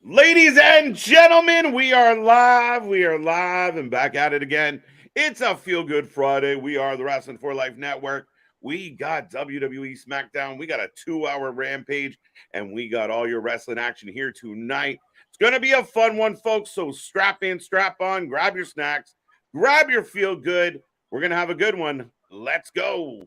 Ladies and gentlemen, we are live. We are live and back at it again. It's a Feel Good Friday. We are the Wrasslin for Life Network. We got WWE SmackDown. We got a 2-hour Rampage, and we got all your wrestling action here tonight. It's going to be a fun one, folks. So strap in, strap on, grab your snacks, grab your Feel Good. We're going to have a good one. Let's go.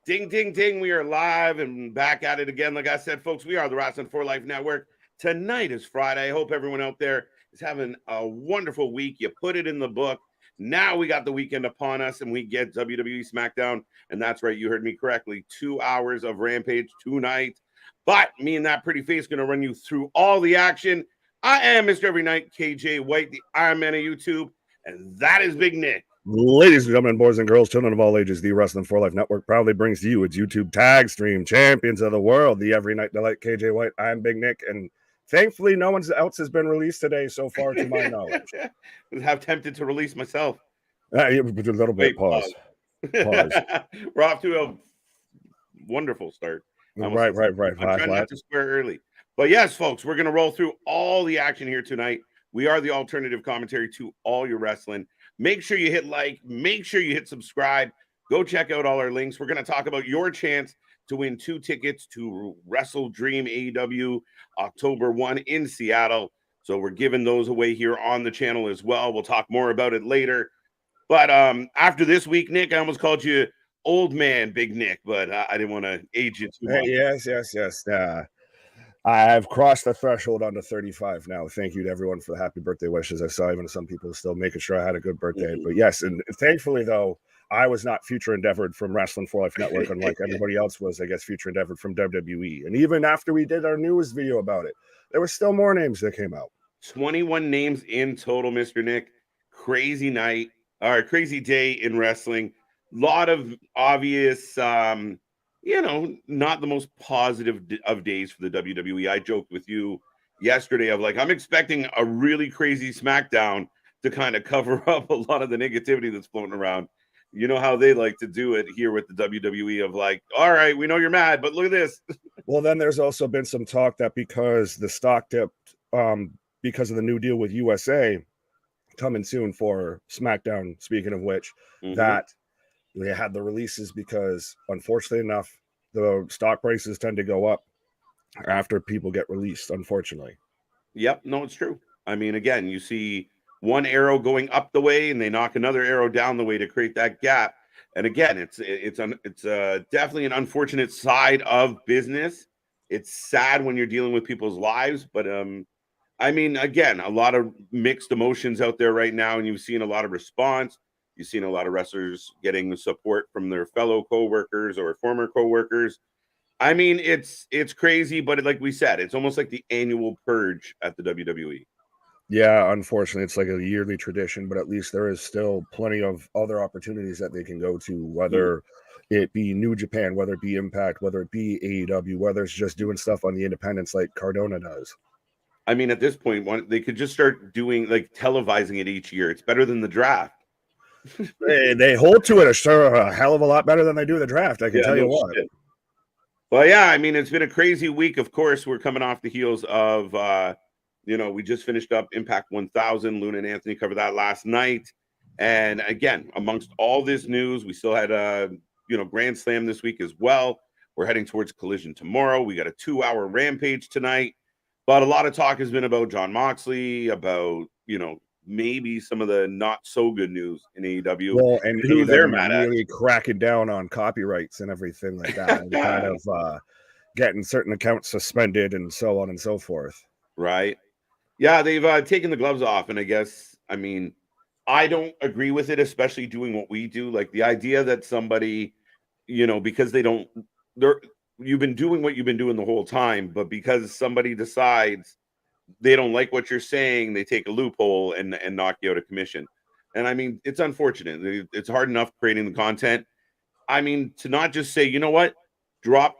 Ding, ding, ding. We are live and back at it again. Like I said, folks, we are the Wrasslin for Life Network. Tonight is Friday. I hope everyone out there is having a wonderful week. You put it in the book. Now we got the weekend upon us and we get WWE SmackDown. And that's right. You heard me correctly. 2 hours of Rampage tonight. But me and that pretty face going to run you through all the action. I am Mr. Every Night, KJ White, the Iron Man of YouTube. And that is Big Nick. Ladies and gentlemen, boys and girls, children of all ages, the Wrasslin for Life Network proudly brings to you its YouTube tag stream, Champions of the World, the Every Night Delight, KJ White. I'm Big Nick, and thankfully no one else has been released today so far to my knowledge. I have tempted to release myself. A little bit. Pause. We're off to a wonderful start. Right. I'm trying not to swear early. But yes, folks, we're going to roll through all the action here tonight. We are the alternative commentary to all your wrestling. Make sure you hit like. Make sure you hit subscribe. Go check out all our links. We're going to talk about your chance to win 2 tickets to Wrestle Dream AEW October 1 in Seattle. So we're giving those away here on the channel as well. We'll talk more about it later. But after this week, Nick, I almost called you old man Big Nick, but I didn't want to age you too much. Yes. I've crossed the threshold onto 35 now. Thank you to everyone for the happy birthday wishes. I saw even some people still making sure I had a good birthday. But yes, and thankfully, though, I was not future endeavored from Wrasslin for Life Network, unlike everybody else was, I guess, future endeavored from WWE. And even after we did our newest video about it, there were still more names that came out. 21 names in total, Mr. Nick. Crazy night, or crazy day in wrestling. Lot of obvious, not the most positive of days for the WWE. I joked with you yesterday of like, I'm expecting a really crazy SmackDown to kind of cover up a lot of the negativity that's floating around. You know how they like to do it here with the WWE of like, all right, we know you're mad, but look at this. Well, then there's also been some talk that because the stock dipped because of the new deal with USA coming soon for SmackDown, speaking of which, that they had the releases because, unfortunately enough, the stock prices tend to go up after people get released, unfortunately. Yep, no, it's true. I mean, again, you see one arrow going up the way and they knock another arrow down the way to create that gap. And again, it's definitely an unfortunate side of business. It's sad when you're dealing with people's lives, but I mean, again, a lot of mixed emotions out there right now, and you've seen a lot of response. You've seen a lot of wrestlers getting the support from their fellow coworkers or former coworkers. I mean, it's crazy, but like we said, it's almost like the annual purge at the WWE. Yeah, unfortunately, it's like a yearly tradition, but at least there is still plenty of other opportunities that they can go to, whether it be New Japan, whether it be Impact, whether it be AEW, whether it's just doing stuff on the independents like Cardona does. I mean, at this point, they could just start doing like televising it each year. It's better than the draft. They hold to it a hell of a lot better than they do the draft. I can tell you what. Shit. Well, yeah, I mean, it's been a crazy week. Of course, we're coming off the heels of, we just finished up Impact 1000. Luna and Anthony covered that last night. And again, amongst all this news, we still had Grand Slam this week as well. We're heading towards Collision tomorrow. We got a 2-hour Rampage tonight. But a lot of talk has been about Jon Moxley, about, maybe some of the not so good news in AEW. Well, and who they're mad at. Really cracking down on copyrights and everything like that, and kind of getting certain accounts suspended and so on and so forth. Right. Yeah, they've taken the gloves off, and I guess, I mean, I don't agree with it, especially doing what we do. Like the idea that somebody, because you've been doing what you've been doing the whole time, but because somebody decides they don't like what you're saying, they take a loophole and knock you out of commission. And I mean, it's unfortunate. It's hard enough creating the content. I mean, to not just say, you know what, drop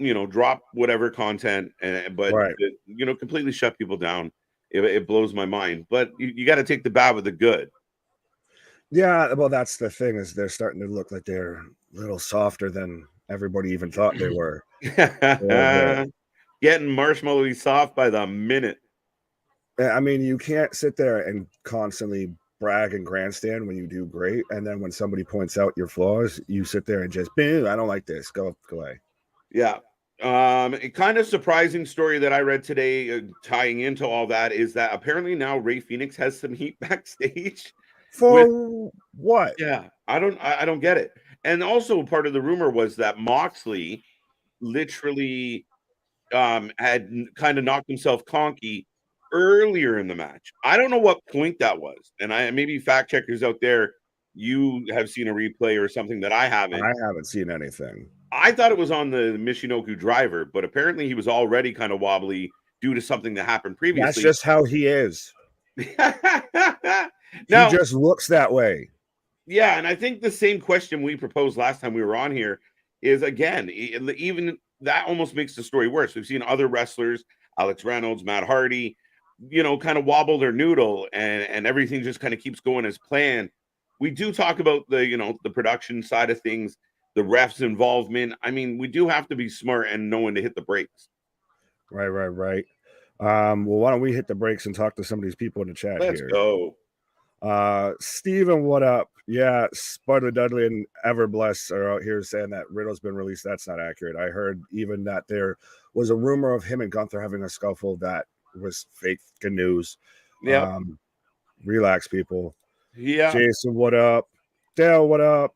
whatever content, but Right. completely shut people down. It blows my mind. But you got to take the bad with the good. Yeah, well, that's the thing, is they're starting to look like they're a little softer than everybody even thought they were. Getting marshmallowy soft by the minute. I mean, you can't sit there and constantly brag and grandstand when you do great, and then when somebody points out your flaws, you sit there and just, boo, I don't like this. Go away. Yeah. A kind of surprising story that I read today, tying into all that, is that apparently now Ray Phoenix has some heat backstage. For what? Yeah, I don't get it. And also part of the rumor was that Moxley literally had kind of knocked himself conky earlier in the match. I don't know what point that was. And maybe fact checkers out there, you have seen a replay or something that I haven't. I haven't seen anything. I thought it was on the Michinoku driver, but apparently he was already kind of wobbly due to something that happened previously. That's just how he is. Now, he just looks that way. Yeah, and I think the same question we proposed last time we were on here is, again, even that almost makes the story worse. We've seen other wrestlers, Alex Reynolds, Matt Hardy, kind of wobble their noodle, and everything just kind of keeps going as planned. We do talk about the production side of things, the refs' involvement. I mean, we do have to be smart and know when to hit the brakes. Right. Well, why don't we hit the brakes and talk to some of these people in the chat Let's here? Go. Steven, what up? Yeah, Sparta Dudley and Everbless are out here saying that Riddle's been released. That's not accurate. I heard even that there was a rumor of him and Gunther having a scuffle. That was fake news. Yeah. Relax, people. Yeah. Jason, what up? Dale, what up?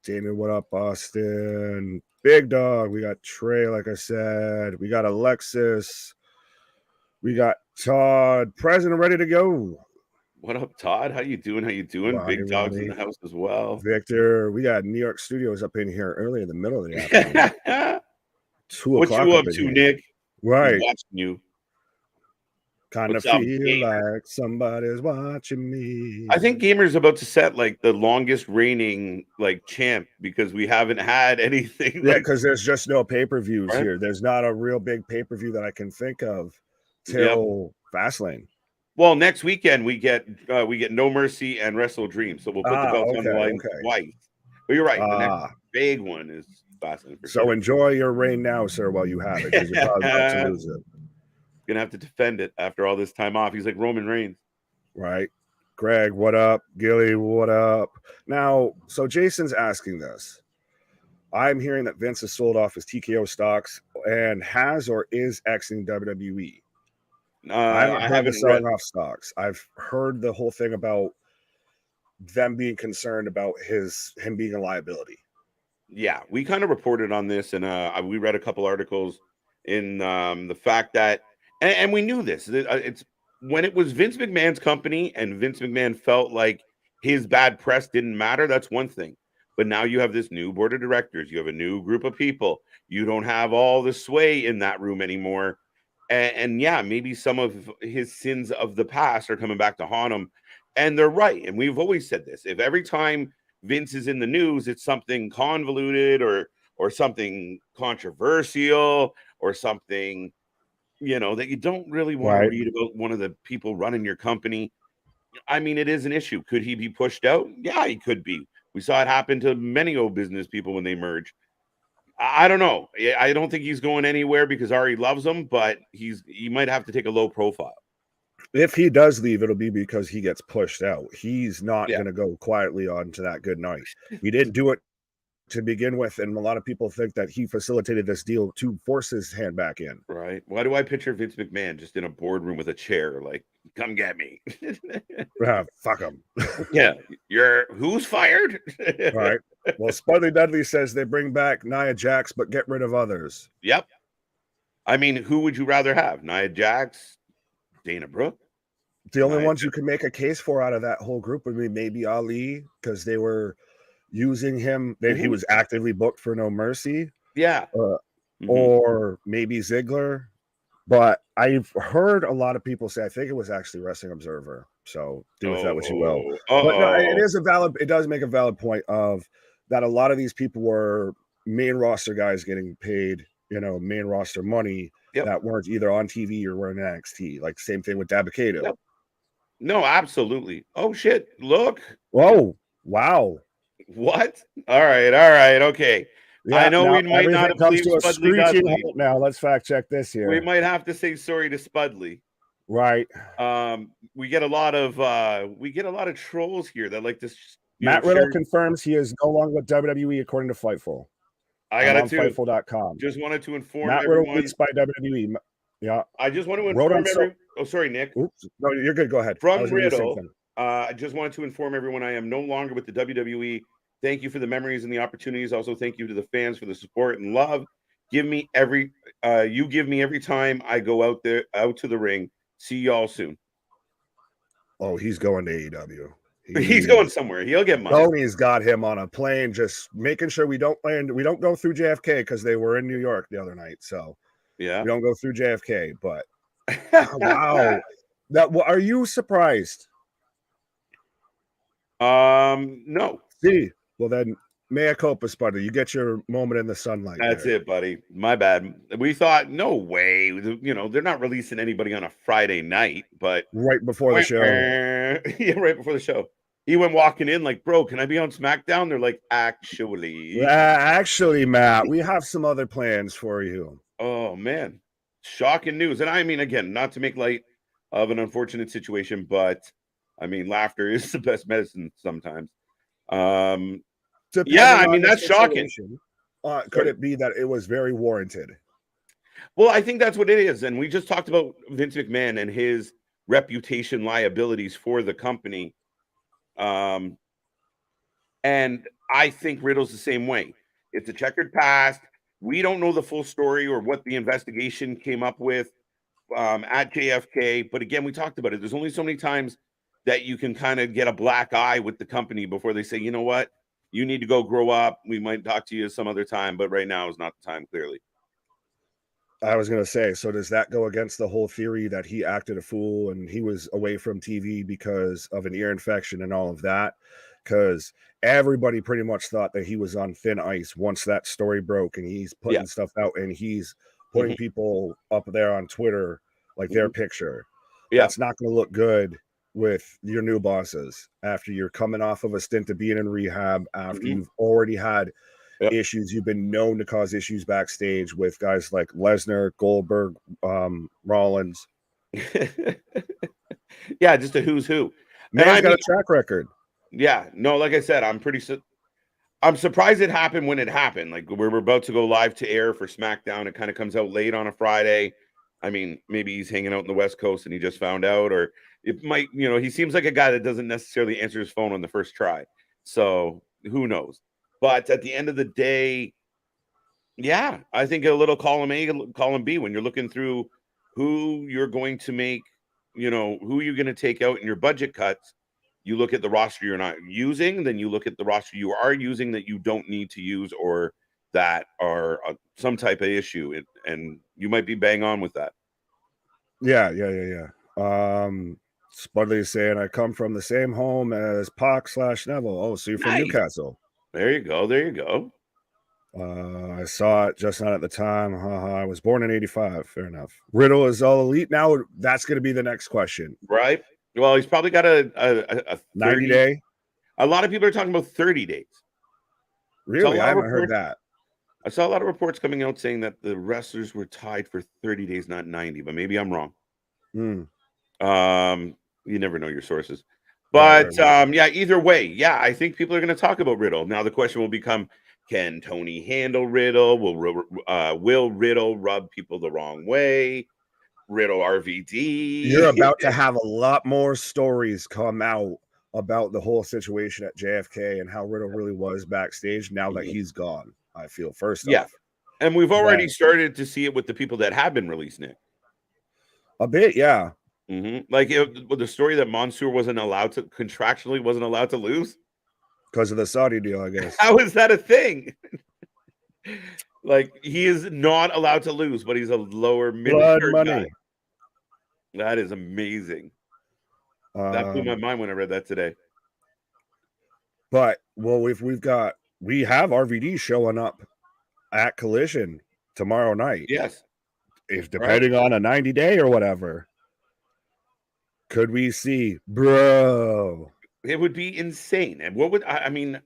Damon, what up? Austin, Big Dog. We got Trey, like I said. We got Alexis. We got Todd, present and ready to go. What up, Todd? How you doing? Ronnie, Big Dog's in the house as well. Victor, we got New York Studios up in here early in the middle of the afternoon. 2 o'clock. What you up to, here. Nick? Right. He's watching you. Kind of feel like somebody's watching me. I think Gamer's about to set like the longest reigning champ, because we haven't had anything. Yeah, because there's just no pay-per-views here. There's not a real big pay-per-view that I can think of till Wrasslin. Well, next weekend we get No Mercy and Wrestle Dream, so we'll put the belts on the line twice. But you're right. The next big one is Wrasslin. So enjoy your reign now, sir, while you have it, because you're probably about to lose it. Gonna have to defend it after all this time off. He's like Roman Reigns. Right. Greg, what up? Gilly, what up? Now, so Jason's asking this. I'm hearing that Vince has sold off his TKO stocks and has or is exiting WWE. I haven't selling off stocks. I've heard the whole thing about them being concerned about him being a liability. Yeah, we kind of reported on this, and we read a couple articles in the fact that, and we knew this. It's when it was Vince McMahon's company, and Vince McMahon felt like his bad press didn't matter. That's one thing. But now you have this new board of directors. You have a new group of people. You don't have all the sway in that room anymore. And yeah, maybe some of his sins of the past are coming back to haunt him. And they're right. And we've always said this. If every time Vince is in the news, it's something convoluted or something controversial or something, that you don't really want to read about one of the people running your company. I mean, it is an issue. Could he be pushed out? Yeah, he could be. We saw it happen to many old business people when they merge. I don't know. I don't think he's going anywhere because Ari loves him, but he might have to take a low profile. If he does leave, it'll be because he gets pushed out. He's not going to go quietly on to that good night. He didn't do it to begin with, and a lot of people think that he facilitated this deal to force his hand back in. Right. Why do I picture Vince McMahon just in a boardroom with a chair, like, come get me? Fuck him. Yeah. Who's fired? Right. Well, Spudley Dudley says they bring back Nia Jax, but get rid of others. Yep. I mean, who would you rather have? Nia Jax, Dana Brooke? The only ones you can make a case for out of that whole group would be maybe Ali, because they were using him. He was actively booked for No Mercy. Yeah. Or maybe Ziggler. But I've heard a lot of people say, I think it was actually Wrestling Observer So do with that what you will. Oh, But no, it does make a valid point of that a lot of these people were main roster guys getting paid, main roster money that weren't either on TV or were in NXT. Like same thing with Dabakato. Yep. No, absolutely. Oh shit! Look. Whoa! Wow. What? All right. Okay. Yeah, I know we might not have believed Spudley Dudley. Now let's fact check this here. We might have to say sorry to Spudley. Right. We get a lot of trolls here that like to. Matt Riddle confirms he is no longer with WWE according to Fightful. I got it too. Fightful.com. Just wanted to inform Matt everyone. Riddle released by WWE. Yeah. I just want to inform everyone. Oh, sorry, Nick. Oops. No, you're good. Go ahead. From Riddle. I just wanted to inform everyone I am no longer with the WWE. Thank you for the memories and the opportunities. Also, thank you to the fans for the support and love. You give me every time I go out to the ring. See y'all soon. Oh, he's going to AEW. He's going somewhere. He'll get money. Tony's got him on a plane, just making sure we don't go through JFK because they were in New York the other night. So yeah, we don't go through JFK. But wow, are you surprised? No. See, well then, mea culpa, Spuddy. You get your moment in the sunlight. That's it, buddy. My bad. We thought, no way. They're not releasing anybody on a Friday night, but right before the show. Yeah, right before the show. He went walking in like, bro, can I be on SmackDown? They're like, actually, Matt, we have some other plans for you. Oh man, shocking news. And I mean, again, not to make light of an unfortunate situation, but I mean, laughter is the best medicine sometimes. Yeah, I mean, that's shocking. Could it be that it was very warranted? Well, I think that's what it is. And we just talked about Vince McMahon and his reputation liabilities for the company. And I think Riddle's the same way. It's a checkered past. We don't know the full story or what the investigation came up with at JFK. But again, we talked about it. There's only so many times that you can kind of get a black eye with the company before they say, you know what? You need to go grow up. We might talk to you some other time, but right now is not the time, clearly. I was going to say, so does that go against the whole theory that he acted a fool and he was away from TV because of an ear infection and all of that? Because everybody pretty much thought that he was on thin ice once that story broke, and he's putting stuff out and he's putting people up there on Twitter, like their picture. Yeah. That's not going to look good with your new bosses after you're coming off of a stint of being in rehab, after you've already had issues. You've been known to cause issues backstage with guys like Lesnar, Goldberg, Rollins. Yeah, just a who's who. Man's got a track record. Yeah, no, like I said, I'm surprised it happened when it happened. Like we're about to go live to air for SmackDown. It kind of comes out late on a Friday. I mean, maybe he's hanging out in the West Coast and he just found out, or it might, he seems like a guy that doesn't necessarily answer his phone on the first try. So who knows? But at the end of the day, yeah, I think a little column A, column B, when you're looking through who you're going to make, who you're going to take out in your budget cuts, you look at the roster you're not using, then you look at the roster you are using that you don't need to use or that are some type of issue. And you might be bang on with that. Yeah. Spudley is saying, I come from the same home as Pac/Neville. Oh, so you're from Newcastle. There you go. I saw it just not at the time. I was born in 85. Fair enough. Riddle is all elite. Now that's going to be the next question. Right. Well, he's probably got a 90 day. A lot of people are talking about 30 days. Really? I haven't heard that. I saw a lot of reports coming out saying that the wrestlers were tied for 30 days, not 90, but maybe I'm wrong. You never know your sources. But either way, I think people are going to talk about Riddle. Now the question will become, can Tony handle Riddle? Will Riddle rub people the wrong way? Riddle RVD. You're about to have a lot more stories come out about the whole situation at JFK and how Riddle really was backstage now that he's gone. I feel first off. And we've already started to see it with the people that have been released, Nick. A bit, yeah. Like the story that Mansoor contractually wasn't allowed to lose because of the Saudi deal, I guess. How is that a thing? Like he is not allowed to lose, but he's a lower mid-card guy. That is amazing. That blew my mind when I read that today. But well, if we have RVD showing up at Collision tomorrow night. Yes. If depending on a 90-day or whatever, could we see, bro? It would be insane. And what would I mean?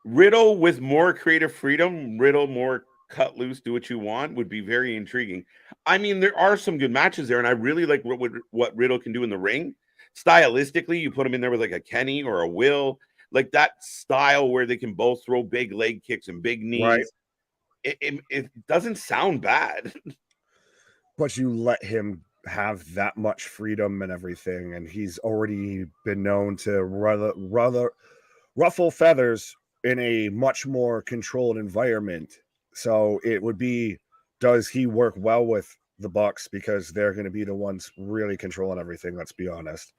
Riddle with more creative freedom, Riddle more cut loose, do what you want, would be very intriguing. I mean, there are some good matches there, and I really like what Riddle can do in the ring. Stylistically, you put him in there with like a Kenny or a Will, like that style where they can both throw big leg kicks and big knees. Right. It doesn't sound bad. But you let him have that much freedom and everything, and he's already been known to ruffle feathers in a much more controlled environment. So it would be, does he work well with the Bucks, because they're going to be the ones really controlling everything, let's be honest.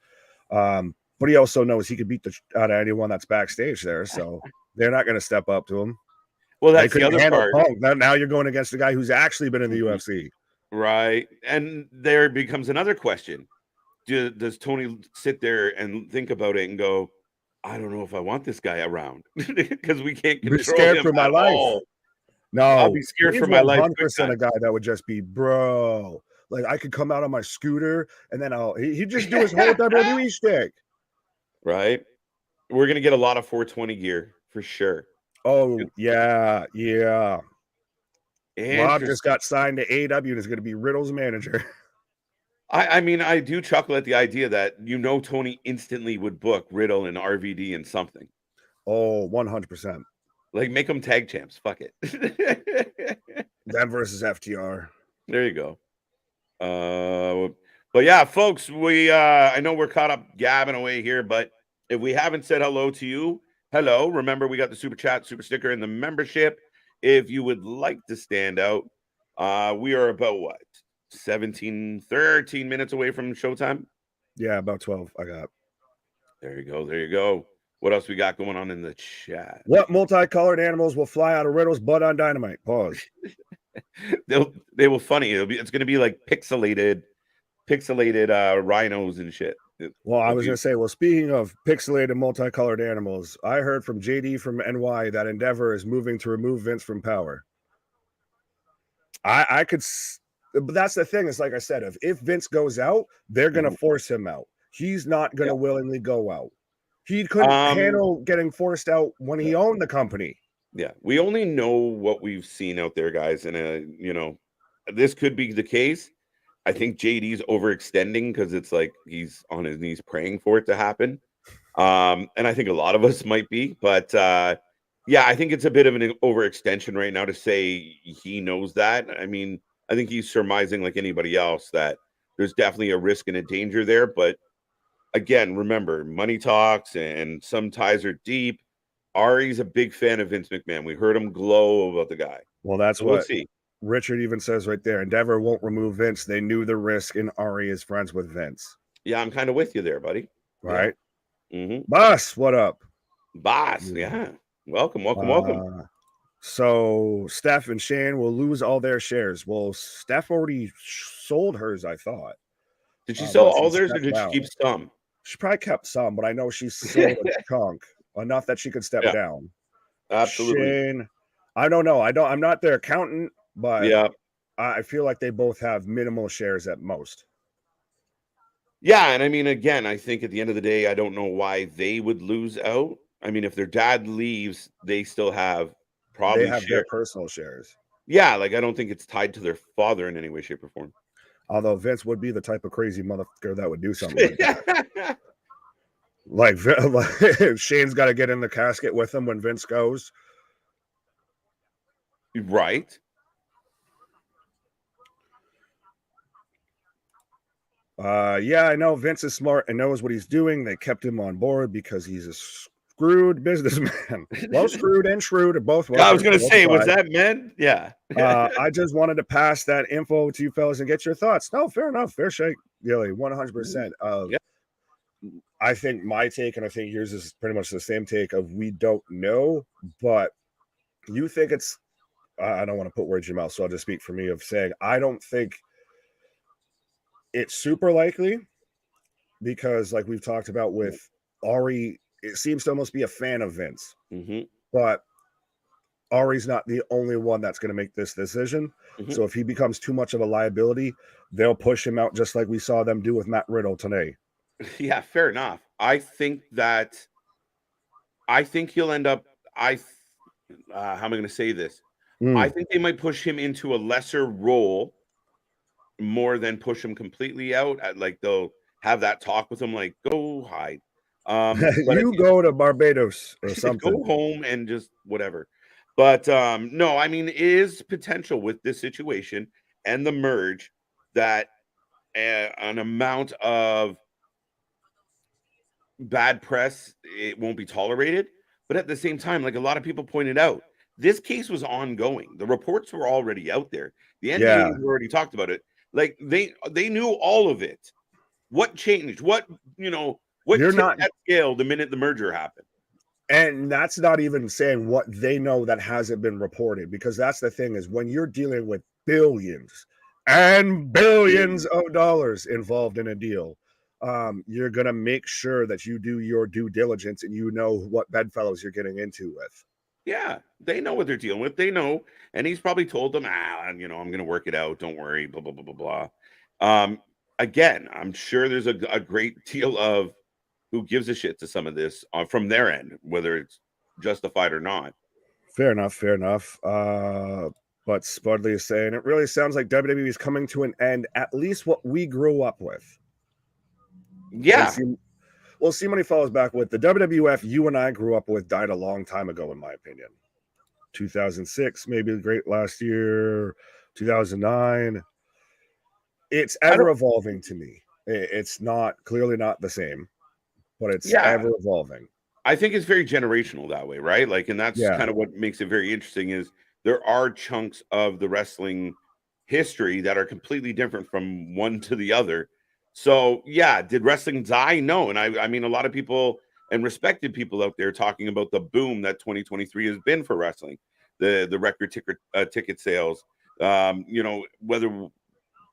But he also knows he could beat the out of anyone that's backstage there, so they're not going to step up to him. Well, that's the other part. Punk. Now you're going against the guy who's actually been in the UFC. Right. And there becomes another question. Does Tony sit there and think about it and go, I don't know if I want this guy around because we can't control scared him for my at life. all. No, I'll be scared for my life. 100% a guy that would just be, bro. Like, I could come out on my scooter and then he'd just do his whole WWE shtick. Right. We're going to get a lot of 420 gear for sure. Oh, yeah. Rob just got signed to AEW and is going to be Riddle's manager. I mean, I do chuckle at the idea that, Tony instantly would book Riddle and RVD in something. Oh, 100%. Like, make them tag champs. Fuck it. Them versus FTR. There you go. But yeah, folks, I know we're caught up gabbing away here, but if we haven't said hello to you, hello. Remember, we got the super chat, super sticker, and the membership. If you would like to stand out, we are about 13 minutes away from showtime. Yeah, about 12. I got. There you go. What else we got going on in the chat? What multicolored animals will fly out of Riddle's butt on Dynamite? Pause. They will funny. It's going to be like pixelated rhinos and shit. Well, I was going to say, speaking of pixelated multicolored animals, I heard from JD from NY that Endeavor is moving to remove Vince from power. I could, but that's the thing. Is like I said, if Vince goes out, they're going to force him out. He's not going to willingly go out. He couldn't handle getting forced out when he owned the company. Yeah, we only know what we've seen out there, guys, and this could be the case. I think JD's overextending because it's like he's on his knees praying for it to happen. And I think a lot of us might be, but yeah, I think it's a bit of an overextension right now to say he knows that. I mean, I think he's surmising like anybody else that there's definitely a risk and a danger there. But again, remember, money talks and some ties are deep. Ari's a big fan of Vince McMahon. We heard him glow about the guy. Well, that's what we'll see. Richard even says right there, Endeavor won't remove Vince. They knew the risk, and Ari is friends with Vince. Yeah, I'm kind of with you there, buddy. Right? Yeah. Mm-hmm. Boss, what up? Boss, yeah. Welcome. So Steph and Shane will lose all their shares. Well, Steph already sold hers, I thought. Did she sell all theirs, or did she keep some? She probably kept some, but I know she sold a chunk, enough that she could step down. Absolutely. Shane, I don't know. I'm not their accountant, but yeah, I feel like they both have minimal shares at most. Yeah, and I mean, again, I think at the end of the day, I don't know why they would lose out. I mean, if their dad leaves, they still have probably their personal shares. Yeah, like I don't think it's tied to their father in any way, shape, or form. Although Vince would be the type of crazy motherfucker that would do something like that. Like Shane's got to get in the casket with him when Vince goes. Right. Yeah, I know Vince is smart and knows what he's doing. They kept him on board because he's a screwed businessman. Well, screwed and shrewd are both. I was going to say, was that men? Yeah. I just wanted to pass that info to you fellas and get your thoughts. No, fair enough. Fair shake. Really, 100%. Yeah. I think my take, and I think yours is pretty much the same take of we don't know, but you think it's, I don't want to put words in your mouth, so I'll just speak for me of saying, I don't think it's super likely, because, like we've talked about with Ari, it seems to almost be a fan of Vince. Mm-hmm. But Ari's not the only one that's going to make this decision. Mm-hmm. So if he becomes too much of a liability, they'll push him out just like we saw them do with Matt Riddle today. Yeah, fair enough. I think he'll end up. How am I going to say this? I think they might push him into a lesser role more than push him completely out. Like they'll have that talk with him, like go hide. You go to Barbados or something. Go home and just whatever. But no, I mean, it is potential with this situation and the merge that an amount of bad press, it won't be tolerated. But at the same time, like a lot of people pointed out, this case was ongoing. The reports were already out there. The NBA already talked about it. Like they knew all of it. What changed? What tipped that scale the minute the merger happened? And that's not even saying what they know that hasn't been reported, because that's the thing is when you're dealing with billions and billions of dollars involved in a deal, you're going to make sure that you do your due diligence and you know what bedfellows you're getting into with. Yeah, they know what they're dealing with. They know. And he's probably told them, I'm going to work it out. Don't worry, blah, blah, blah, blah, blah. Again, I'm sure there's a great deal of who gives a shit to some of this from their end, whether it's justified or not. Fair enough. But Spudley is saying it really sounds like WWE is coming to an end, at least what we grew up with. Yeah. We'll see when he follows back with the WWF you and I grew up with died a long time ago, in my opinion. 2006, maybe great last year, 2009. It's ever evolving to me. It's clearly not the same, but it's ever evolving. I think it's very generational that way, right? Like, and that's kind of what makes it very interesting is there are chunks of the wrestling history that are completely different from one to the other. So, yeah, did wrestling die? No. And I mean, a lot of people and respected people out there talking about the boom that 2023 has been for wrestling, the record ticket sales. Whether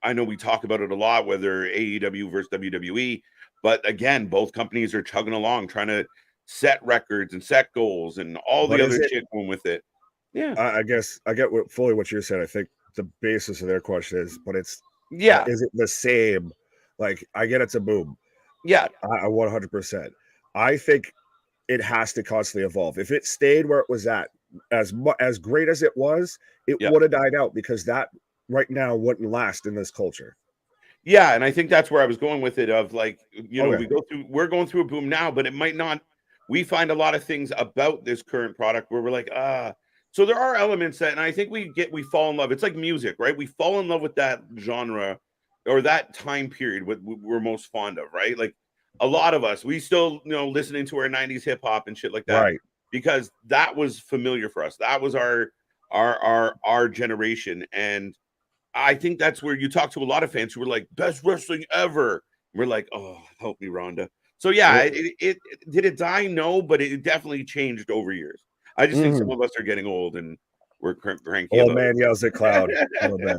I know we talk about it a lot, whether AEW versus WWE, but again, both companies are chugging along, trying to set records and set goals and all the other shit going with it. Yeah, I guess I get fully what you're saying. I think the basis of their question is, but it's is it the same? Like, I get it's a boom. Yeah, I 100%. I think it has to constantly evolve. If it stayed where it was at, as great as it was, it would have died out because that right now wouldn't last in this culture. Yeah, and I think that's where I was going with it. Of like, we're going through a boom now, but it might not. We find a lot of things about this current product where we're like, So there are elements that, and I think we fall in love. It's like music, right? We fall in love with that genre or that time period what we're most fond of, right? Like a lot of us, we still, listening to our 90s hip hop and shit like that, right? Because that was familiar for us. That was our generation. And I think that's where you talk to a lot of fans who were like, best wrestling ever. We're like, oh, help me, Rhonda. So yeah, it did it die? No, but it definitely changed over years. I just think some of us are getting old and we're cranky. Old man yells at cloud. I bet.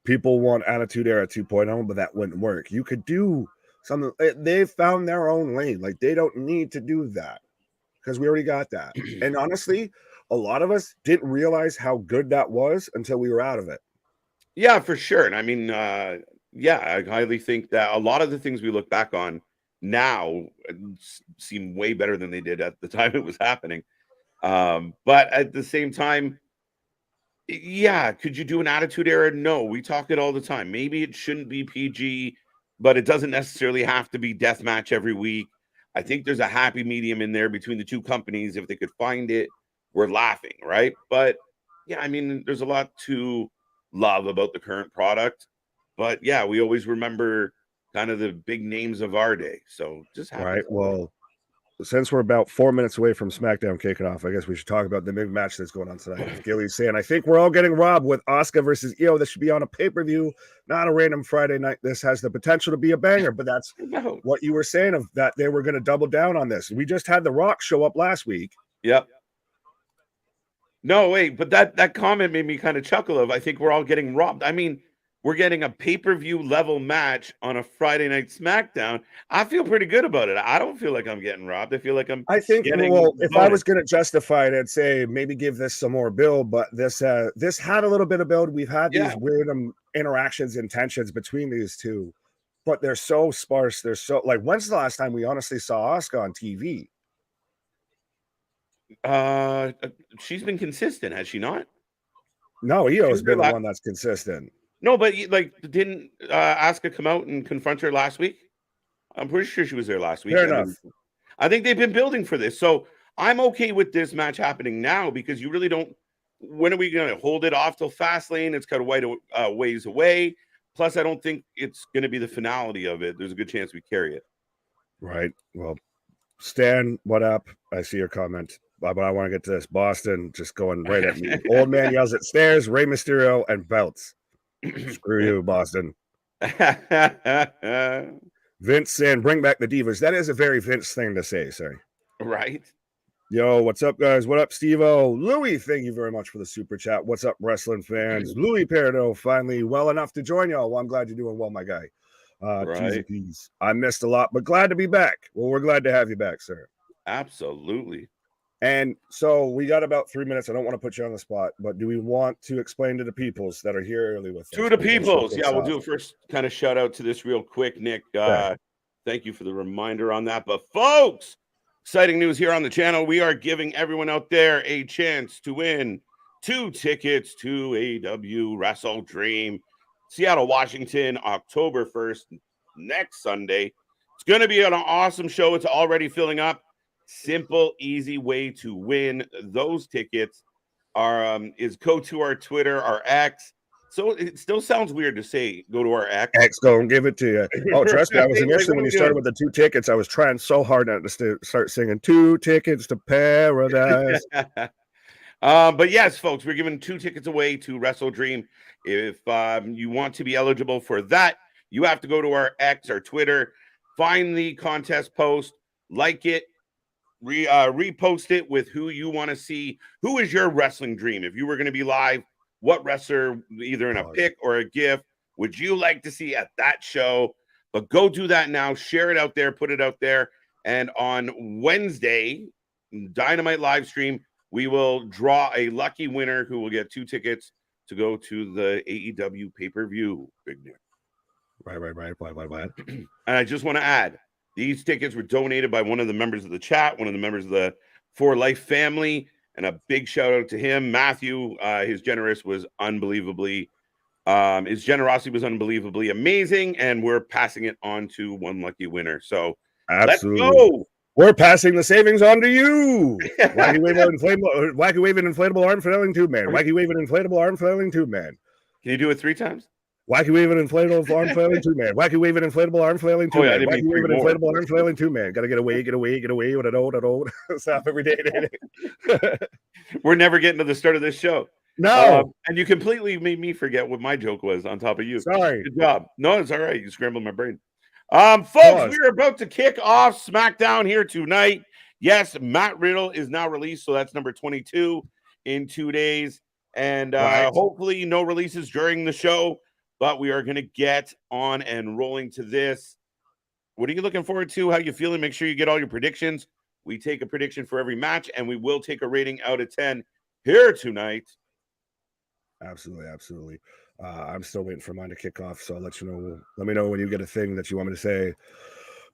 People want Attitude Era 2.0, but that wouldn't work. You could do something. They've found their own lane. Like, they don't need to do that because we already got that. And honestly, a lot of us didn't realize how good that was until we were out of it. Yeah, for sure. And I mean, I highly think that a lot of the things we look back on now seem way better than they did at the time it was happening. But at the same time, yeah, could you do an Attitude Era? No, we talk it all the time. Maybe it shouldn't be PG, but it doesn't necessarily have to be deathmatch every week. I think there's a happy medium in there between the two companies. If they could find it, we're laughing, right? But yeah, I mean, there's a lot to love about the current product. But yeah, we always remember kind of the big names of our day. So just right. Well, since we're about 4 minutes away from SmackDown kicking off, I guess we should talk about the big match that's going on tonight. Gilly's saying, I think we're all getting robbed with Asuka versus Io. This should be on a pay-per-view, not a random Friday night. This has the potential to be a banger, but that's what you were saying of that they were going to double down on this. We just had The Rock show up last week. Yep. No, wait, but that comment made me kind of chuckle of, I think we're all getting robbed. I mean, we're getting a pay-per-view level match on a Friday night SmackDown. I feel pretty good about it. I don't feel like I'm getting robbed. I feel like I'm I think, getting well, if I bonus. was going to justify it, I'd say maybe give this some more build, but this had a little bit of build. We've had these weird interactions and tensions between these two, but they're so sparse. They're so, like, when's the last time we honestly saw Asuka on TV? She's been consistent, has she not? No, Io's been the one that's consistent. No, but like, didn't Asuka come out and confront her last week? I'm pretty sure she was there last week. Fair enough. I think they've been building for this, so I'm okay with this match happening now because you really don't. When are we going to hold it off till Fastlane? It's kind of ways away. Plus, I don't think it's going to be the finality of it. There's a good chance we carry it. Right. Well, Stan, what up? I see your comment, but I want to get to this. Boston just going right at me. Old man yells at stairs, Rey Mysterio, and belts. Screw you, Boston. Vince saying, bring back the Divas. That is a very Vince thing to say, sir. Right. Yo, what's up, guys? What up, Steve-O? Louis, thank you very much for the super chat. What's up, wrestling fans? Louis Perdo, finally well enough to join y'all. Well, I'm glad you're doing well, my guy. Right. I missed a lot, but glad to be back. Well, we're glad to have you back, sir. Absolutely. And so we got about 3 minutes. I don't want to put you on the spot, but do we want to explain to the peoples that are here early with us? To the peoples. Yeah, we'll do a first kind of shout out to this real quick, Nick. Thank you for the reminder on that. But folks, exciting news here on the channel. We are giving everyone out there a chance to win 2 tickets to AEW Wrestle Dream, Seattle, Washington, October 1st, next Sunday. It's going to be an awesome show. It's already filling up. Simple, easy way to win those tickets is go to our Twitter, our X. So it still sounds weird to say go to our X. X, go and give it to you. Oh, trust me, I was initially when you started with the 2 tickets, I was trying so hard not to start singing 2 tickets to paradise. But yes, folks, we're giving 2 tickets away to Wrestle Dream. If you want to be eligible for that, you have to go to our X, our Twitter, find the contest post, like it, repost it with who you want to see. Who is your wrestling dream? If you were going to be live, what wrestler, either in a pick or a GIF, would you like to see at that show? But go do that now. Share it out there. Put it out there. And on Wednesday, Dynamite live stream, we will draw a lucky winner who will get 2 tickets to go to the AEW pay-per-view. Big news. Right. And I just want to add, these tickets were donated by one of the members of the chat, one of the members of the For Life family, and a big shout out to him, Matthew. His generosity was unbelievably amazing, and we're passing it on to one lucky winner. So absolutely, let's go. We're passing the savings on to you. Wacky waving inflatable arm flailing tube man. Wacky waving inflatable arm flailing tube man. Can you do it 3 times? Wacky waving inflatable arm flailing 2 man. Wacky waving inflatable arm flailing 2 man. Wacky waving inflatable arm flailing 2 man. Gotta get away. What I don't. Stop every day. We're never getting to the start of this show. No. And you completely made me forget what my joke was on top of you. Sorry. Good job. No, it's all right. You scrambled my brain. Folks, we're about to kick off SmackDown here tonight. Yes, Matt Riddle is now released, so that's number 22 in 2 days. And hopefully no releases during the show. But we are going to get on and rolling to this. What are you looking forward to? How you feeling? Make sure you get all your predictions. We take a prediction for every match, and we will take a rating out of 10 here tonight. Absolutely. I'm still waiting for mine to kick off, so I'll let you know. Let me know when you get a thing that you want me to say.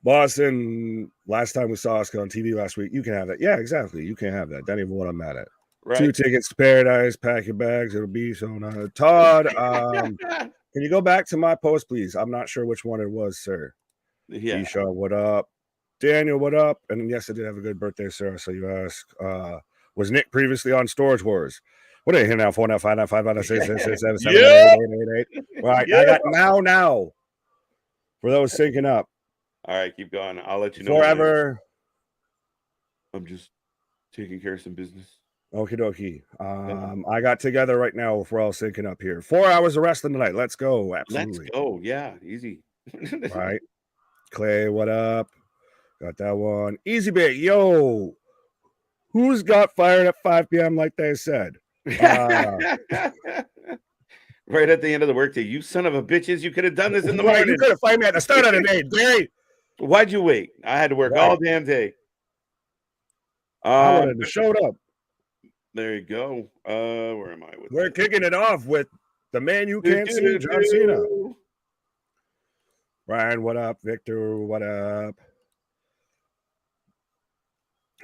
Boston, last time we saw Asuka on TV last week, you can have that. Yeah, exactly. You can't have that. Not even what I'm mad at. Right. 2 tickets to paradise. Pack your bags. It'll be so nice. Todd, can you go back to my post, please? I'm not sure which one it was, sir. Yeah. Isha, what up? Daniel, what up? And yes, I did have a good birthday, sir. So you ask, was Nick previously on Storage Wars? What are you here now? 4 now, 5 now, 5 now, 6, 6, 6, 7, 7, 8, 8, 8, 8. Right. I got now. For those syncing up. All right, keep going. I'll let you know. Forever. I'm just taking care of some business. Okie dokie. I got together right now if we're all syncing up here. 4 hours of wrestling tonight. Let's go. Absolutely. Let's go. Yeah, easy. All right. Clay, what up? Got that one. Easy bit. Yo, who's got fired at 5 p.m. like they said? right at the end of the workday. You son of a bitches! You could have done this in the Right, morning. you could have fired me at the start of the day, Gary. Why'd you wait? I had to work all damn day. I would have showed up. There you go. Where am I? We're kicking it off with the man you can't see, John Cena. Ryan, what up? Victor, what up?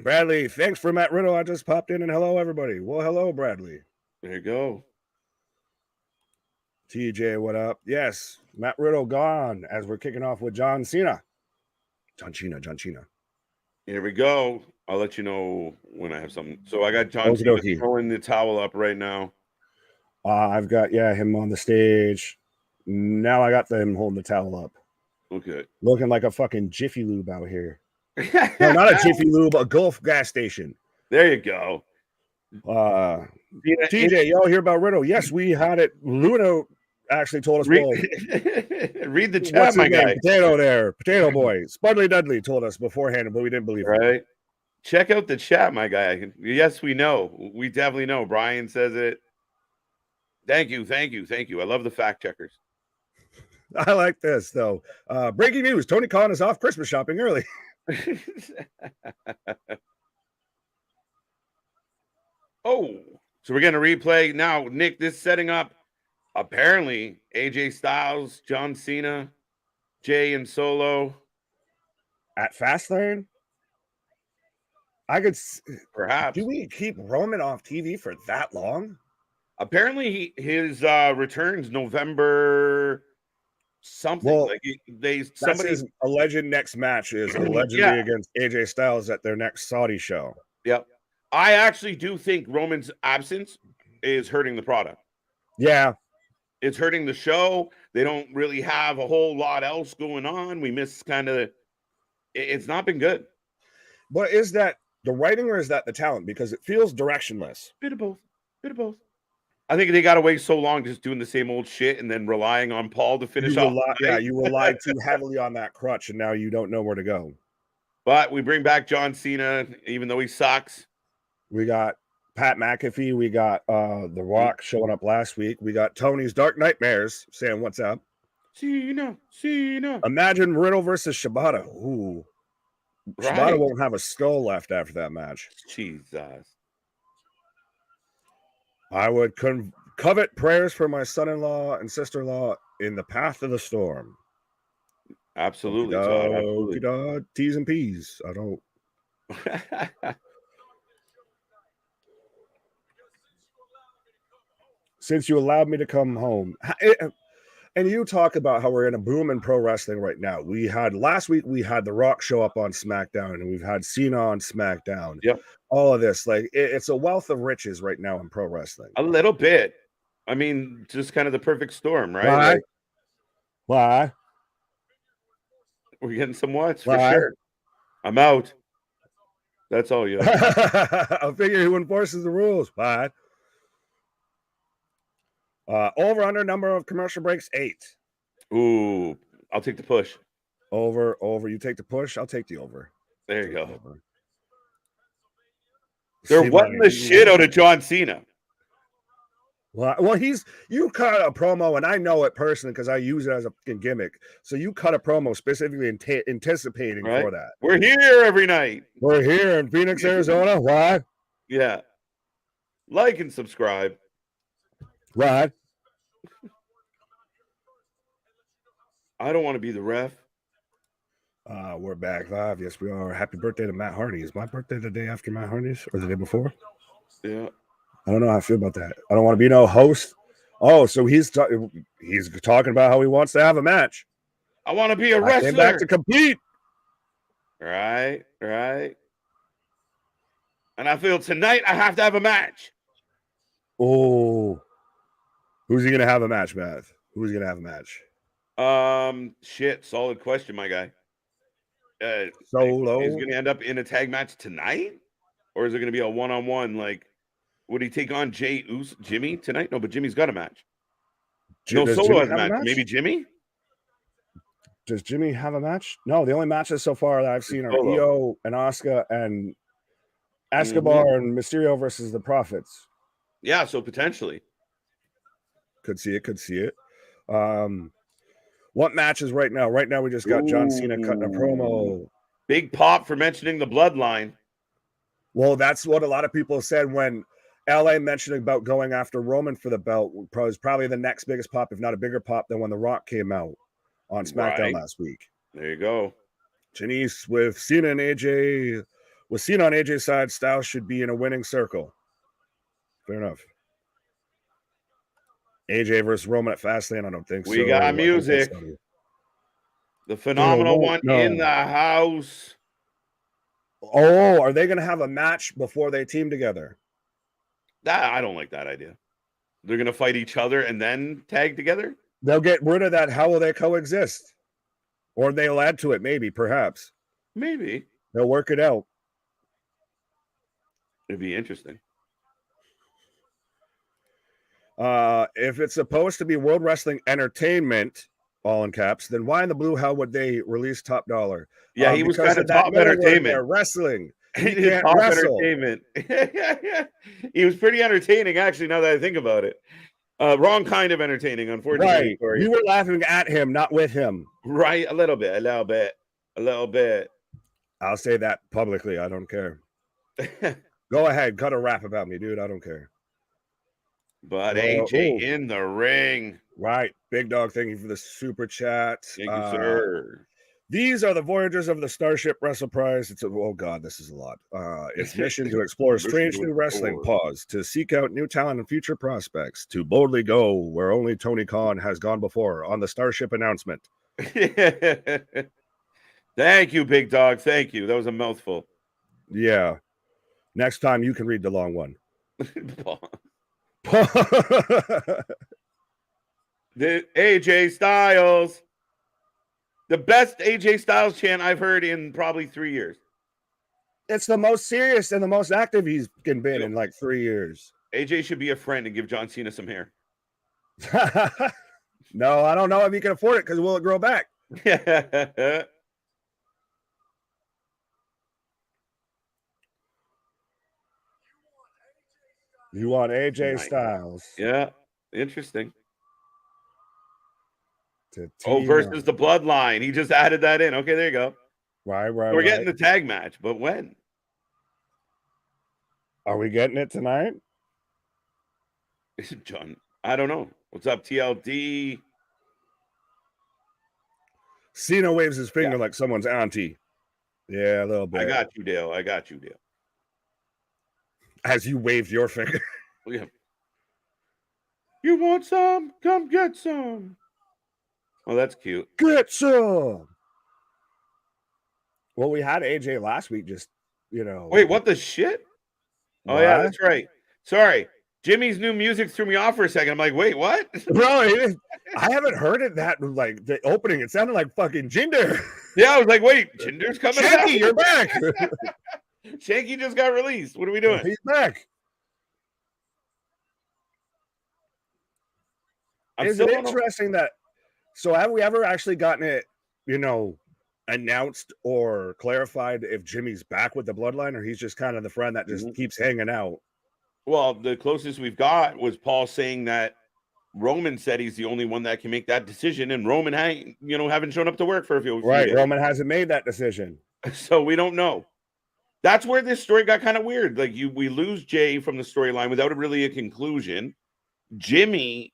Bradley, thanks for Matt Riddle. I just popped in and hello, everybody. Well, hello, Bradley. There you go. TJ, what up? Yes, Matt Riddle gone as we're kicking off with John Cena. John Cena. Here we go. I'll let you know when I have something. So I got John Cena throwing the towel up right now. I've got, him on the stage. Now I got him holding the towel up. Okay. Looking like a fucking Jiffy Lube out here. No, not a Jiffy Lube, a Gulf gas station. There you go. TJ, y'all hear about Riddle? Yes, we had it. Luna actually told us. Read the chat, my guy. Potato Boy. Spudley Dudley told us beforehand, but we didn't believe it. Right. Check out the chat, my guy. Yes, we know. We definitely know. Brian says it. Thank you. I love the fact checkers. I like this, though. Breaking news. Tony Khan is off Christmas shopping early. Oh, so we're going to replay now. Nick, this setting up apparently AJ Styles, John Cena, Jay and Solo at Fastlane. I could perhaps. Do we keep Roman off TV for that long? Apparently, his returns November something. Well, like somebody's alleged next match is allegedly against AJ Styles at their next Saudi show. Yep. I actually do think Roman's absence is hurting the product. Yeah. It's hurting the show. They don't really have a whole lot else going on. We miss it's not been good. But is that the writing or is that the talent? Because it feels directionless. Bit of both. I think they got away so long just doing the same old shit and then relying on Paul to finish off. You relied too heavily on that crutch, and now you don't know where to go. But we bring back John Cena, even though he sucks. We got Pat McAfee. We got The Rock showing up last week. We got Tony's Dark Nightmares saying what's up. Cena. Imagine Riddle versus Shibata. Ooh. Right. Shibata won't have a skull left after that match. Jesus. I would covet prayers for my son-in-law and sister-in-law in the path of the storm. Absolutely, Todd. Absolutely. T's and P's. I don't. Since you allowed me to come home. And you talk about how we're in a boom in pro wrestling right now. Last week, we had The Rock show up on SmackDown, and we've had Cena on SmackDown. Yep. All of this, it's a wealth of riches right now in pro wrestling. A little bit. I mean, just kind of the perfect storm, right? Why? We're getting some watts for sure. I'm out. That's all you. I'll figure who enforces the rules. Why? Over under number of commercial breaks 8. Ooh, I'll take the push. Over. You take the push. I'll take the over. There you go. They're wetting the shit out of John Cena. Well, you cut a promo, and I know it personally because I use it as a fucking gimmick. So you cut a promo specifically anticipating for that. We're here every night. We're here in Phoenix, Arizona. Why? Yeah. Like and subscribe. Right. I don't want to be the ref. We're back live. Yes, we are. Happy birthday to Matt Hardy. Is my birthday the day after Matt Hardy's or the day before? Yeah. I don't know how I feel about that. I don't want to be no host. Oh, so he's talking about how he wants to have a match. I want to be a wrestler. Came back to compete. Right. And I feel tonight I have to have a match. Oh. Who's he going to have a match, Matt? Who's going to have a match? Shit. Solid question, my guy. Solo. Is going to end up in a tag match tonight? Or is it going to be a one-on-one? Like, would he take on Jimmy tonight? No, but Jimmy's got a match. No, Solo has a match. Maybe Jimmy? Does Jimmy have a match? No, the only matches so far that I've seen are Io and Asuka and Escobar and Mysterio versus the Prophets. Yeah, so potentially. Could see it. What matches right now? Right now, we just got John Cena cutting a promo. Big pop for mentioning the bloodline. Well, that's what a lot of people said when LA mentioned about going after Roman for the belt. Was probably the next biggest pop, if not a bigger pop, than when The Rock came out on SmackDown last week. There you go. Janice with Cena and AJ. With Cena on AJ's side, Styles should be in a winning circle. Fair enough. AJ versus Roman at Fastlane, I don't think so. We got music. The phenomenal one in the house. Oh, are they going to have a match before they team together? I don't like that idea. They're going to fight each other and then tag together? They'll get rid of that. How will they coexist? Or they'll add to it, maybe, perhaps. Maybe. They'll work it out. It'd be interesting. If it's supposed to be World Wrestling Entertainment, all in caps, then why in the blue hell would they release Top Dollar? Yeah, he was kind of Top Entertainment. Wrestling. He did Top Entertainment. He was pretty entertaining, actually, now that I think about it. Wrong kind of entertaining, unfortunately. Right. You were laughing at him, not with him. Right, a little bit. I'll say that publicly. I don't care. Go ahead. Cut a rap about me, dude. I don't care. But AJ in the ring. Right. Big Dog, thank you for the super chat. Thank you, sir. These are the Voyagers of the Starship Wrestle Prize. Oh God, this is a lot. Its mission to explore strange new wrestling, to seek out new talent and future prospects, to boldly go where only Tony Khan has gone before on the Starship announcement. Thank you, Big Dog. Thank you. That was a mouthful. Yeah. Next time you can read the long one. The AJ Styles. The best AJ Styles chant I've heard in probably 3 years. It's the most serious and the most active he's been in like 3 years. AJ should be a friend and give John Cena some hair. No, I don't know if he can afford it because will it grow back? You want AJ Styles. Yeah, interesting. Versus the Bloodline. He just added that in. Okay, there you go. Right. We're getting the tag match, but when? Are we getting it tonight? John, I don't know. What's up, TLD? Cena waves his finger like someone's auntie. Yeah, a little bit. I got you, Dale. As you waved your finger. Yeah. You want some? Come get some. Oh, that's cute. Get some. Well, we had AJ last week, just, Wait, what the shit? Oh, yeah, that's right. Sorry. Jimmy's new music threw me off for a second. I'm like, wait, what? Bro, I haven't heard it that, like, the opening. It sounded like fucking Jinder. Yeah, I was like, wait, Jinder's coming out. Shanky, you're back. Shanky just got released. What are we doing? He's back. Is it interesting that... So have we ever actually gotten it, announced or clarified if Jimmy's back with the Bloodline, or he's just kind of the friend that just keeps hanging out? Well, the closest we've got was Paul saying that Roman said he's the only one that can make that decision, and Roman haven't shown up to work for a few days. Roman hasn't made that decision. So we don't know. That's where this story got kind of weird. Like we lose Jay from the storyline without really a conclusion. Jimmy,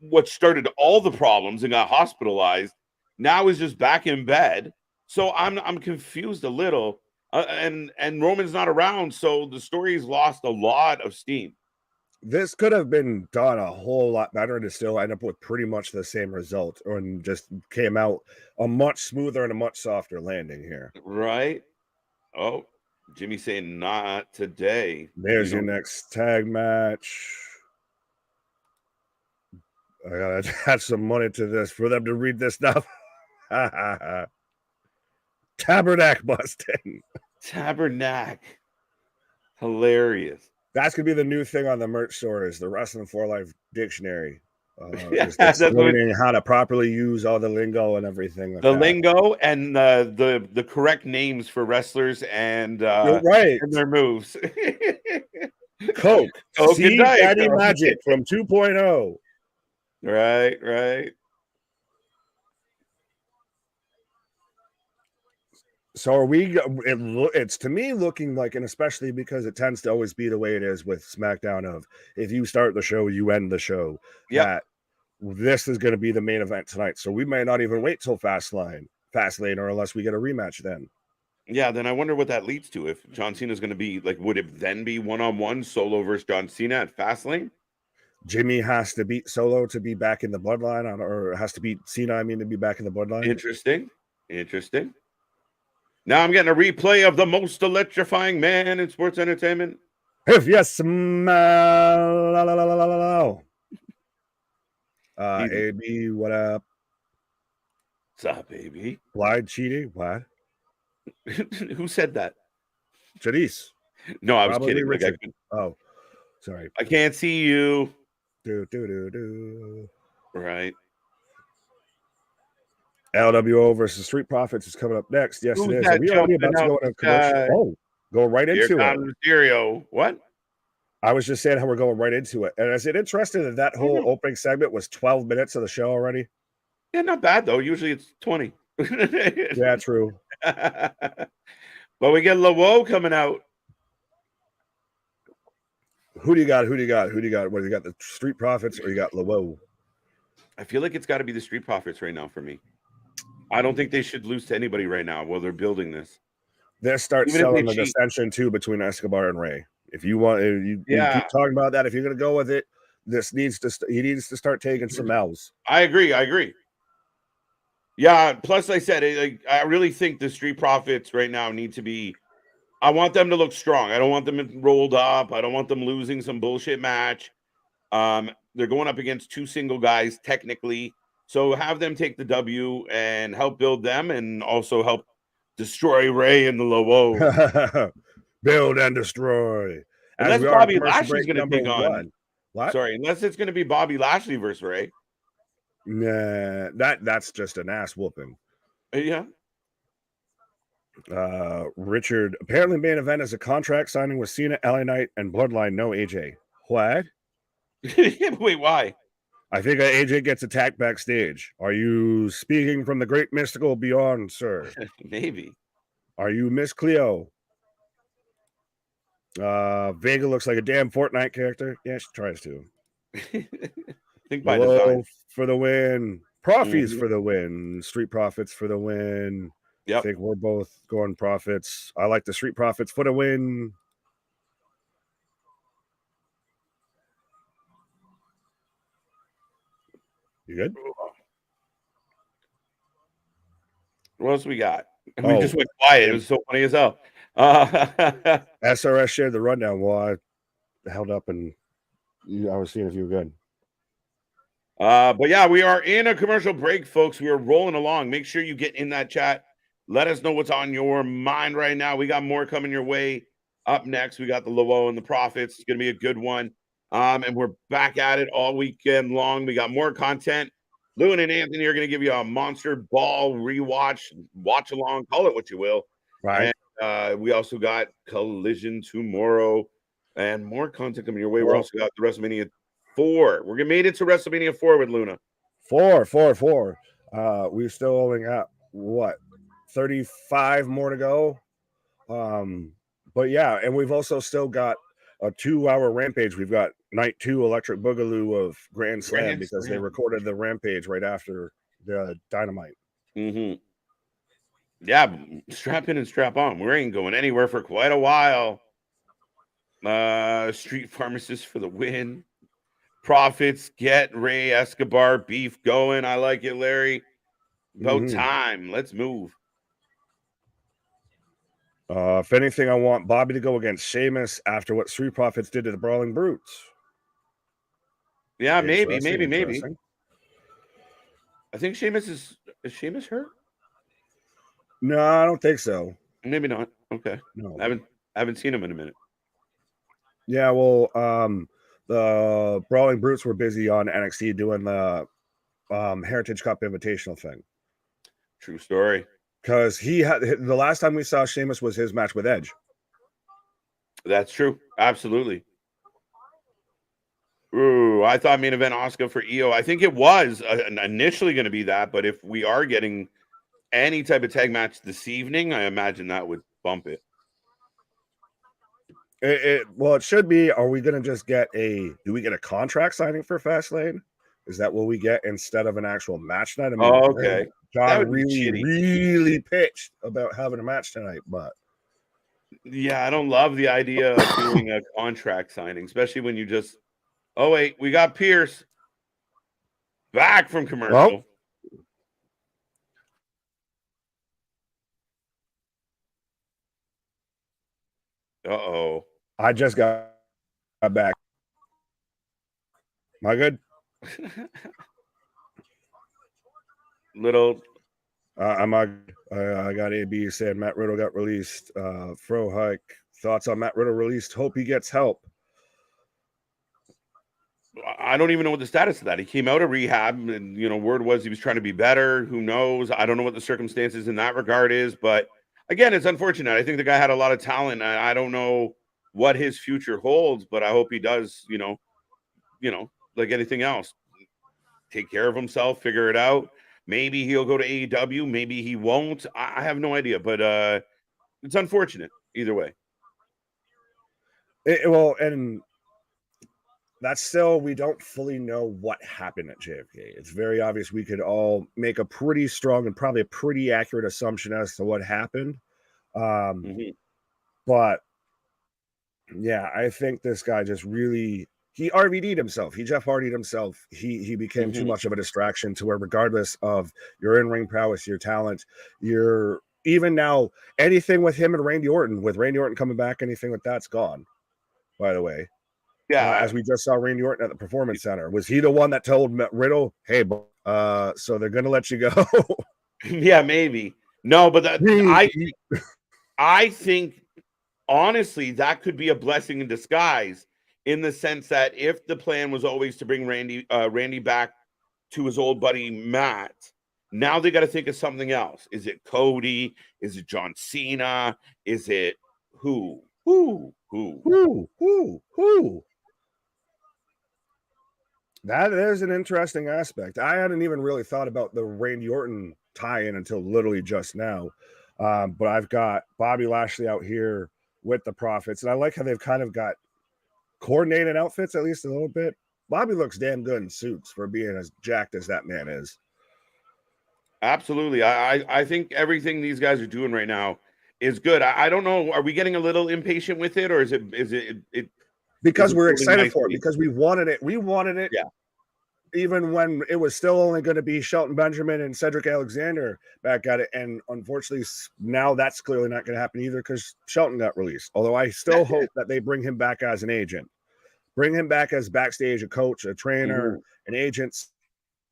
what started all the problems and got hospitalized, now is just back in bed. So I'm confused a little, and Roman's not around, so the story's lost a lot of steam. This could have been done a whole lot better to still end up with pretty much the same result, and just came out a much smoother and a much softer landing here. Right? Oh, Jimmy saying not today. There's your next tag match. I gotta add some money to this for them to read this stuff. Tabernacle busting. Tabernacle. Hilarious. That's gonna be the new thing on the merch store, is the Wrestling for Life dictionary. That's learning how to properly use all the lingo and everything. Like lingo and the correct names for wrestlers and right, and their moves. Coke, See Daddy Magic from 2.0. Right. So are we? It's to me looking like, and especially because it tends to always be the way it is with SmackDown. Of if you start the show, you end the show. Yep. That this is going to be the main event tonight. So we may not even wait till Fastlane, or unless we get a rematch then. Yeah, then I wonder what that leads to. If John Cena is going to be like, would it then be one-on-one Solo versus John Cena at Fastlane? Jimmy has to beat Solo to be back in the bloodline, or has to beat Cena, I mean, to be back in the bloodline. Interesting. Now I'm getting a replay of the most electrifying man in sports entertainment. If yes, smell. AB, what up? What's up, baby? Blind cheating? What? Who said that? Janice. No, I was Probably kidding. Richard. Oh, sorry. I can't see you. Do. Right. LWO versus Street Profits is coming up next. Yes, Who's it is. that Are we already about to jumping go out into the sky? commercial? Oh, go right Here into it. comes Mysterio. What? I was just saying how we're going right into it. And is it interesting that that whole opening segment was 12 minutes of the show already? Yeah, not bad though. Usually it's 20. Yeah, true. But we get Lawo coming out. Who do you got? What do you got? The Street Profits or you got Lawo? I feel like it's got to be the Street Profits right now for me. I don't think they should lose to anybody right now while they're building this. They'll start selling the dissension too between Escobar and Ray. If you want, you keep talking about that. If you're going to go with it, he needs to start taking some L's. I agree. Yeah. Plus, I said, I really think the Street Profits right now need to be. I want them to look strong. I don't want them rolled up. I don't want them losing some bullshit match. They're going up against two single guys technically, so have them take the W and help build them, and also help destroy Ray and the Lawo. Build and destroy. Unless Bobby Lashley's going to take on. What? Sorry, unless it's going to be Bobby Lashley versus Ray. Nah, that's just an ass whooping. Yeah. Richard, apparently main event is a contract signing with Cena, LA Knight, and Bloodline. No AJ. What? Wait, why? I think AJ gets attacked backstage. Are you speaking from the great mystical beyond, sir? Maybe. Are you Miss Cleo? Vega looks like a damn Fortnite character. Yeah, she tries to. I think by design. For the win. Profits for the win. Street Profits for the win. Yep. I think we're both going Profits. I like the Street Profits for the win. You good? What else we got? We just went quiet. It was so funny as hell. SRS shared the rundown while I held up and I was seeing if you were good. But yeah, we are in a commercial break, folks. We are rolling along. Make sure you get in that chat. Let us know what's on your mind right now. We got more coming your way. Up next, we got the Lawo and the Profits. It's going to be a good one. And we're back at it all weekend long. We got more content. Lewin and Anthony are going to give you a Monster Ball rewatch, watch along, call it what you will. Right. And we also got Collision tomorrow and more content coming your way. We're also got the WrestleMania 4. We're made it to WrestleMania 4 with Luna. 4. We still only got what 35 more to go. But yeah, and we've also still got a 2-hour Rampage. We've got night 2 Electric Boogaloo of Grand Slam because they recorded the Rampage right after the Dynamite. Yeah, strap in and strap on. We ain't going anywhere for quite a while. Street Pharmacist for the win. Profits, get Ray Escobar beef going. I like it, Larry. About time. Let's move. If anything, I want Bobby to go against Sheamus after what Street Profits did to the Brawling Brutes. Yeah, maybe. I think Sheamus is Sheamus hurt? No, I don't think so. Maybe not. Okay. No. I haven't seen him in a minute. Yeah, well, the Brawling Brutes were busy on NXT doing the Heritage Cup Invitational thing. True story. Because the last time we saw Sheamus was his match with Edge. That's true. Absolutely. Ooh, I thought main event Oscar for EO. I think it was initially going to be that, but if we are getting any type of tag match this evening, I imagine that would bump it. Well, it should be. Are we going to just get do we get a contract signing for Fastlane? Is that what we get instead of an actual match night? I mean, Okay. That John would be really, shitty. really pitched about having a match tonight, but Yeah, I don't love the idea of doing a contract signing, especially when you just, oh, wait, we got Pierce back from commercial. Uh-oh. I just got back. Am I good? Little. I got AB saying Matt Riddle got released. Fro Hike, thoughts on Matt Riddle released? Hope he gets help. I don't even know what the status of that. He came out of rehab, and word was he was trying to be better. Who knows? I don't know what the circumstances in that regard is, but again, it's unfortunate. I think the guy had a lot of talent. I don't know what his future holds, but I hope he does. Like anything else, take care of himself, figure it out. Maybe he'll go to AEW. Maybe he won't. I have no idea, but it's unfortunate either way. Well, and that's still, we don't fully know what happened at JFK. It's very obvious we could all make a pretty strong and probably a pretty accurate assumption as to what happened. But yeah, I think this guy just really, he RVD'd himself. He Jeff Hardy'd himself. He became too much of a distraction to where, regardless of your in-ring prowess, your talent, your even now anything with him and Randy Orton, with Randy Orton coming back, anything with that's gone. By the way, yeah, as we just saw Randy Orton at the Performance Center, was he the one that told Riddle, "Hey, so they're gonna let you go"? Yeah, maybe. No, but I think honestly that could be a blessing in disguise, in the sense that if the plan was always to bring Randy back to his old buddy Matt, now they got to think of something else. Is it Cody? Is it John Cena? Is it who? That is an interesting aspect. I hadn't even really thought about the Randy Orton tie-in until literally just now. But I've got Bobby Lashley out here with the Profits, and I like how they've kind of got coordinated outfits, at least a little bit. Bobby looks damn good in suits for being as jacked as that man is. Absolutely. I think everything these guys are doing right now is good. I don't know. Are we getting a little impatient with it, or is it because we're excited for it, because we wanted it. We wanted it. Yeah. Even when it was still only going to be Shelton Benjamin and Cedric Alexander back at it. And unfortunately, now that's clearly not going to happen either, because Shelton got released. Although I still hope that they bring him back as an agent. Bring him back as backstage, a coach, a trainer, an agent,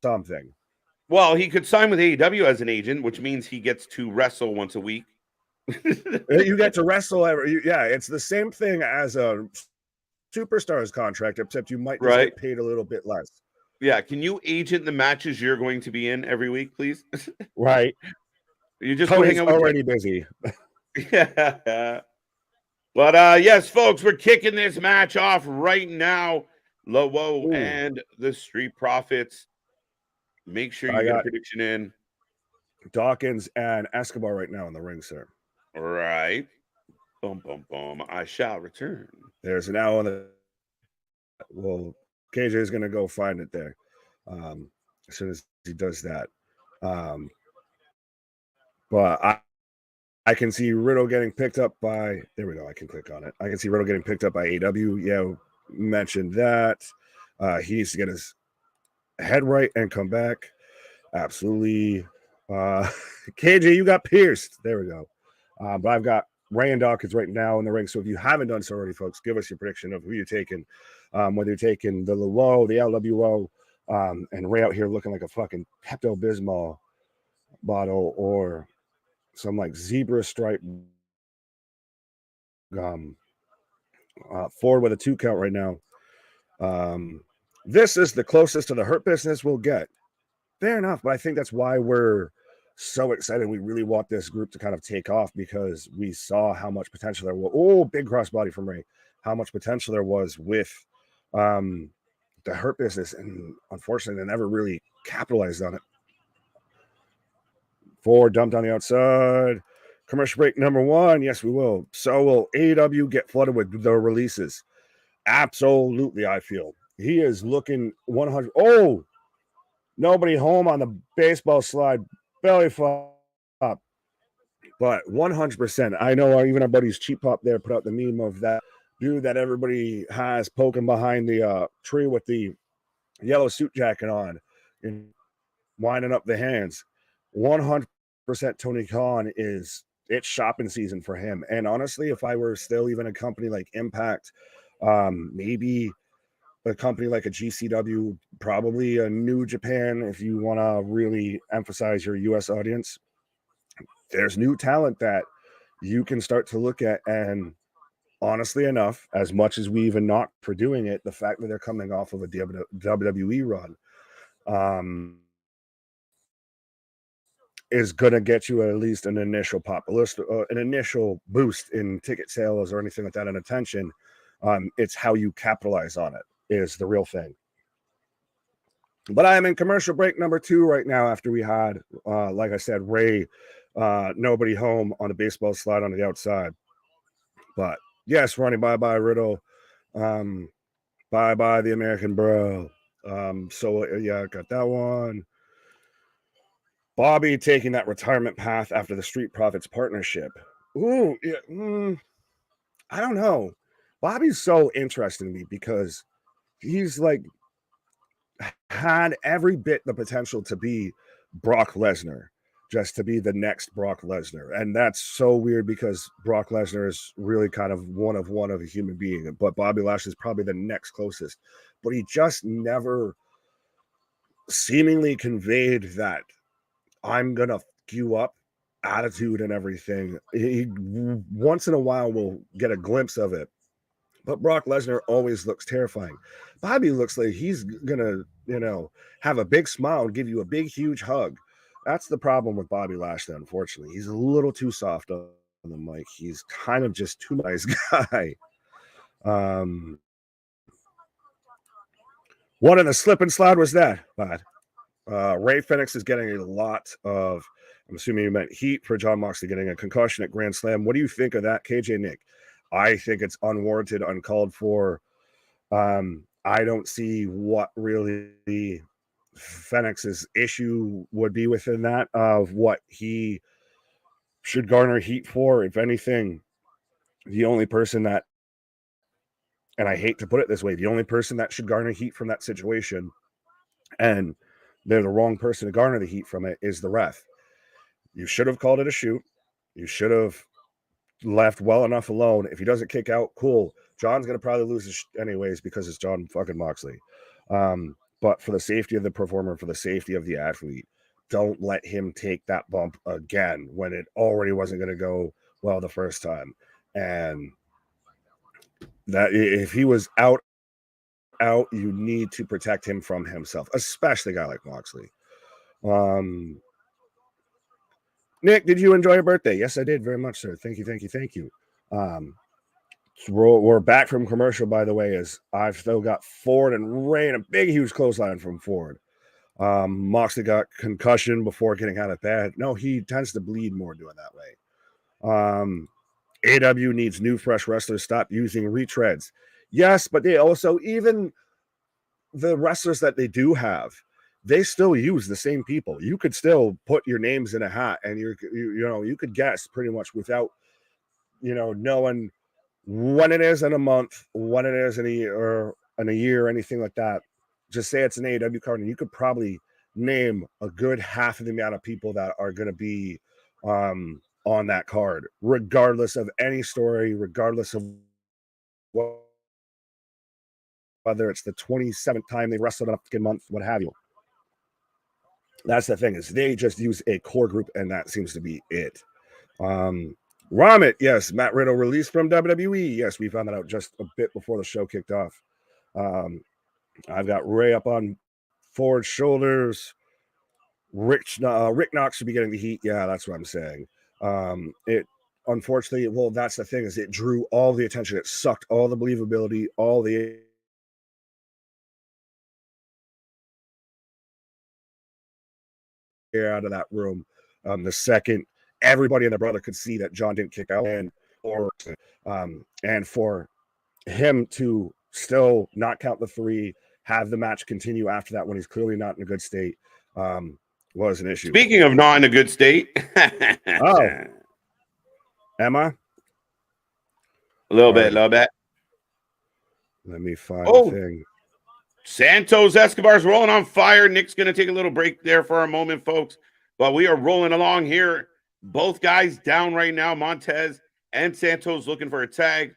something. Well, he could sign with AEW as an agent, which means he gets to wrestle once a week. You get to wrestle it's the same thing as a superstar's contract, except you might just get paid a little bit less. Yeah, can you agent the matches you're going to be in every week, please? Right. You just go hang out with already busy. Yeah. But yes, folks, we're kicking this match off right now. Lowo and the Street Profits. Make sure you get a prediction in. Dawkins and Escobar right now in the ring, sir. All right. Boom, boom, boom. I shall return. There's an owl on the. Well, KJ is going to go find it there as soon as he does that. But I can see Riddle getting picked up by. There we go. I can click on it. I can see Riddle getting picked up by AEW. Yeah, mentioned that. He needs to get his head right and come back. Absolutely. KJ, you got pierced. There we go. But I've got Ray and Dawkins right now in the ring. So if you haven't done so already, folks, give us your prediction of who you're taking. Whether you're taking the LWO, the LWO, and Ray out here looking like a fucking Pepto-Bismol bottle, or some like zebra stripe forward with a 2 count right now. This is the closest to the Hurt Business we'll get. Fair enough, but I think that's why we're so excited. We really want this group to kind of take off, because we saw how much potential there was. Oh, big crossbody from Ray. How much potential there was with the Hurt Business, and unfortunately, they never really capitalized on it. Ford dumped on the outside. Commercial break number 1. Yes, we will. So will AEW get flooded with the releases? Absolutely, I feel. He is looking 100. Oh, nobody home on the baseball slide. Belly flop. But 100%. I know even our buddies Cheap Pop there put out the meme of that dude that everybody has poking behind the tree with the yellow suit jacket on and winding up the hands. 100% Tony Khan it's shopping season for him. And honestly, if I were still even a company like Impact, maybe a company like a GCW, probably a New Japan, if you want to really emphasize your US audience, there's new talent that you can start to look at. And honestly enough, as much as we even knock for doing it, the fact that they're coming off of a WWE run is going to get you at least an initial an initial boost in ticket sales or anything like that and attention. It's how you capitalize on it is the real thing. But I am in commercial break number 2 right now after we had, like I said, Ray, nobody home on a baseball slide on the outside. But yes, Ronnie, bye-bye, Riddle. Bye-bye, the American Bro. So, yeah, I got that one. Bobby taking that retirement path after the Street Profits partnership. Ooh, yeah, I don't know. Bobby's so interesting to me because he's like had every bit the potential to be Brock Lesnar, just to be the next Brock Lesnar. And that's so weird because Brock Lesnar is really kind of one of a human being, but Bobby Lashley is probably the next closest. But he just never seemingly conveyed that I'm going to fuck you up attitude and everything. He once in a while will get a glimpse of it. But Brock Lesnar always looks terrifying. Bobby looks like he's going to, have a big smile and give you a big, huge hug. That's the problem with Bobby Lashley, unfortunately. He's a little too soft on the mic. He's kind of just too nice guy. What in the slip and slide was that, bud? Ray Fenix is getting a lot of, I'm assuming you meant heat for John Moxley getting a concussion at Grand Slam. What do you think of that, KJ Nick? I think it's unwarranted, uncalled for. I don't see what really Fenix's issue would be within that of what he should garner heat for. If anything, the only person that, and I hate to put it this way, the only person that should garner heat from that situation, and they're the wrong person to garner the heat from it, is the ref. You should have called it a shoot. You should have left well enough alone. If he doesn't kick out, cool. John's going to probably lose his anyways because it's John fucking Moxley. But for the safety of the performer, for the safety of the athlete, don't let him take that bump again when it already wasn't going to go well the first time. And that if he was out, you need to protect him from himself, especially a guy like Moxley. Nick, did you enjoy your birthday? Yes, I did very much, sir. Thank you. So we're back from commercial, by the way, as I've still got Ford and Ray and a big, huge clothesline from Ford. Moxley got concussion before getting out of bed. No, he tends to bleed more doing that way. AW needs new, fresh wrestlers. Stop using retreads. Yes, but they also, even the wrestlers that they do have, they still use the same people. You could still put your names in a hat and you could guess pretty much without, knowing when it is in a month, when it is in a year, anything like that. Just say it's an AEW card and you could probably name a good half of the amount of people that are going to be on that card, regardless of any story, regardless of whether it's the 27th time they wrestled in a fucking month, what have you. That's the thing, is they just use a core group, and that seems to be it. Ramit, yes, Matt Riddle released from WWE. Yes, we found that out just a bit before the show kicked off. I've got Ray up on Ford's shoulders. Rick Knox should be getting the heat. Yeah, that's what I'm saying. It unfortunately, well, that's the thing, is it drew all the attention. It sucked all the believability, all the out of that room the second everybody and their brother could see that John didn't kick out, and for him to still not count the 3, have the match continue after that when he's clearly not in a good state, was an issue. Speaking of not in a good state, oh, am I? A little bit. Let me find the thing. Santos Escobar's rolling on fire. Nick's going to take a little break there for a moment, folks. But we are rolling along here. Both guys down right now. Montez and Santos looking for a tag.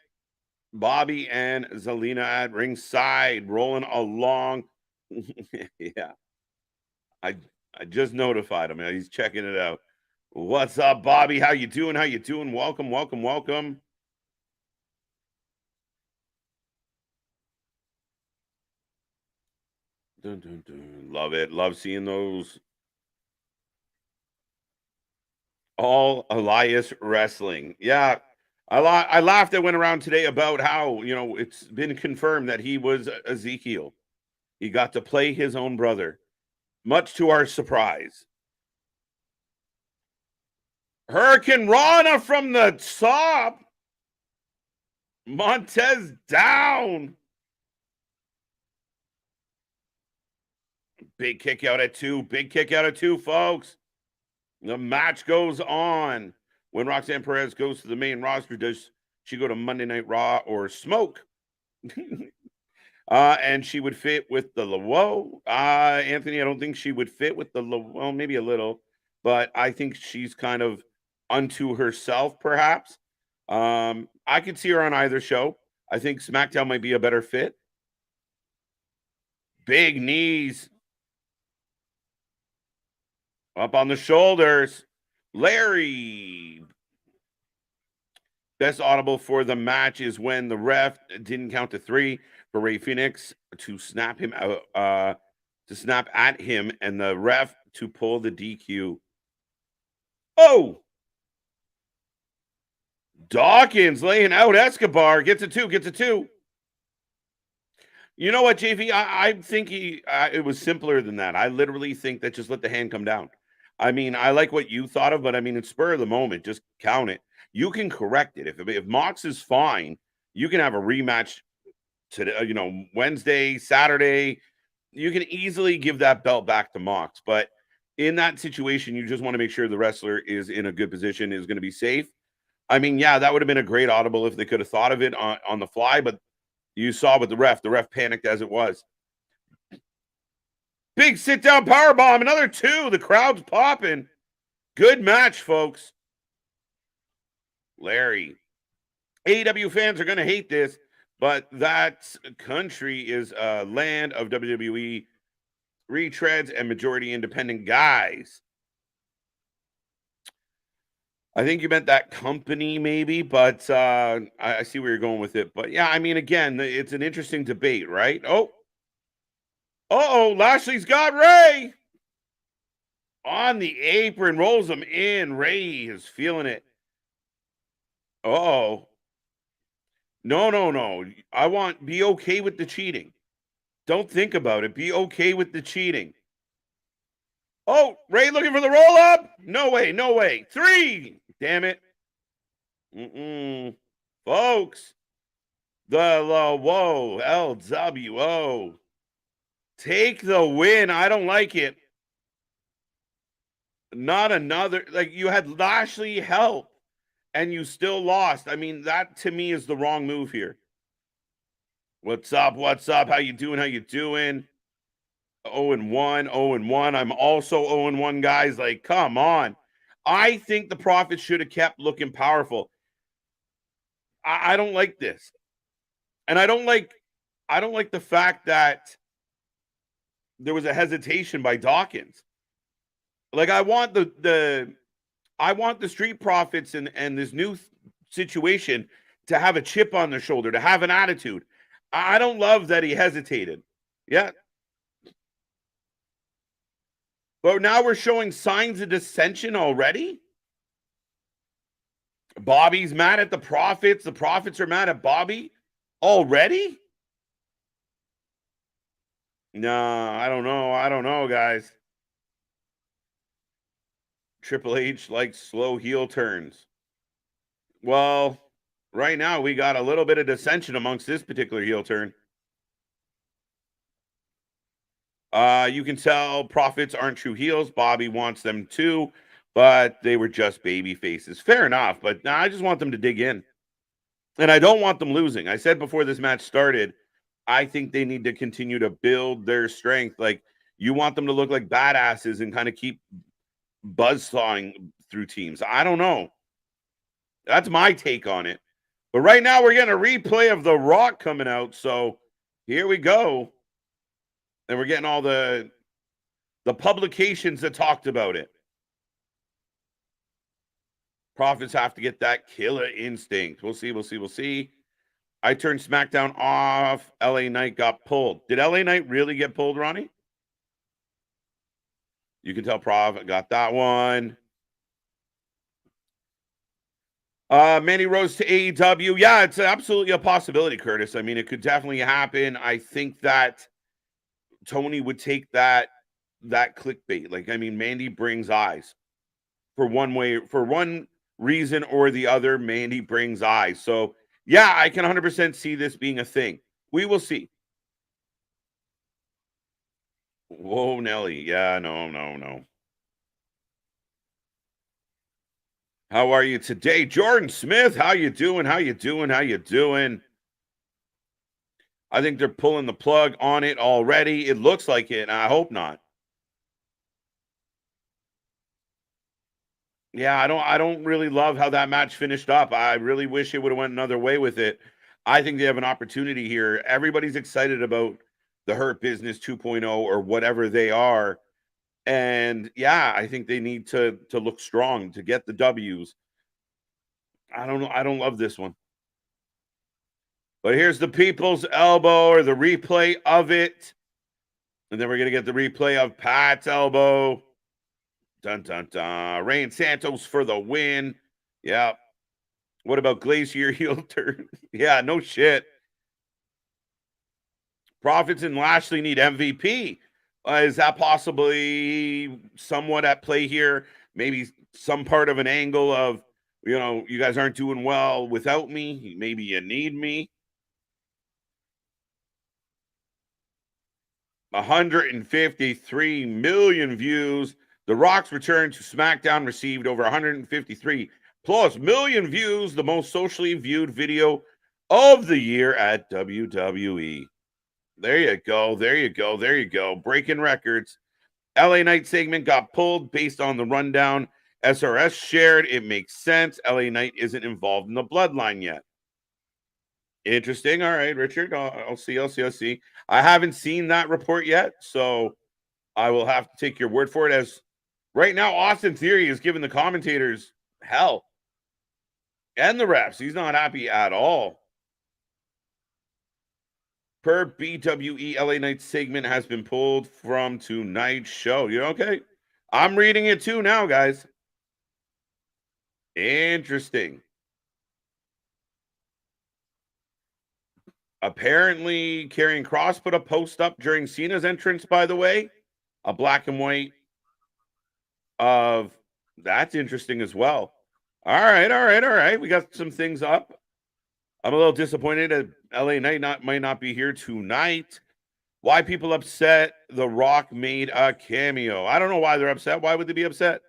Bobby and Zelina at ringside rolling along. Yeah. I just notified him. He's checking it out. What's up, Bobby? How you doing? Welcome. Dun, dun, dun. Love it. Love seeing those. All Elias Wrestling. Yeah. I laughed. I went around today about how, it's been confirmed that he was Ezekiel. He got to play his own brother, much to our surprise. Hurricane Rana from the top. Montez down. Big kick out at 2. Big kick out at 2, folks. The match goes on. When Roxanne Perez goes to the main roster, does she go to Monday Night Raw or Smoke? And she would fit with the Whoa. Anthony, I don't think she would fit with the well, maybe a little, but I think she's kind of unto herself, perhaps. I could see her on either show. I think SmackDown might be a better fit. Big knees. Up on the shoulders. Larry. Best audible for the match is when the ref didn't count to 3 for Rey Fenix to snap him out, to snap at him, and the ref to pull the DQ. Oh! Dawkins laying out Escobar. Gets a 2. You know what, JV? I think it was simpler than that. I literally think that just let the hand come down. I mean, I like what you thought of, but I mean, it's spur of the moment. Just count it. You can correct it. If Mox is fine, you can have a rematch today, Wednesday, Saturday. You can easily give that belt back to Mox. But in that situation, you just want to make sure the wrestler is in a good position, is going to be safe. I mean, yeah, that would have been a great audible if they could have thought of it on the fly, but you saw with the ref panicked as it was. Big sit-down powerbomb, another 2. The crowd's popping. Good match, folks. Larry. AEW fans are going to hate this, but that country is a land of WWE retreads and majority independent guys. I think you meant that company maybe, but I see where you're going with it. But yeah, I mean, again, it's an interesting debate, right? Oh, Lashley's got Ray on the apron, rolls him in. Ray is feeling it. No. Be okay with the cheating. Don't think about it. Be okay with the cheating. Oh, Ray looking for the roll up? No way. 3. Damn it. Folks, the LWO. Take the win. I don't like it. Not another. Like, you had Lashley help and you still lost. I mean, that to me is the wrong move here. What's up? How you doing? 0-1. 0-1. I'm also 0-1, guys. Like, come on. I think the Profits should have kept looking powerful. I don't like this. And I don't like the fact that there was a hesitation by Dawkins. Like, I want the Street Profits and this new situation to have a chip on their shoulder, to have an attitude. I don't love that he hesitated. Yeah. But now we're showing signs of dissension already. Bobby's mad at the Profits. The Profits are mad at Bobby already. No, I don't know, guys. Triple H likes slow heel turns. Well, right now we got a little bit of dissension amongst this particular heel turn. You can tell Profits aren't true heels. Bobby wants them to, but they were just baby faces. Fair enough, but I just want them to dig in. And I don't want them losing. I said before this match started, I think they need to continue to build their strength. Like, you want them to look like badasses and kind of keep buzzsawing through teams. I don't know. That's my take on it. But right now we're getting a replay of The Rock coming out. So here we go. And we're getting all the publications that talked about it. Profits have to get that killer instinct. We'll see. I turned SmackDown off. LA Knight got pulled. Did LA Knight really get pulled, Ronnie? You can tell Prof got that one. Manny Rose to AEW. Yeah, it's absolutely a possibility, Curtis. I mean, it could definitely happen. I think that Tony would take that clickbait. Like, I mean, Mandy brings eyes. For one reason or the other, Mandy brings eyes. So, yeah, I can 100% see this being a thing. We will see. Whoa, Nelly. Yeah, no. How are you today? Jordan Smith, how you doing? I think they're pulling the plug on it already. It looks like it, and I hope not. Yeah, I don't really love how that match finished up. I really wish it would have went another way with it. I think they have an opportunity here. Everybody's excited about the Hurt Business 2.0 or whatever they are. And yeah, I think they need to look strong to get the W's. I don't know. I don't love this one. But here's the People's Elbow, or the replay of it. And then we're going to get the replay of Pat's elbow. Dun, dun, dun. Rain Santos for the win. Yeah. What about Glacier heel turn? Yeah, no shit. Profits and Lashley need MVP. Is that possibly somewhat at play here? Maybe some part of an angle of, you guys aren't doing well without me. Maybe you need me. 153 million views. The Rock's return to SmackDown received over 153 plus million views, the most socially viewed video of the year at WWE. There you go. Breaking records. LA Knight segment got pulled based on the rundown SRS shared. It makes sense. LA Knight isn't involved in the bloodline yet. Interesting. All right, Richard. I'll see. I haven't seen that report yet, so I will have to take your word for it. As right now, Austin Theory is giving the commentators hell and the refs. He's not happy at all. Per BWE, LA Knight segment has been pulled from tonight's show. You okay? I'm reading it too now, guys. Interesting. Apparently, Karrion Kross put a post up during Cena's entrance, by the way. A black and white of that's interesting as well. All right. We got some things up. I'm a little disappointed that LA Knight might not be here tonight. Why people upset The Rock made a cameo? I don't know why they're upset. Why would they be upset?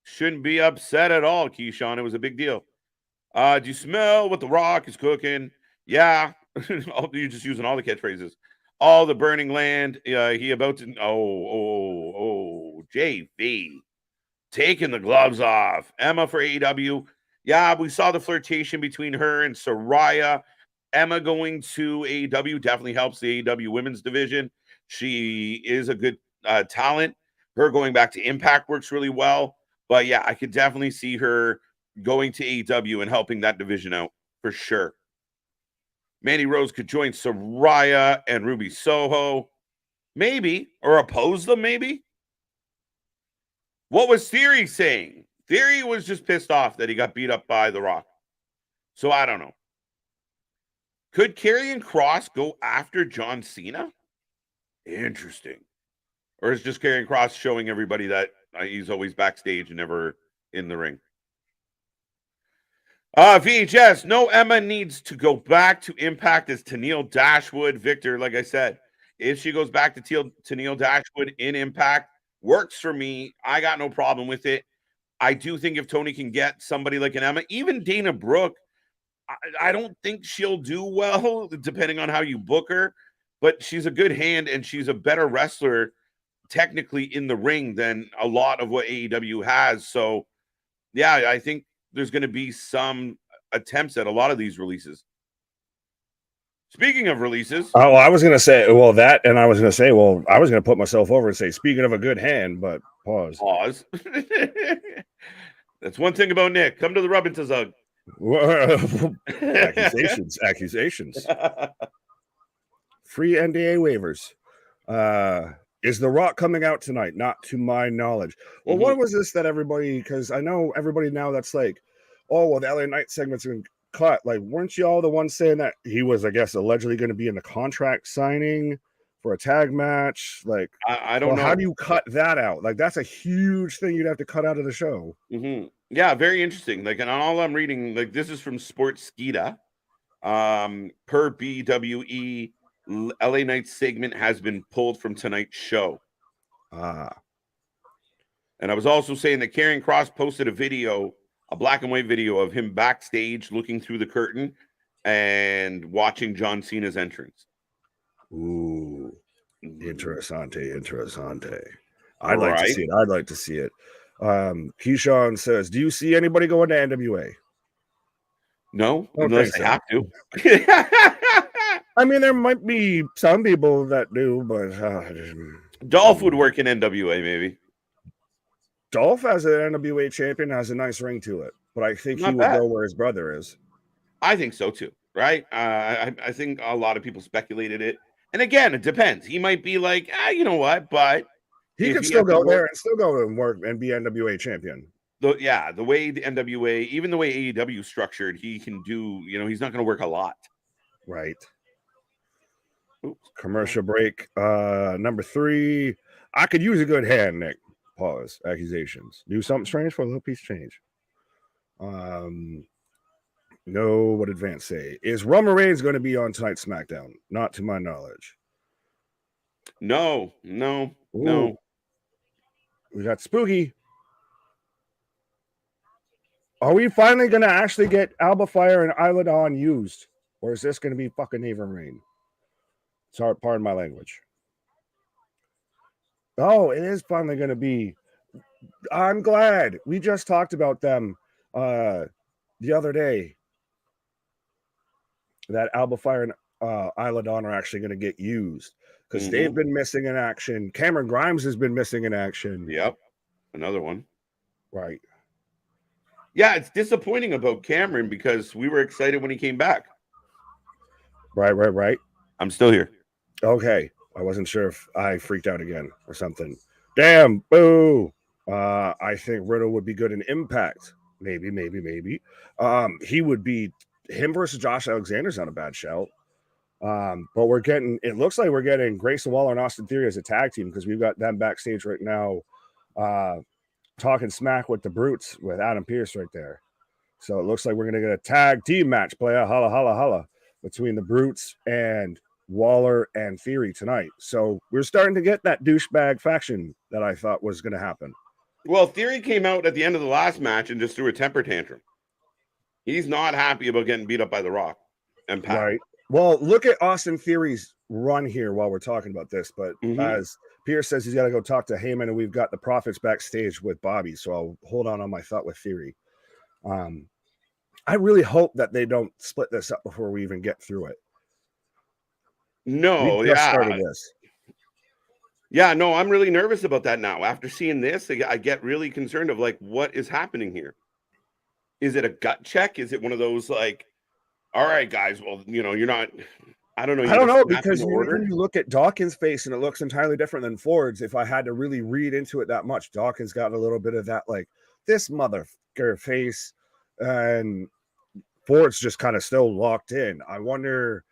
Shouldn't be upset at all, Keyshawn. It was a big deal. Do you smell what The Rock is cooking? Yeah. You're just using all the catchphrases. All the burning land. He about to. JV. Taking the gloves off. Emma for AEW. Yeah, we saw the flirtation between her and Saraya. Emma going to AEW definitely helps the AEW women's division. She is a good talent. Her going back to Impact works really well. But yeah, I could definitely see her going to AEW and helping that division out for sure. Mandy Rose could join Saraya and Ruby Soho. Maybe. Or oppose them, maybe. What was Theory saying? Theory was just pissed off that he got beat up by The Rock. So I don't know. Could Karrion Kross go after John Cena? Interesting. Or is just Karrion Kross showing everybody that he's always backstage and never in the ring. VHS, no Emma needs to go back to Impact as Tennille Dashwood. Victor, like I said, if she goes back to Tennille Dashwood in Impact, works for me. I got no problem with it. I do think if Tony can get somebody like an Emma, even Dana Brooke, I don't think she'll do well, depending on how you book her, but she's a good hand and she's a better wrestler technically in the ring than a lot of what AEW has. So, yeah, I think there's going to be some attempts at a lot of these releases. Speaking of releases. Oh, I was going to say, well, that, and I was going to say, well, I was going to put myself over and say, speaking of a good hand, but pause. That's one thing about Nick. Come to the Rubbin' Tazug. Accusations. Free NDA waivers. Is The Rock coming out tonight? Not to my knowledge. Well, what was this that everybody, because I know everybody now that's like, oh, well, the LA Knight segment's been cut. Like, weren't you all the ones saying that he was, I guess, allegedly going to be in the contract signing for a tag match? Like, I don't know. How do you cut that out? Like, that's a huge thing you'd have to cut out of the show. Yeah, very interesting. Like, and all I'm reading, like, this is from Sportskeeda. Per BWE, LA Knight segment has been pulled from tonight's show. And I was also saying that Karrion Kross posted a video, a black and white video of him backstage looking through the curtain and watching John Cena's entrance. Ooh, interessante. I'd like to see it. I'd like to see it. Keyshawn says, do you see anybody going to NWA? No, unless they have to. I mean, there might be some people that do, but Dolph would work in NWA, maybe. Dolph as an NWA champion has a nice ring to it, but I think he would go where his brother is. I think so too, right? I think a lot of people speculated it, and again, it depends. He might be like, you know what, but he could still go there and still go and work and be NWA champion. The way the NWA, even the way AEW is structured, he can do. You know, he's not going to work a lot, right? Oops. Commercial break. Number 3. I could use a good hand, Nick. Pause. Accusations. Do something strange for a little piece of change. No, what did Vance say? Is Roman Reigns going to be on tonight's SmackDown? Not to my knowledge. No. We got Spooky. Are we finally going to actually get Alba Fire and Isla Dawn used? Or is this going to be fucking Haven Rain? Sorry, pardon my language. Oh, it is finally going to be. I'm glad. We just talked about them the other day. That Alba Fire and Isla Dawn are actually going to get used. Because they've been missing in action. Cameron Grimes has been missing in action. Yep. Another one. Right. Yeah, it's disappointing about Cameron because we were excited when he came back. Right. I'm still here. Okay. I wasn't sure if I freaked out again or something. Damn. Boo. I think Riddle would be good in Impact. Maybe. He would be. Him versus Josh Alexander's not a bad shout. But it looks like we're getting Grayson Waller and Austin Theory as a tag team because we've got them backstage right now talking smack with the Brutes with Adam Pearce right there. So it looks like we're going to get a tag team match play, holla, between the Brutes and Waller and Theory tonight. So we're starting to get that douchebag faction that I thought was going to happen. Well, Theory came out at the end of the last match and just threw a temper tantrum. He's not happy about getting beat up by The Rock and Pat. Right. Well, look at Austin Theory's run here while we're talking about this. But as Pierce says, he's got to go talk to Heyman, and we've got the Profits backstage with Bobby. So I'll hold on my thought with Theory. I really hope that they don't split this up before we even get through it. No, started this. Yeah, no, I'm really nervous about that now. After seeing this, I get really concerned of like, what is happening here? Is it a gut check? Is it one of those like, all right, guys, well, you know, you're not, I don't know. I don't know, because when you look at Dawkins' face and it looks entirely different than Ford's, if I had to really read into it that much, Dawkins got a little bit of that, like, this motherfucker face, and Ford's just kind of still locked in. I wonder,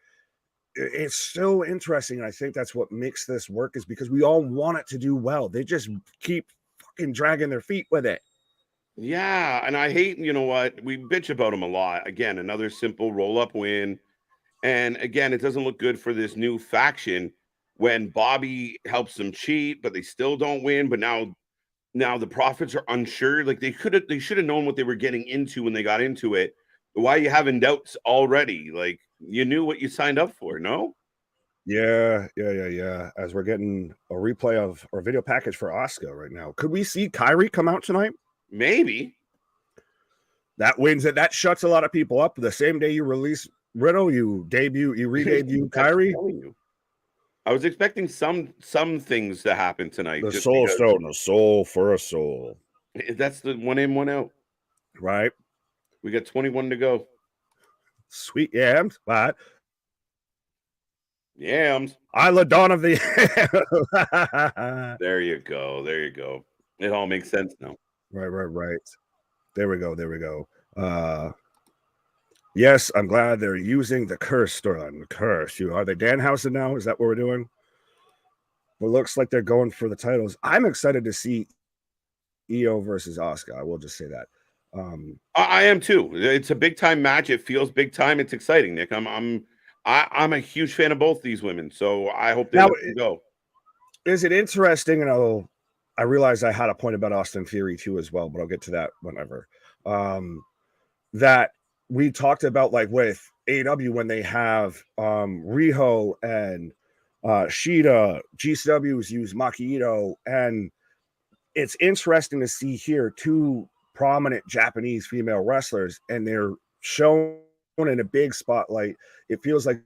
it's so interesting. I think that's what makes this work, is because we all want it to do well. They just keep fucking dragging their feet with it. Yeah, and I hate, you know what? We bitch about him a lot. Again, another simple roll-up win. And again, it doesn't look good for this new faction when Bobby helps them cheat, but they still don't win. But now the Profits are unsure. Like they should have known what they were getting into when they got into it. Why are you having doubts already? Like you knew what you signed up for, no? Yeah. As we're getting a replay of our video package for Asuka right now. Could we see Kyrie come out tonight? Maybe. That wins it. That shuts a lot of people up. The same day you release Riddle, you re-debut Kyrie. I was expecting some things to happen tonight. The Soul Stone, the soul for a soul. That's the 1 in, 1 out. Right. We got 21 to go. Sweet yams, but yams. Isla Dawn of the There you go. There you go. It all makes sense now. Right. There we go. Yes, I'm glad they're using the curse storyline. The curse. Are they Danhausen now? Is that what we're doing? Well, looks like they're going for the titles. I'm excited to see Io versus Asuka. I will just say that. I am too. It's a big time match. It feels big time. It's exciting, Nick. I'm a huge fan of both these women, so I hope they go. Is it interesting? And I realize I had a point about Austin Theory too as well, but I'll get to that whenever. That we talked about like with AEW when they have Riho and Shida, GCWs use Makito, and it's interesting to see here two prominent Japanese female wrestlers, and they're shown in a big spotlight. It feels like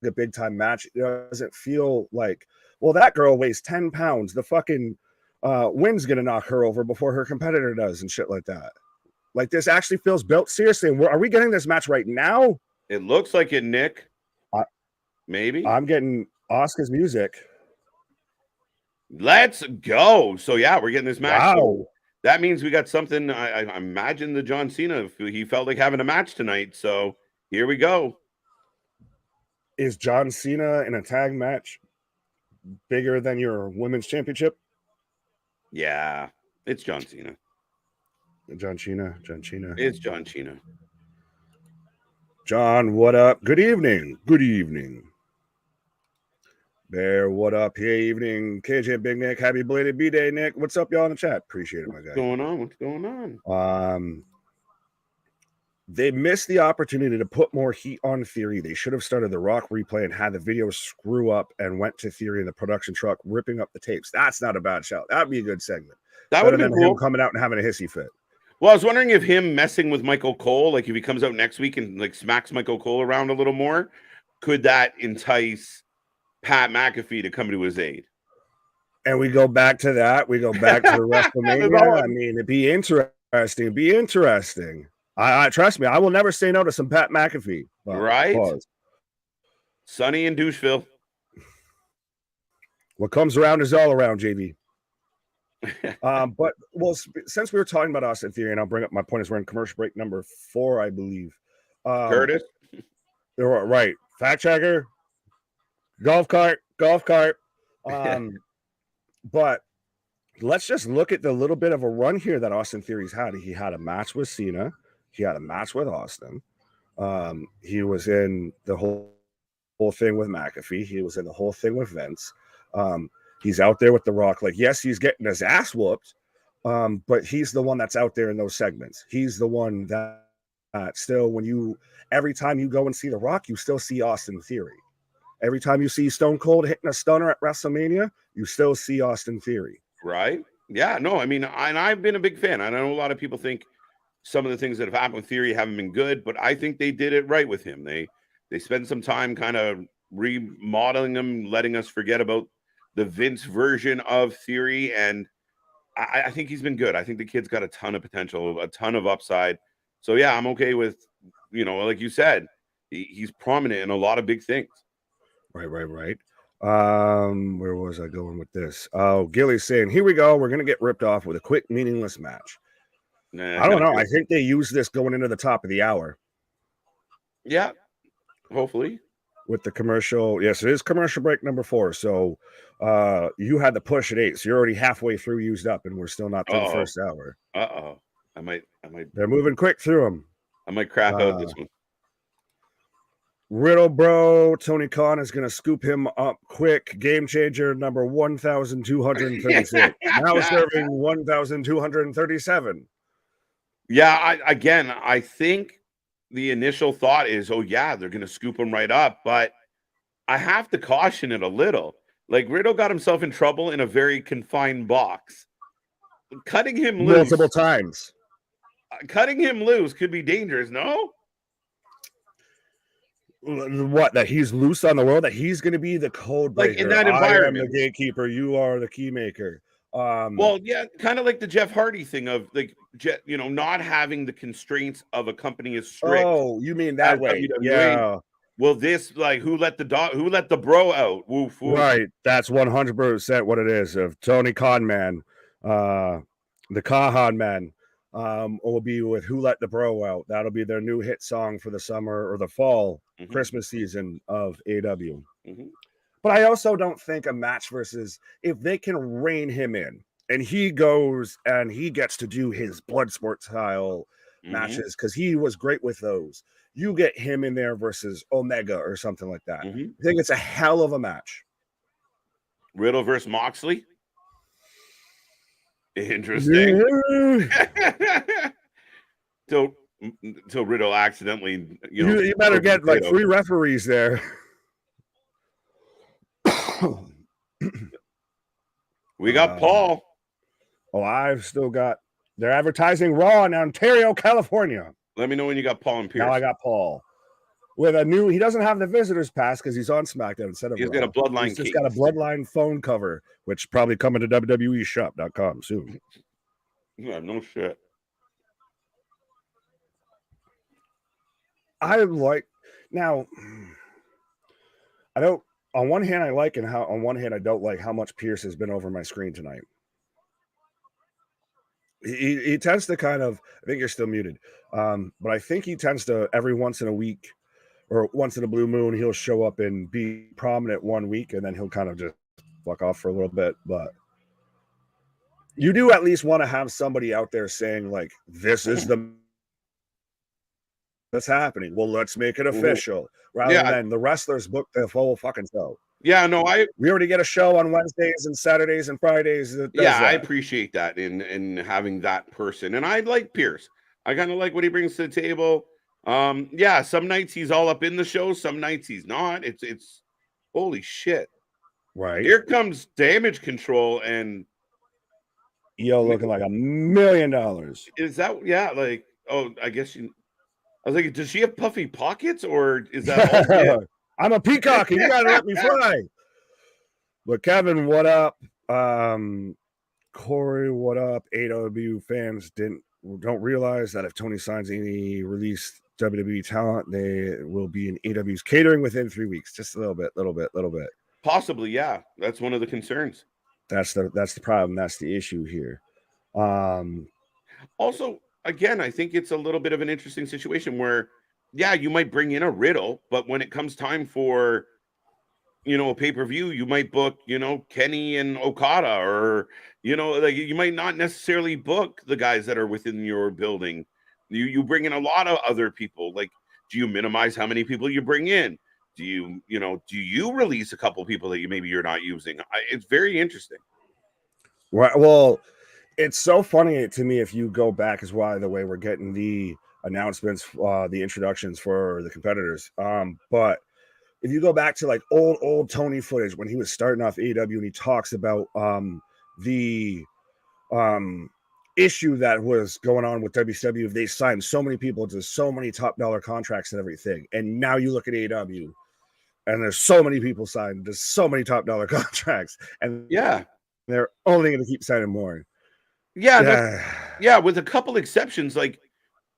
a big time match. It doesn't feel like, well, that girl weighs 10 pounds. The fucking wind's gonna knock her over before her competitor does and shit like that. Like this actually feels built seriously. Are we getting this match right now? It looks like it, Nick. Maybe. I'm getting Asuka's music. Let's go. So yeah, we're getting this match. Wow. So that means we got something. I imagine the John Cena, if he felt like having a match tonight. So here we go. Is John Cena in a tag match bigger than your women's championship? Yeah, it's John Cena. John Cena. It's John Cena. John, what up? Good evening. Bear, what up? Hey, evening. KJ, Big Nick, happy belated B-Day, Nick. What's up, y'all in the chat? Appreciate it, my guy. What's going on? They missed the opportunity to put more heat on Theory. They should have started the Rock replay and had the video screw up and went to Theory in the production truck, ripping up the tapes. That's not a bad shout. That'd be a good segment. That would have been cool. Him coming out and having a hissy fit. Well, I was wondering if him messing with Michael Cole, like if he comes out next week and like smacks Michael Cole around a little more, could that entice Pat McAfee to come to his aid? And we go back to that. We go back to WrestleMania. I mean, it'd be interesting. I trust me. I will never say no to some Pat McAfee. Right? Pause. Sunny in Doucheville. What comes around is all around, JV. But since we were talking about Austin Theory, and I'll bring up my point is we're in commercial break number 4, I believe. Curtis, right? Fact checker, golf cart. But let's just look at the little bit of a run here that Austin Theory's had. He had a match with Cena. He had a match with Austin. He was in the whole thing with McAfee. He was in the whole thing with Vince. He's out there with The Rock. Like, yes, he's getting his ass whooped, but he's the one that's out there in those segments. He's the one that still, every time you go and see The Rock, you still see Austin Theory. Every time you see Stone Cold hitting a stunner at WrestleMania, you still see Austin Theory. Right? Yeah, no, I mean, and I've been a big fan. I know a lot of people think some of the things that have happened with Theory haven't been good, but I think they did it right with him. They spent some time kind of remodeling him, letting us forget about the Vince version of Theory, and I think he's been good. I think the kid's got a ton of potential, a ton of upside. So yeah, I'm okay with, like you said, he's prominent in a lot of big things. Right. Where was I going with this? Oh, Gilly's saying, here we go. We're going to get ripped off with a quick, meaningless match. I don't know. I think they use this going into the top of the hour. Yeah, hopefully. with the commercial. Yes, it is commercial break number 4. So you had to push at 8. So you're already halfway through used up, and we're still not through the first hour. I might. They're moving quick through them. I might crap out this one. Riddle Bro, Tony Khan is going to scoop him up quick. Game changer number 1,236. Now serving 1,237. Yeah, I think the initial thought is, oh yeah, they're going to scoop him right up. But I have to caution it a little. Like, Riddle got himself in trouble in a very confined box. Cutting him loose multiple times. Cutting him loose could be dangerous, no? What, that he's loose on the world, that he's going to be the code breaker. Like in that environment, I am the gatekeeper, you are the key maker. Well, yeah, kind of like the Jeff Hardy thing of, like, not having the constraints of a company as strict. Oh, you mean that way? WWE. Yeah. Well, this, like, who let the bro out? Woof, woof. Right, that's 100% what it is. Of Tony Khan Man, the Kahan Man, will be with Who Let the Bro Out. That'll be their new hit song for the summer or the fall Christmas season of AEW. But I also don't think a match versus, if they can rein him in and he goes and he gets to do his blood sport style matches, because he was great with those. You get him in there versus Omega or something like that. I think it's a hell of a match. Riddle versus Moxley. Interesting. Till Riddle accidentally, you better get like 3 referees there. We got Paul. Oh, I've still got. They're advertising Raw in Ontario, California. Let me know when you got Paul and Pierce. Now I got Paul with a new. He doesn't have the visitors pass because he's on SmackDown instead of. He's got a bloodline. He's just got a bloodline phone cover, which probably coming to WWEshop.com soon. Yeah, no shit. I like now. I don't. On one hand, I like, and on one hand, I don't like how much Pierce has been over my screen tonight. He tends to kind of. I think you're still muted, but I think he tends to every once in a week or once in a blue moon, he'll show up and be prominent one week, and then he'll kind of just fuck off for a little bit. But you do at least want to have somebody out there saying, like, this is that's happening. Well, let's make it official rather than the wrestlers book the whole fucking show. Yeah, no, we already get a show on Wednesdays and Saturdays and Fridays. I appreciate that in having that person. And I like Pierce. I kind of like what he brings to the table. Yeah, some nights he's all up in the show, some nights he's not. It's holy shit. Right. Here comes Damage Control and looking like $1 million. Is that like, oh, I guess I was like, does she have puffy pockets or is that all I'm a peacock and you gotta let me fly. But Kevin, what up? Corey, what up? AEW fans don't realize that if Tony signs any released WWE talent, they will be in AEW's catering within 3 weeks. Just a little bit. Possibly, yeah. That's one of the concerns. That's the problem. That's the issue here. Also, again, I think it's a little bit of an interesting situation where, yeah, you might bring in a Riddle, but when it comes time for, a pay-per-view, you might book, Kenny and Okada, or, like, you might not necessarily book the guys that are within your building. You bring in a lot of other people. Like, do you minimize how many people you bring in? Do you release a couple people that you're not using? It's very interesting. Right. Well, it's so funny to me if you go back as well, the way we're getting the announcements, the introductions for the competitors. But if you go back to like old Tony footage when he was starting off AEW and he talks about the issue that was going on with WCW, they signed so many people to so many top dollar contracts and everything. And now you look at AEW and there's so many people signed, there's so many top dollar contracts. And they're only going to keep signing more. Yeah, with a couple exceptions, I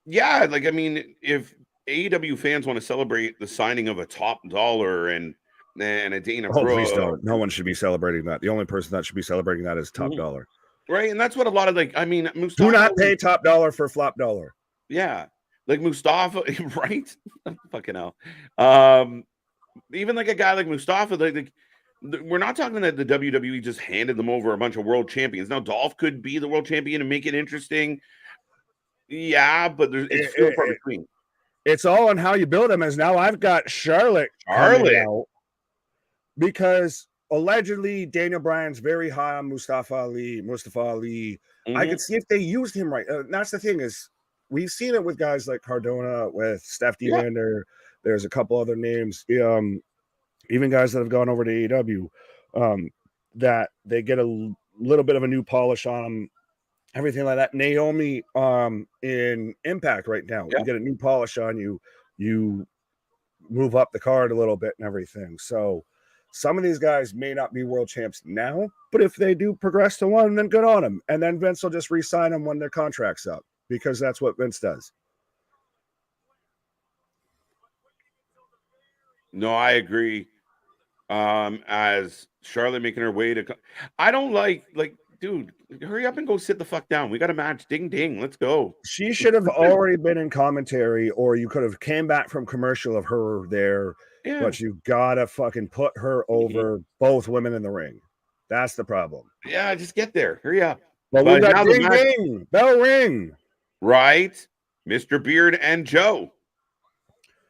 mean, if AEW fans want to celebrate the signing of a top dollar and a Dana Brooke, please don't. No one should be celebrating that. The only person that should be celebrating that is top dollar. Right, and that's what a lot of Mustafa, do not pay top dollar for flop dollar. Yeah, like Mustafa, right? Fucking hell. even like a guy like Mustafa, we're not talking that the WWE just handed them over a bunch of world champions. Now Dolph could be the world champion and make it interesting. Yeah, but it's few and far between. It's all on how you build them. As now I've got Charlotte coming out because allegedly Daniel Bryan's very high on Mustafa Ali. I could see if they used him right. That's the thing is we've seen it with guys like Cardona, with Steph Delander. There's a couple other names, even guys that have gone over to AEW, that they get a little bit of a new polish on them, everything like that. Naomi in Impact right now, you get a new polish on you. You move up the card a little bit and everything. So some of these guys may not be world champs now, but if they do progress to one, then good on them. And then Vince will just re-sign them when their contract's up, because that's what Vince does. No, I agree. As Charlotte making her way to, I don't like, dude, hurry up and go sit the fuck down. We got a match. Ding, ding. Let's go. She should have already been in commentary, or you could have came back from commercial of her there. Yeah. But you gotta fucking put her over both women in the ring. That's the problem. Yeah, just get there. Hurry up. But we got ding, ding, bell ring. Right? Mr. Beard and Joe.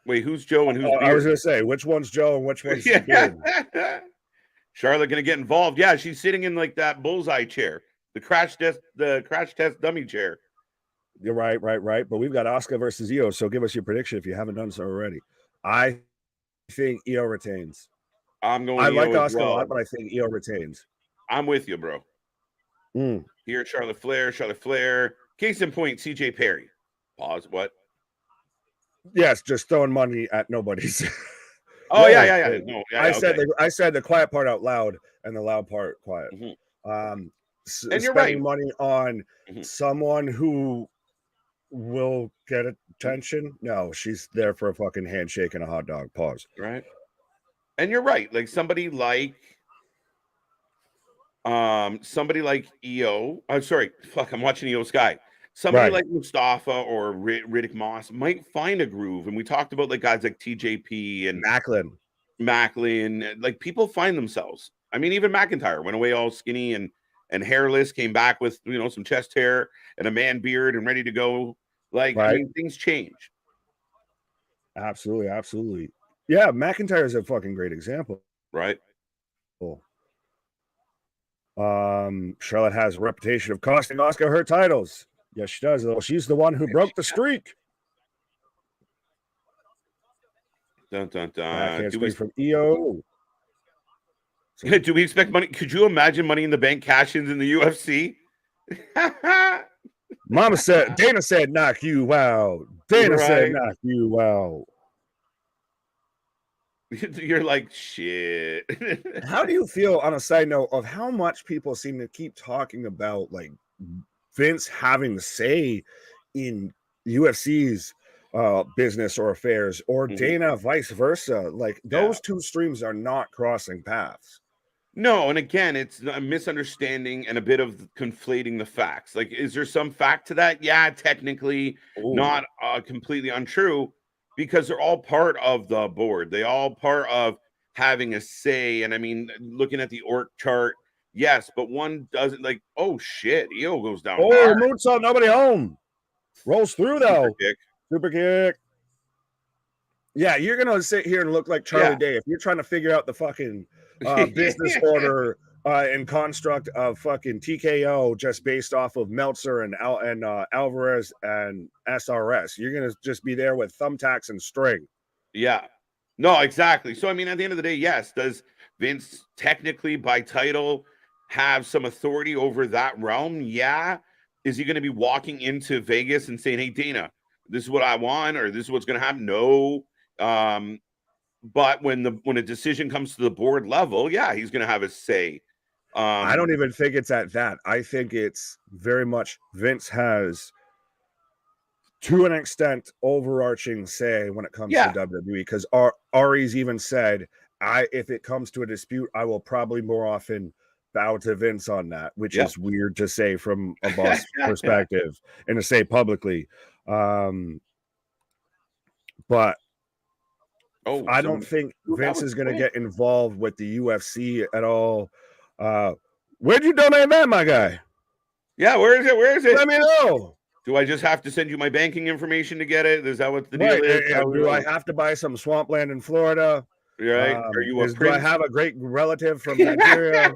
Wait, who's Joe and who's Beard? I was gonna say, which one's Joe and which one's Beard? Charlotte gonna get involved. Yeah, she's sitting in like that bullseye chair, the crash test dummy chair. You're right. But we've got Asuka versus Io, so give us your prediction if you haven't done so already. I think Io retains. I'm going. I like Asuka a lot, but I think Io retains. I'm with you, bro. Here, Charlotte Flair. Case in point, CJ Perry. Pause. What? Yes, just throwing money at nobody's. Oh yeah. No, I said the quiet part out loud and the loud part quiet. And you're spending money on someone who will get attention. No, she's there for a fucking handshake and a hot dog. Pause. Right. And you're right. Like somebody like Io. I'm sorry. Fuck, I'm watching Io Sky. Somebody like Mustafa or Riddick Moss might find a groove. And we talked about like guys like TJP and Macklin. Like people find themselves. I mean, even McIntyre went away all skinny and hairless, came back with, some chest hair and a man beard and ready to go. Like, I mean, things change. Absolutely. Yeah, McIntyre is a fucking great example. Right. Cool. Charlotte has a reputation of costing Asuka her titles. Yes, she does. She's the one who broke the streak. Dun, dun, dun. Do we from EO? Do we expect money? Could you imagine Money in the Bank cash-ins in the UFC? Dana said, knock you out. Dana said, knock you out. You're like, shit. How do you feel, on a side note, of how much people seem to keep talking about, like, Vince having the say in UFC's business or affairs, or Dana vice versa? Like, those two streams are not crossing paths. No, and again, it's a misunderstanding and a bit of conflating the facts. Like, is there some fact to that? Yeah, technically not completely untrue, because they're all part of the board. They all part of having a say. And I mean, looking at the org chart, yes, but one doesn't, like, oh shit, Io goes down. Moonsault, nobody home. Rolls through though. Super kick. Yeah, you're gonna sit here and look like Charlie Day if you're trying to figure out the fucking business order and construct of fucking TKO just based off of Meltzer and Alvarez and SRS. You're gonna just be there with thumbtacks and string. Yeah. No, exactly. So I mean, at the end of the day, yes, does Vince technically by title have some authority over that realm? Yeah. Is he going to be walking into Vegas and saying, hey, Dana, this is what I want, or this is what's going to happen? No. But when a decision comes to the board level, yeah, he's going to have a say. I don't even think it's at that. I think it's very much Vince has, to an extent, overarching say when it comes to WWE, because Ari's even said, if it comes to a dispute, I will probably more often bow to Vince on that, which is weird to say from a boss perspective and to say publicly. But Oh, I don't think Vince is going to get involved with the UFC at all. Where'd you donate that, my guy? Yeah, where is it? Where is it? Let me know. Do I just have to send you my banking information to get it? Is that what the deal Right. is? Do I have to buy some swampland in Florida? Right? Are you a do I prince? have a great relative from Nigeria?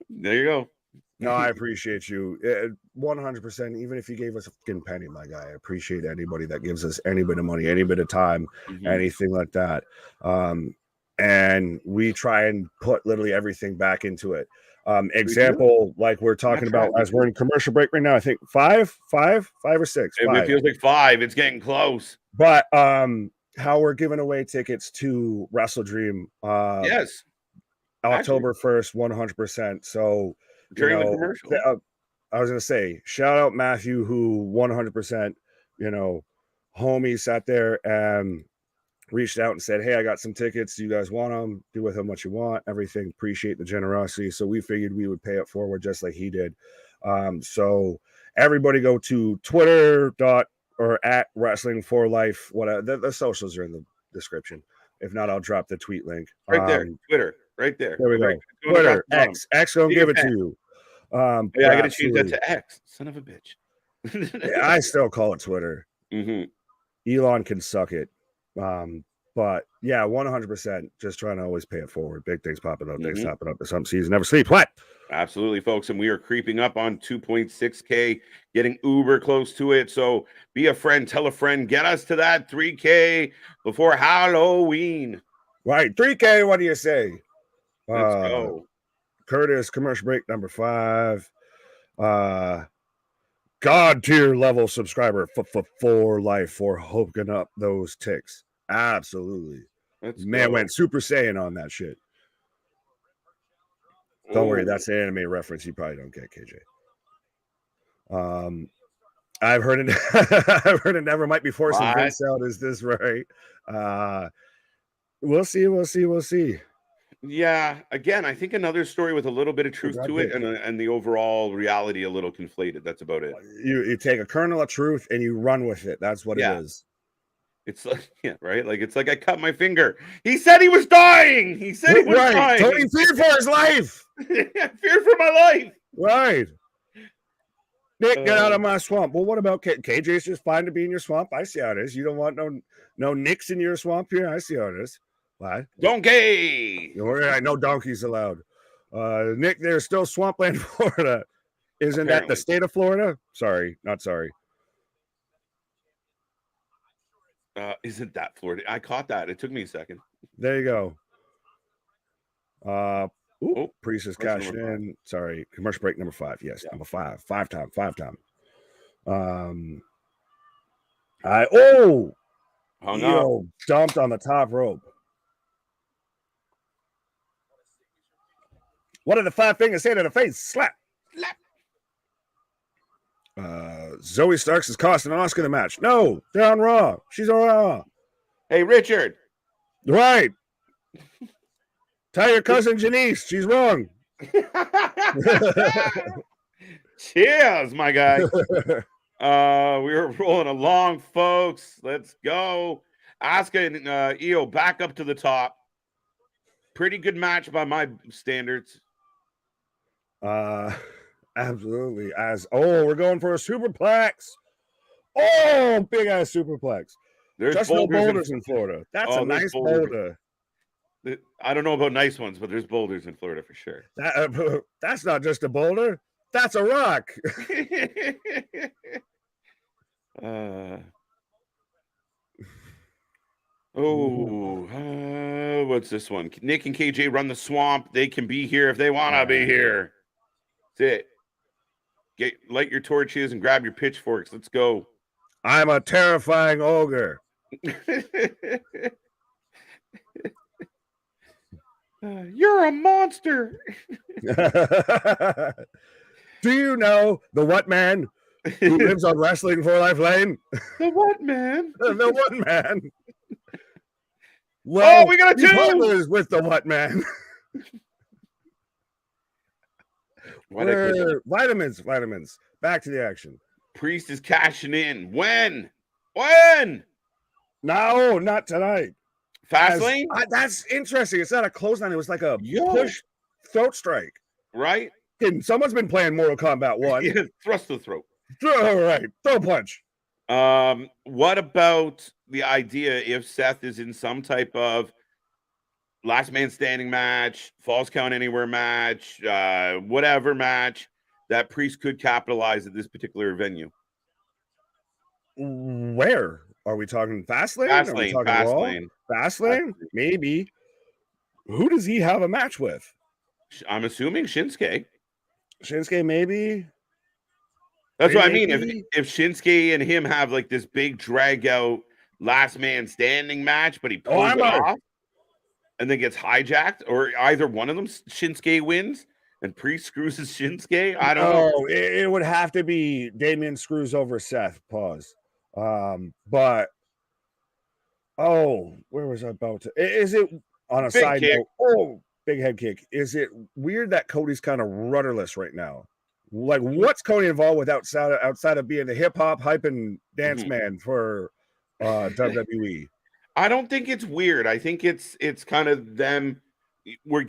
There you go. No, I appreciate you 100%. Even if you gave us a fucking penny, my guy, I appreciate anybody that gives us any bit of money, any bit of time, anything like that. And we try and put literally everything back into it. Example, like we're talking about as we're in commercial break right now. I think five or six. It feels like 5. It's getting close. But how we're giving away tickets to Wrestle Dream. Yes. October 1st, 100%. So during the commercial, I was gonna say, shout out Matthew, who 100%, homie sat there and reached out and said, "Hey, I got some tickets. Do you guys want them? Do with them what you want. Everything. Appreciate the generosity." So we figured we would pay it forward just like he did. So everybody go to Twitter or at Wrestling for Life. Whatever the socials are in the description. If not, I'll drop the tweet link right there. Twitter, right there. There we go. Twitter, X gonna give it to you. Yeah, I gotta change that to X. Son of a bitch. Yeah, I still call it Twitter. Elon can suck it. But yeah, 100%. Just trying to always pay it forward. Big things popping up. Things popping up. The some season never sleep. What? Absolutely, folks. And we are creeping up on 2.6K, getting uber close to it. So be a friend, tell a friend, get us to that 3K before Halloween. Right. 3K. What do you say? Let's go. Curtis, commercial break number 5. God tier level subscriber for life for hooking up those ticks. Absolutely. Went Super Saiyan on that shit. Don't worry, that's an anime reference you probably don't get, KJ. I've heard it. I've heard it never might be forcing Vince out. Is this right? We'll see. Yeah. Again, I think another story with a little bit of truth to it, and the overall reality a little conflated. That's about it. You take a kernel of truth and you run with it. That's what it is. It's like, right? Like, it's like I cut my finger. He said he was dying. He said he was dying. Tony feared for his life. Feared for my life. Right. Nick, get out of my swamp. Well, what about KJ's just fine to be in your swamp? I see how it is. You don't want no Nicks in your swamp here? I see how it is. What? Donkey. No donkeys allowed. Nick, there's still swampland, Florida. Isn't that the state of Florida? Sorry, not sorry. Isn't that Florida? I caught that. It took me a second. There you go. Priest is cashing in. Sorry, commercial break number 5. Yes, number 5. 5 time. Dumped on the top rope. What did the 5 fingers say to the face? Slap. Zoe Starks is costing Oscar the match. No, they're on Raw. She's on Raw. Hey, Richard. Right. Tell your cousin Janice. She's wrong. Cheers, my guy. We're rolling along, folks. Let's go. Asuka and Io back up to the top. Pretty good match by my standards. Absolutely. We're going for a superplex. Oh, big ass superplex. There's just no boulders in Florida. That's a nice boulder. I don't know about nice ones, but there's boulders in Florida for sure. That's not just a boulder. That's a rock. What's this one? Nick and KJ run the swamp. They can be here if they want to be here. That's it. Light your torches and grab your pitchforks. Let's go. I'm a terrifying ogre. You're a monster. Do you know the what man who lives on Wrestling for Life Lane? The what man? The what man. Well, we got a 2 with the what man. Vitamins. Back to the action. Priest is cashing in. When? No, not tonight. Fastlane? That's interesting. It's not a clothesline. It was like a push throat strike. Right? And someone's been playing Mortal Kombat 1. Yeah, thrust the throat. All right. Throw punch. What about the idea if Seth is in some type of last man standing match, falls count anywhere match, whatever match, that Priest could capitalize at this particular venue? Where? Are we talking Fastlane? Fastlane, Are we talking Fastlane. Raw? Fastlane? Maybe. Who does he have a match with? I'm assuming Shinsuke. Shinsuke, maybe. That's what I mean. If Shinsuke and him have like this big drag out last man standing match, but he pulls it off and then gets hijacked, or either one of them, Shinsuke wins and Priest screws his Shinsuke. I don't know. It would have to be Damian screws over Seth. Pause. But where was I about to? Is it on a side note? Oh, big head kick. Is it weird that Cody's kind of rudderless right now? Like, what's Cody involved with outside of being the hip hop hype and dance man for WWE? I don't think it's weird. I think it's kind of them. We're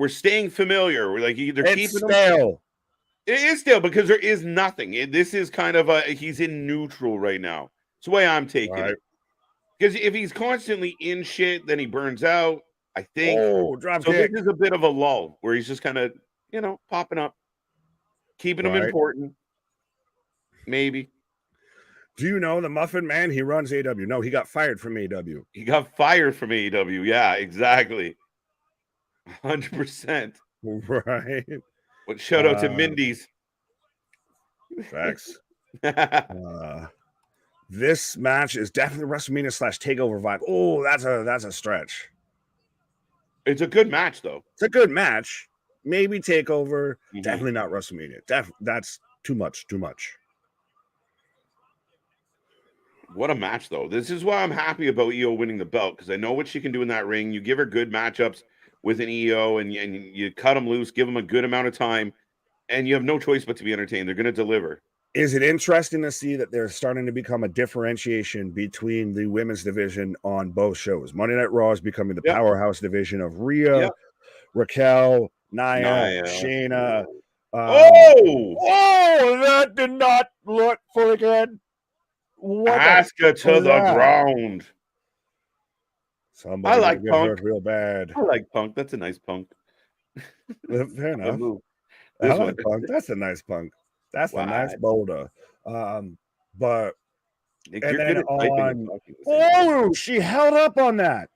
staying familiar. We're like either keeping stale. It is still because there is nothing. This is kind of he's in neutral right now. It's the way I'm taking it. Because if he's constantly in shit, then he burns out. I think. Drop so kick. This is a bit of a lull where he's just kind of popping up, keeping him important. Maybe. Do you know the Muffin Man? He runs AEW. No, he got fired from AEW. He got fired from AEW. Yeah, exactly. 100%. Right. But shout out to Mindy's. Facts. This match is definitely WrestleMania / Takeover vibe. Oh, that's a stretch. It's a good match, though. It's a good match. Maybe Takeover. Definitely not WrestleMania. That's too much. Too much. What a match, though. This is why I'm happy about EO winning the belt, because I know what she can do in that ring. You give her good matchups with an EO, and you cut them loose, give them a good amount of time, and you have no choice but to be entertained. They're going to deliver. Is it interesting to see that they're starting to become a differentiation between the women's division on both shows? Monday Night Raw is becoming the powerhouse division of Rhea, Raquel, Nia, Shayna. That did not look for good. Asuka to the ground. Somebody I like Punk real bad. I like Punk. That's a nice Punk. Fair enough. I like Punk. That's a nice Punk. That's a nice boulder. But she held up on that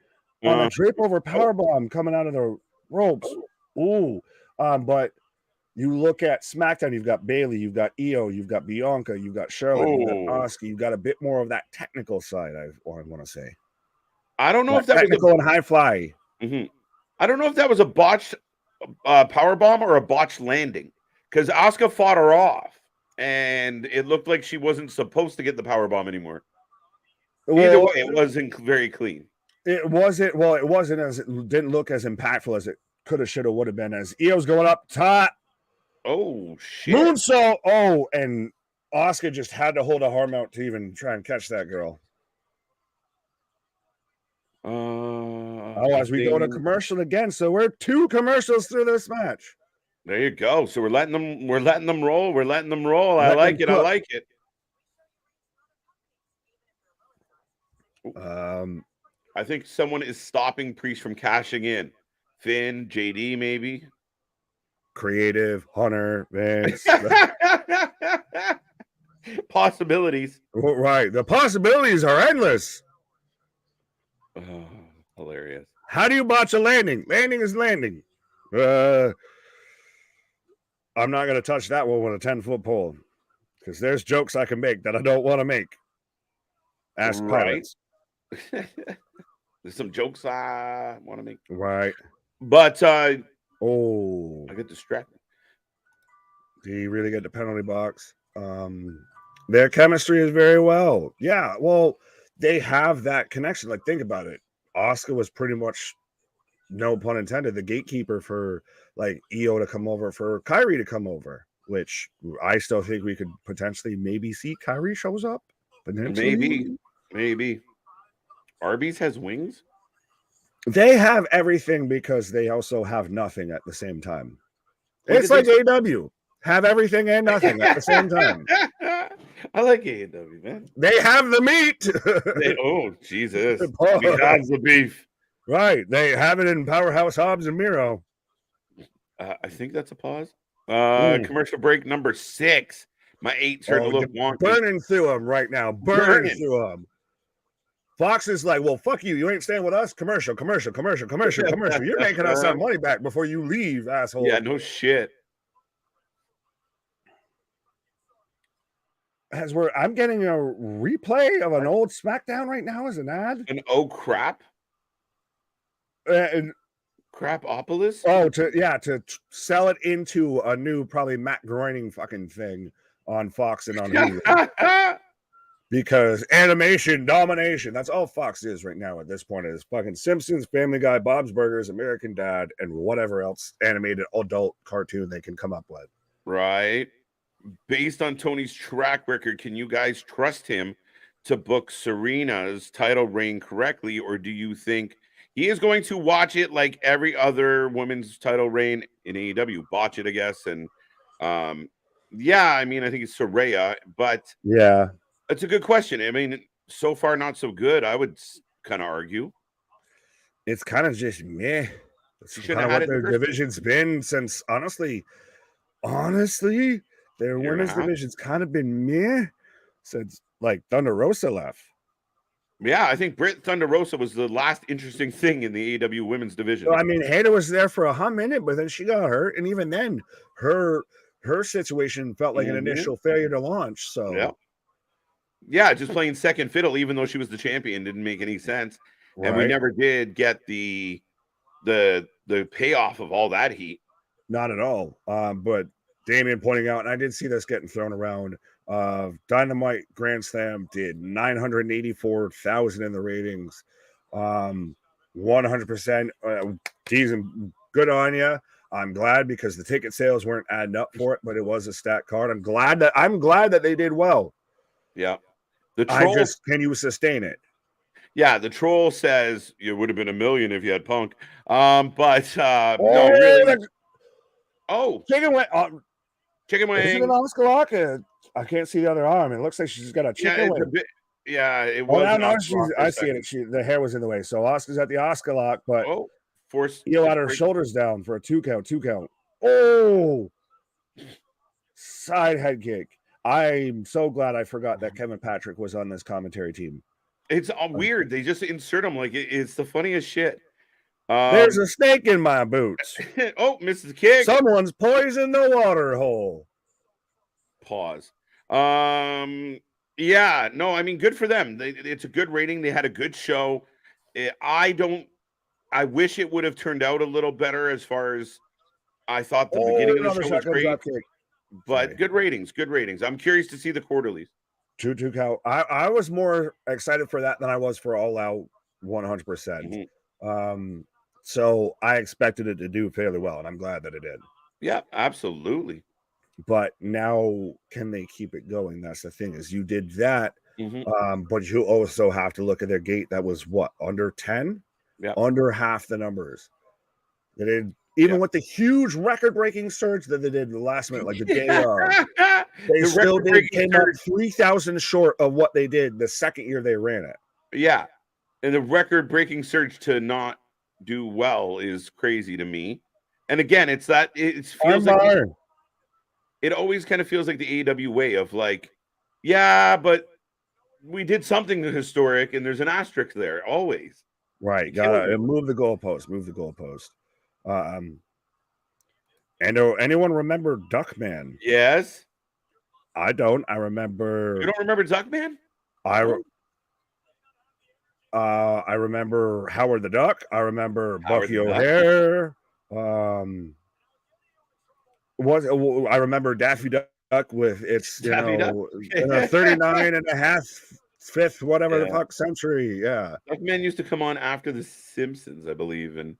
on a drape over powerbomb coming out of the ropes. But you look at SmackDown, you've got Bayley, you've got Io, you've got Bianca, you've got Charlotte, you've got Asuka, you've got a bit more of that technical side, I want to say. I don't know if that technical and high fly. I don't know if that was a botched powerbomb or a botched landing, because Asuka fought her off, and it looked like she wasn't supposed to get the powerbomb anymore. Either way, it wasn't very clean. It wasn't as it didn't look as impactful as it could have, should have, would have been, as Io's going up top. Oh shit! Moonsault. And Asuka just had to hold a arm out to even try and catch that girl. As we go to commercial again, so we're 2 commercials through this match. There you go. So we're letting them roll. We're letting them roll. I like it. I like it. I think someone is stopping Priest from cashing in. Finn, JD, maybe. Creative, Hunter, Vince. Possibilities. Right. The possibilities are endless. Hilarious. How do you botch a landing? Landing is landing. I'm not going to touch that one with a 10-foot pole, because there's jokes I can make that I don't want to make. Ask pilots. There's some jokes I want to make. Right. But I get distracted. Do you really get the penalty box? Their chemistry is very well. Yeah, well, they have that connection. Like, think about it. Asuka was pretty much, no pun intended, the gatekeeper for like Io to come over, for Kyrie to come over, which I still think we could potentially maybe see Kyrie shows up. Maybe. Maybe. Arby's has wings? They have everything because they also have nothing at the same time. When It's did like AW. Have everything and nothing at the same time. I like AEW, man. They have the meat. Oh, Jesus. We have the beef. Right. They have it in Powerhouse Hobbs and Miro. I think that's a pause. Commercial break number 6. My 8 starting to look wonky. Burning through them right now. Burning through them. Fox is like, well, fuck you. You ain't staying with us. Commercial. You're making us our money back before you leave, asshole. Yeah, no shit. I'm getting a replay of an old SmackDown right now as an ad. An oh crap? Crapopolis? Oh, to sell it into a new probably Matt Groening fucking thing on Fox and on Hulu. Because animation domination, that's all Fox is right now at this point. Is fucking Simpsons, Family Guy, Bob's Burgers, American Dad, and whatever else animated adult cartoon they can come up with. Right. Based on Tony's track record, can you guys trust him to book Serena's title reign correctly, or do you think he is going to watch it like every other women's title reign in AEW? Botch it, I guess. And yeah, I mean, I think it's Saraya, but yeah, it's a good question. I mean, so far not so good, I would kind of argue. It's kind of just meh. It's kind of what their division's been since, honestly, their women's division's kind of been meh since like Thunder Rosa left. Yeah, I think Britt Thunder Rosa was the last interesting thing in the AEW women's division. Well, I mean, Hayter was there for a hot minute, but then she got hurt, and even then, her situation felt like an initial failure to launch. So, yeah, just playing second fiddle, even though she was the champion, didn't make any sense, and we never did get the payoff of all that heat. Not at all. But Damien pointing out, and I did see this getting thrown around. Dynamite Grand Slam did 984,000 in the ratings. 100%. Geez, good on you. I'm glad because the ticket sales weren't adding up for it, but it was a stat card. I'm glad that they did well. Yeah. The troll, can you sustain it? Yeah, the troll says it would have been $1 million if you had Punk. No, really. Chicken wing. Chicken wing. Is it an Oscar Lock? I can't see the other arm. It looks like she's got a chicken wing. It was. I see it. The hair was in the way. So Oscar's at the Oscar Lock, but heel out her shoulders down for a 2 count. Oh, side head kick. I'm so glad I forgot that Kevin Patrick was on this commentary team. It's weird. They just insert him like it's the funniest shit. There's a snake in my boots. Oh, Mrs. Kick. Someone's poisoned the water hole. Pause. Yeah, no, I mean, good for them. It's a good rating. They had a good show. I wish it would have turned out a little better as far as I thought the beginning of the show was great. But good ratings. I'm curious to see the quarterlies. 2 count. I was more excited for that than I was for All Out 100%. So I expected it to do fairly well, and I'm glad that it did. Yeah, absolutely. But now, can they keep it going? That's the thing. Is you did that, but you also have to look at their gate. That was what, under 10? Yeah, under half the numbers. They did, even with the huge record-breaking surge that they did the last minute, like the day of. They still came up 3,000 short of what they did the second year they ran it. Yeah, and the record-breaking surge to not do well is crazy to me. And again, it feels like it always kind of feels like the AEW way of like, yeah, but we did something historic, and there's an asterisk there always. Right, gotta move the goalpost. And anyone remember Duckman? Yes, I don't. I remember. You don't remember Duckman? I remember Howard the Duck. I remember Bucky O'Hare. I remember Daffy Duck with its 39 and a half fifth whatever the fuck century. Yeah, Duckman used to come on after the Simpsons, I believe, and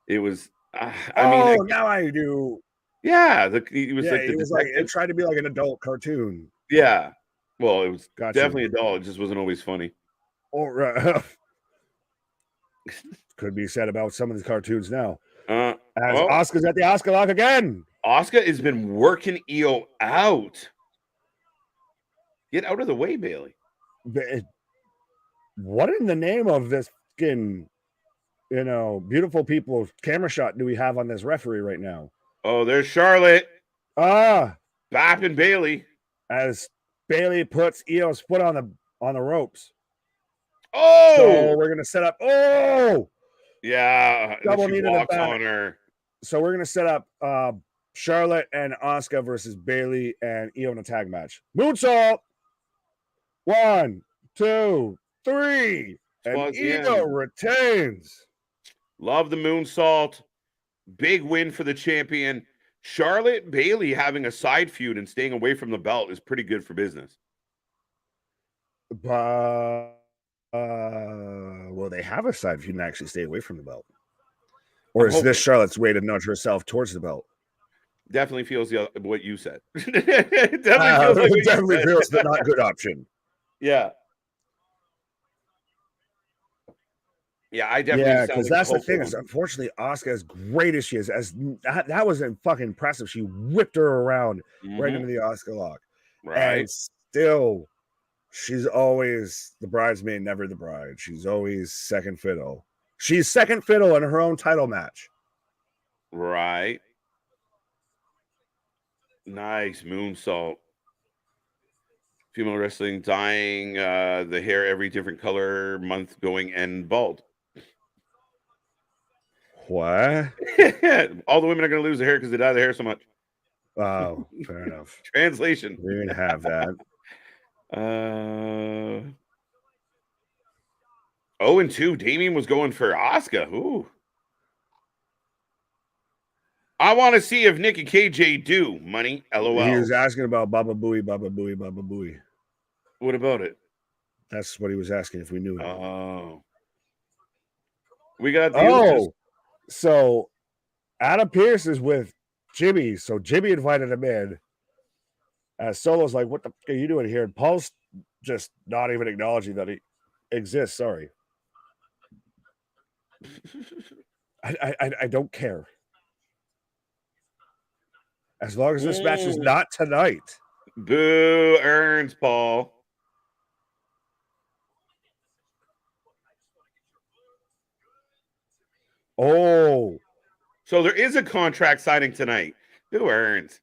it was. Now I do. Yeah, it tried to be like an adult cartoon. Yeah, well, it was definitely adult. It just wasn't always funny. Or could be said about some of these cartoons now. As Asuka's at the Asuka lock again. Asuka has been working Io out. Get out of the way, Bailey. What in the name of this fucking, beautiful people camera shot do we have on this referee right now? Oh, there's Charlotte. Bapping Bailey. As Bailey puts Io's foot on the ropes. Oh! So we're going to set up. Oh! Yeah. Double knee to the back. On her. So we're going to set up Charlotte and Asuka versus Bailey and Io in a tag match. Moonsault. 1, 2, 3. And Io retains. Love the moonsault. Big win for the champion. Charlotte Bailey having a side feud and staying away from the belt is pretty good for business. Well, they have a side feud and actually stay away from the belt. Or is this Charlotte's way to nudge herself towards the belt? Definitely feels what you said. Definitely feels the not good option. Yeah. Yeah, I definitely. Yeah, because that's the thing. Is unfortunately, Asuka, as great as she is, that was fucking impressive. She whipped her around right into the Asuka lock, right? And still, she's always the bridesmaid, never the bride. She's always second fiddle. She's second fiddle in her own title match. Right. Nice moonsault. Female wrestling dyeing the hair every different color month going and bald. What? All the women are going to lose their hair because they dye their hair so much. Oh, fair enough. Translation. We didn't have that. 0-2. Damien was going for Asuka. Ooh. I want to see if Nick and KJ do money. LOL. He was asking about Baba Booey, Baba Booey, Baba Booey. What about it? That's what he was asking if we knew it. Oh. We got the So Adam Pearce is with Jimmy. So Jimmy invited him in. Solo's like, what the fuck are you doing here? And Paul's just not even acknowledging that he exists. Sorry. I don't care. As long as this match is not tonight. Boo earns, Paul. Oh. So there is a contract signing tonight. Who earns?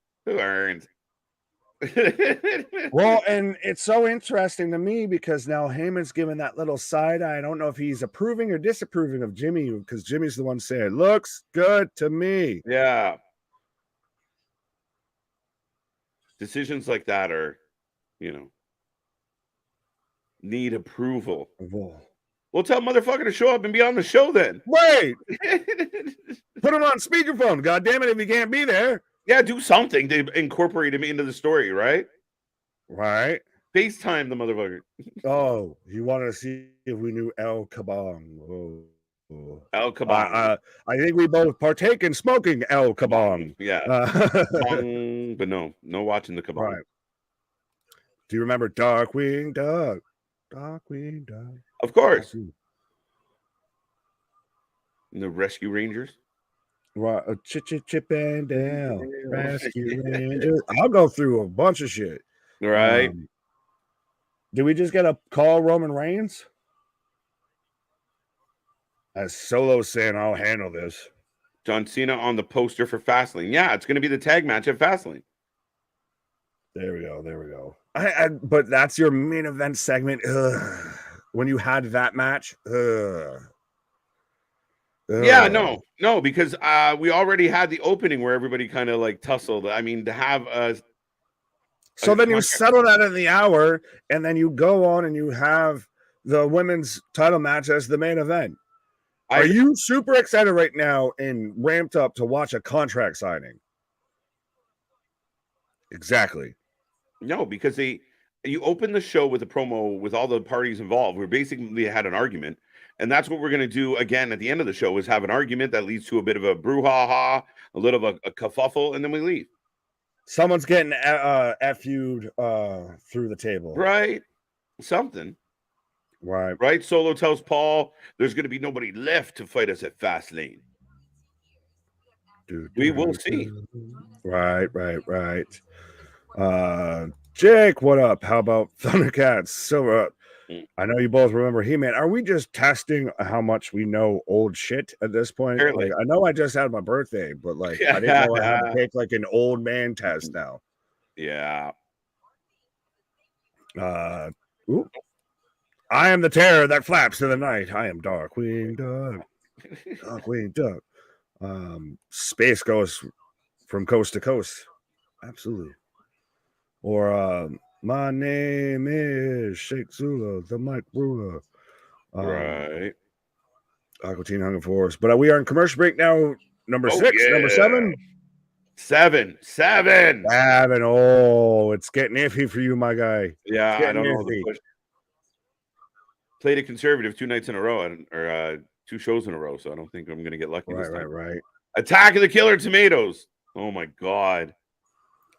Well, and it's so interesting to me because now Heyman's giving that little side eye. I don't know if he's approving or disapproving of Jimmy because Jimmy's the one saying, looks good to me. Yeah. Decisions like that are, need approval. Well, tell motherfucker to show up and be on the show then. Wait. Put him on speakerphone. God damn it, if he can't be there. Yeah, do something to incorporate him into the story, right? Right. FaceTime the motherfucker. Oh, he wanted to see if we knew El Kabong. Oh. El Kabong. I think we both partake in smoking El Kabong. Yeah. But no watching the Kabong. Right. Do you remember Darkwing Duck? Darkwing Duck. Of course. The Rescue Rangers. Right, Chip and Dale, Rescue Rangers. I'll go through a bunch of shit. Right. Did we just get a call Roman Reigns? As Solo saying, I'll handle this. John Cena on the poster for Fastlane. Yeah, it's going to be the tag match at Fastlane. There we go. But that's your main event segment. Ugh. When you had that match. Yeah, no, because we already had the opening where everybody kind of like tussled. I mean, to have then you settle that in the hour, and then you go on and you have the women's title match as the main event. Are you super excited right now and ramped up to watch a contract signing? Exactly. No, because you open the show with a promo with all the parties involved. We basically had an argument. And that's what we're going to do again at the end of the show is have an argument that leads to a bit of a brouhaha, a little of a kerfuffle, and then we leave. Someone's getting FU'd through the table. Right. Something. Right? Solo tells Paul there's going to be nobody left to fight us at Fastlane. We will see. Right. Jake, what up? How about Thundercats? Silver up. I know you both remember He-Man. Are we just testing how much we know old shit at this point? Apparently. Like, I know I just had my birthday, but like I didn't know I had to take like an old man test now. Yeah. Ooh. I am the terror that flaps in the night. I am Darkwing Duck. Darkwing Duck. Space goes from coast to coast. Absolutely. Or my name is Sheikh Zula, the Mike Ruler. Right. Aqua Teen Hunger Force. But we are in commercial break now. Number 6, yeah. number 7. 7. Oh, it's getting iffy for you, my guy. Yeah, I don't know. Played it conservative 2 nights in a row, or 2 shows in a row, so I don't think I'm going to get lucky this time. Right. Attack of the Killer Tomatoes. Oh my God.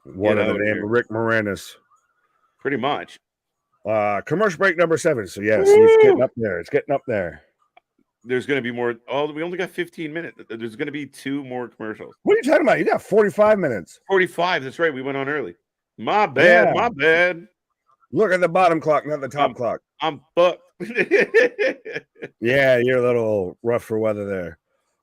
What are the name of Rick Moranis? Pretty much. Commercial break number 7. So yes, it's getting up there. It's getting up there. There's going to be more. Oh, we only got 15 minutes. There's going to be 2 more commercials. What are you talking about? You got 45 minutes. 45. That's right. We went on early. My bad. My bad. Look at the bottom clock, not the top clock. I'm fucked. Yeah, you're a little rough for weather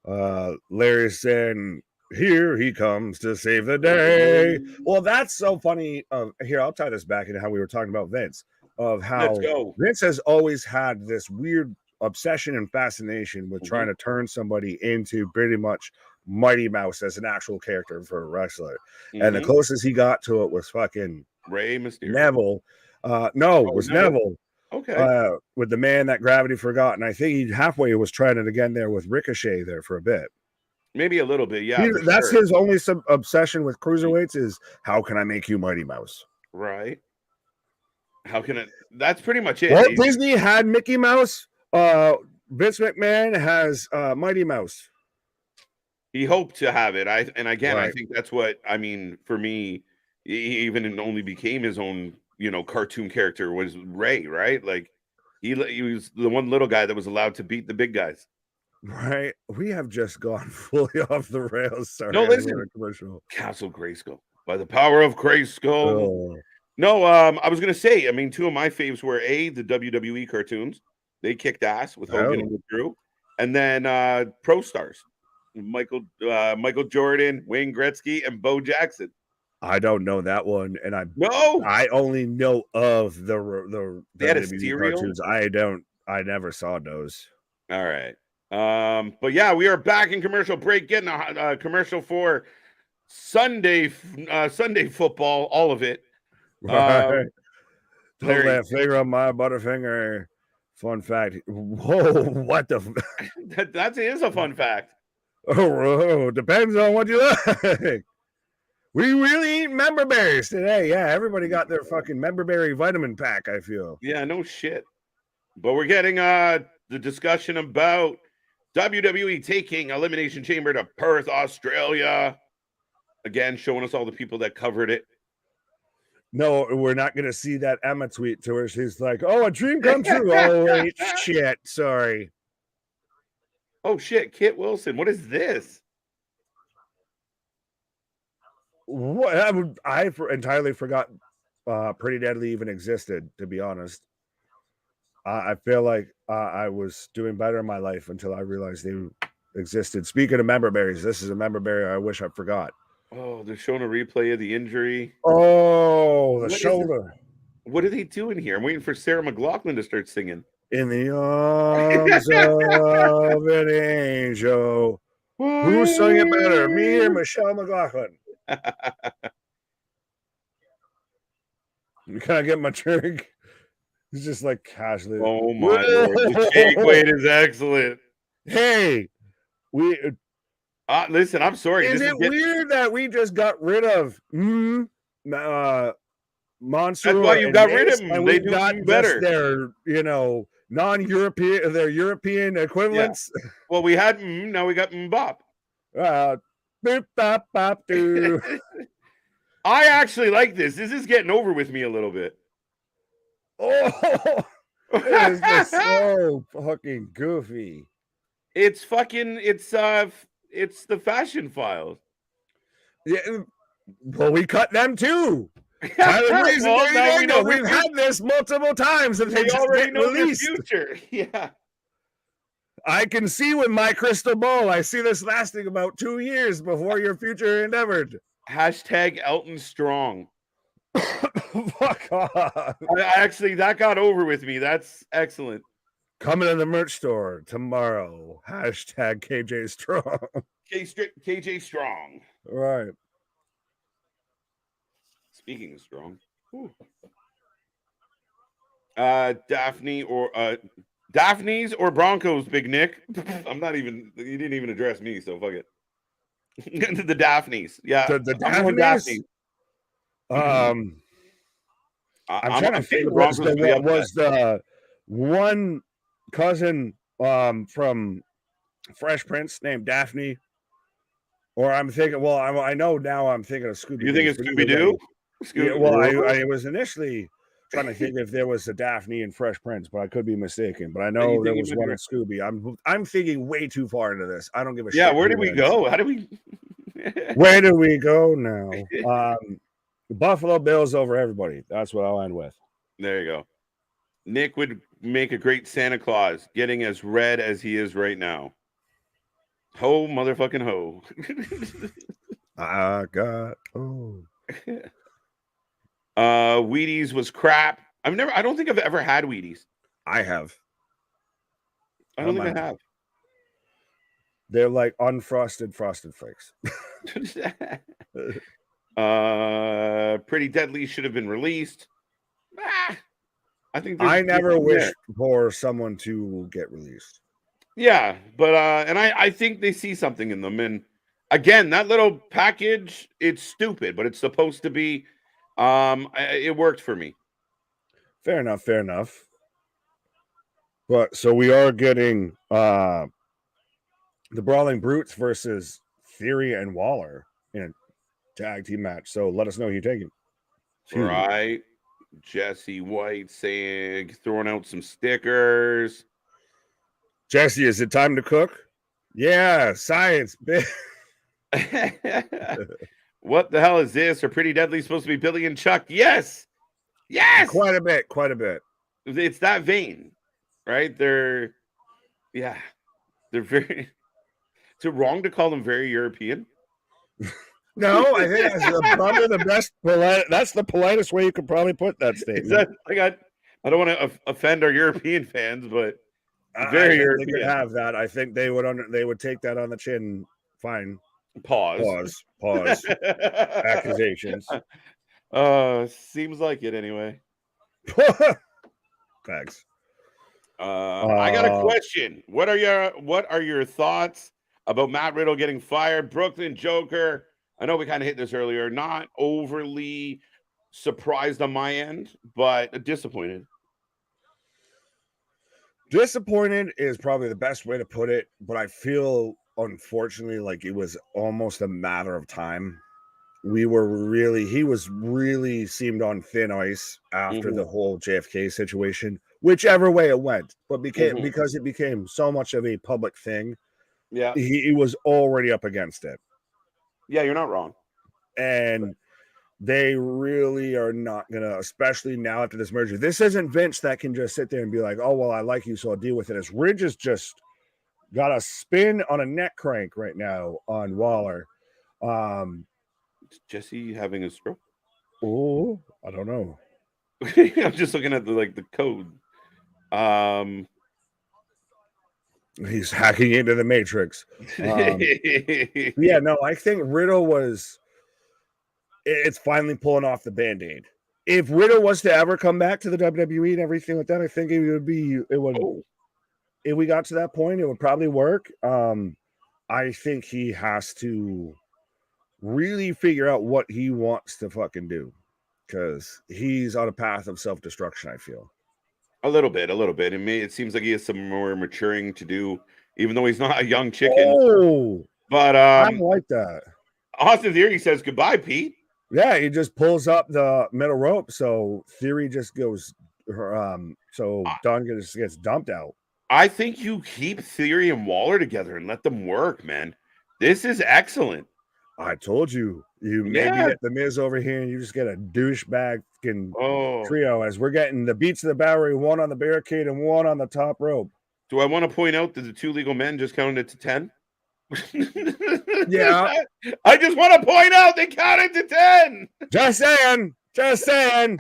there. Larry saying, here he comes to save the day. Well, that's so funny. Here, I'll tie this back into how we were talking about Vince, of how Vince has always had this weird obsession and fascination with trying to turn somebody into pretty much Mighty Mouse as an actual character for a wrestler. And the closest he got to it was fucking Rey Mysterio. Neville. Neville. Okay. With the man that gravity forgot. And I think he halfway was trying it again there with Ricochet there for a bit. Maybe a little bit, yeah. That's his only obsession with cruiserweights is how can I make you Mighty Mouse? Right. How can it? That's pretty much it. Walt Disney had Mickey Mouse. Vince McMahon has Mighty Mouse. He hoped to have it. I think that's what I mean. For me, he even only became his own, cartoon character was Ray, right? Like he was the one little guy that was allowed to beat the big guys. Right. We have just gone fully off the rails. Sorry. No, listen. Castle Grayskull. By the power of Grayskull. No, I was gonna say, 2 of my faves were the WWE cartoons. They kicked ass with Hogan and Drew, and then Pro Stars, Michael Jordan, Wayne Gretzky, and Bo Jackson. I don't know that one, and I only know of the WWE cartoons. I never saw those. All right, but yeah, we are back in commercial break, getting a commercial for Sunday football, all of it. Right. Don't that finger on my butterfinger. Fun fact. Whoa, what the? That is a fun fact. Oh, depends on what you like. We really eat member berries today. Yeah, everybody got their fucking member berry vitamin pack, I feel. Yeah, no shit. But we're getting the discussion about WWE taking Elimination Chamber to Perth, Australia. Again, showing us all the people that covered it. No, we're not going to see that Emma tweet to her. She's like, oh, a dream come true. Oh, wait, shit. Sorry. Oh, shit. Kit Wilson. What is this? What? I entirely forgot Pretty Deadly even existed, to be honest. I feel like I was doing better in my life until I realized they existed. Speaking of member berries, this is a member berry I wish I forgot. Oh, they're showing a replay of the injury. Oh, the shoulder. What are they doing here? I'm waiting for Sarah McLachlan to start singing. In the arms of an angel. Who sung it better, me or Michelle McLachlan? Can I get my drink? He's just like casually. Oh my Lord. The shake weight is excellent. Hey, listen, I'm sorry. Is it weird that we just got rid of Monster? That's why you got rid of them. They do better. Their, non-European, their European equivalents. Yeah. Well, we had now we got Mbop. Boop, bop, bop, doo. I actually like this. This is getting over with me a little bit. Oh, It's just so fucking goofy. It's the Fashion Files. Yeah, well, we cut them too. Tyler Breeze and Well, Danny now we know Dango. We've had this multiple times, and they we just already get know their released. future. Yeah. I can see with my crystal ball. I see this lasting about 2 years before your future endeavored. Hashtag Elton Strong. Fuck off. Actually, that got over with me. That's excellent. Coming to the merch store tomorrow. Hashtag KJ Strong. KJ Strong. Right. Speaking of strong. Daphne's or Broncos, Big Nick. I'm not even, you didn't even address me, so fuck it. The Daphne's. Yeah. The I'm Daphne's? Daphne. I'm trying to think. Was the one cousin from Fresh Prince named Daphne? Or I'm thinking, well, I know now I'm thinking of Scooby-Doo. You think it's Scooby-Doo? Yeah, well, I was initially trying to think if there was a Daphne in Fresh Prince, but I could be mistaken. But I know there was one in Scooby. I'm thinking way too far into this. I don't give a shit. Yeah, where did we go? How do we Where do we go now? Buffalo Bills over everybody. That's what I'll end with. There you go. Nick would make a great Santa Claus, getting as red as he is right now. Ho, motherfucking ho. I got Wheaties was crap. I don't think I've ever had Wheaties. I have. I don't think I have. They're like unfrosted frosted flakes. Pretty Deadly should have been released. I think I never wished for someone to get released. Yeah, but and I think they see something in them. And again, that little package, it's stupid, but it's supposed to be. It worked for me. Fair enough. But so we are getting the Brawling Brutes versus Theory and Waller in a tag team match. So let us know who you're taking. Right. Jesse White throwing out some stickers. Jesse, is it time to cook? Yeah, science, bitch. What the hell is this? Are Pretty Deadly supposed to be Billy and Chuck? Yes. Quite a bit. It's that vein, right? They're very. Is it wrong to call them very European? No, I think that's probably the best. That's the politest way you could probably put that statement. I don't want to offend our European fans, but very European. They could have that. I think they would take that on the chin. Fine. Pause. Accusations. Seems like it anyway. Thanks. I got a question. What are your thoughts about Matt Riddle getting fired? Brooklyn Joker. I know we kind of hit this earlier. Not overly surprised on my end, but disappointed. Disappointed is probably the best way to put it, but I feel unfortunately like it was almost a matter of time. He was really seemed on thin ice after the whole JFK situation, whichever way it went, but because it became so much of a public thing. Yeah, he was already up against it. Yeah, you're not wrong. And they really are not gonna, especially now after this merger. This isn't Vince that can just sit there and be like, "Oh well, I like you, so I'll deal with it." As Ridge has just got a spin on a neck crank right now on Waller. Is Jesse having a stroke? Oh, I don't know. I'm just looking at the code. He's hacking into the Matrix. Yeah, no, I think Riddle it's finally pulling off the Band-Aid. If Riddle was to ever come back to the WWE and everything like that, I think if we got to that point, it would probably work. I think he has to really figure out what he wants to fucking do, because he's on a path of self-destruction, I feel. A little bit. It seems like he has some more maturing to do, even though he's not a young chicken. Oh, but I like that. Austin Theory says goodbye, Pete. Yeah, he just pulls up the middle rope, so Theory just goes So Dunn gets dumped out. I think you keep Theory and Waller together and let them work, man. This is excellent. I told you, maybe get the Miz over here and you just get a douchebag fucking trio as we're getting the beats of the Bowery, one on the barricade and one on the top rope. Do I want to point out that the two legal men just counted to 10? Yeah. I just want to point out they counted to 10. Just saying.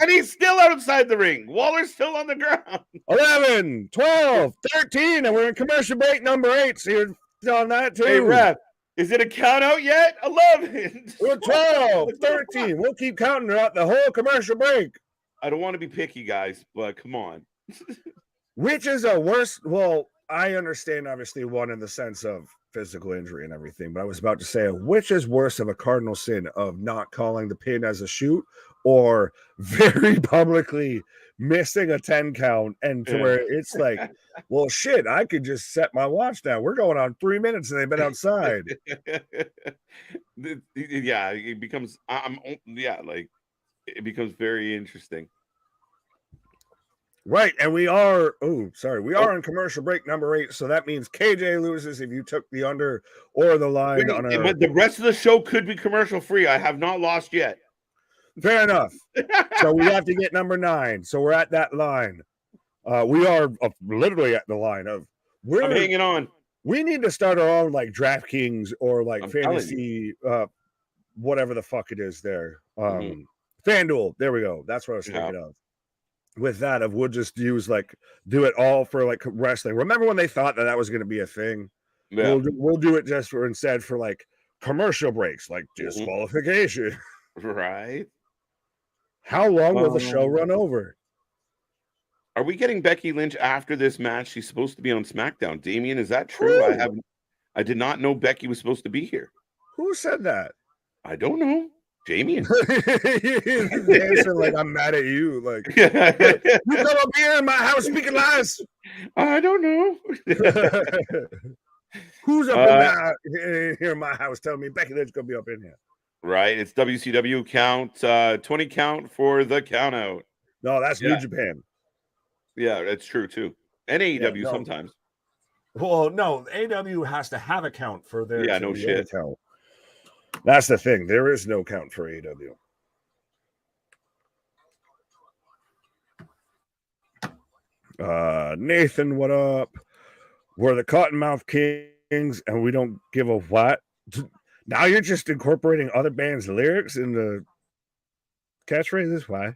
And he's still outside the ring. Waller's still on the ground. 11, 12, 13, and we're in commercial break number 8. So you're on that too. Hey, ref, is it a count out yet? 11. We're 12, 13. We'll keep counting throughout the whole commercial break. I don't want to be picky, guys, but come on. Which is a worse? Well, I understand, obviously, one in the sense of physical injury and everything, but I was about to say, which is worse of a cardinal sin of not calling the pin as a shoot or very publicly missing a 10 count and to where it's like, well, shit, I could just set my watch down. We're going on 3 minutes and they've been outside. Yeah, it becomes, it becomes very interesting. Right, and we are in commercial break number 8, so that means KJ loses if you took the under or the line. But the rest of the show could be commercial free. I have not lost yet. Fair enough. So we have to get number 9. So we're at that line. We are literally at the line of I'm hanging on. We need to start our own like DraftKings or like fantasy, whatever the fuck it is there. FanDuel. There we go. That's what I was thinking of. With that, we'll just use do it all for like wrestling. Remember when they thought that was going to be a thing? Yeah. We'll do it just for instead for like commercial breaks, like disqualification. Right. How long will the show run over? Are we getting Becky Lynch after this match? She's supposed to be on SmackDown. Damien, is that true? Ooh. I did not know Becky was supposed to be here. Who said that? I don't know. Damien. Answer like I'm mad at you. Like you come up here in my house speaking lies. I don't know. Who's up here in my house telling me Becky Lynch gonna be up in here? Right. It's WCW count 20 count for the count out. No, that's New Japan. Yeah, that's true too. And AEW sometimes. Well, no, AEW has to have a count for their no shit. Count. That's the thing. There is no count for AEW. Nathan, what up? We're the Cottonmouth Kings, and we don't give a what. Now you're just incorporating other bands' lyrics in the catchphrases? Why?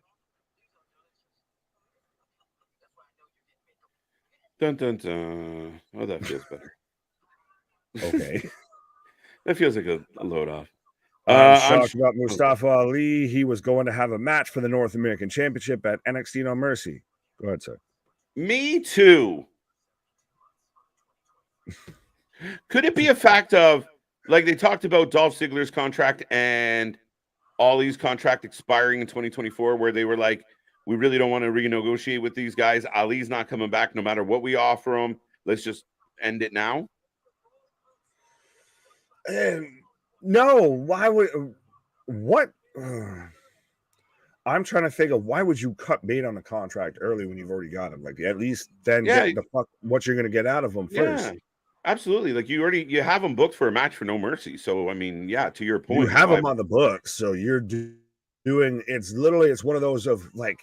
Dun dun dun. Oh, that feels better. Okay. That feels like a load off. I'm shocked about Mustafa Ali. He was going to have a match for the North American Championship at NXT No Mercy. Go ahead, sir. Me too. Could it be a fact of, like they talked about Dolph Ziggler's contract and Ali's contract expiring in 2024, where they were like, we really don't want to renegotiate with these guys. Ali's not coming back no matter what we offer him. Let's just end it now. No, why would what? I'm trying to think of why would you cut bait on the contract early when you've already got him? Like at least then get the fuck what you're gonna get out of him first. Absolutely. Like you have him booked for a match for No Mercy. So I mean, to your point, you have him on the books. So you're doing it's one of those of like,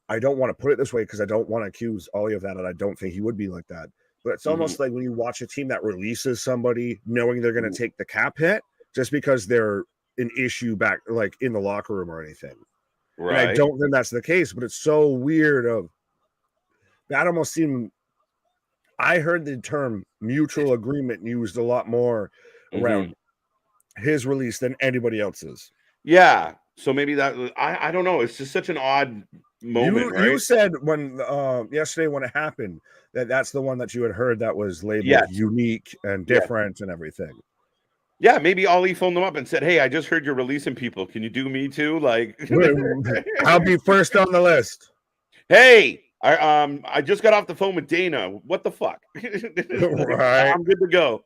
I don't want to put it this way because I don't want to accuse Ollie of that, and I don't think he would be like that. But it's almost like when you watch a team that releases somebody knowing they're going to take the cap hit just because they're an issue back like in the locker room or anything. Right. And I don't think that's the case, but it's so weird that almost seemed. I heard the term mutual agreement used a lot more around his release than anybody else's. Yeah. So maybe that I don't know. It's just such an odd moment. You said when yesterday when it happened that's the one that you had heard that was labeled unique and different and everything. Yeah, maybe Ali phoned them up and said, "Hey, I just heard you're releasing people. Can you do me too?" Like, I'll be first on the list. Hey, I just got off the phone with Dana. What the fuck? Right. I'm good to go.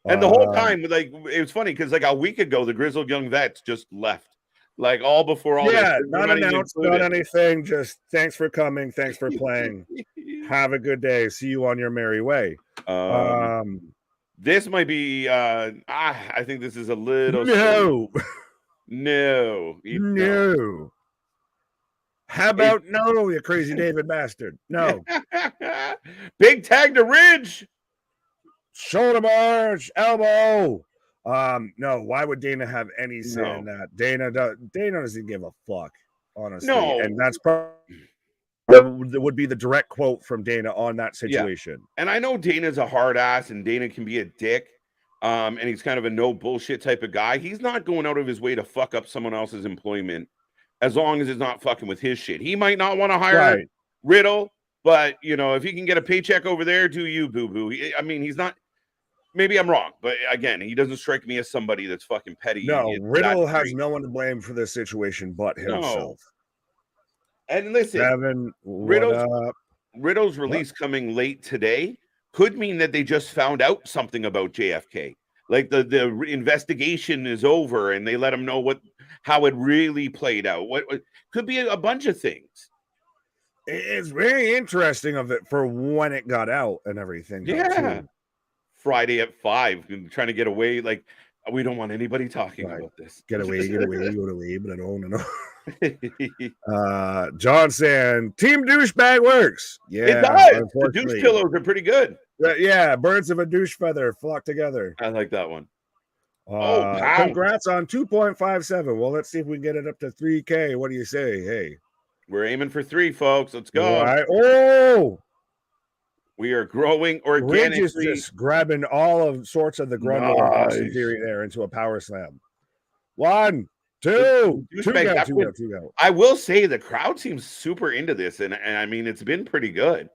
And the whole time, like, it was funny because like a week ago, the grizzled young vets just left. Like all before all Yeah, this. We're not not even announced, not included. anything. Just thanks for coming. Thanks for playing. Have a good day. See you on your merry way. This might be I think this is a little No. No. No. How about no, you crazy David bastard? No. Big tag to Ridge. Shoulder barge, elbow. No, why would Dana have any say in that? Dana doesn't give a fuck, honestly. No. And that's probably that would be the direct quote from Dana on that situation. Yeah. And I know Dana's a hard ass and Dana can be a dick. And he's kind of a no bullshit type of guy. He's not going out of his way to fuck up someone else's employment as long as it's not fucking with his shit. He might not want to hire Riddle, but if he can get a paycheck over there, do you, boo-boo. I mean, he's not. Maybe I'm wrong, but again, he doesn't strike me as somebody that's fucking petty. No, Riddle has no one to blame for this situation but himself. No. And listen, Devin, Riddle's release coming late today could mean that they just found out something about JFK. Like the investigation is over and they let him know how it really played out. What could be a bunch of things. It's very interesting of it for when it got out and everything. Yeah. Friday at 5, trying to get away. Like, we don't want anybody talking about this. Get away, but I don't know. John saying Team Douchebag works. Yeah, it does. The douche pillows are pretty good. Yeah, birds of a douche feather flock together. I like that one. Congrats on 2.57. Well, let's see if we can get it up to 3K. What do you say? Hey, we're aiming for 3, folks. Let's go. All right. Oh, we are growing organically. Ridge is just grabbing all sorts of the Grundle Austin Theory there into a power slam. 1, 2, 2 go. I will say the crowd seems super into this, and I mean it's been pretty good.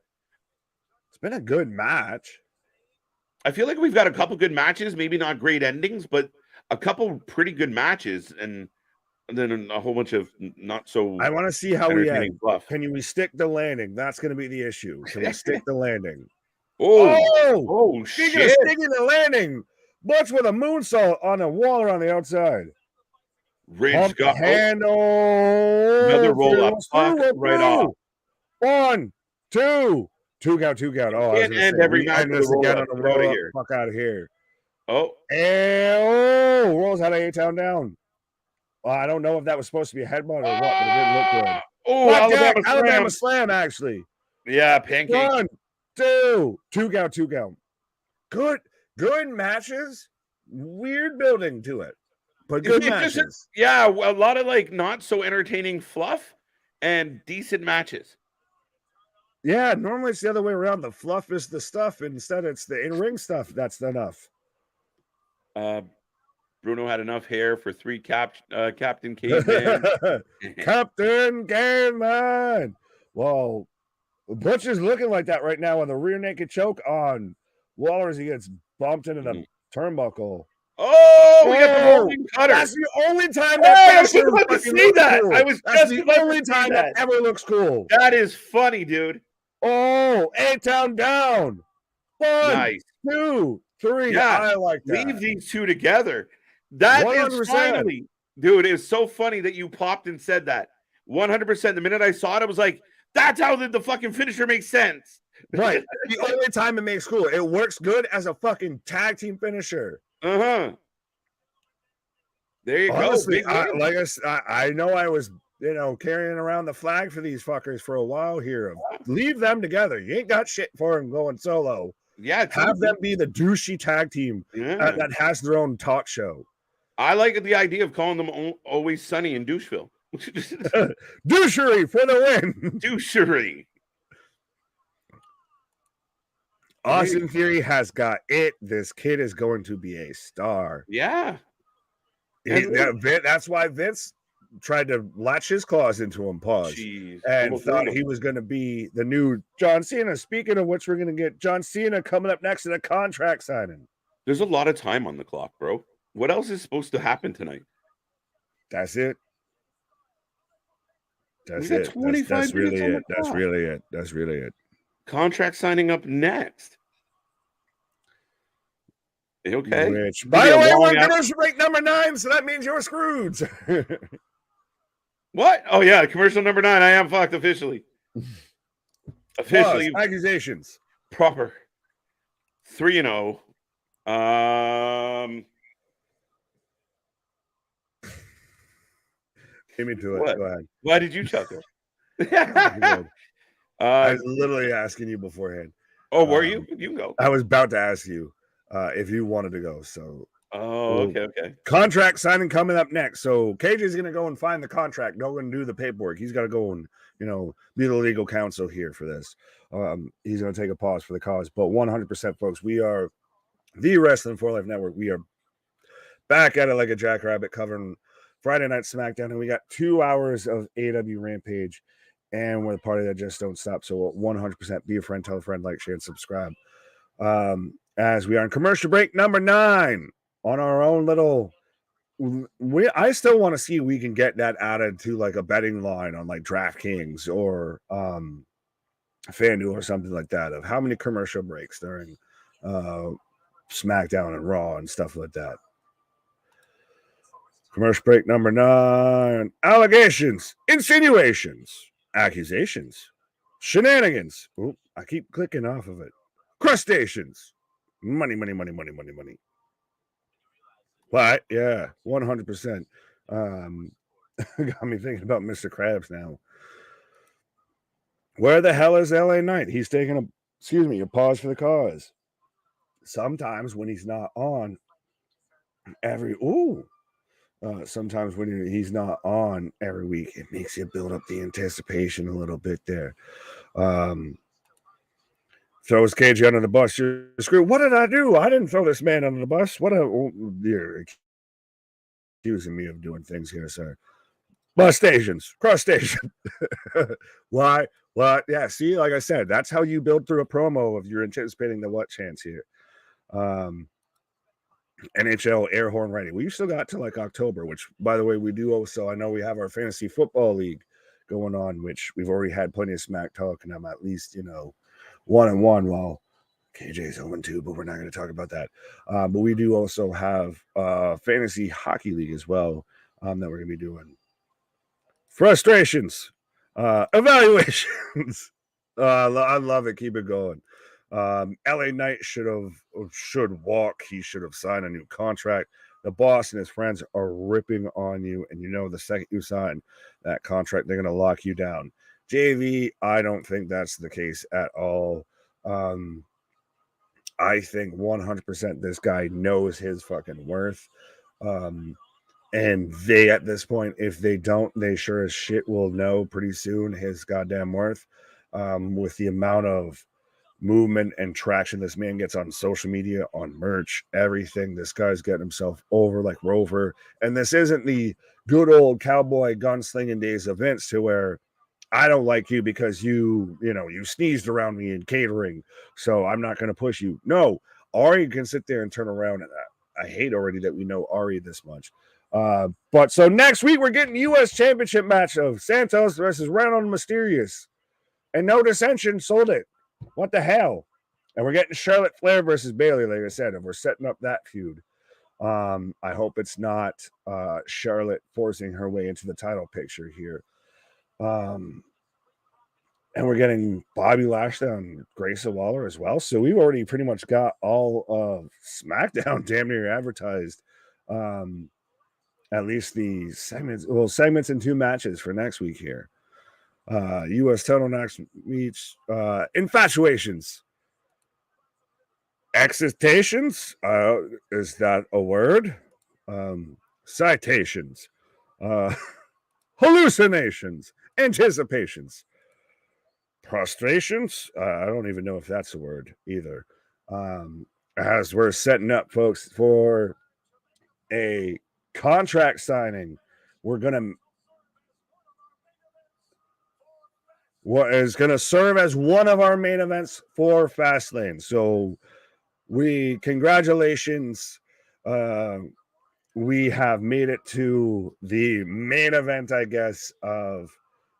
It's been a good match. I feel like we've got a couple good matches, maybe not great endings, but a couple pretty good matches, and then a whole bunch of not so. I want to see how we end. Can we stick the landing? That's going to be the issue. Can we stick the landing? Oh, speaking shit. of sticking the landing, Butch with a moonsault on a Waller on the outside. Ridge got handle. Another roll up. Right off. 1, 2. 2 count. Oh, I was going to say, every match this again on the roll up. Fuck out of here. And rolls out of A-Town down. Well, I don't know if that was supposed to be a headbutt or what, but it didn't look good. Alabama slam, actually. Yeah, pancake. 1, 2. 2 count. Good matches. Weird building to it, but good matches. Yeah, a lot of like not so entertaining fluff and decent matches. Yeah, normally it's the other way around. The fluff is the stuff. Instead, it's the in-ring stuff that's enough. Bruno had enough hair for 3 Captain Caveman. Captain Caveman. Well, Butch is looking like that right now on the rear naked choke on Waller as he gets bumped into the turnbuckle. Oh, we got the rolling cutter. That's the only time that I was about to say that. Cool. I was That's the only time that ever looks cool. That is funny, dude. Oh, A-Town down. 1, 2, 3. Yeah, I like that. Leave these two together. That 100%. Is finally, dude. It's so funny that you popped and said that. 100%. The minute I saw it, I was like, "That's how the fucking finisher makes sense." Right. The only time it makes cool. It works good as a fucking tag team finisher. There you Honestly, go. I know I was carrying around the flag for these fuckers for a while here. Leave them together. You ain't got shit for them going solo. Yeah, have them be the douchey tag team that has their own talk show. I like the idea of calling them Always Sunny in Doucheville. Douchery for the win. Douchery. Austin Theory has got it. This kid is going to be a star. Yeah. That's why Vince tried to latch his claws into him, and thought he was going to be the new John Cena. Speaking of which, we're going to get John Cena coming up next in a contract signing. There's a lot of time on the clock, bro. What else is supposed to happen tonight? That's it. That's it. That's really it. That's really it. Contract signing up next. Okay. By the way, we're commercial break number 9, so that means you're screwed. What? Oh yeah, commercial number 9. I am fucked officially. Pause. Officially Accusations. proper. 3-0. Give me to it. What? Go ahead. Why did you chuckle? I was literally asking you beforehand. Oh, were you? You can go. I was about to ask you if you wanted to go. So, okay. Contract signing coming up next. So KJ's going to go and find the contract. No one do the paperwork. He's got to go and be the legal counsel here for this. He's going to take a pause for the cause. But 100%, folks, we are the Wrestling for Life Network. We are back at it like a jackrabbit, covering Friday Night SmackDown, and we got 2 hours of AEW Rampage, and we're the party that just don't stop. So 100% be a friend, tell a friend, like, share, and subscribe. As we are in commercial break number 9 on our own little. I still want to see if we can get that added to like a betting line on like DraftKings or FanDuel or something like that, of how many commercial breaks during SmackDown and Raw and stuff like that. Commercial break number 9. Allegations, insinuations, accusations, shenanigans. Oop, I keep clicking off of it. Crustaceans. Money. What? Yeah, 100%. Got me thinking about Mr. Krabs now. Where the hell is LA Knight? He's taking a pause for the cause. Sometimes when he's not on sometimes when he's not on every week, it makes you build up the anticipation a little bit there. Throws KJ under the bus. You're screwed. What did I do? I didn't throw this man under the bus. You're accusing me of doing things here, sir. Bus stations, cross station. Why? What? Yeah, see, like I said, that's how you build through a promo if you're anticipating the what chance here. NHL air horn ready. We still got to like October, which, by the way, we do also. I know we have our fantasy football league going on, which we've already had plenty of smack talk, and I'm at least 1-1. While KJ's 0-2, but we're not going to talk about that. But we do also have fantasy hockey league as well that we're going to be doing. Frustrations, evaluations. I love it. Keep it going. LA Knight should walk. He should have signed a new contract. The boss and his friends are ripping on you, and the second you sign that contract, they're going to lock you down. JV, I don't think that's the case at all. I think 100% this guy knows his fucking worth. And they, at this point, if they don't, they sure as shit will know pretty soon his goddamn worth. With the amount of movement and traction this man gets on social media, on merch, everything, this guy's getting himself over like Rover. And this isn't the good old cowboy gunslinging days of Vince, to where I don't like you because you sneezed around me in catering, so I'm not going to push you. No, Ari can sit there and turn around, and I hate already that we know Ari this much. But so next week we're getting U.S. Championship match of Santos versus Ronald Mysterious, and no dissension. Sold it. What the hell? And we're getting Charlotte Flair versus Bayley, like I said, and we're setting up that feud. I hope it's not Charlotte forcing her way into the title picture here. And we're getting Bobby Lashley and Grayson Waller as well. So we've already pretty much got all of SmackDown damn near advertised. At least the segments and 2 matches for next week here. U.S. title next meets infatuations. Excitations? Is that a word? Citations. Hallucinations. Anticipations. Prostrations? I don't even know if that's a word either. As we're setting up, folks, for a contract signing, what is going to serve as one of our main events for Fastlane. So congratulations. We have made it to the main event, I guess, of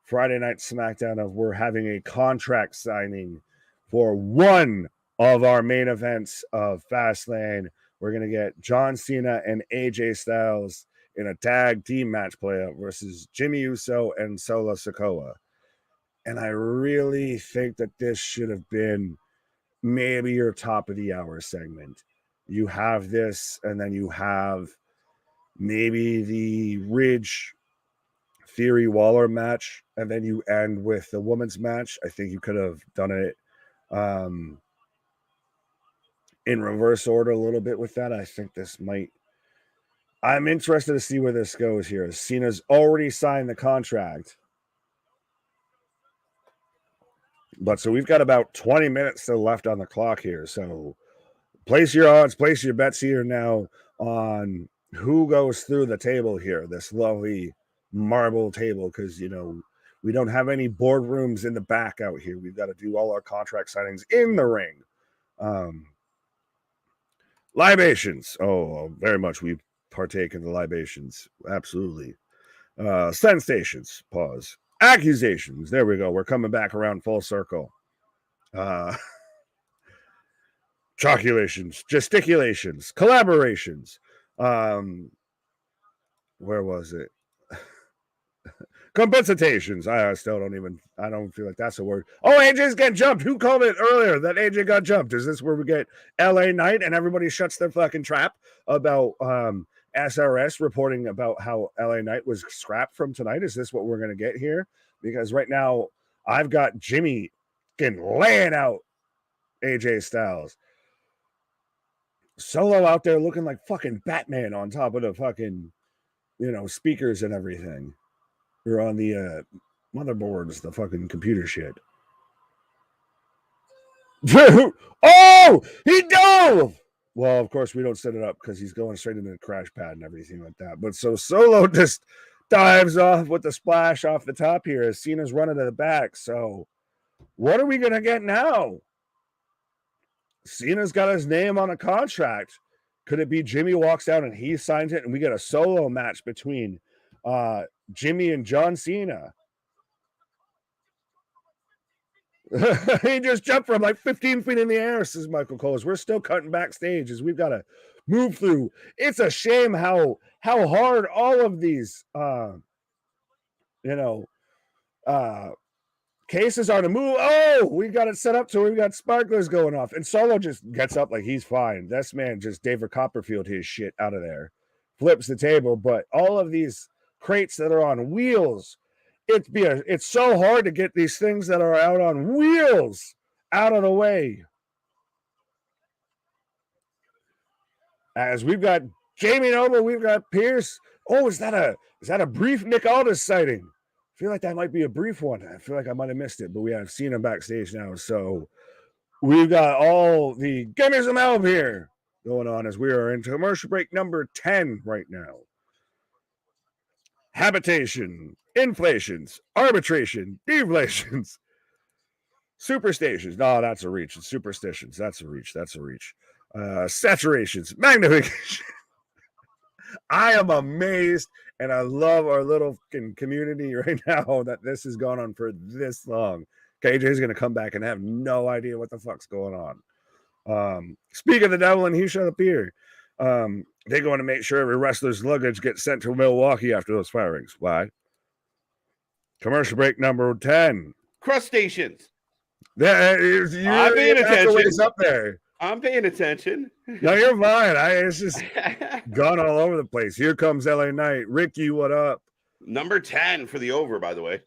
Friday Night SmackDown. We're having a contract signing for one of our main events of Fastlane. We're going to get John Cena and AJ Styles in a tag team match playout versus Jimmy Uso and Solo Sikoa. And I really think that this should have been maybe your top of the hour segment. You have this, and then you have maybe the Ridge Theory Waller match, and then you end with the women's match. I think you could have done it in reverse order a little bit with that. I think this might. I'm interested to see where this goes here. Cena's already signed the contract. But so we've got about 20 minutes still left on the clock here. So place your odds, place your bets here now on who goes through the table here, this lovely marble table, because, you know, we don't have any boardrooms in the back out here. We've got to do all our contract signings in the ring. Libations. Oh, very much we partake in the libations. Absolutely. Sensations. Pause. Accusations. There we go. We're coming back around full circle. Choculations, gesticulations, collaborations. Where was it? Compensations. I don't feel like that's a word. Oh, AJ's got jumped. Who called it earlier that AJ got jumped? Is this where we get LA Knight and everybody shuts their fucking trap about SRS reporting about how LA Knight was scrapped from tonight? Is this what we're going to get here? Because right now I've got Jimmy laying out AJ Styles. Solo out there looking like fucking Batman on top of the fucking, you know, speakers and everything. Or on the motherboards, the fucking computer shit. Oh, he dove! Well, of course, we don't set it up because he's going straight into the crash pad and everything like that. But so Solo just dives off with the splash off the top here as Cena's running to the back. So what are we going to get now? Cena's got his name on a contract. Could it be Jimmy walks out and he signs it and we get a solo match between Jimmy and John Cena? He just jumped from like 15 feet in the air, says Michael Coles. We're still cutting backstage as we've got to move through. It's a shame how hard all of these cases are to move. Oh, we got it set up so we've got sparklers going off. And Solo just gets up like he's fine. This man just David Copperfield his shit out of there. Flips the table. But all of these crates that are on wheels, it's so hard to get these things that are out on wheels out of the way. As we've got Jamie Noble, we've got Pierce. Oh, is that a brief Nick Aldis sighting? I feel like that might be a brief one. I feel like I might have missed it, but we have seen him backstage now. So we've got all the give me some help here going on as we are into commercial break number 10 right now. Habitation, inflations, arbitration, deflations, superstations. No, that's a reach. It's superstitions. That's a reach. Saturations, magnification. I am amazed, and I love our little community right now that this has gone on for this long. KJ's going to come back and have no idea what the fuck's going on. Speak of the devil, and he shall appear. They're going to make sure every wrestler's luggage gets sent to Milwaukee after those firings. Why? Commercial break number 10. Crustaceans. I'm paying attention. It's up there. I'm paying attention. No, you're fine. It's just gone all over the place. Here comes LA Knight. Ricky, what up? Number 10 for the over, by the way.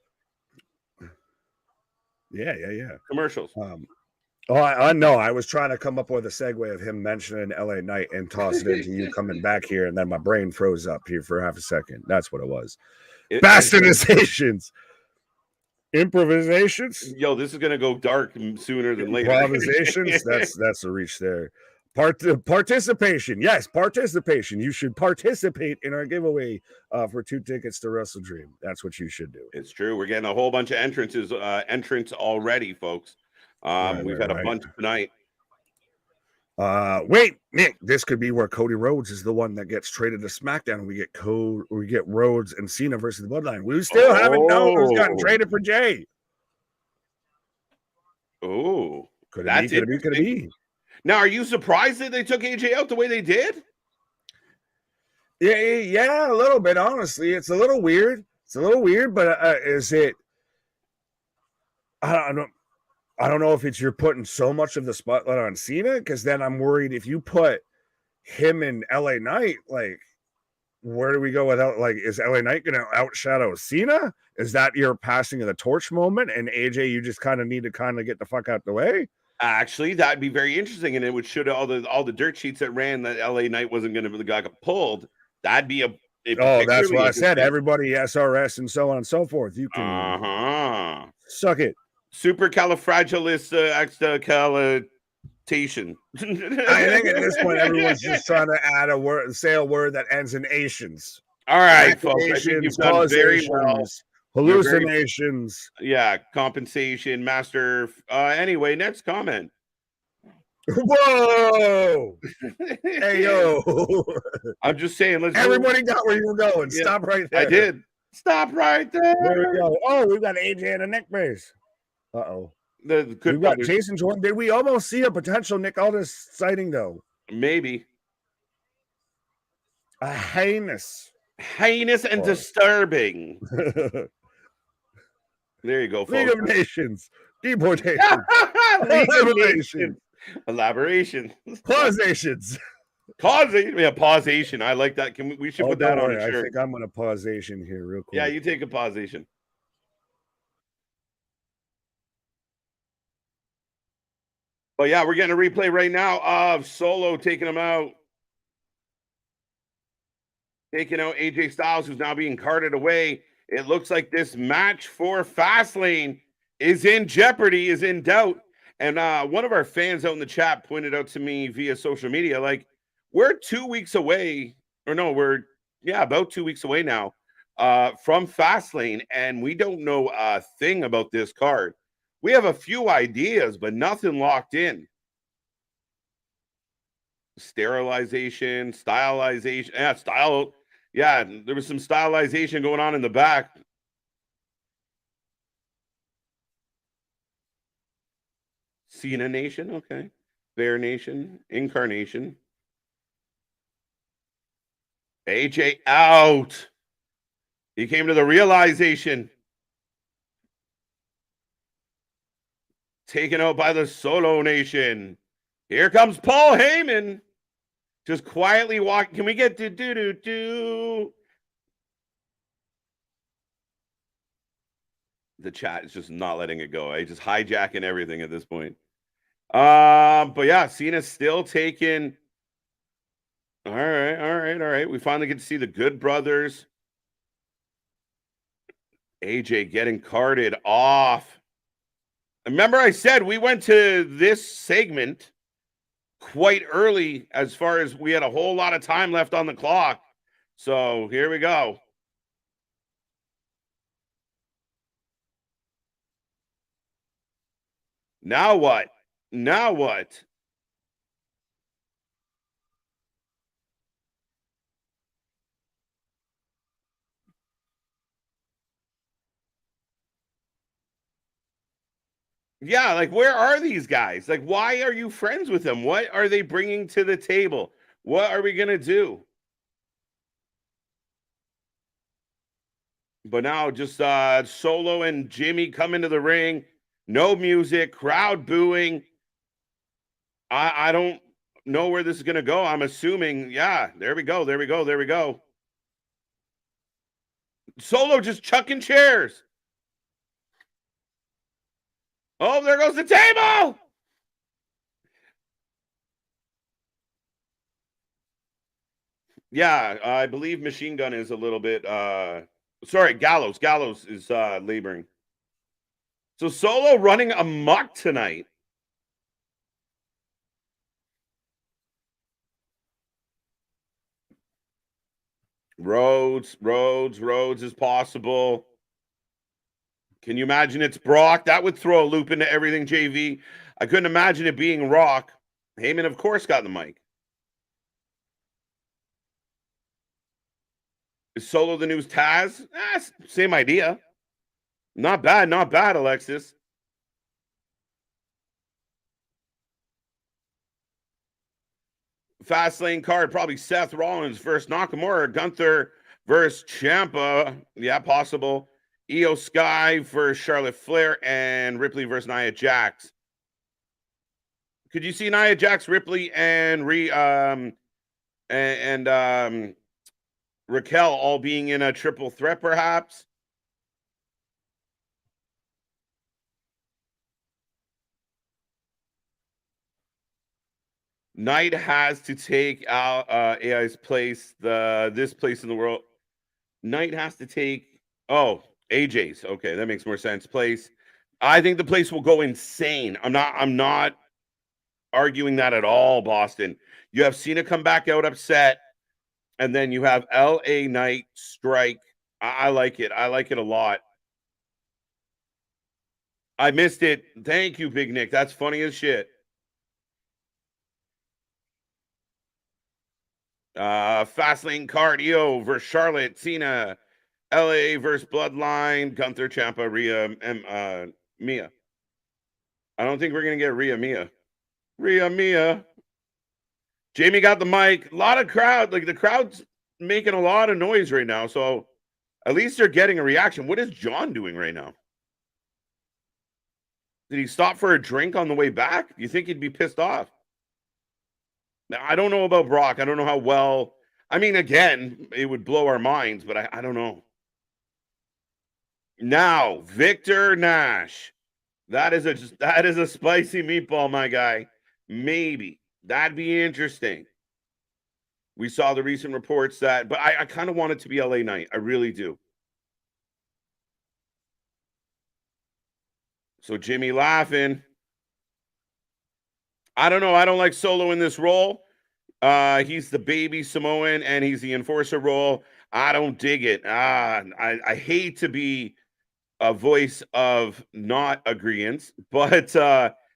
Yeah. Commercials. I know. I was trying to come up with a segue of him mentioning LA Knight and toss it into you coming back here, and then my brain froze up here for half a second. That's what it was. Bastardizations. Improvisations. Yo, this is gonna go dark sooner than later. Improvisations. that's a reach there. Participation. Yes, participation. You should participate in our giveaway for 2 tickets to Wrestle Dream. That's what you should do. It's true. We're getting a whole bunch of entrants already, folks. We've had a bunch tonight. Wait, Nick, this could be where Cody Rhodes is the one that gets traded to SmackDown. We get Rhodes and Cena versus the Bloodline. We still haven't known who's gotten traded for Jay. Oh, could it be? Now, are you surprised that they took AJ out the way they did? Yeah, a little bit. Honestly, it's a little weird. But is it? I don't know. I don't know if it's you're putting so much of the spotlight on Cena, because then I'm worried if you put him in LA Knight, like, where do we go without, like, is LA Knight going to outshadow Cena? Is that your passing of the torch moment? And AJ, you just kind of need to kind of get the fuck out the way. Actually, that'd be very interesting, and it would show all the dirt sheets that ran that LA Knight wasn't going to got pulled. That'd be a That's particularly what I said. interesting. Everybody SRS and so on and so forth. You can suck it. Supercalifragilisticexpialidocious. I think at this point, everyone's just trying to add a word, say a word that ends in Asians. All right, folks. I think you've done very well. Hallucinations. Yeah, compensation, master. Anyway, next comment. Whoa! Hey, yo. I'm just saying, everybody got where you were going. Yeah, stop right there. I did. Stop right there. There we go. Oh, we've got AJ and a neck brace. Uh-oh. We've got Jason Jordan. Did we almost see a potential Nick Aldis sighting, though? Maybe. A heinous and disturbing. There you go, folks. League of Nations. Deportation. Elimination. Elaboration. Pausations. Causation. Yeah, pausation. I like that. We should put that on a shirt. I think I'm going to pausation here real quick. Yeah, you take a pausation. But yeah, we're getting a replay right now of Solo taking him out. Taking out AJ Styles, who's now being carted away. It looks like this match for Fastlane is in jeopardy, is in doubt. And one of our fans out in the chat pointed out to me via social media, like, we're 2 weeks away, or no, we're about 2 weeks away now from Fastlane, and we don't know a thing about this card. We have a few ideas, but nothing locked in. Sterilization, stylization, style. Yeah, there was some stylization going on in the back. Cena Nation, okay. Bear Nation, Incarnation. AJ out. He came to the realization. Taken out by the Solo Nation. Here comes Paul Heyman. Just quietly walk. Can we get do? The chat is just not letting it go. I just hijacking everything at this point. But yeah, Cena's still taking. All right. We finally get to see the Good Brothers. AJ getting carted off. Remember, I said we went to this segment quite early, as far as we had a whole lot of time left on the clock. So here we go. Now what? Yeah, like, where are these guys? Like, why are you friends with them? What are they bringing to the table? What are we going to do? But now just Solo and Jimmy come into the ring. No music, crowd booing. I don't know where this is going to go. I'm assuming, yeah, there we go. Solo just chucking chairs. Oh, there goes the table. Yeah, I believe Machine Gun is a little bit sorry, Gallows. Gallows is laboring. So Solo running amok tonight. Rhodes is possible. Can you imagine it's Brock? That would throw a loop into everything, JV. I couldn't imagine it being Rock. Heyman, of course, got the mic. Is Solo the new Taz? Same idea. Not bad, Alexis. Fast lane card, probably Seth Rollins versus Nakamura, Gunther versus Ciampa. Yeah, possible. Io Sky versus Charlotte Flair, and Ripley versus Nia Jax. Could you see Nia Jax, Ripley, and Raquel all being in a triple threat, perhaps? Knight has to take out AI's place, this place in the world. Knight has to take AJ's. Okay, that makes more sense. Place. I think the place will go insane. I'm not arguing that at all, Boston. You have Cena come back out upset, and then you have LA Knight strike. I like it. I like it a lot. I missed it. Thank you, Big Nick. That's funny as shit. Fastlane cardio versus Charlotte, Cena, LA versus Bloodline, Gunther, Ciampa, Rhea, and Mia. I don't think we're gonna get Rhea Mia. Jamie got the mic. A lot of crowd, like the crowd's making a lot of noise right now. So at least they're getting a reaction. What is John doing right now? Did he stop for a drink on the way back? You think he'd be pissed off? Now, I don't know about Brock. I don't know how well. I mean, again, it would blow our minds, but I don't know. Now, Victor Nash. That is a spicy meatball, my guy. Maybe. That'd be interesting. We saw the recent reports that, but I kind of want it to be LA Knight. I really do. So Jimmy laughing. I don't know. I don't like Solo in this role. He's the baby Samoan and he's the enforcer role. I don't dig it. I hate to be a voice of not agreeance, but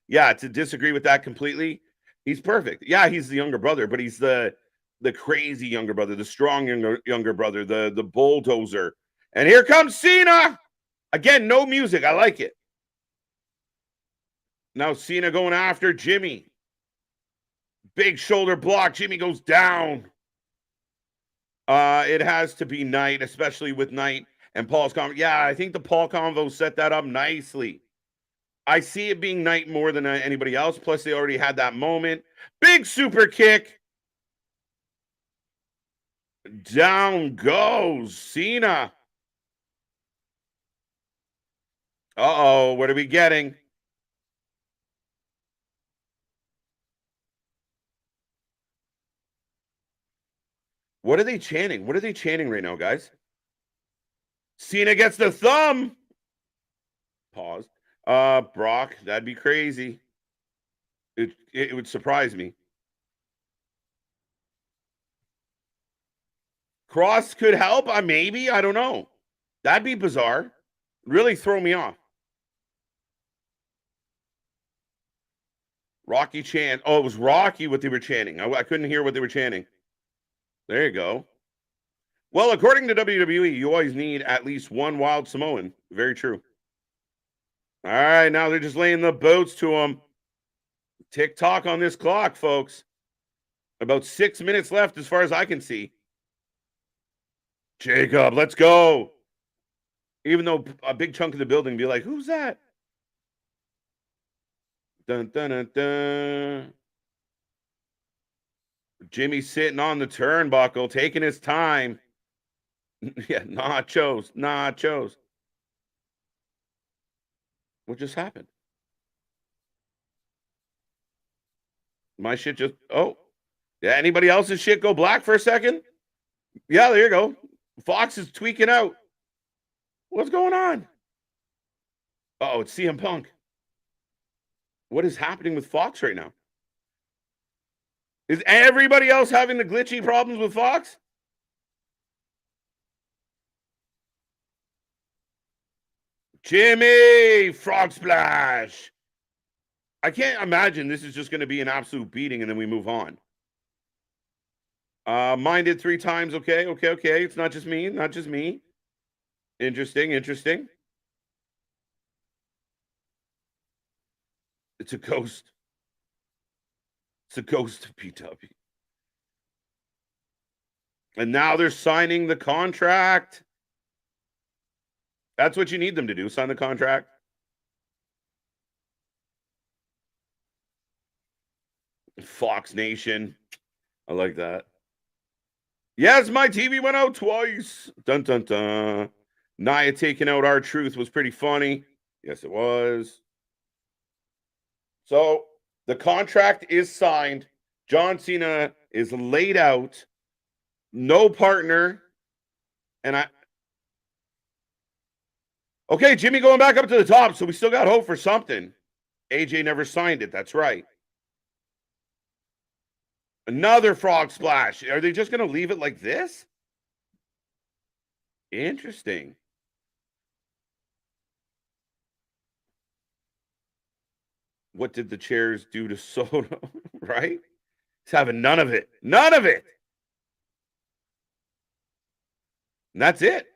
yeah, to disagree with that completely. He's perfect. Yeah, he's the younger brother, but he's the crazy younger brother, the strong younger brother, the bulldozer. And here comes Cena. Again, no music. I like it. Now Cena going after Jimmy. Big shoulder block. Jimmy goes down. It has to be Knight, especially with Knight and Paul's convo. Yeah, I think the Paul convo set that up nicely. I see it being Knight more than anybody else. Plus, they already had that moment. Big super kick. Down goes Cena. Uh-oh, what are we getting? What are they chanting? What are they chanting right now, guys? Cena gets the thumb. Pause. Brock, that'd be crazy. It would surprise me. Cross could help. Maybe. I don't know. That'd be bizarre. Really throw me off. Rocky chant. Oh, it was Rocky what they were chanting. I couldn't hear what they were chanting. There you go. Well, according to WWE, you always need at least one wild Samoan. Very true. All right, now they're just laying the boots to him. Tick-tock on this clock, folks. About 6 minutes left as far as I can see. Jacob, let's go. Even though a big chunk of the building be like, who's that? Dun, dun, dun, dun. Jimmy sitting on the turnbuckle, taking his time. Yeah, nachos. What just happened? My shit just, yeah, anybody else's shit go black for a second? Yeah, there you go. Fox is tweaking out. What's going on? Uh-oh, it's CM Punk. What is happening with Fox right now? Is everybody else having the glitchy problems with Fox? Jimmy, frog splash. I can't imagine this is just going to be an absolute beating and then we move on. Minded 3 times. Okay. It's not just me. Interesting. It's a ghost. It's a ghost of PW. And now they're signing the contract. That's what you need them to do, sign the contract. Fox Nation. I like that. Yes, my TV went out twice. Dun, dun, dun. Nia taking out R-Truth was pretty funny. Yes, it was. So the contract is signed. John Cena is laid out. No partner. And okay, Jimmy going back up to the top. So we still got hope for something. AJ never signed it. That's right. Another frog splash. Are they just going to leave it like this? Interesting. What did the chairs do to Soto? Right? He's having none of it. None of it. And that's it.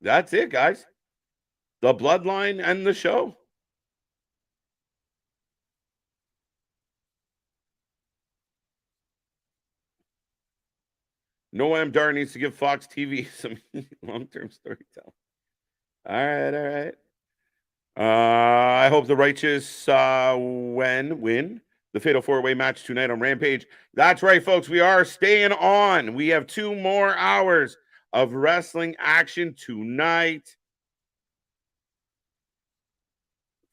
That's it, guys. The bloodline and the show. Noam Dar needs to give Fox TV some long-term storytelling. All right. I hope the Righteous win the Fatal 4-Way match tonight on Rampage. That's right, folks. We are staying on. We have 2 more hours of wrestling action tonight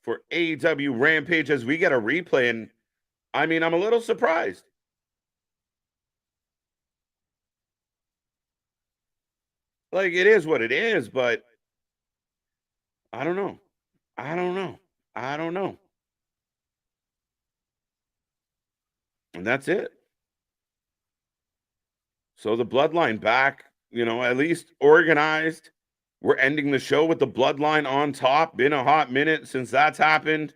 for AEW Rampage as we get a replay. And I mean, I'm a little surprised. Like, it is what it is, but I don't know. And that's it. So the bloodline back, at least organized. We're ending the show with the bloodline on top. Been a hot minute since that's happened.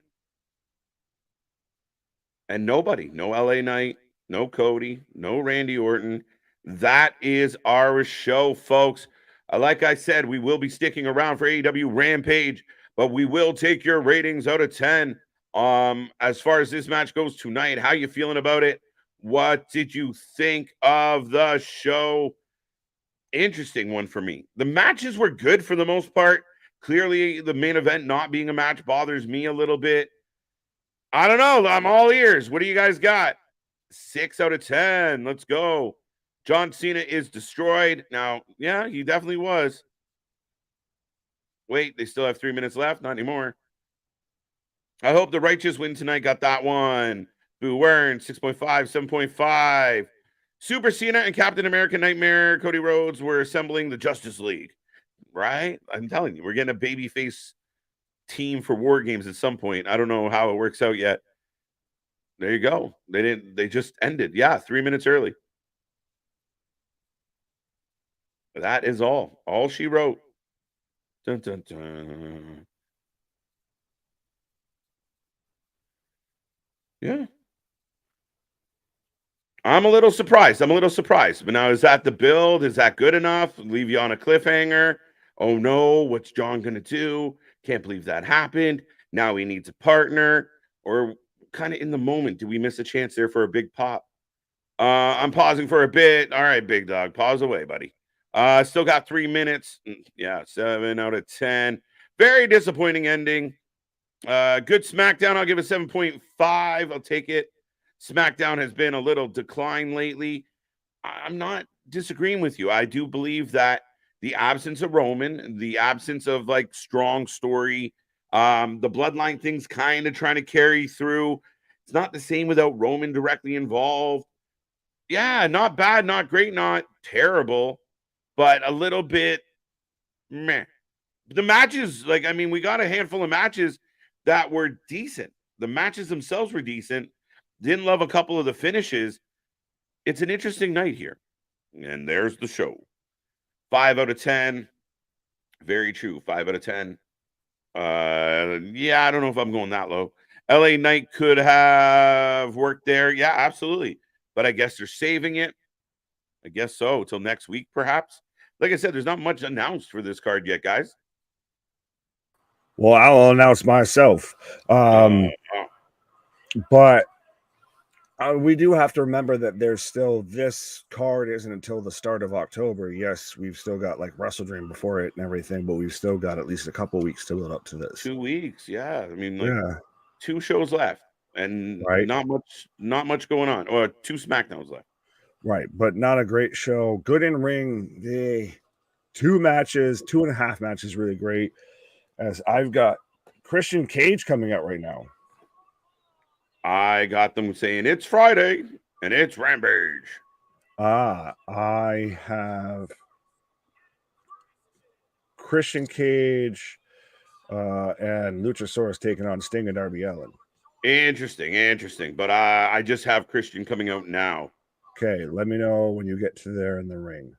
And nobody, no LA Knight, no Cody, no Randy Orton. That is our show, folks. Like I said, we will be sticking around for AEW Rampage, but we will take your ratings out of 10. As far as this match goes tonight, how you feeling about it? What did you think of the show? Interesting one for me. The matches were good for the most part. Clearly, the main event not being a match bothers me a little bit. I don't know. I'm all ears. What do you guys got? 6 out of 10. Let's go. John Cena is destroyed. Now, yeah, he definitely was. Wait, they still have 3 minutes left? Not anymore. I hope the Righteous win tonight. Got that one. Boo Wern, 6.5, 7.5. Super Cena and Captain America Nightmare, Cody Rhodes were assembling the Justice League. Right? I'm telling you, we're getting a babyface team for War Games at some point. I don't know how it works out yet. There you go. They just ended. Yeah, 3 minutes early. That is all. All she wrote. Dun, dun, dun. Yeah. I'm a little surprised. But now, is that the build? Is that good enough? Leave you on a cliffhanger? Oh, no. What's John going to do? Can't believe that happened. Now he needs a partner. Or kind of in the moment, do we miss a chance there for a big pop? I'm pausing for a bit. All right, big dog. Pause away, buddy. Still got 3 minutes. Yeah, 7 out of 10. Very disappointing ending. Good SmackDown. I'll give it 7.5. I'll take it. SmackDown has been a little decline lately. I'm not disagreeing with you. I do believe that the absence of Roman, the absence of strong story, the bloodline things kind of trying to carry through. It's not the same without Roman directly involved. Yeah, not bad, not great, not terrible, but a little bit meh. The matches, we got a handful of matches that were decent. The matches themselves were decent. Didn't love a couple of the finishes. It's an interesting night here. And there's the show. 5 out of 10. Very true. 5 out of 10. Yeah, I don't know if I'm going that low. LA Knight could have worked there. Yeah, absolutely. But I guess they're saving it. I guess so. Till next week, perhaps. Like I said, there's not much announced for this card yet, guys. Well, I'll announce myself. But We do have to remember that there's still this card isn't until the start of October. Yes, we've still got like Wrestle Dream before it and everything, but we've still got at least a couple weeks to build up to this. 2 weeks, yeah. I mean, like Yeah, 2 shows left, and right, not much going on, or 2 SmackDowns left. right, but not a great show. Good in ring. The 2.5 matches, really great. As I've got Christian Cage coming out right now. I got them saying it's Friday and it's Rampage. I have Christian Cage and Luchasaurus taking on Sting and Darby Allin. Interesting. But I just have Christian coming out now. Okay, let me know when you get to there in the ring.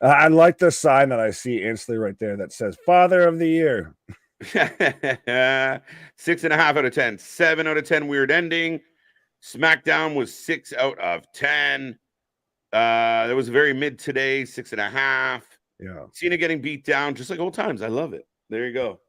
I like the sign that I see instantly right there that says Father of the Year. 6.5 out of 10. 7 out of 10 weird ending. SmackDown was 6 out of 10. There was very mid today, 6.5. Yeah. Cena getting beat down just like old times. I love it. There you go.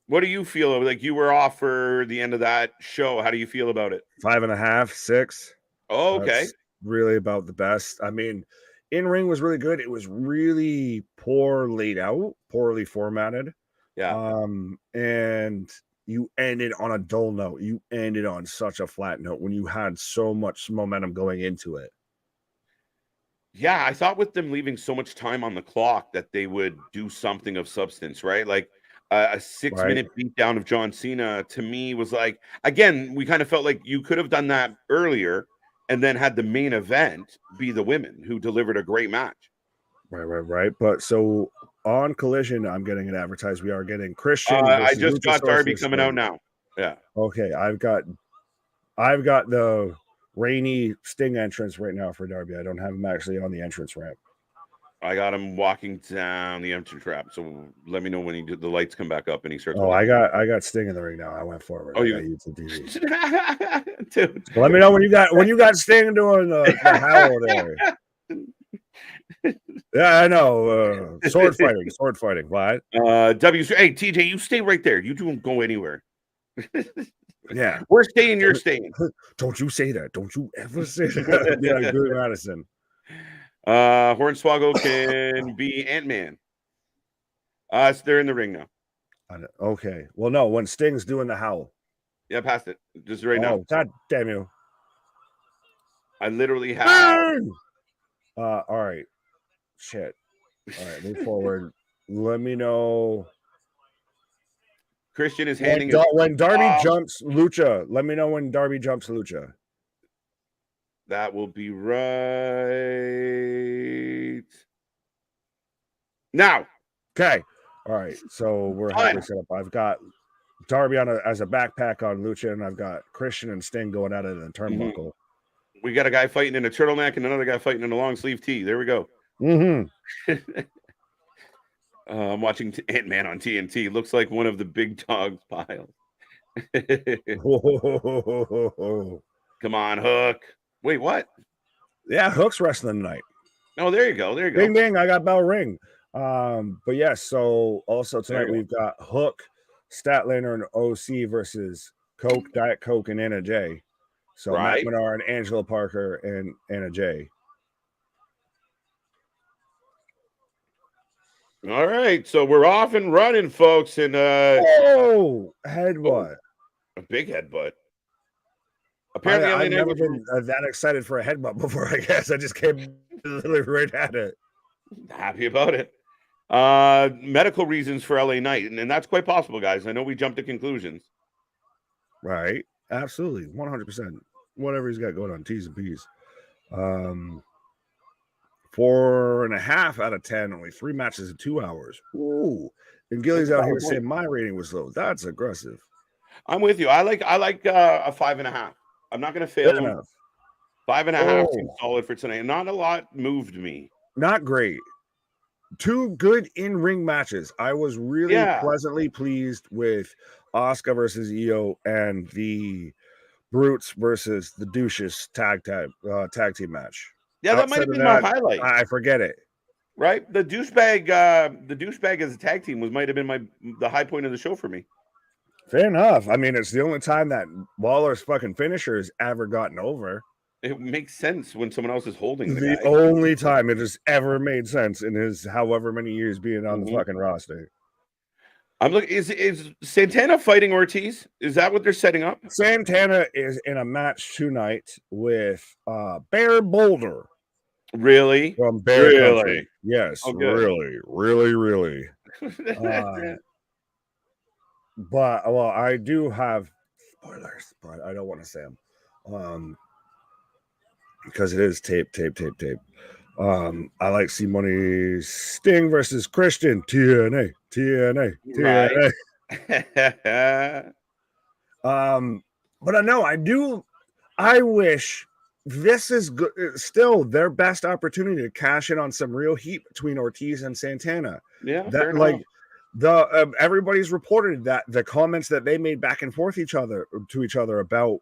What do you feel? Like, you were off for the end of that show. How do you feel about it? 5.5, 6. Oh, okay. That's really about the best. I mean, in ring was really good. It was really poor laid out, poorly formatted. Yeah. And you ended on a dull note. You ended on such a flat note when you had so much momentum going into it. Yeah, I thought with them leaving so much time on the clock that they would do something of substance, right? Like a 6-minute beatdown of John Cena to me was like, again, we kind of felt like you could have done that earlier and then had the main event be the women who delivered a great match. Right. But so on Collision, I'm getting it advertised. We are getting Christian. I just got Darby coming out now. Yeah. Okay, I've got the rainy Sting entrance right now for Darby. I don't have him actually on the entrance ramp. I got him walking down the entrance ramp. So let me know when the lights come back up and he starts. Oh, I got Sting in the ring now. I went forward. Oh, you YouTube TV. Dude. So let me know when you got Sting doing the howl there. Yeah, I know. Sword fighting. What? Hey, TJ, you stay right there. You don't go anywhere. Yeah, we're staying. You're staying. Don't you say that. Don't you ever say that. Yeah, good Madison. Hornswoggle can be Ant-Man. So they're in the ring now. Okay. Well, no, when Sting's doing the howl. Yeah, past it. Just right now. Oh, God damn you. I literally have. All right. Shit. All right, move forward. Let me know. Christian is handing when Darby jumps Lucha. Let me know when Darby jumps Lucha. That will be right now. Okay. All right. So we're halfway set up. I've got Darby as a backpack on Lucha, and I've got Christian and Sting going at it in a turnbuckle. We got a guy fighting in a turtleneck and another guy fighting in a long sleeve tee. There we go. I'm watching Ant-Man on TNT. Looks like one of the big dogs piles. Come on, Hook. Wait, what? Yeah, Hook's wrestling tonight. Oh, there you go. Ding, ding. I got bell ring. But yes, so also tonight we've got Hook, Statlander, and OC versus Coke, Diet Coke, and Anna Jay. So Matt Menard, and Angela Parker, and Anna Jay. All right, so we're off and running, folks. And headbutt. A big headbutt. Apparently, I've never been that excited for a headbutt before, I guess. I just came literally right at it. Happy about it. Medical reasons for LA Knight, and that's quite possible, guys. I know we jumped to conclusions. Right. Absolutely. 100%. Whatever he's got going on, T's and P's. 4.5 out of 10, only 3 matches in 2 hours. Ooh. And Gilly's out here saying my rating was low. That's aggressive. I'm with you. I like a 5.5. I'm not going to fail him. 5.5 seems solid for tonight. Not a lot moved me. Not great. 2 good in-ring matches. I was really pleasantly pleased with Asuka versus Io and the Brutes versus the Douches tag team match. Yeah, that might have been my highlight. I forget it. Right? The douchebag as a tag team might have been the high point of the show for me. Fair enough. I mean, it's the only time that Lawler's fucking finisher has ever gotten over. It makes sense when someone else is holding the The guy. only time it has ever made sense in his however many years being on the fucking roster. I'm looking. Is Santana fighting Ortiz? Is that what they're setting up? Santana is in a match tonight with Bear Boulder. Really? From Bear Country. Yes, Oh, really. But well, I do have spoilers, but I don't want to say them. Because it is tape. I like C Money Sting versus Christian. TNA. Right. But I know I wish this is good, still their best opportunity to cash in on some real heat between Ortiz and Santana. Yeah, that like everybody's reported that the comments that they made back and forth to each other about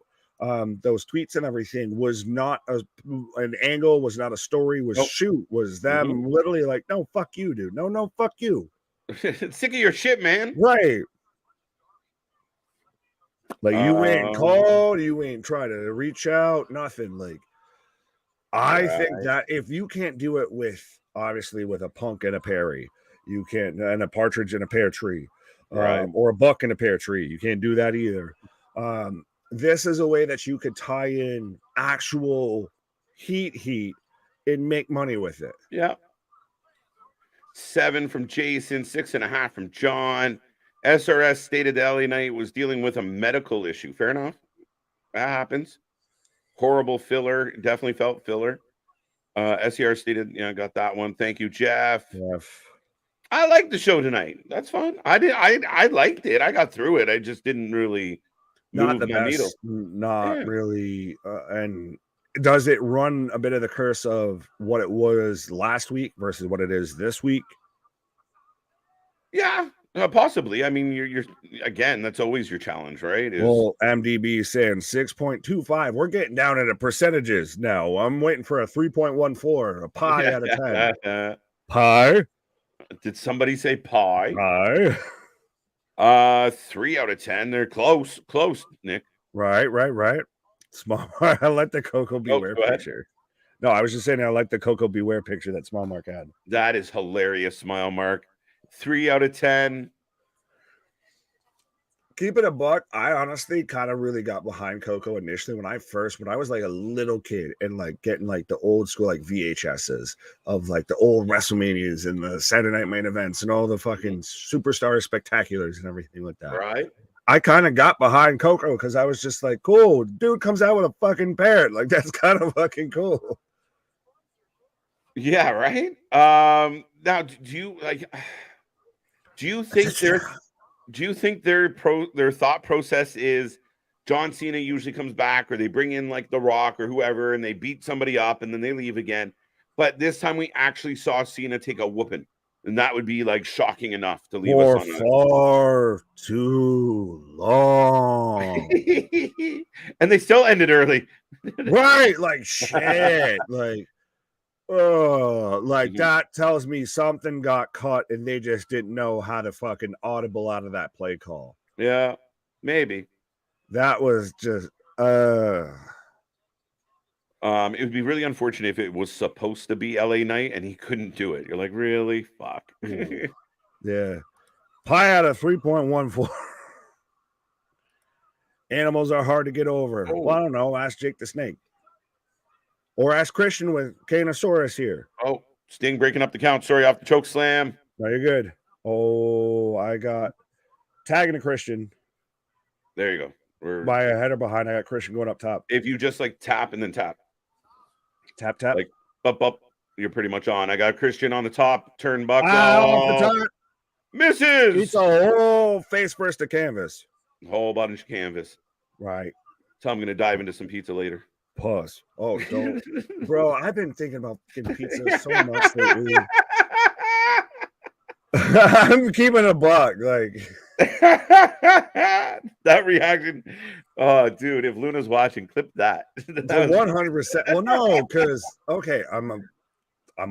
those tweets and everything was not an angle, was not a story, was shoot, was them literally like, no, fuck you, dude. No, fuck you. Sick of your shit, man. Right. Like you ain't called, you ain't trying to reach out, nothing. Like I think that if you can't do it with obviously with a Punk and a Perry, you can't, and a Partridge and a Pear Tree, or a Buck and a Pear Tree, you can't do that either. This is a way that you could tie in actual heat and make money with it. Yeah. 7 from Jason, 6.5 from John. SRS stated that LA Knight was dealing with a medical issue. Fair enough. That happens. Horrible filler. Definitely felt filler. SER stated, got that one. Thank you, Jeff. I liked the show tonight. That's fun. I liked it. I got through it. I just didn't really not the best needle. Not really. And does it run a bit of the curse of what it was last week versus what it is this week? Yeah. Possibly. I mean, you're again, that's always your challenge, right? Well, MDB saying 6.25. We're getting down into percentages now. I'm waiting for a 3.14, a pie out of 10. Pie? Did somebody say pie? Pie. 3 out of 10. They're close, Nick. Right. Small. I like the Coco Beware picture. No, I was just saying I like the Coco Beware picture that Small Mark had. That is hilarious, Smile Mark. 3 out of 10. Keep it a buck. I honestly kind of really got behind Coco initially when I was like a little kid and like getting like the old school like VHSs of like the old WrestleManias and the Saturday Night Main Events and all the fucking Superstar Spectaculars and everything like that. Right. I kind of got behind Coco because I was just like, cool, dude comes out with a fucking parrot. Like that's kind of fucking cool. Yeah, right. Now do you think their thought process is John Cena usually comes back, or they bring in like The Rock or whoever and they beat somebody up and then they leave again? But this time we actually saw Cena take a whooping, and that would be like shocking enough to leave us on far too long. And they still ended early. Right, like shit. Like that tells me something got cut and they just didn't know how to fucking audible out of that play call. Yeah, maybe. That was just it would be really unfortunate if it was supposed to be LA Knight and he couldn't do it. You're like, really? Fuck. Yeah. Pie out of 3.14. Animals are hard to get over. Oh. Well, I don't know. Ask Jake the Snake. Or ask Christian with Canosaurus here. Oh, Sting breaking up the count. Sorry, off the choke slam. No, you're good. Oh, I got tagging a Christian. There you go. By a header behind. I got Christian going up top. If you just like tap and then tap. Tap. Like up, you're pretty much on. I got Christian on the top, turnbuckle. Off the top. Misses. It's a whole face first of canvas. Whole bunch of canvas. Right. So I'm going to dive into some pizza later. Pause. Oh, don't. Bro, I've been thinking about pizza so much lately. I'm keeping a buck. Like that reaction. Oh, dude, if Luna's watching, clip that. 100%. Well, no, because okay, I'm a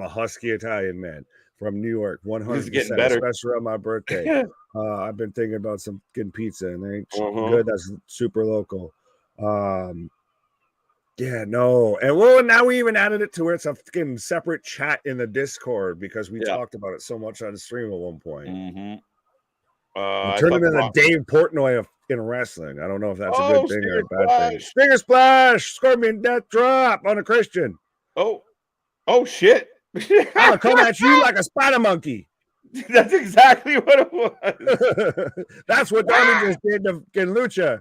husky Italian man from New York. 100%, getting better. especially on my birthday. I've been thinking about some getting pizza, and they ain't Uh-huh. good. That's super local. Yeah, no, and well, now we even added it to where it's a fucking separate chat in the Discord because we Yeah. talked about it so much on stream at one point. Mm-hmm. We I turned thought it the into Dave Portnoy of in wrestling. I don't know if that's a good thing or a Stinger bad thing. Splash. Stinger Splash, Scorpion Death Drop on a Christian. Oh shit. I'll come at you like a spider monkey. That's exactly what it was. That's what Darby just did to Lucha.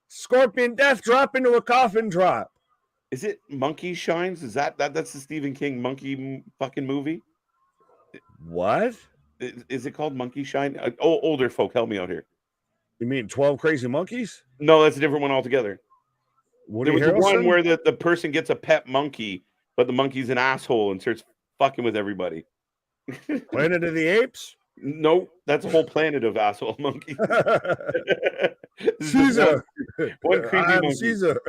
Scorpion Death Drop into a coffin drop. Is it Monkey Shines? Is that's the Stephen King monkey fucking movie? What? Is it called Monkey Shine? Older folk, help me out here. You mean 12 Crazy Monkeys? No, that's a different one altogether. Woody There was the one Harrelson? where the person gets a pet monkey, but the monkey's an asshole and starts fucking with everybody. Planet of the Apes? Nope, that's a whole planet of asshole monkeys. Caesar. One creepy monkey. Caesar.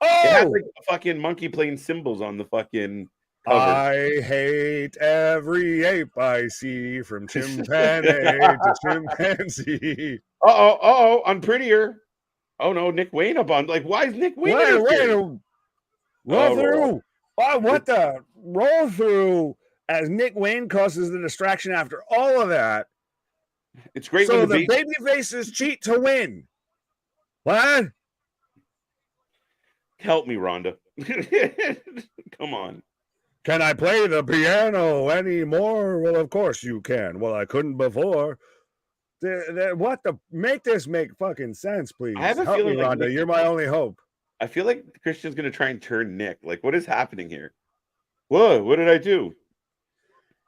It had Oh, like a fucking monkey playing cymbals on the fucking cover. I hate every ape I see, from chimpanzee to chimpanzee. I'm prettier. Oh no, Nick Wayne up on, like, why is Nick Wayne? Roll through. Oh, what the roll through as Nick Wayne causes the distraction after all of that. It's great so when the baby faces cheat to win. What? Help me, Rhonda. Come on. Can I play the piano anymore? Well, of course you can. Well, I couldn't before. What the? Make this make fucking sense, please. I have a Help feeling me, like Rhonda. You're my only hope. I feel like Christian's gonna try and turn Nick. Like, what is happening here? Whoa, what did I do?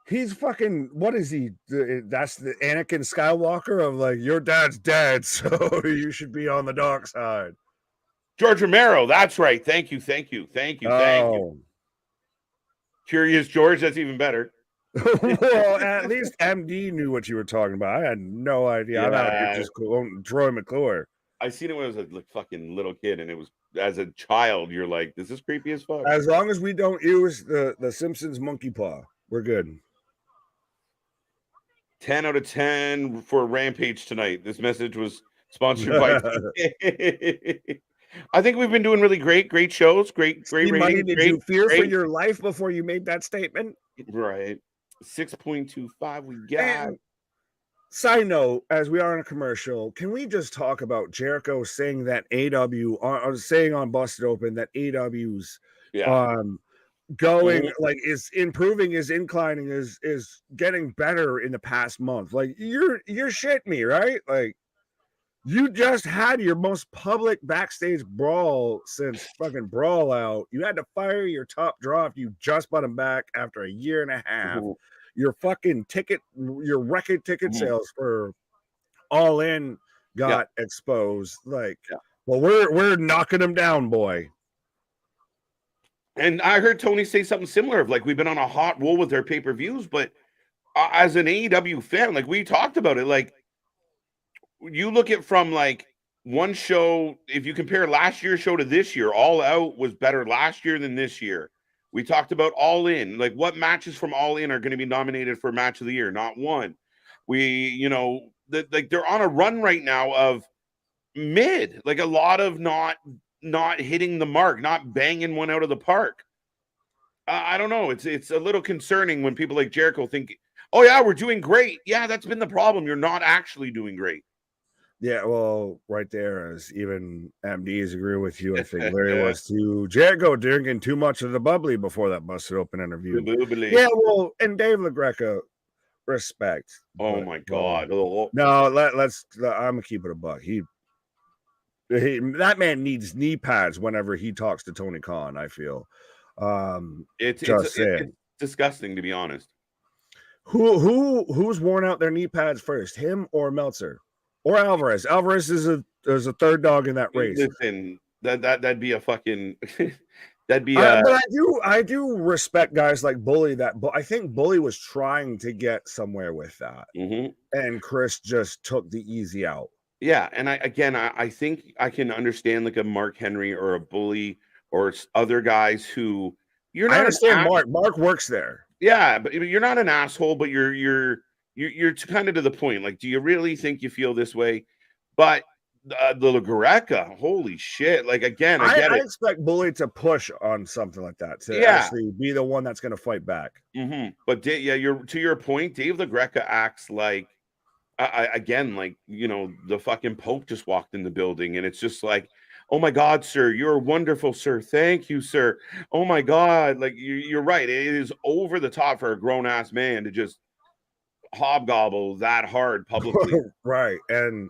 He's fucking, what is he? That's the Anakin Skywalker of, like, your dad's dead, so you should be on the dark side. George Romero, that's right. Thank you. Curious George, that's even better. Well, at least MD knew what you were talking about. I had no idea. Yeah. I'm out here just Troy McClure. I seen it when I was a fucking little kid, and it was, as a child, you're like, this is creepy as fuck. As long as we don't use the Simpsons monkey paw, we're good. 10 out of 10 for Rampage tonight. This message was sponsored by I think we've been doing really great shows, great ratings. Did you fear for your life before you made that statement? Right. 6.25 we got. And side note, as we are in a commercial, can we just talk about Jericho saying that saying on Busted Open that AW's going like is improving, is inclining, is getting better in the past month. Like, you're shitting me, right? Like, you just had your most public backstage brawl since fucking Brawl Out. You had to fire your top draw if you just brought him back after a year and a half. Your fucking your record ticket sales for All In got exposed. Like, well, we're knocking them down, boy. And I heard Tony say something similar of, like, we've been on a hot roll with their pay-per-views, but as an AEW fan, like, we talked about it, like, you look at from, like, one show, if you compare last year's show to this year, All Out was better last year than this year. We talked about All In, like, what matches from All In are going to be nominated for Match of the Year? Not one. Like, they're on a run right now of mid, like, a lot of not hitting the mark, not banging one out of the park. I don't know. It's a little concerning when people like Jericho think, oh yeah, we're doing great. Yeah, that's been the problem. You're not actually doing great. Yeah, well, right there, as even MDs agree with you, I think Larry was too. Jericho drinking too much of the bubbly before that Busted Open interview. Yeah, well, and Dave LaGreca, respect. Oh my God. No, let's. I'm gonna keep it a buck. That man needs knee pads whenever he talks to Tony Khan, I feel. It's disgusting, to be honest. Who's worn out their knee pads first, him or Meltzer or Alvarez? Alvarez is a third dog in that race. Listen, that'd be a fucking that'd be. But I do respect guys like Bully. I think Bully was trying to get somewhere with that, and Chris just took the easy out. Yeah, and I think I can understand, like, a Mark Henry or a Bully or other guys who you're not. I understand Mark. Mark works there. Yeah, but you're not an asshole, but you're you're kind of to the point. Like, do you really think you feel this way? But the LaGreca, holy shit! Like, again, I get I it. expect Bully to push on something like that, to Yeah. actually be the one that's going to fight back. But yeah, you're to your point. Dave LaGreca acts like again, like, the fucking Pope just walked in the building, and it's just like, oh my God, sir, you're wonderful, sir. Thank you, sir. Oh my God, like you're right. It is over the top for a grown ass man to just hobgobble that hard publicly. Right. And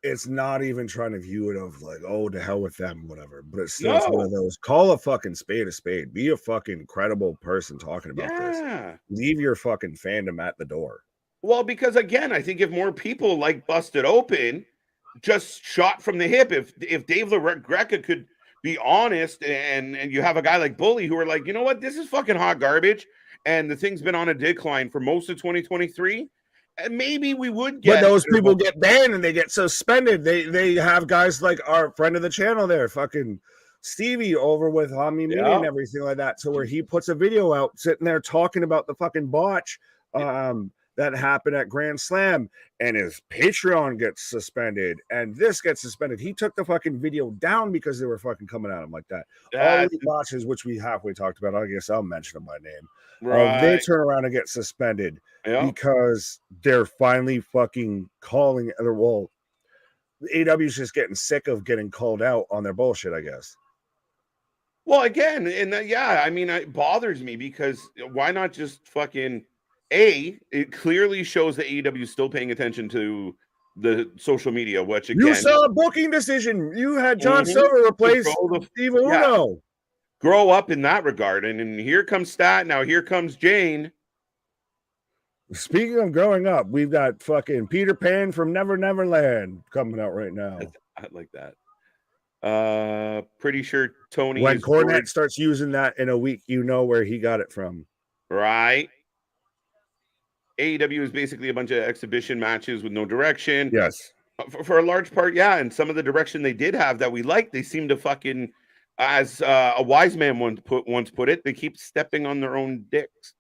it's not even trying to view it of like, oh, to hell with them, whatever. But it's still, it's one No, of those, call a fucking spade a spade. Be a fucking credible person talking about this. yeah. Leave your fucking fandom at the door. Well, because again, I think if more people like Busted Open, just shot from the hip, if Dave LaGreca could be honest, and you have a guy like Bully who are like, you know what, this is fucking hot garbage, and the thing's been on a decline for most of 2023, and maybe we would But get those people get banned and they get suspended. They have guys like our friend of the channel there, fucking Stevie, over with Hami Media and everything like that. So where he puts a video out sitting there talking about the fucking botch that happened at Grand Slam, and his Patreon gets suspended and this gets suspended. He took the fucking video down because they were fucking coming at him like that. All the botches, which we halfway talked about, I guess I'll mention them by name. right. They turn around and get suspended because they're finally fucking calling. Well, AEW's just getting sick of getting called out on their bullshit, I guess. Well, again, and I mean, it bothers me because why not just fucking it clearly shows that AEW is still paying attention to the social media, which again, you saw a booking decision. You had John Silver replace Steve Uno. Grow up in that regard. And here comes Stat. Now here comes Jane. Speaking of growing up, we've got fucking Peter Pan from Never Never Land coming out right now. I like that. Pretty sure Tony. When Cornette starts using that in a week, you know where he got it from. Right. AEW is basically a bunch of exhibition matches with no direction. Yes. For a large part, yeah. And some of the direction they did have that we liked, they seem to fucking, as a wise man once put it, they keep stepping on their own dicks.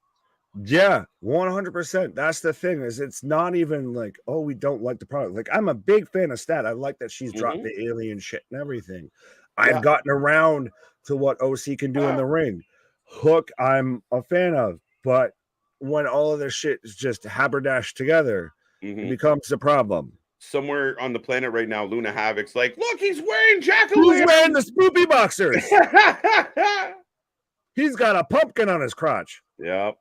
Yeah, 100%. That's the thing, is it's not even like, oh, we don't like the product. Like, I'm a big fan of Stat. I like that she's dropped the alien shit and everything. I've gotten around to what OC can do in the ring. Hook, I'm a fan of, but when all of this shit is just haberdashed together, it becomes a problem. Somewhere on the planet right now, Luna Havoc's like, look, he's wearing jack-o'-lantern. Who's wearing the spoopy boxers? He's got a pumpkin on his crotch. Yep.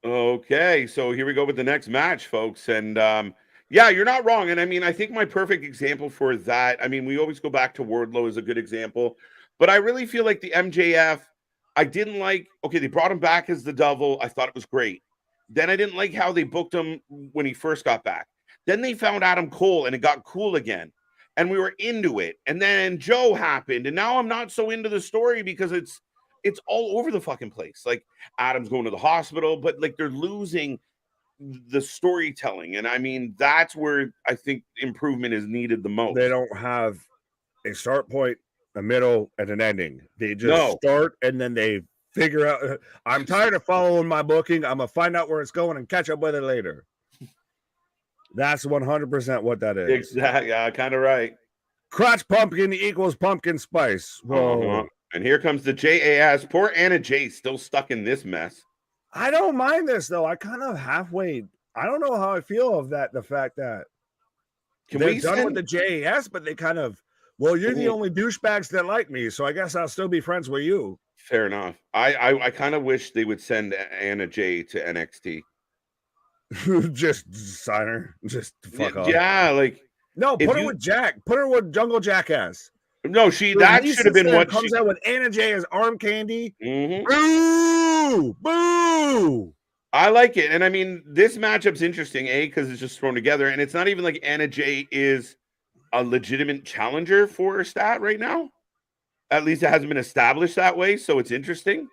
Okay, so here we go with the next match, folks. And yeah, you're not wrong. And I mean, I think my perfect example for that, I mean, we always go back to Wardlow as a good example, but I really feel like the MJF, I didn't like, okay, they brought him back as the devil. I thought it was great. Then I didn't like how they booked him when he first got back. Then they found Adam Cole and it got cool again. And we were into it. And then Joe happened. And now I'm not so into the story because it's all over the fucking place. Like Adam's going to the hospital, but like they're losing the storytelling. And I mean, that's where I think improvement is needed the most. They don't have a start point, a middle, and an ending. They just start and then they figure out, I'm tired of following my booking. I'm going to find out where it's going and catch up with it later. That's 100% what that is. Exactly. Kind of right. Crotch pumpkin equals pumpkin spice. Whoa. And here comes the JAS. Poor Anna J still stuck in this mess. I don't mind this, though. I kind of halfway, I don't know how I feel of that. The fact that they're done with the JAS, but they kind of, well, you're the only douchebags that like me, so I guess I'll still be friends with you. Fair enough. I kind of wish they would send Anna J to NXT. Just sign her. Just fuck off. Yeah, like no, put her with Jack. Put her with Jungle Jackass. No, that should have been what comes out with Anna J as arm candy. Boo! Boo! I like it, and I mean this matchup's interesting, because it's just thrown together, and it's not even like Anna J is a legitimate challenger for Stat right now. At least it hasn't been established that way, so it's interesting.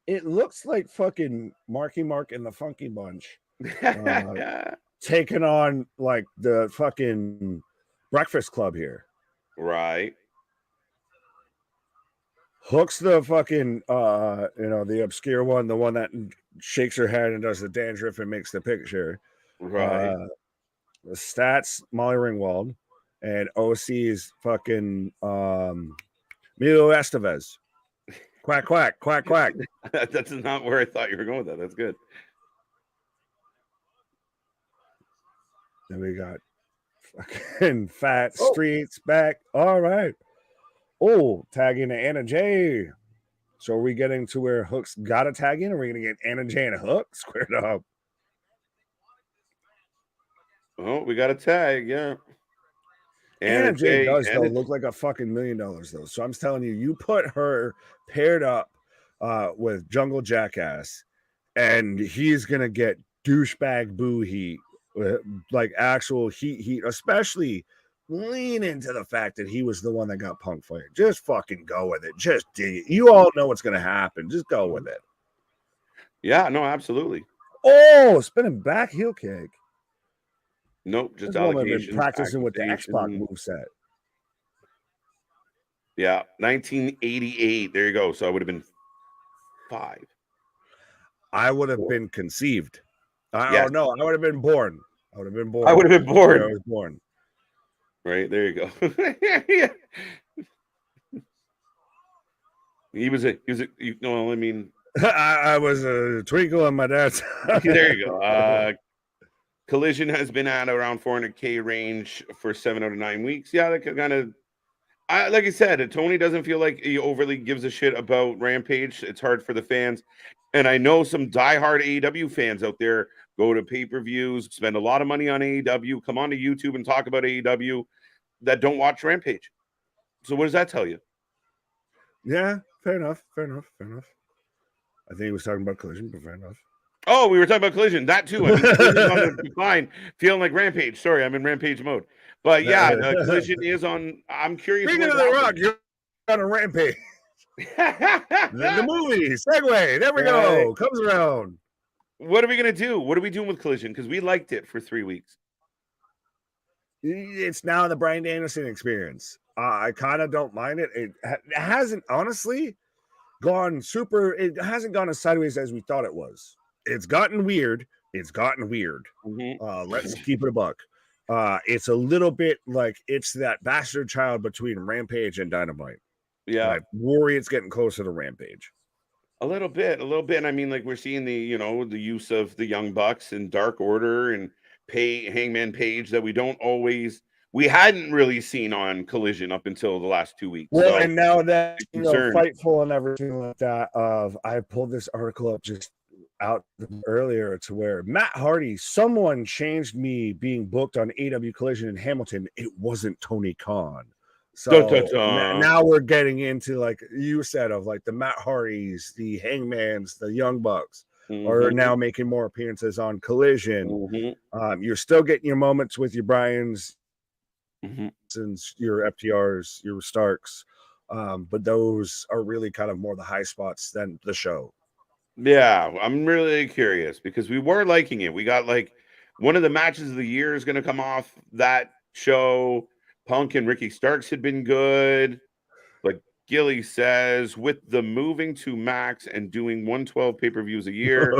It looks like fucking Marky Mark and the Funky Bunch taking on like the fucking Breakfast Club here. Right. Hook's the fucking the obscure one, the one that shakes her head and does the dandruff and makes the picture. Right. The stats, Molly Ringwald, and OC's fucking Milo Estevez. Quack, quack, quack, quack. That's not where I thought you were going with that. That's good. And we got fucking Fat Streets back. All right. Oh, tagging to Anna J. So are we getting to where Hook's got a tag in? Are we going to get Anna J and Hook squared up? Oh, we got a tag, yeah. Anna J does though look like a fucking $1 million though. So I'm telling you, you put her paired up with Jungle Jackass, and he's gonna get douchebag boo heat, like actual heat, especially lean into the fact that he was the one that got Punk fired. Just fucking go with it. Just dig it. You all know what's gonna happen. Just go with it. Yeah, no, absolutely. Oh, spinning back heel kick. Nope, just allegations. Practicing with the X-Pac moveset. Yeah, 1988. There you go. So I would have been 5. I would have been conceived. Oh no, I would have been born. I would have been born. I would have been born. I was born. Right there, you go. Yeah. He was a. No, I mean, I was a twinkle on my dad's. There you go. Collision has been at around 400K range for 7 out of 9 weeks. Yeah, that could kind of. Like I said, Tony doesn't feel like he overly gives a shit about Rampage. It's hard for the fans. And I know some diehard AEW fans out there go to pay-per-views, spend a lot of money on AEW, come onto YouTube and talk about AEW that don't watch Rampage. So what does that tell you? Yeah, fair enough. I think he was talking about Collision, but fair enough. Oh, we were talking about Collision. That too. I mean, Collision's on the decline, feeling like Rampage. Sorry, I'm in Rampage mode. But yeah, Collision is on. I'm curious. Speaking of The Rock, you're on a Rampage. the movie segue. There we go. Comes around. What are we gonna do? What are we doing with Collision? Because we liked it for 3 weeks. It's now the Bryan Danielson experience. I kind of don't mind it. It hasn't honestly gone super. It hasn't gone as sideways as we thought it was. It's gotten weird. Mm-hmm. Let's keep it a buck. It's a little bit like it's that bastard child between Rampage and Dynamite. Yeah, I worry it's getting closer to Rampage. A little bit. And I mean, like we're seeing the use of the Young Bucks and Dark Order and Hangman Page that we hadn't really seen on Collision up until the last 2 weeks. Well, and now that Fightful and everything like that, I pulled this article up just out earlier to where Matt Hardy, someone changed me being booked on AEW Collision in Hamilton. It wasn't Tony Khan. So now we're getting into, like you said, of like the Matt Hardys, the Hangmans, the Young Bucks are now making more appearances on Collision. You're still getting your moments with your Bryans, since your FTRs, your Starks, but those are really kind of more the high spots than the show. Yeah, I'm really curious because we were liking it. We got like one of the matches of the year is going to come off that show. Punk and Ricky Starks had been good. But Gilly says, with the moving to Max and doing 112 pay-per-views a year,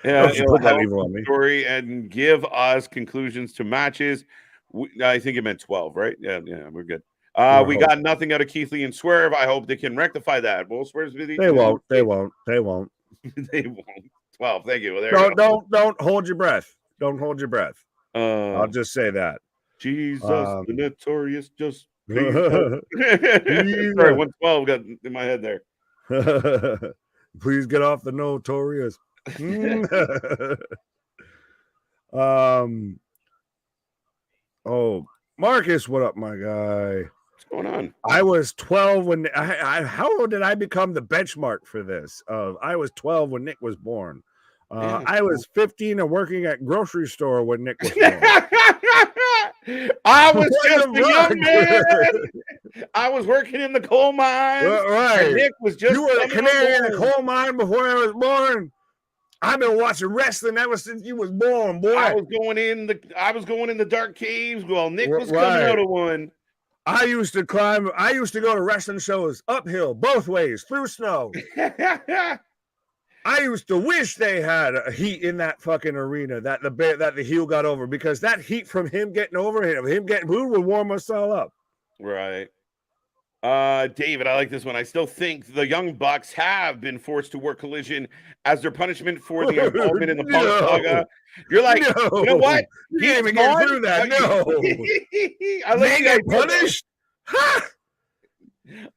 it'll help the story and give us conclusions to matches. I think it meant 12, right? Yeah, we're good. We got nothing out of Keith Lee and Swerve. I hope they can rectify that. Well, Swerve's video. They won't. They won't. 12. Thank you. Well, there you go. Don't hold your breath. Don't hold your breath. I'll just say that. Jesus, the notorious just. Sorry, 112 got in my head there. Please get off the notorious. Oh, Marcus, what up, my guy? What's going on? I was 12 when how did I become the benchmark for this? I was 12 when Nick was born. I was 15 and working at grocery store when Nick was born. I was just a young man. I was working in the coal mine. Right. Nick was just. You were a canary in the coal mine before I was born. I've been watching wrestling ever since you was born, boy. I was going in the dark caves while Nick was coming out of one. I used to go to wrestling shows uphill, both ways, through snow. I used to wish they had a heat in that fucking arena that the heel got over, because that heat from him getting over him getting booed would warm us all up. Right. David, I like this one. I still think the Young Bucks have been forced to work Collision as their punishment for the involvement in the Punk saga. You're like, no. you know what? You can't even get through that. No. I like they get punished? Ha!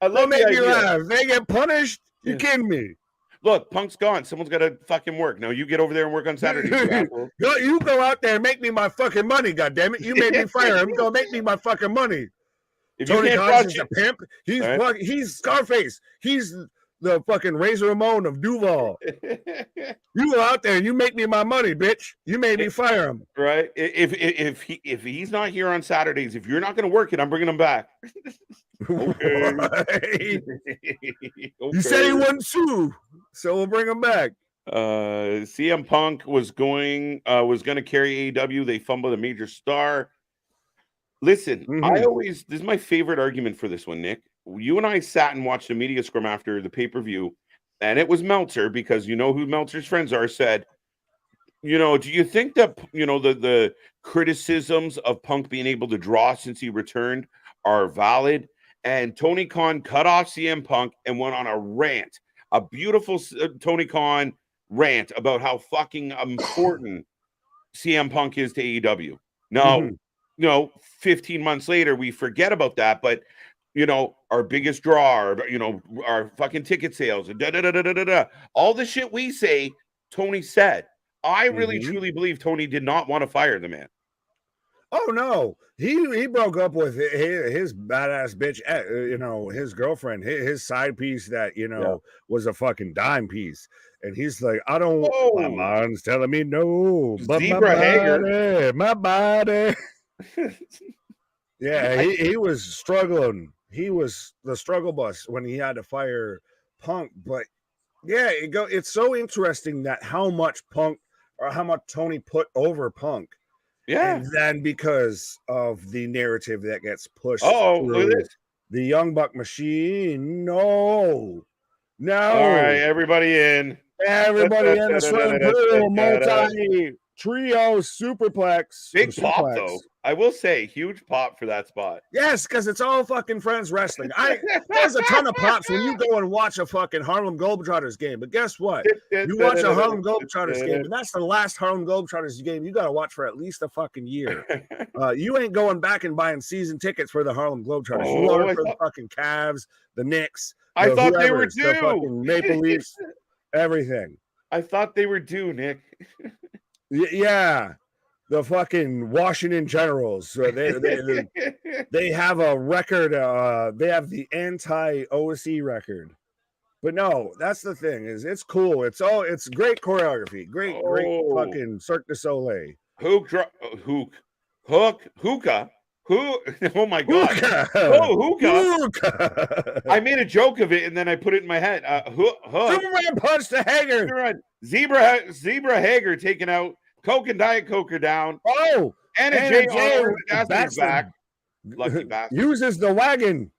I love make the you idea. laugh. They get punished? You kidding me? Look, Punk's gone. Someone's got to fucking work. Now you get over there and work on Saturday. You go out there and make me my fucking money, goddammit. You made me fire him. Go make me my fucking money. If Tony you Khan's can't is a pimp. He's he's Scarface. He's the fucking Razor Ramon of Duval. You go out there and you make me my money, bitch. You made me fire him. Right? If he's not here on Saturdays, if you're not going to work it, I'm bringing him back. Okay. He said he wouldn't sue, so we'll bring him back. CM Punk was going to carry AEW. They fumbled a major star. Listen, this is my favorite argument for this one, Nick. You and I sat and watched a media scrum after the pay-per-view, and it was Meltzer, because you know who Meltzer's friends are, said, do you think that, the criticisms of Punk being able to draw since he returned are valid? And Tony Khan cut off CM Punk and went on a rant, a beautiful Tony Khan rant about how fucking important CM Punk is to AEW. Now, 15 months later, we forget about that, but our biggest draw, our fucking ticket sales, all the shit we say, Tony said. I really truly believe Tony did not want to fire the man. Oh no, he broke up with his badass bitch, his girlfriend, his side piece that was a fucking dime piece, and he's like, I don't. My mind's telling me no, but my body. Yeah, he was struggling. He was the struggle bus when he had to fire Punk. But yeah, it's so interesting that how much Tony put over Punk. Yeah. And then because of the narrative that gets pushed through the Young Buck machine. No. All right, everybody in. Everybody in the swimming pool, multi-trio superplex. Big pop, though. I will say, huge pop for that spot. Yes, because it's all fucking friends wrestling. There's a ton of pops when you go and watch a fucking Harlem Globetrotters game. But guess what? You watch a Harlem Globetrotters game, and that's the last Harlem Globetrotters game you got to watch for at least a fucking year. You ain't going back and buying season tickets for the Harlem Globetrotters. You are for the fucking Cavs, the Knicks. I thought they were due. The fucking Maple Leafs, everything. I thought they were due, Nick. Yeah. The fucking Washington Generals. They have a record. They have the anti-OC record. But no, that's the thing. It's cool. It's great choreography. Great fucking Cirque du Soleil. Hookah. Oh my god. Hookah. I made a joke of it and then I put it in my head. Superman punched the Hager. Zebra Hager taking out Coke and Diet Coke are down. Oh, and a J.R. That's back. Lucky bastard. Uses the wagon.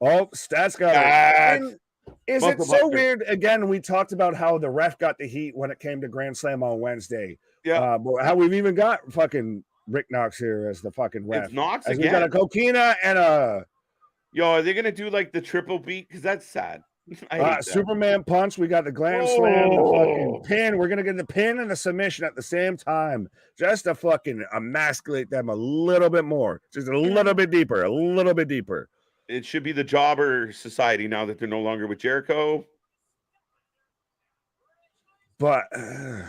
Oh, Stats got it. Is it so weird? Again, we talked about how the ref got the heat when it came to Grand Slam on Wednesday. Yeah. How we've even got fucking Rick Knox here as the fucking ref. It's Knox again. We got a coquina and a. Yo, are they gonna do like the triple beat? Because that's sad. Superman punch. We got the Grand Slam, the fucking pin. We're gonna get the pin and the submission at the same time, just to fucking emasculate them a little bit more, just a little bit deeper, a little bit deeper. It should be the Jobber Society now that they're no longer with Jericho. But I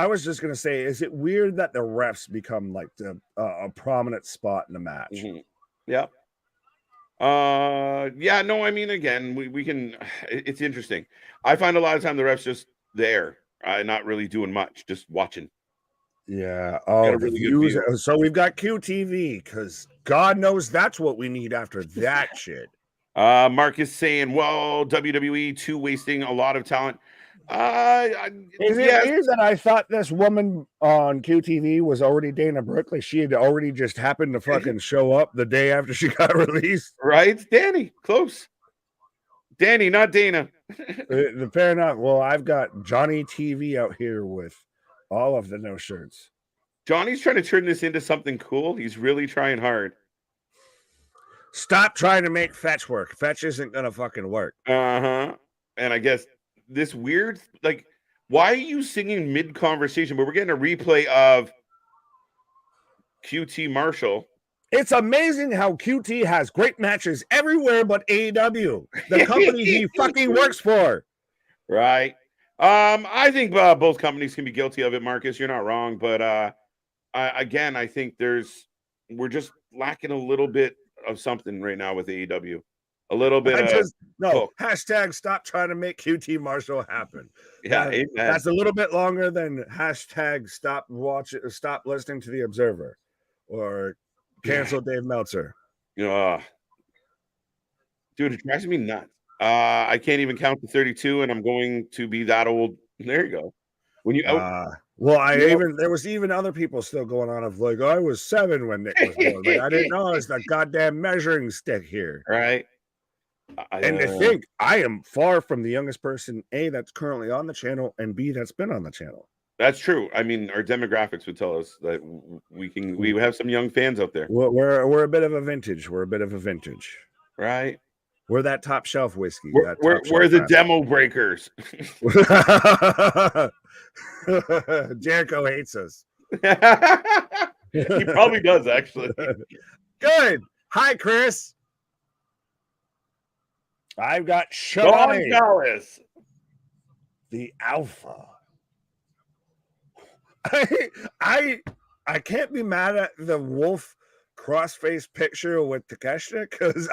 was just gonna say, is it weird that the refs become like a prominent spot in the match? Yeah. No, I mean, again, we can, it's interesting. I find a lot of time the refs just there, not really doing much, just watching. Yeah. Oh, really so we've got QTV, because God knows that's what we need after that shit. Mark is saying, well, WWE too wasting a lot of talent. Is it weird that I thought this woman on QTV was already Dana Brooke? Like she had already just happened to fucking show up the day after she got released? Right? Danny, close. Danny, not Dana. Fair enough. Well, I've got Johnny TV out here with all of the no shirts. Johnny's trying to turn this into something cool. He's really trying hard. Stop trying to make fetch work. Fetch isn't gonna fucking work. And I guess this weird, like, why are you singing mid conversation? But we're getting a replay of QT Marshall. It's amazing how QT has great matches everywhere but AEW, the company he fucking works for. Right. I think both companies can be guilty of it, Marcus. You're not wrong, but I think we're just lacking a little bit of something right now with AEW. A little bit hashtag stop trying to make QT Marshall happen. Yeah, that's a little bit longer than hashtag stop listening to the Observer or cancel Dave Meltzer. Dude, it drives me nuts. I can't even count to 32, and I'm going to be that old. There you go. When you there was even other people still going on of like, I was 7 when Nick was born. Like, I didn't know it's the goddamn measuring stick here. Right. And to think I am far from the youngest person, A, that's currently on the channel, and B, that's been on the channel. That's true. I mean, our demographics would tell us that we have some young fans out there. We're a bit of a vintage. Right. We're that top shelf whiskey. We're the demo breakers. Jericho hates us. He probably does, actually. Good. Hi, Chris. I've got Sean Dallas, the Alpha. I can't be mad at the wolf cross-face picture with Takeshita because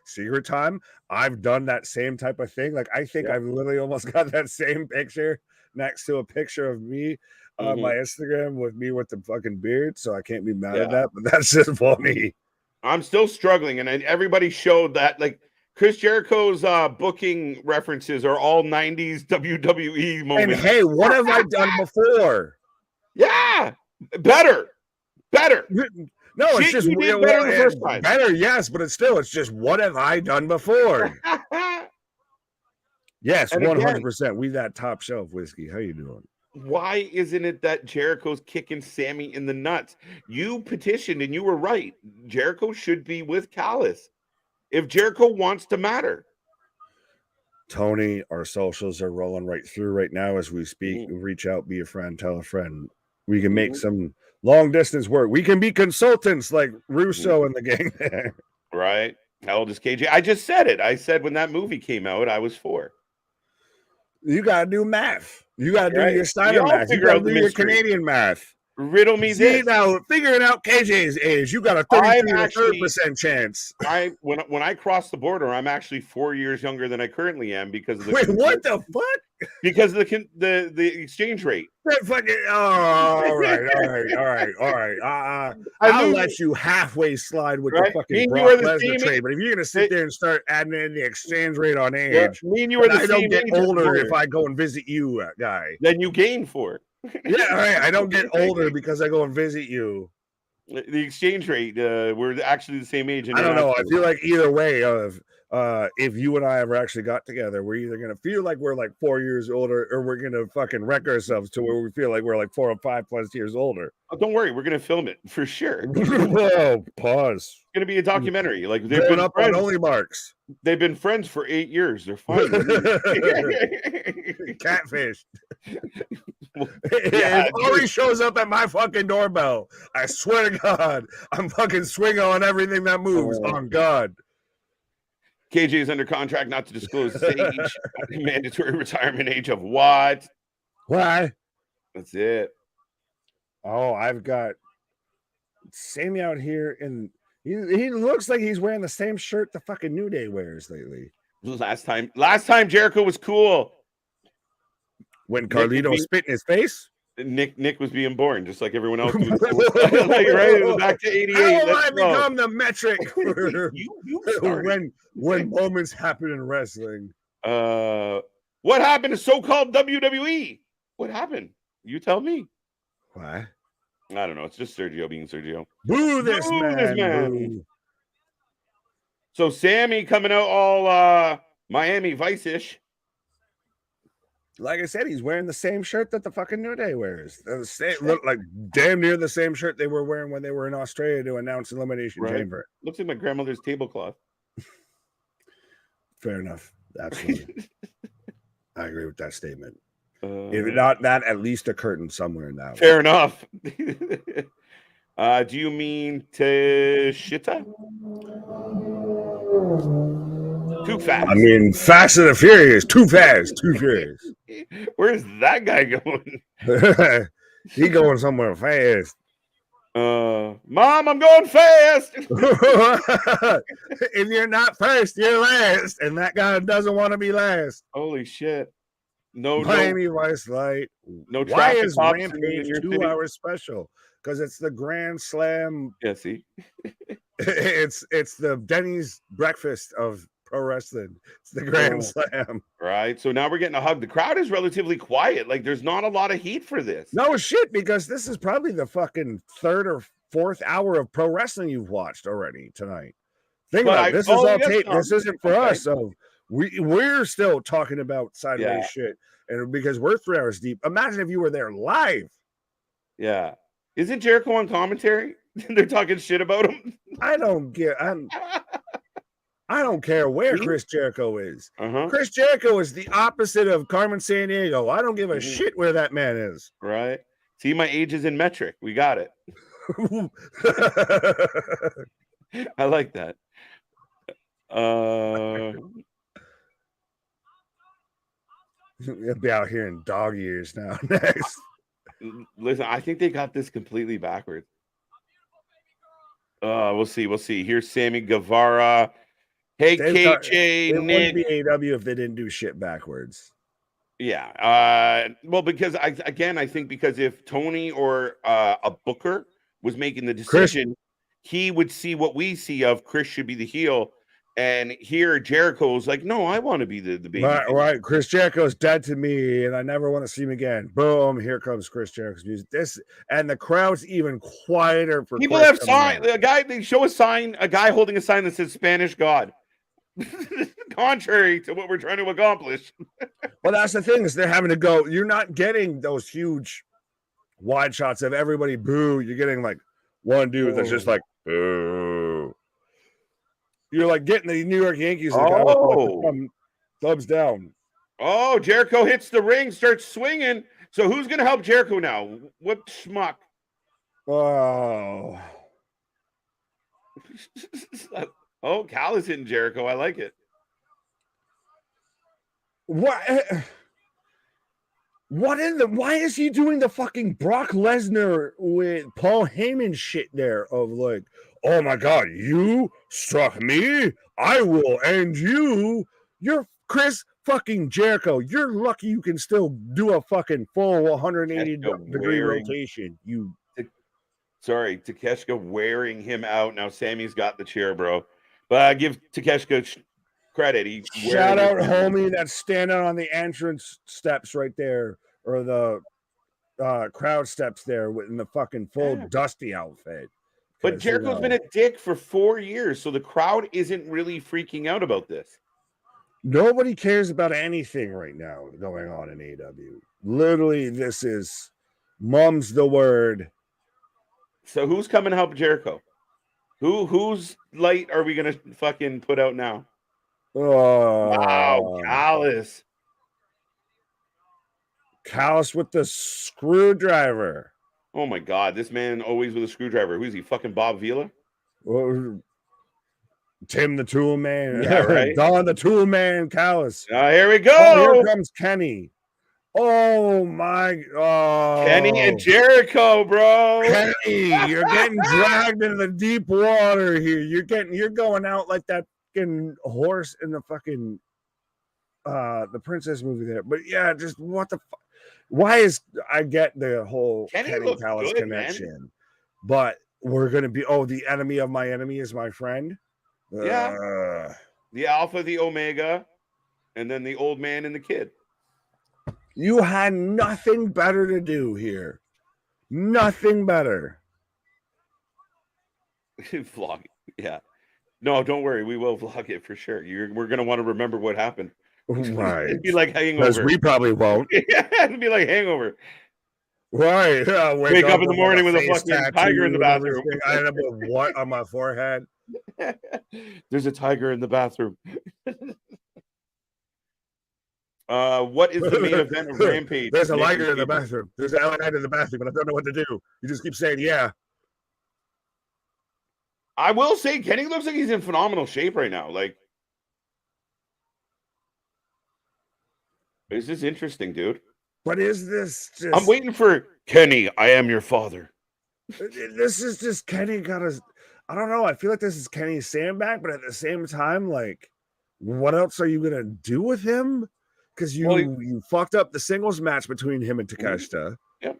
secret time. I've done that same type of thing. Like I think I've literally almost got that same picture next to a picture of me on my Instagram with me with the fucking beard. So I can't be mad at that. But that's just for me. I'm still struggling, and everybody showed that like. Chris Jericho's booking references are all 90s WWE moments. And hey, what have I done before? Yeah, better. No, it's just better the first time. Better, yes, but it's just what have I done before? Yes, 100%. We that top shelf whiskey. How you doing? Why isn't it that Jericho's kicking Sammy in the nuts? You petitioned and you were right. Jericho should be with Callis. If Jericho wants to matter. Tony, our socials are rolling right through right now as we speak. Reach out, be a friend, tell a friend. We can make some long distance work. We can be consultants like Russo and the gang there. Right. How old is KJ? I just said it. I said when that movie came out, I was 4. You got to do math. You got to do your Steiner math. You got to do your Canadian math. Riddle me this. Now, figuring out KJ's age, you got a 33% chance. When I cross the border, I'm actually 4 years younger than I currently am because of the what the fuck? Because of the exchange rate. All right. I'll let you halfway slide with the fucking Brock Lesnar trade, but if you're gonna sit there and start adding in the exchange rate on age, me and you are the I don't get older if I go and visit you, guy. Then you gain for it. Yeah, all right. I don't get older because I go and visit you. The exchange rate, we're actually the same age. I don't know. I feel like either way, if you and I ever actually got together, we're either gonna feel like we're like 4 years older, or we're gonna fucking wreck ourselves to where we feel like we're like 4 or 5 plus years older. Oh, don't worry, we're gonna film it for sure. Whoa, pause. It's gonna be a documentary. Like they've been up on Only Marks. They've been friends for 8 years. They're fine. Catfish. It always shows up at my fucking doorbell. I swear to God, I'm fucking swinging on everything that moves. On God. KJ is under contract not to disclose his age. Mandatory retirement age of what? Why? That's it. Oh, I've got Sammy out here, and he looks like he's wearing the same shirt the fucking New Day wears lately. Last time Jericho was cool. When Carlito spit in his face? Nick was being born, just like everyone else was. Right? Back to 88. How will I become the metric when moments happen in wrestling? What happened to so-called WWE? What happened? You tell me. Why? I don't know. It's just Sergio being Sergio. Boo this man. Boo. So Sammy coming out all Miami Vice-ish. Like I said, he's wearing the same shirt that the fucking New Day wears. The same, look like damn near the same shirt they were wearing when they were in Australia to announce Elimination Chamber. Looks like my grandmother's tablecloth. Fair enough. Absolutely. I agree with that statement. If not that, at least a curtain somewhere in that. Fair enough. Do you mean Teshita? Too fast. I mean, Fast and the Furious. Too fast. Too furious. Where's that guy going? He going somewhere fast. Mom, I'm going fast. If you're not first, you're last. And that guy doesn't want to be last. Holy shit. No, Miami Vice Light. No. Why is Rampage 2 hours special? Because it's the Grand Slam. Yeah, see. It's the Denny's breakfast of pro wrestling. It's the Grand Slam. Right. So now we're getting a hug. The crowd is relatively quiet. Like there's not a lot of heat for this. No shit, because this is probably the fucking third or fourth hour of pro wrestling you've watched already tonight. Think about it. This is all tape. This isn't for us. So we're still talking about sideways shit. And because we're 3 hours deep. Imagine if you were there live. Yeah. Isn't Jericho on commentary? They're talking shit about him. I don't care where Chris Jericho is. Chris Jericho is the opposite of Carmen Sandiego. I don't give a shit where that man is. Right. See, my age is in metric. We got it. I like that. You'll be out here in dog years now. Next. Listen, I think they got this completely backwards. We'll see. Here's Sammy Guevara. Hey, KJ, it Nick. It wouldn't be AW if they didn't do shit backwards. Yeah. Well, because I think because if Tony or a booker was making the decision, he would see what we see of Chris should be the heel. And here Jericho's like, no, I want to be the baby. Right. Chris Jericho's dead to me, and I never want to see him again. Boom! Here comes Chris Jericho's music. And the crowd's even quieter for people have sign. They show a sign, a guy holding a sign that says Spanish God. Contrary to what we're trying to accomplish. Well, that's the thing is they're having to go. You're not getting those huge wide shots of everybody boo. You're getting like one dude that's just like boo. You're like getting the New York Yankees. Thumbs down. Oh, Jericho hits the ring, starts swinging. So who's going to help Jericho now? What schmuck? Oh. Oh, Cal is hitting Jericho. I like it. What? Why is he doing the fucking Brock Lesnar with Paul Heyman shit there of like, oh my God, you struck me, I will end you. You're Chris fucking Jericho. You're lucky you can still do a fucking full 180-degree rotation. Takeshita wearing him out. Now Sammy's got the chair, bro. But I give Takeshita credit. Shout out homie that's standing on the entrance steps right there, or the crowd steps there in the fucking full dusty outfit. But Jericho's been a dick for 4 years, so the crowd isn't really freaking out about this. Nobody cares about anything right now going on in AEW. Literally, this is mum's the word. So who's coming to help Jericho? Whose light are we gonna fucking put out now? Oh, wow, Callis with the screwdriver. Oh my God, this man always with a screwdriver. Who's he? Fucking Bob Vila? Tim the Tool Man. Yeah, right. Don the Tool Man, Callis. Here we go. Oh, here comes Kenny. Oh my! Kenny and Jericho, bro. Kenny, you're getting dragged into the deep water here. You're going out like that fucking horse in the fucking the princess movie there. But yeah, just what the fuck? Why is I get the whole Kenny Callis connection, man. But we're gonna be the enemy of my enemy is my friend. Yeah, the Alpha, the Omega, and then the old man and the kid. You had nothing better to do here. Nothing better. Vlog it. Yeah. No, don't worry. We will vlog it for sure. We're going to want to remember what happened. Right. It'd be like Because hangover. we probably won't. Yeah, it'd be like hangover. Right. Wake up in the morning with a face fucking tiger in the and bathroom. everything. I end up with what on my forehead? There's a tiger in the bathroom. What is the main event of Rampage? There's a Nick lighter and in the Cable? bathroom. There's an lighter in the bathroom, but I don't know what to do. You just keep saying, yeah. I will say Kenny looks like he's in phenomenal shape right now. Like, this is interesting, dude. But is this just... I'm waiting for Kenny, I am your father. This is just Kenny got his... I don't know. I feel like this is Kenny's sandbag, but at the same time, like, what else are you going to do with him? Because you fucked up the singles match between him and Takeshita. Yep.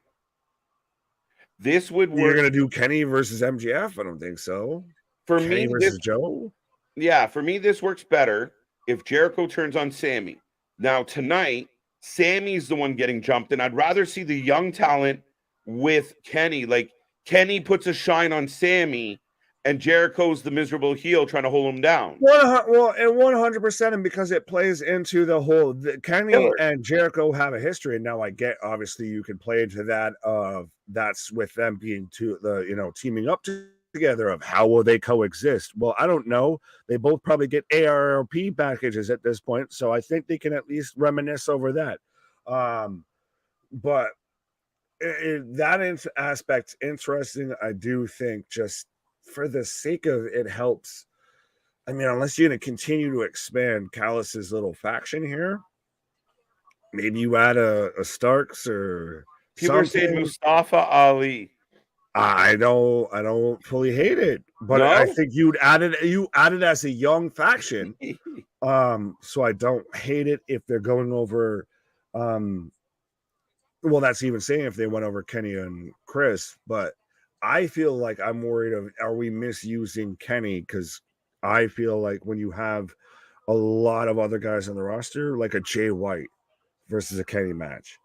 This would work. You're going to do Kenny versus MJF? I don't think so. For Kenny me, versus Joe? Yeah, for me, this works better if Jericho turns on Sammy. Now, tonight, Sammy's the one getting jumped, and I'd rather see the young talent with Kenny. Like, Kenny puts a shine on Sammy, and Jericho's the miserable heel trying to hold him down. Well, and 100%, and because it plays into the whole Kenny and Jericho have a history, and now I get obviously you can play into that of that's with them being teaming up together of how will they coexist. Well, I don't know. They both probably get ARP packages at this point, so I think they can at least reminisce over that. But that aspect's interesting. I do think just for the sake of it helps. I mean, unless you're going to continue to expand Callus's little faction here, maybe you add a Starks or people are saying Mustafa Ali. I don't fully hate it, but I think you add it as a young faction. So I don't hate it if they're going over. Well, that's even saying if they went over Kenny and Chris, but I feel like I'm worried of are we misusing Kenny? Because I feel like when you have a lot of other guys on the roster, like a Jay White versus a Kenny match,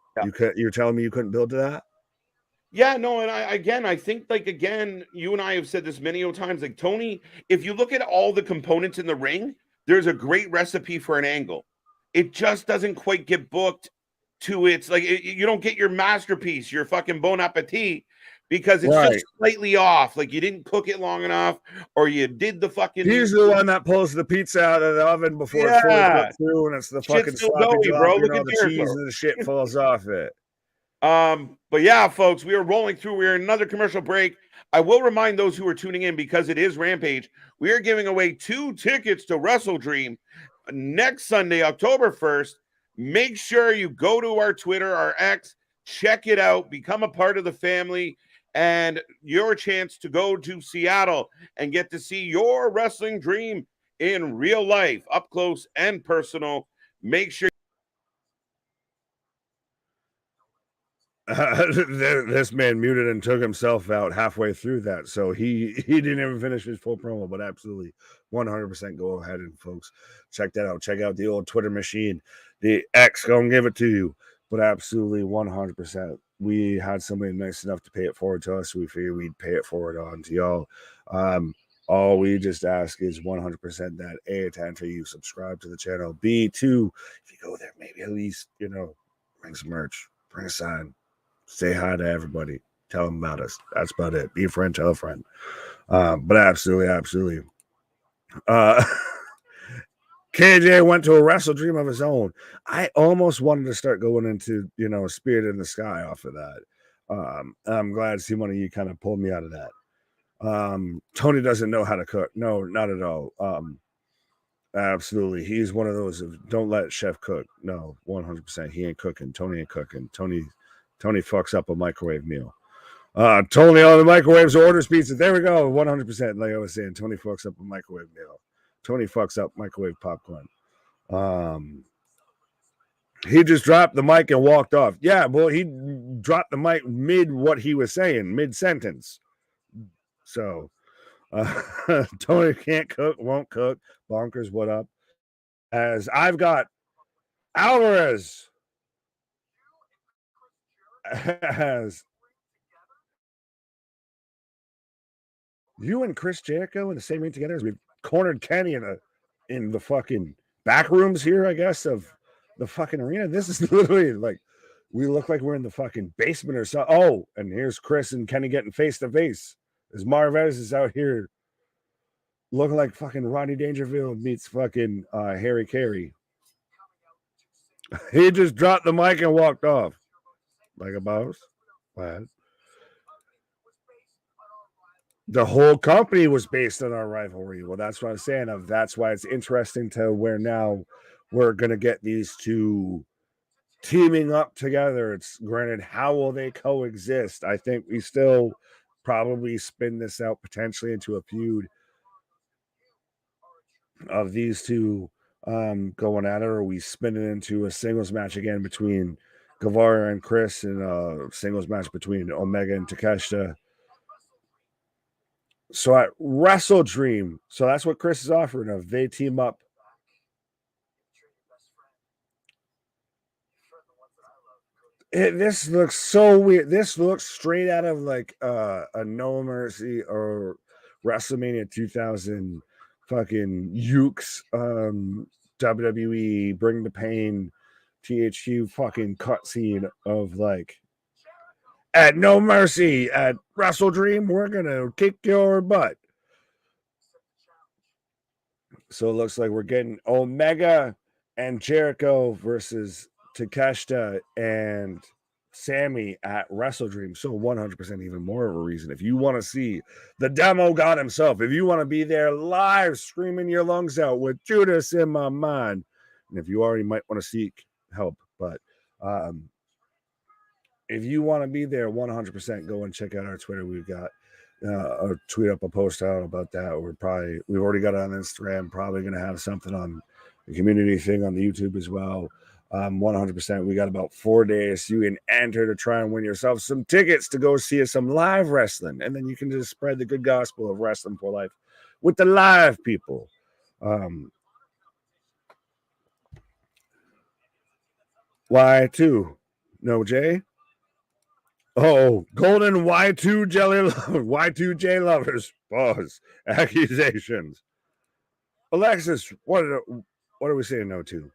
you're telling me you couldn't build to that? Yeah, no, and I think you and I have said this many times. Like Tony, if you look at all the components in the ring, there's a great recipe for an angle. It just doesn't quite get booked to its like you don't get your masterpiece, your fucking bon appetit, because it's just slightly off. Like you didn't cook it long enough, or you did the fucking. He's the one that pulls the pizza out of the oven before it's fully cooked through, and it's the fucking sloppy bro. Look at the cheese and the shit falls off it. But yeah, folks, we are rolling through. We're in another commercial break. I will remind those who are tuning in because it is Rampage. We are giving away 2 tickets to Wrestle Dream next Sunday, October 1st. Make sure you go to our Twitter, our X, check it out, become a part of the family, and your chance to go to Seattle and get to see your wrestling dream in real life, up close and personal. Make sure. This man muted and took himself out halfway through that, so he didn't even finish his full promo. But absolutely 100% go ahead and folks check that out. Check out the old Twitter machine, the X, gonna give it to you. But absolutely 100%, we had somebody nice enough to pay it forward to us, so we figured we'd pay it forward on to y'all. All we just ask is 100% that A, attention, you subscribe to the channel. B, two, if you go there, maybe at least bring some merch, bring a sign. Say hi to everybody. Tell them about us. That's about it. Be a friend, tell a friend. But absolutely. KJ went to a Wrestle Dream of his own. I almost wanted to start going into, Spirit in the Sky off of that. I'm glad to see one of you kind of pulled me out of that. Tony doesn't know how to cook. No, not at all. Absolutely. He's one of those of don't let chef cook. No, 100%. He ain't cooking. Tony ain't cooking. Tony fucks up a microwave meal. Tony on the microwaves orders pizza. There we go. 100%. Like I was saying, Tony fucks up a microwave meal. Tony fucks up microwave popcorn. He just dropped the mic and walked off. Yeah, well, he dropped the mic mid what he was saying, mid-sentence. So, Tony can't cook, won't cook. Bonkers, what up? As I've got Alvarez as you and Chris Jericho in the same ring together as we've cornered Kenny in the fucking back rooms here, I guess, of the fucking arena. This is literally like we look like we're in the fucking basement or something. Oh, and here's Chris and Kenny getting face to face as Marvez is out here looking like fucking Rodney Dangerfield meets fucking Harry Carey. He just dropped the mic and walked off like a boss. Lad. The whole company was based on our rivalry. Well, that's what I'm saying. That's why it's interesting to where now we're going to get these two teaming up together. It's granted, how will they coexist? I think we still probably spin this out potentially into a feud of these two going at it, or we spin it into a singles match again between Guevara and Chris, and a singles match between Omega and Takeshita. So at Wrestle Dream, so that's what Chris is offering of. They team up. This looks so weird. This looks straight out of like a No Mercy or WrestleMania 2000 fucking Ukes WWE Bring the Pain THQ fucking cutscene of like at No Mercy at Wrestle Dream, we're gonna kick your butt. So it looks like we're getting Omega and Jericho versus Takeshita and Sammy at Wrestle Dream. So 100% even more of a reason. If you want to see the demo god himself, if you want to be there live screaming your lungs out with Judas in my mind, and if you already might want to seek help, but if you want to be there 100%, go and check out our Twitter. We've got or tweet up a post out about that. We've already got it on Instagram, probably going to have something on the community thing on the YouTube as well. 100%. We got about 4 days. You can enter to try and win yourself some tickets to go see some live wrestling. And then you can just spread the good gospel of wrestling for life with the live people. Y2. No, Jay? Oh, golden Y2 jelly Y2J lovers. Pause. Accusations. Alexis, what are we saying no to?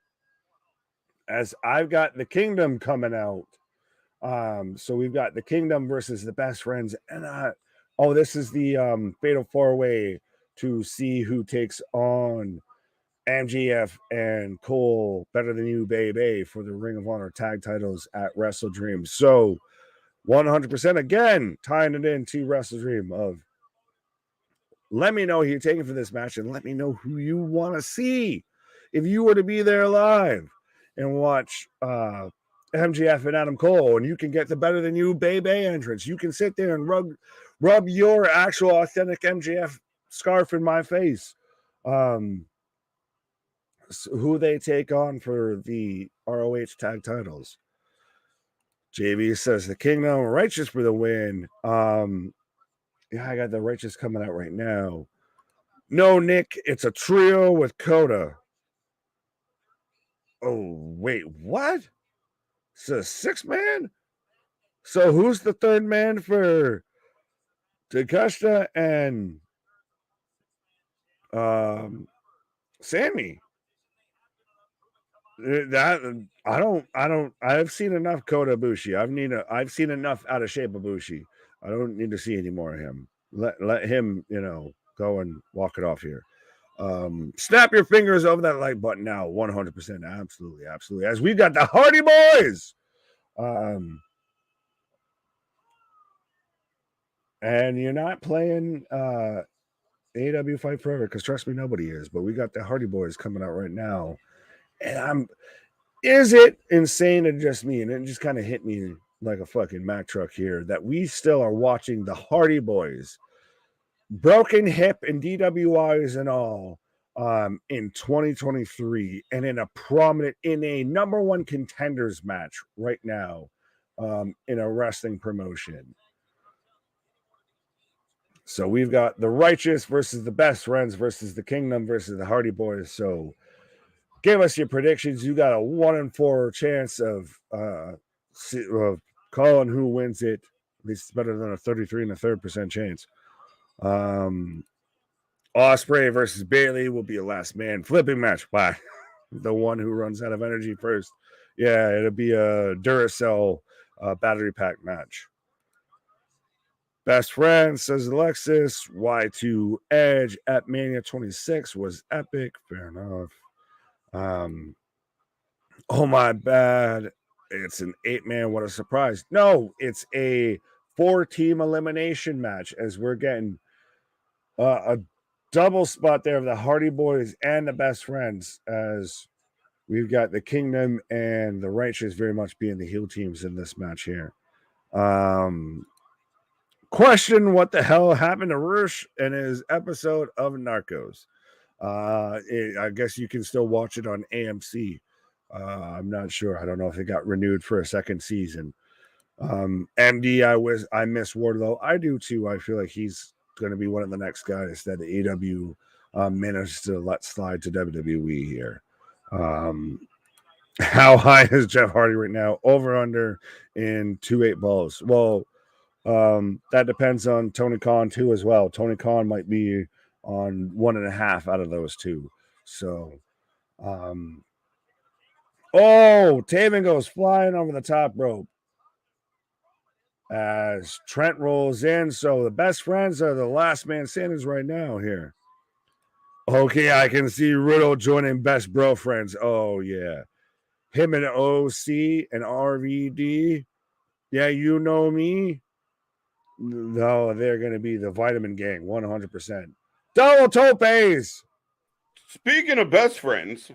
As I've got the Kingdom coming out. So we've got the Kingdom versus the Best Friends. And this is the Fatal 4-Way to see who takes on MGF and Cole, Better Than You, Baby, for the Ring of Honor tag titles at Wrestle Dream. So 100% again, tying it into Wrestle Dream of let me know who you're taking for this match and let me know who you want to see. If you were to be there live and watch MGF and Adam Cole, and you can get the Better Than You Baby entrance, you can sit there and rub your actual authentic MGF scarf in my face. Who they take on for the ROH tag titles. JV says the Kingdom, Righteous for the win. Yeah, I got the Righteous coming out right now. No, Nick, it's a trio with Coda. Oh, wait, what? It's a 6-man? So who's the third man for Takeshita and Sammy? I've seen enough Kota Ibushi. I've seen enough out of shape Ibushi. I don't need to see any more of him. Let him, go and walk it off here. Snap your fingers over that like button now. 100%. Absolutely. As we got the Hardy Boys. And you're not playing AEW Fight Forever, because trust me, nobody is. But we got the Hardy Boys coming out right now. And is it insane to just me? And it just kind of hit me like a fucking Mack truck here that we still are watching the Hardy Boys, broken hip and DWIs and all, in 2023, and in a number one contenders match right now, in a wrestling promotion. So we've got the Righteous versus the Best Friends versus the Kingdom versus the Hardy Boys. So give us your predictions. You got a 1 in 4 chance of calling who wins it. At least it's better than a 33 1/3% chance. Ospreay versus Bayley will be a last man flipping match. Bye. The one who runs out of energy first. Yeah, it'll be a Duracell battery pack match. Best friend, says Alexis. Y2 Edge at Mania 26 was epic. Fair enough. Oh my bad. It's an 8-man. What a surprise. No, it's a 4-team elimination match as we're getting a double spot there of the Hardy Boys and the Best Friends, as we've got the Kingdom and the Righteous very much being the heel teams in this match here. Question: what the hell happened to Rush in his episode of Narcos? I guess you can still watch it on AMC. I'm not sure. I don't know if it got renewed for a second season. MD, I miss Wardlow. I do too. I feel like he's going to be one of the next guys that the AEW managed to let slide to WWE here. How high is Jeff Hardy right now? Over under in 2-8 balls. Well, that depends on Tony Khan too as well. Tony Khan might be on 1.5 out of those two. So, oh, Taven goes flying over the top rope as Trent rolls in. So the Best Friends are the last man standing right now here. Okay, I can see Riddle joining Best Bro Friends. Oh, yeah. Him and OC and RVD. Yeah, you know me. No, they're going to be the Vitamin Gang, 100%. Double topes. Speaking of Best Friends.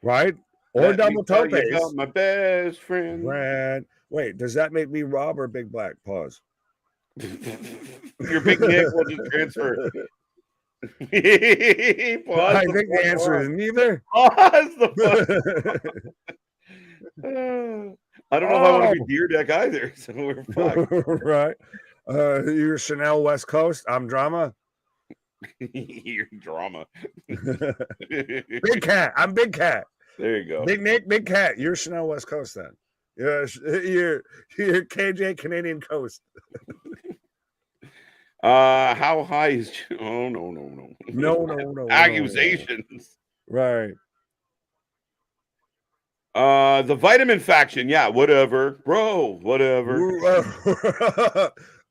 Right? Or double topes. My best friend. Wait, does that make me Rob or Big Black? Pause. Your Big Nick will just transfer. I think the answer is neither. Pause the I don't know if I want to be Deer Deck either, so we're fucked. Right. You're Chanel West Coast. I'm Drama. You're Drama. Big Cat. I'm Big Cat. There you go. Big Nick, Big Cat. You're Chanel West Coast then. You're KJ Canadian Coast. How high is? Oh no. Accusations. Right. The Vitamin Faction. Yeah, whatever, bro. Whatever.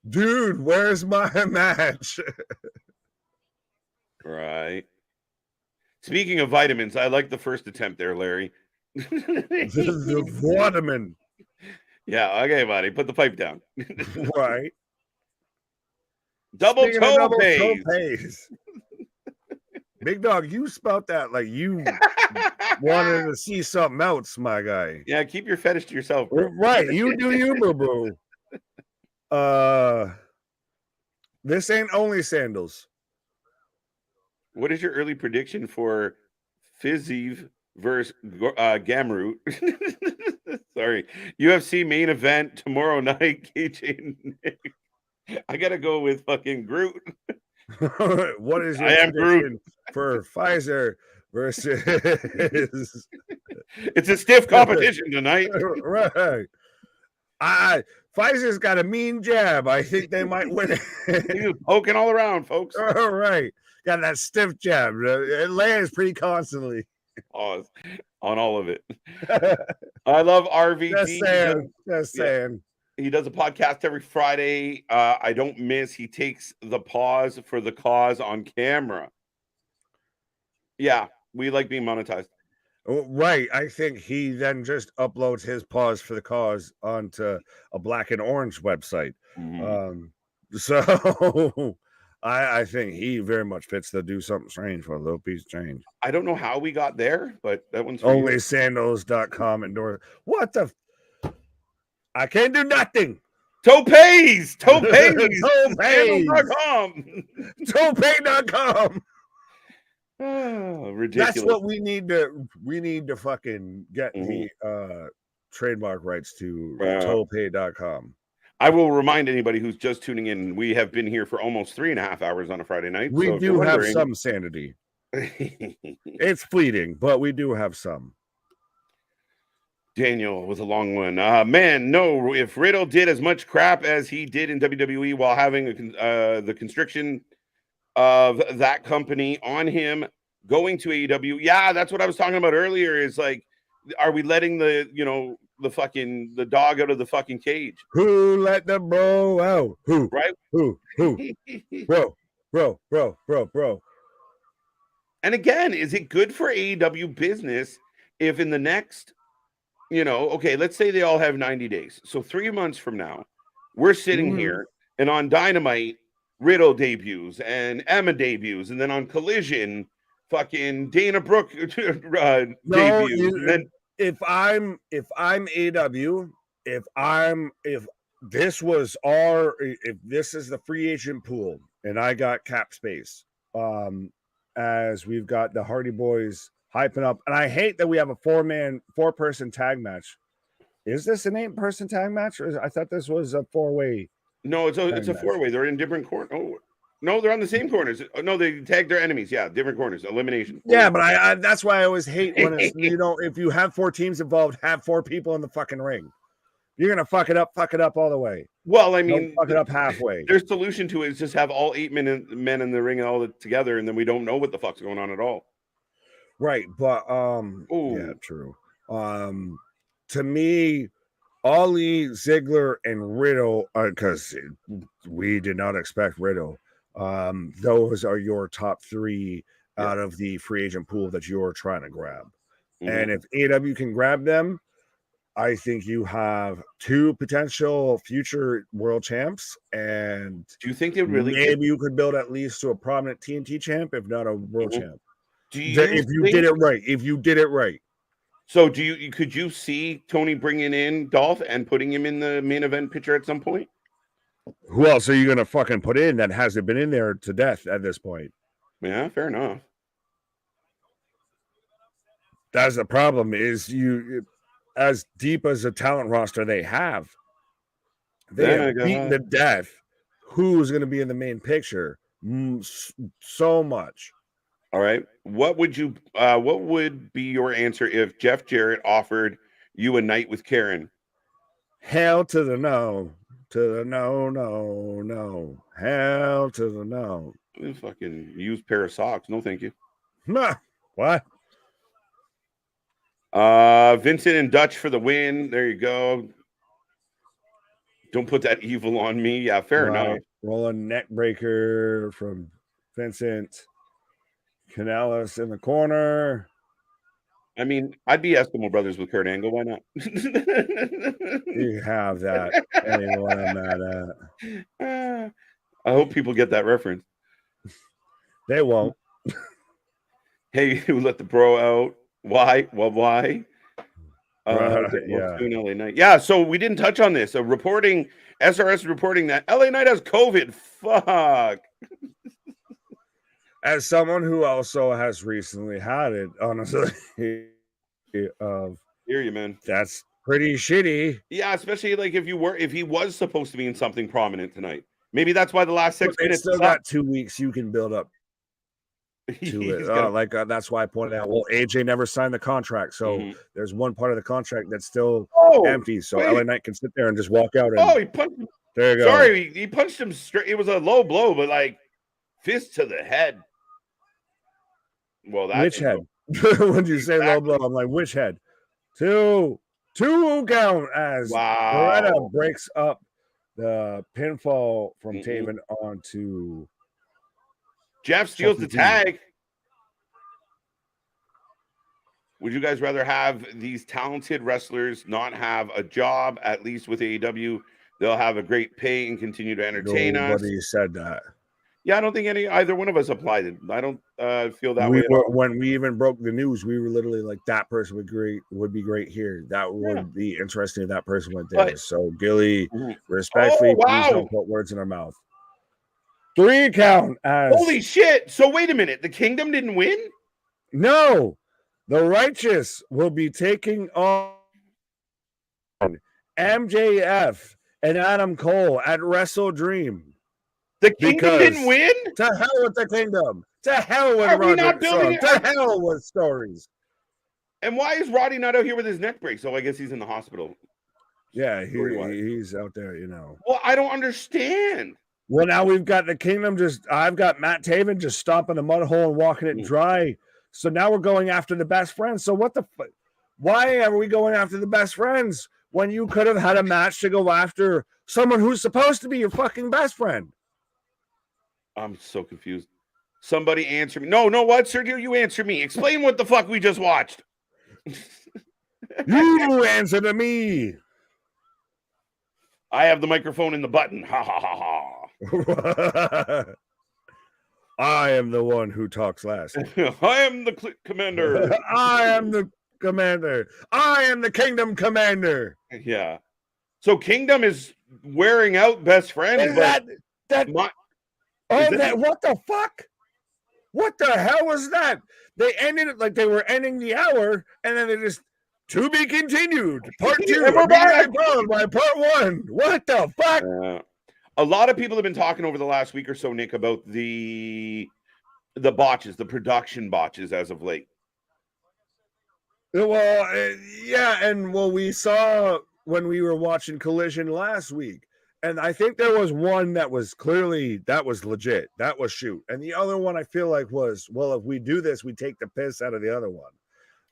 Dude, where's my match? Right. Speaking of vitamins, I like the first attempt there, Larry. The vitamin. Yeah, okay, buddy. Put the pipe down. Right. Double toe pays. Big dog, you spout that like you wanted to see something else, my guy. Yeah, keep your fetish to yourself, bro. Right. You do you, boo-boo. This ain't only sandals. What is your early prediction for Fiziv versus Gamroot? Sorry. UFC main event tomorrow night, KJ and Nick. I gotta go with fucking Groot. What is your prediction for Pfizer versus? It's a stiff competition tonight. Right. Pfizer's got a mean jab. I think they might win it. He's poking all around, folks. All right. Got that stiff jab. It lands pretty constantly. Pause on all of it. I love RVD. Just saying. He does a podcast every Friday. I don't miss. He takes the pause for the cause on camera. Yeah, we like being monetized. Right. I think he then just uploads his pause for the cause onto a Black and Orange website. Mm-hmm. So I think he very much fits the do something strange for a little piece of change. I don't know how we got there, but that one's OnlySandals.com endorse. What the? I can't do nothing. Topes. Topay.com. Oh, ridiculous. That's what we need to fucking get the trademark rights to. Topay.com. I will remind anybody who's just tuning in, we have been here for almost 3.5 hours on a Friday night. We do have some sanity. It's fleeting, but we do have some. Daniel with a long one. Man, no, if Riddle did as much crap as he did in WWE while having the constriction of that company on him, going to AEW. Yeah, that's what I was talking about earlier. Is like, are we letting the the dog out of the fucking cage? Who let the bro out? Who? Right? Who? Bro. And again, is it good for AEW business if in the next, okay, let's say they all have 90 days. So 3 months from now, we're sitting here and on Dynamite, Riddle debuts and Emma debuts, and then on Collision, fucking Dana Brooke debuts. And then if I'm AW, if this is the free agent pool and I got cap space, as we've got the Hardy Boys hyping up, and I hate that we have a four-person tag match. Is this an 8-person tag match, or I thought this was a 4-way? No, it's a 4-way. They're in different corners. Oh, no, they're on the same corners. No, they tag their enemies. Yeah, different corners. Elimination. Yeah, but I that's why I always hate when it's, if you have 4 teams involved, have 4 people in the fucking ring. You're gonna fuck it up all the way. Well, I mean, fuck it up halfway. Their solution to it is just have all 8 men in the ring and all together, and then we don't know what the fuck's going on at all. Right, but yeah, true. To me, Ali, Ziggler, and Riddle, because we did not expect Riddle. Those are your top 3 out of the free agent pool that you're trying to grab. And if AEW can grab them, I think you have 2 potential future world champs. And do you think they really maybe you could build at least to a prominent TNT champ, if not a world champ? If you did it right. So could you see Tony bringing in Dolph and putting him in the main event picture at some point? Who else are you going to fucking put in that hasn't been in there to death at this point? Yeah, fair enough. That's the problem, is you, as deep as a talent roster they have beaten to death who's going to be in the main picture so much. All right. What would be your answer if Jeff Jarrett offered you a night with Karen? Hell to the no. To the no. Hell to the no. Fucking used pair of socks. No, thank you. What? Vincent and Dutch for the win. There you go. Don't put that evil on me. Yeah, fair enough. Rolling neck breaker from Vincent. Canales in the corner. I mean, I'd be Eskimo Brothers with Kurt Angle. Why not? You have that. Anyone I'm mad at. I hope people get that reference. They won't. Hey, who let the bro out? Why? Well, why? Yeah. LA Knight. Yeah, so we didn't touch on this. SRS reporting that LA Knight has COVID. Fuck. As someone who also has recently had it, honestly, hear you, man. That's pretty shitty. Yeah, especially like if he was supposed to be in something prominent tonight. Maybe that's why the last 6 minutes. Still got 2 weeks you can build up to it. That's why I pointed out. Well, AJ never signed the contract, so there's one part of the contract that's still empty. So LA Knight can sit there and just walk out. And, he punched him. There you go. Sorry, he punched him straight. It was a low blow, but like fist to the head. Well, which head? When you say low blow, I'm like, which head? Two count as Loretta breaks up the pinfall from Taven onto Jeff steals the tag. Would you guys rather have these talented wrestlers not have a job, at least with AEW? They'll have a great pay and continue to entertain us. Nobody said that. Yeah, I don't think either one of us applied it. I don't feel that way. When we even broke the news, we were literally like, that person would be great here. That would be interesting if that person went there. So Gilly, respectfully, please don't put words in our mouth. 3 count as holy shit. So wait a minute. The Kingdom didn't win? No. The Righteous will be taking on MJF and Adam Cole at Wrestle Dream. The Kingdom didn't win? To hell with the Kingdom. To hell with Roderick Strong. To hell with stories. And why is Roddy not out here with his neck brace? Oh, I guess he's in the hospital. Yeah, he's out there, Well, I don't understand. Well, now we've got the Kingdom I've got Matt Taven just stomping a mud hole and walking it dry So now we're going after the best friends. So what the why are we going after the best friends when you could have had a match to go after someone who's supposed to be your fucking best friend? I'm so confused. Somebody answer me. No, what, Sergio? You answer me. Explain what the fuck we just watched. You answer to me. I have the microphone and the button. Ha ha ha ha. I am the one who talks last. I am the commander. I am the commander. I am the kingdom commander. Yeah. So Kingdom is wearing out best friend. What the fuck? What the hell was that? They ended it like they were ending the hour, and then they just to be continued. Part 2. And we're back. By part 1. What the fuck? A lot of people have been talking over the last week or so, Nick, about the botches, the production botches as of late. Well, yeah, and we saw when we were watching Collision last week, and I think there was one that was legit, that was shoot, and the other one I feel like was, well, if we do this, we take the piss out of the other one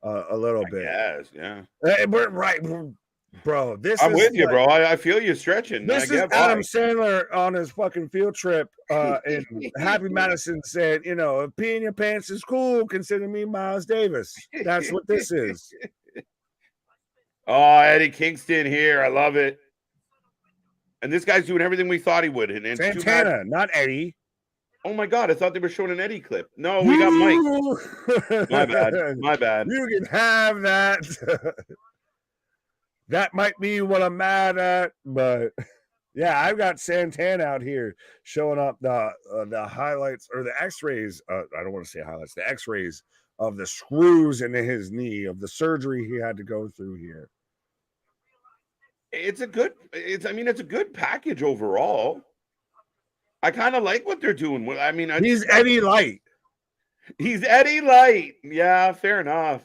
a little bit. Yes, yeah. But right, bro. I'm with you, bro. I feel you stretching. This is Adam Sandler on his fucking field trip, and Happy Madison said, you know, if peeing your pants is cool, consider me Miles Davis. That's what this is. Oh, Eddie Kingston here. I love it. And this guy's doing everything we thought he would. And Santana, not Eddie. Oh my God, I thought they were showing an Eddie clip. No, we got Mike. My bad. You can have that. That might be what I'm mad at, but yeah, I've got Santana out here showing up the highlights or the X-rays. I don't want to say highlights, the X-rays of the screws in his knee, of the surgery he had to go through here. It's a good package overall. I kind of like what they're doing. I mean, he's Eddie Light. He's Eddie Light. Yeah, fair ennoughh.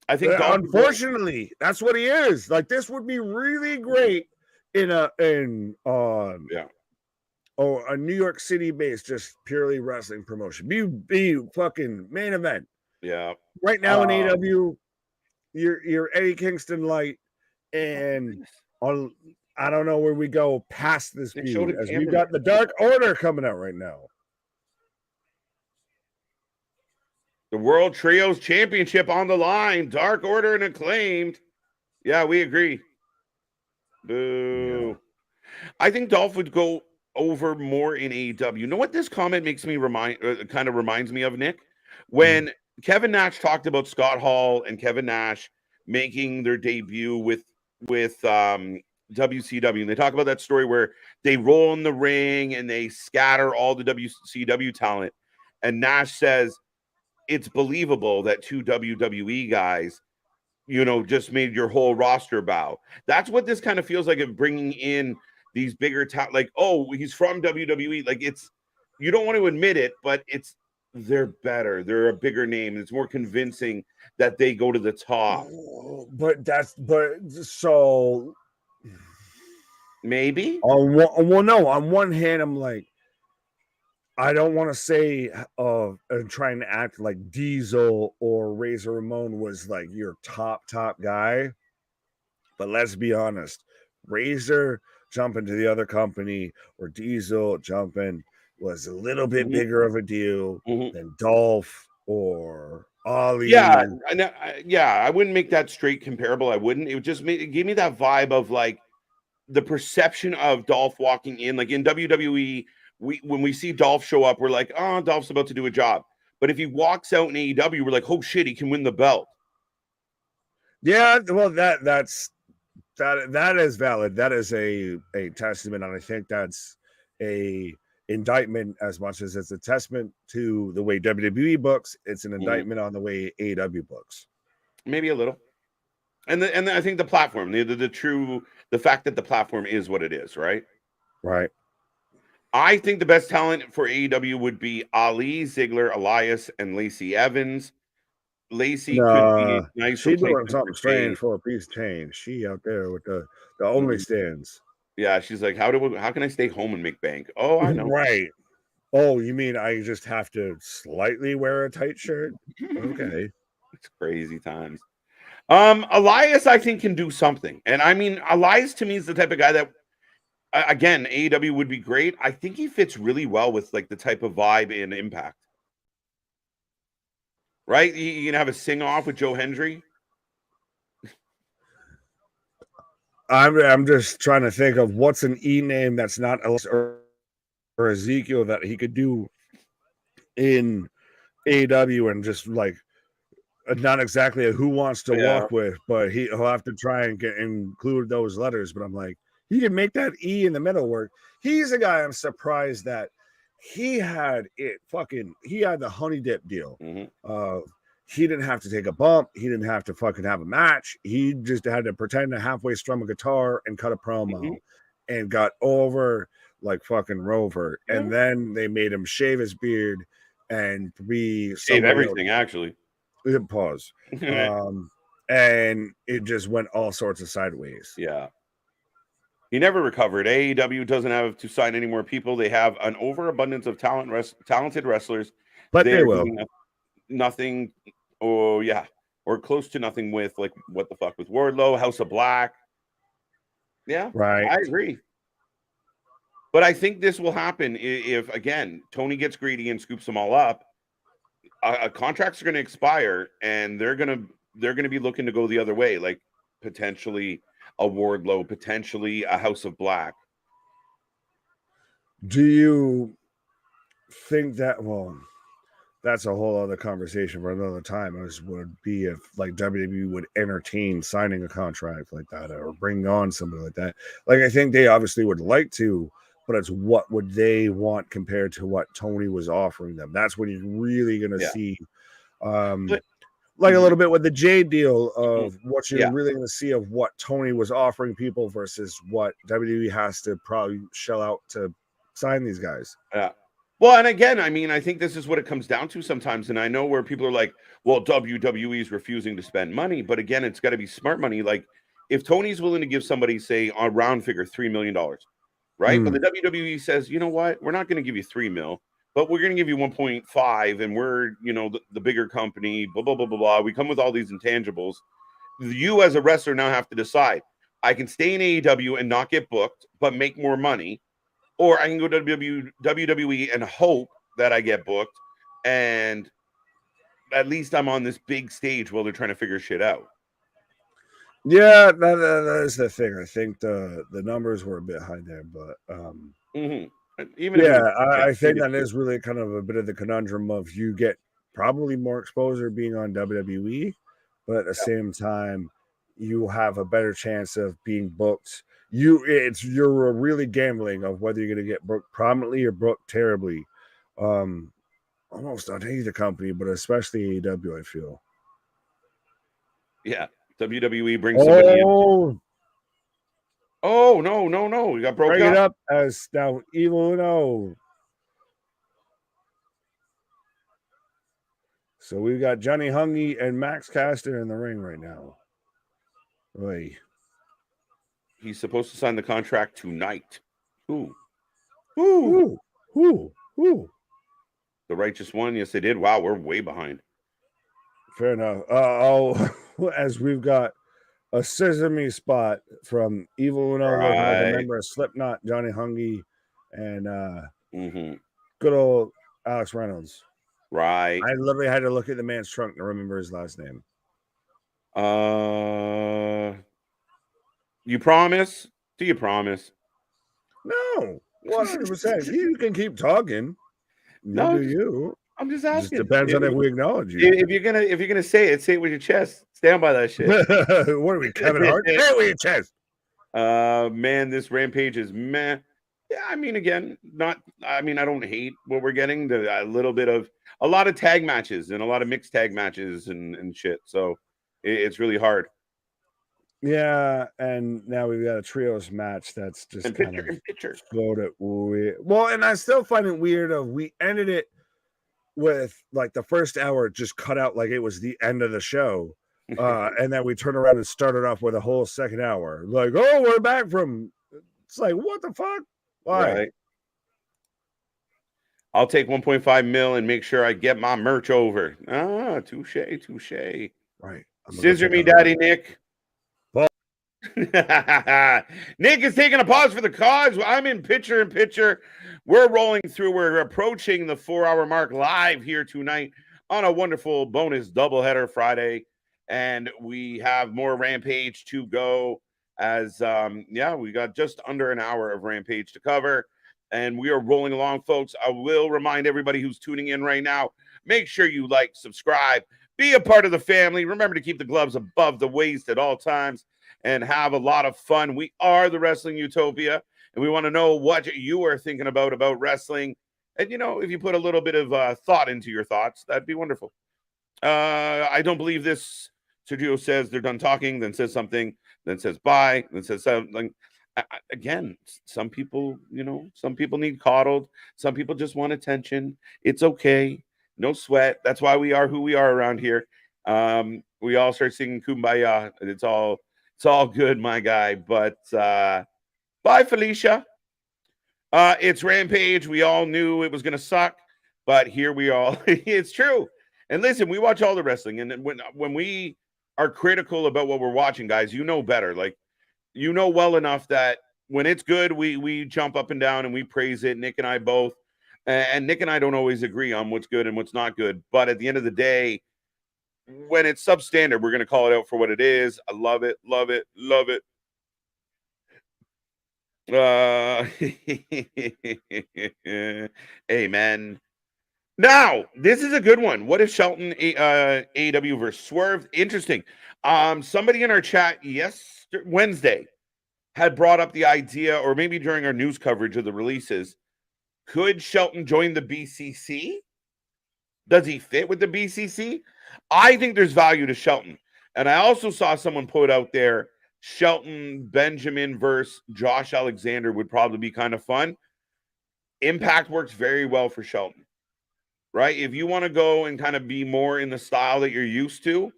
I think unfortunately, that's what he is. Like, this would be really great in a New York City based, just purely wrestling promotion. Be fucking main event. Yeah. Right now in AEW, you're Eddie Kingston Light, and I don't know where we go past this feud, as we've got the Dark Order coming out right now. The World Trios Championship on the line. Dark Order and Acclaimed. Yeah, we agree. Boo. Yeah. I think Dolph would go over more in AEW. You know what this comment makes me reminds me of, Nick? When Kevin Nash talked about Scott Hall and Kevin Nash making their debut with WCW, and they talk about that story where they roll in the ring and they scatter all the WCW talent, and Nash says it's believable that two WWE guys, you know, just made your whole roster bow. That's what this kind of feels like, of bringing in these bigger talent. Like, oh, he's from WWE. Like, it's, you don't want to admit it, but they're better. They're a bigger name. It's more convincing that they go to the top. So maybe on one hand, I'm like, I don't want to say trying to act like Diesel or Razor Ramon was like your top guy, but let's be honest, Razor jumping to the other company or Diesel jumping was a little bit bigger of a deal than Dolph or Ali. Yeah, I wouldn't make that straight comparable. I wouldn't. It would just give me that vibe of like the perception of Dolph walking in, like in WWE. When we see Dolph show up, we're like, oh, Dolph's about to do a job. But if he walks out in AEW, we're like, oh shit, he can win the belt. Yeah, well, that is valid. That is a testament, and I think that's a indictment as much as it's a testament to the way WWE books. It's an indictment on the way AEW books. Maybe a little. And I think the platform, the fact that the platform is what it is, right? Right. I think the best talent for AEW would be Ali, Ziggler, Elias, and Lacey Evans. Lacey could be nice. She's doing something strange for a piece of change. She out there with the only stands. Yeah, she's like, how can I stay home and make bank? Oh, I know. Right. Oh, you mean I just have to slightly wear a tight shirt? Okay. It's crazy times. Elias, I think, can do something. And I mean, Elias to me is the type of guy that, again, AEW would be great. I think he fits really well with like the type of vibe in Impact. Right? You can have a sing off with Joe Hendry. I'm just trying to think of what's an E name that's not or Ezekiel that he could do in AEW and just like not exactly a who wants to walk with, but he'll have to try and include those letters. But I'm like, he can make that E in the middle work. He's a guy I'm surprised that he had the honey dip deal. He didn't have to take a bump. He didn't have to fucking have a match. He just had to pretend to halfway strum a guitar and cut a promo and got over like fucking Rover. And then they made him shave his beard and shave everything else. Actually. Pause. And it just went all sorts of sideways. Yeah. He never recovered. AEW doesn't have to sign any more people. They have an overabundance of talented wrestlers. But they will. Nothing. Oh, yeah. Or close to nothing with like what the fuck with Wardlow, House of Black. Yeah. Right. I agree. But I think this will happen if again, Tony gets greedy and scoops them all up. Contracts are going to expire, and they're going to be looking to go the other way, like potentially a Wardlow, potentially a House of Black. Do you think that? Well, that's a whole other conversation for another time. As would be if like WWE would entertain signing a contract like that or bring on somebody like that. Like I think they obviously would like to. But it's what would they want compared to what Tony was offering them. That's when you're really going to see, like a little bit with the Jade deal of what you're really going to see of what Tony was offering people versus what WWE has to probably shell out to sign these guys. Yeah. Well, and again, I mean, I think this is what it comes down to sometimes. And I know where people are like, well, WWE is refusing to spend money. But again, it's got to be smart money. Like if Tony's willing to give somebody, say, a round figure, $3 million. Right. But the WWE says, you know what? We're not going to give you 3 mil, but we're going to give you 1.5. And we're, the bigger company, blah, blah, blah, blah, blah. We come with all these intangibles. You as a wrestler now have to decide. I can stay in AEW and not get booked, but make more money. Or I can go to WWE and hope that I get booked. And at least I'm on this big stage while they're trying to figure shit out. Yeah, that is the thing. I think the numbers were a bit high there, but I think that is really kind of a bit of the conundrum of you get probably more exposure being on WWE, but at the same time, you have a better chance of being booked. You're really gambling of whether you're going to get booked prominently or booked terribly. Almost on either company, but especially AEW, I feel. Yeah. WWE brings somebody in. Oh, no. We got broken up. Bring it up as now Evil Uno. So we've got Johnny Hungy and Max Caster in the ring right now. Oy. He's supposed to sign the contract tonight. Who? The Righteous One. Yes, they did. Wow, we're way behind. Fair enough. As we've got a sesame spot from Evil Uno, looking like a member of Slipknot, Johnny Hungy, and good old Alex Reynolds. Right. I literally had to look at the man's trunk to remember his last name. You promise? Do you promise? No, 100%. You can keep talking. No, do you? I'm just asking. It just depends on if we acknowledge you. If you're gonna say it with your chest. Stand by that shit. What are we, Kevin Hart? Say it with your chest. Man, this Rampage is meh. Yeah, I mean, again, I don't hate what we're getting. A lot of tag matches and a lot of mixed tag matches and shit. So it's really hard. Yeah, and now we've got a trios match that's just kind of floated. Well, and I still find it weird of we ended it with like the first hour just cut out like it was the end of the show. And then we turn around and started off with a whole second hour. Like, oh, we're back from. It's like, what the fuck? Why? I'll take 1.5 mil and make sure I get my merch over. Ah, touche. Right. Scissor me, Daddy Nick. Well, Nick is taking a pause for the cause. I'm in picture. We're rolling through. We're approaching the 4-hour mark live here tonight on a wonderful bonus doubleheader Friday. And we have more Rampage to go as, we got just under an hour of Rampage to cover. And we are rolling along, folks. I will remind everybody who's tuning in right now, make sure you like, subscribe, be a part of the family. Remember to keep the gloves above the waist at all times and have a lot of fun. We are the Wrestling Utopia, and we want to know what you are thinking about wrestling. And, if you put a little bit of thought into your thoughts, that'd be wonderful. I don't believe this. Sergio says they're done talking, then says something, then says bye, then says something. Again, some people, some people need coddled. Some people just want attention. It's okay. No sweat. That's why we are who we are around here. We all start singing Kumbaya. It's all good, my guy. But bye, Felicia. It's Rampage. We all knew it was going to suck, but here we are. It's true. And listen, we watch all the wrestling, and when we are critical about what we're watching, guys, better. Like, well enough that when it's good, we jump up and down and we praise it. Nick and I both. And Nick and I don't always agree on what's good and what's not good. But at the end of the day, when it's substandard, we're going to call it out for what it is. I love it. Amen. Now, this is a good one. What if Shelton AEW versus Swerve? Interesting. Somebody in our chat Wednesday had brought up the idea, or maybe during our news coverage of the releases, could Shelton join the BCC? Does he fit with the BCC? I think there's value to Shelton. And I also saw someone put out there, Shelton Benjamin versus Josh Alexander would probably be kind of fun. Impact works very well for Shelton, right? If you want to go and kind of be more in the style that you're used to,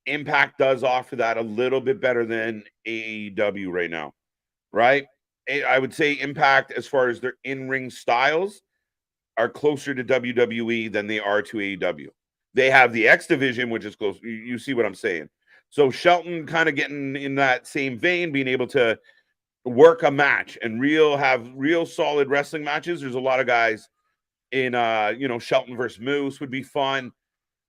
Impact does offer that a little bit better than AEW right now, right? I would say Impact, as far as their in-ring styles, are closer to WWE than they are to AEW. They have the X division, which is close. You see what I'm saying? So Shelton kind of getting in that same vein, being able to work a match and have real solid wrestling matches. There's a lot of guys in, Shelton versus Moose would be fun.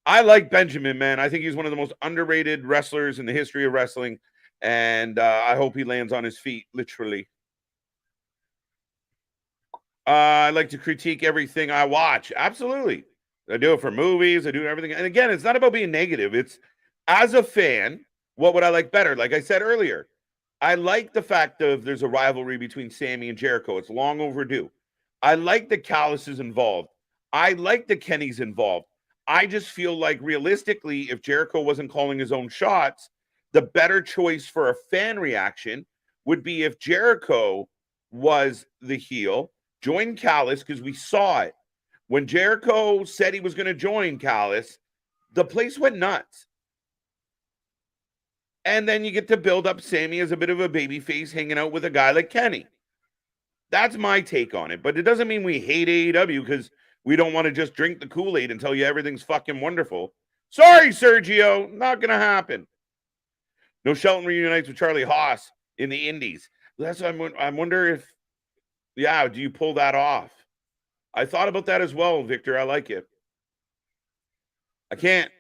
I like Benjamin, man. I think he's one of the most underrated wrestlers in the history of wrestling. And I hope he lands on his feet, literally. I like to critique everything I watch. Absolutely. I do it for movies. I do everything. And again, it's not about being negative. It's, as a fan, what would I like better? Like I said earlier, I like the fact of there's a rivalry between Sammy and Jericho. It's long overdue. I like the Callis is involved. I like the Kenny's involved. I just feel like realistically, if Jericho wasn't calling his own shots, the better choice for a fan reaction would be if Jericho was the heel, join Callis, because we saw it. When Jericho said he was going to join Callis, the place went nuts. And then you get to build up Sammy as a bit of a babyface hanging out with a guy like Kenny. That's my take on it. But it doesn't mean we hate AEW because we don't want to just drink the Kool-Aid and tell you everything's fucking wonderful. Sorry, Sergio. Not going to happen. No Shelton reunites with Charlie Haas in the Indies. That's what I wonder if, do you pull that off? I thought about that as well, Victor. I like it. I can't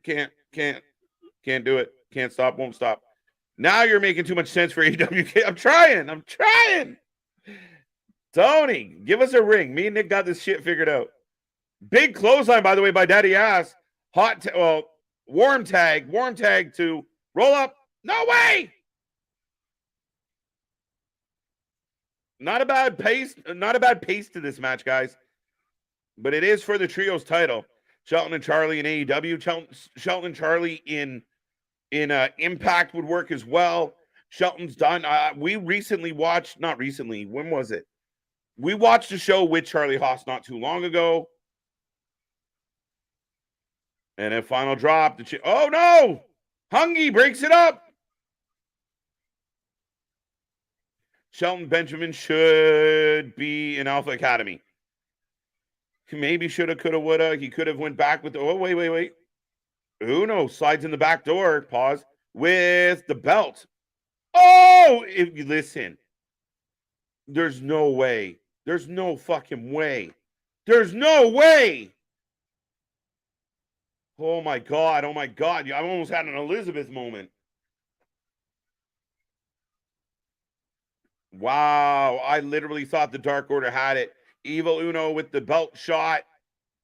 do it. Can't stop, won't stop. Now you're making too much sense for AEW. I'm trying. Tony, give us a ring. Me and Nick got this shit figured out. Big clothesline, by the way, by Daddy Ass. Warm tag to roll up. No way. Not a bad pace to this match, guys. But it is for the trios title. Shelton and Charlie in AEW. Shelton and Charlie in Impact would work as well. Shelton's done. We recently watched, not recently, when was it? We watched a show with Charlie Haas not too long ago. And a final drop. Oh, no! Hungy breaks it up. Shelton Benjamin should be in Alpha Academy. Maybe shoulda, coulda, woulda. He could have went back with. Oh, wait. Uno slides in the back door. Pause with the belt. Oh, if you listen, there's no way. There's no fucking way. There's no way. Oh my god. Oh my god. I almost had an Elizabeth moment. Wow. I literally thought the Dark Order had it. Evil Uno with the belt shot.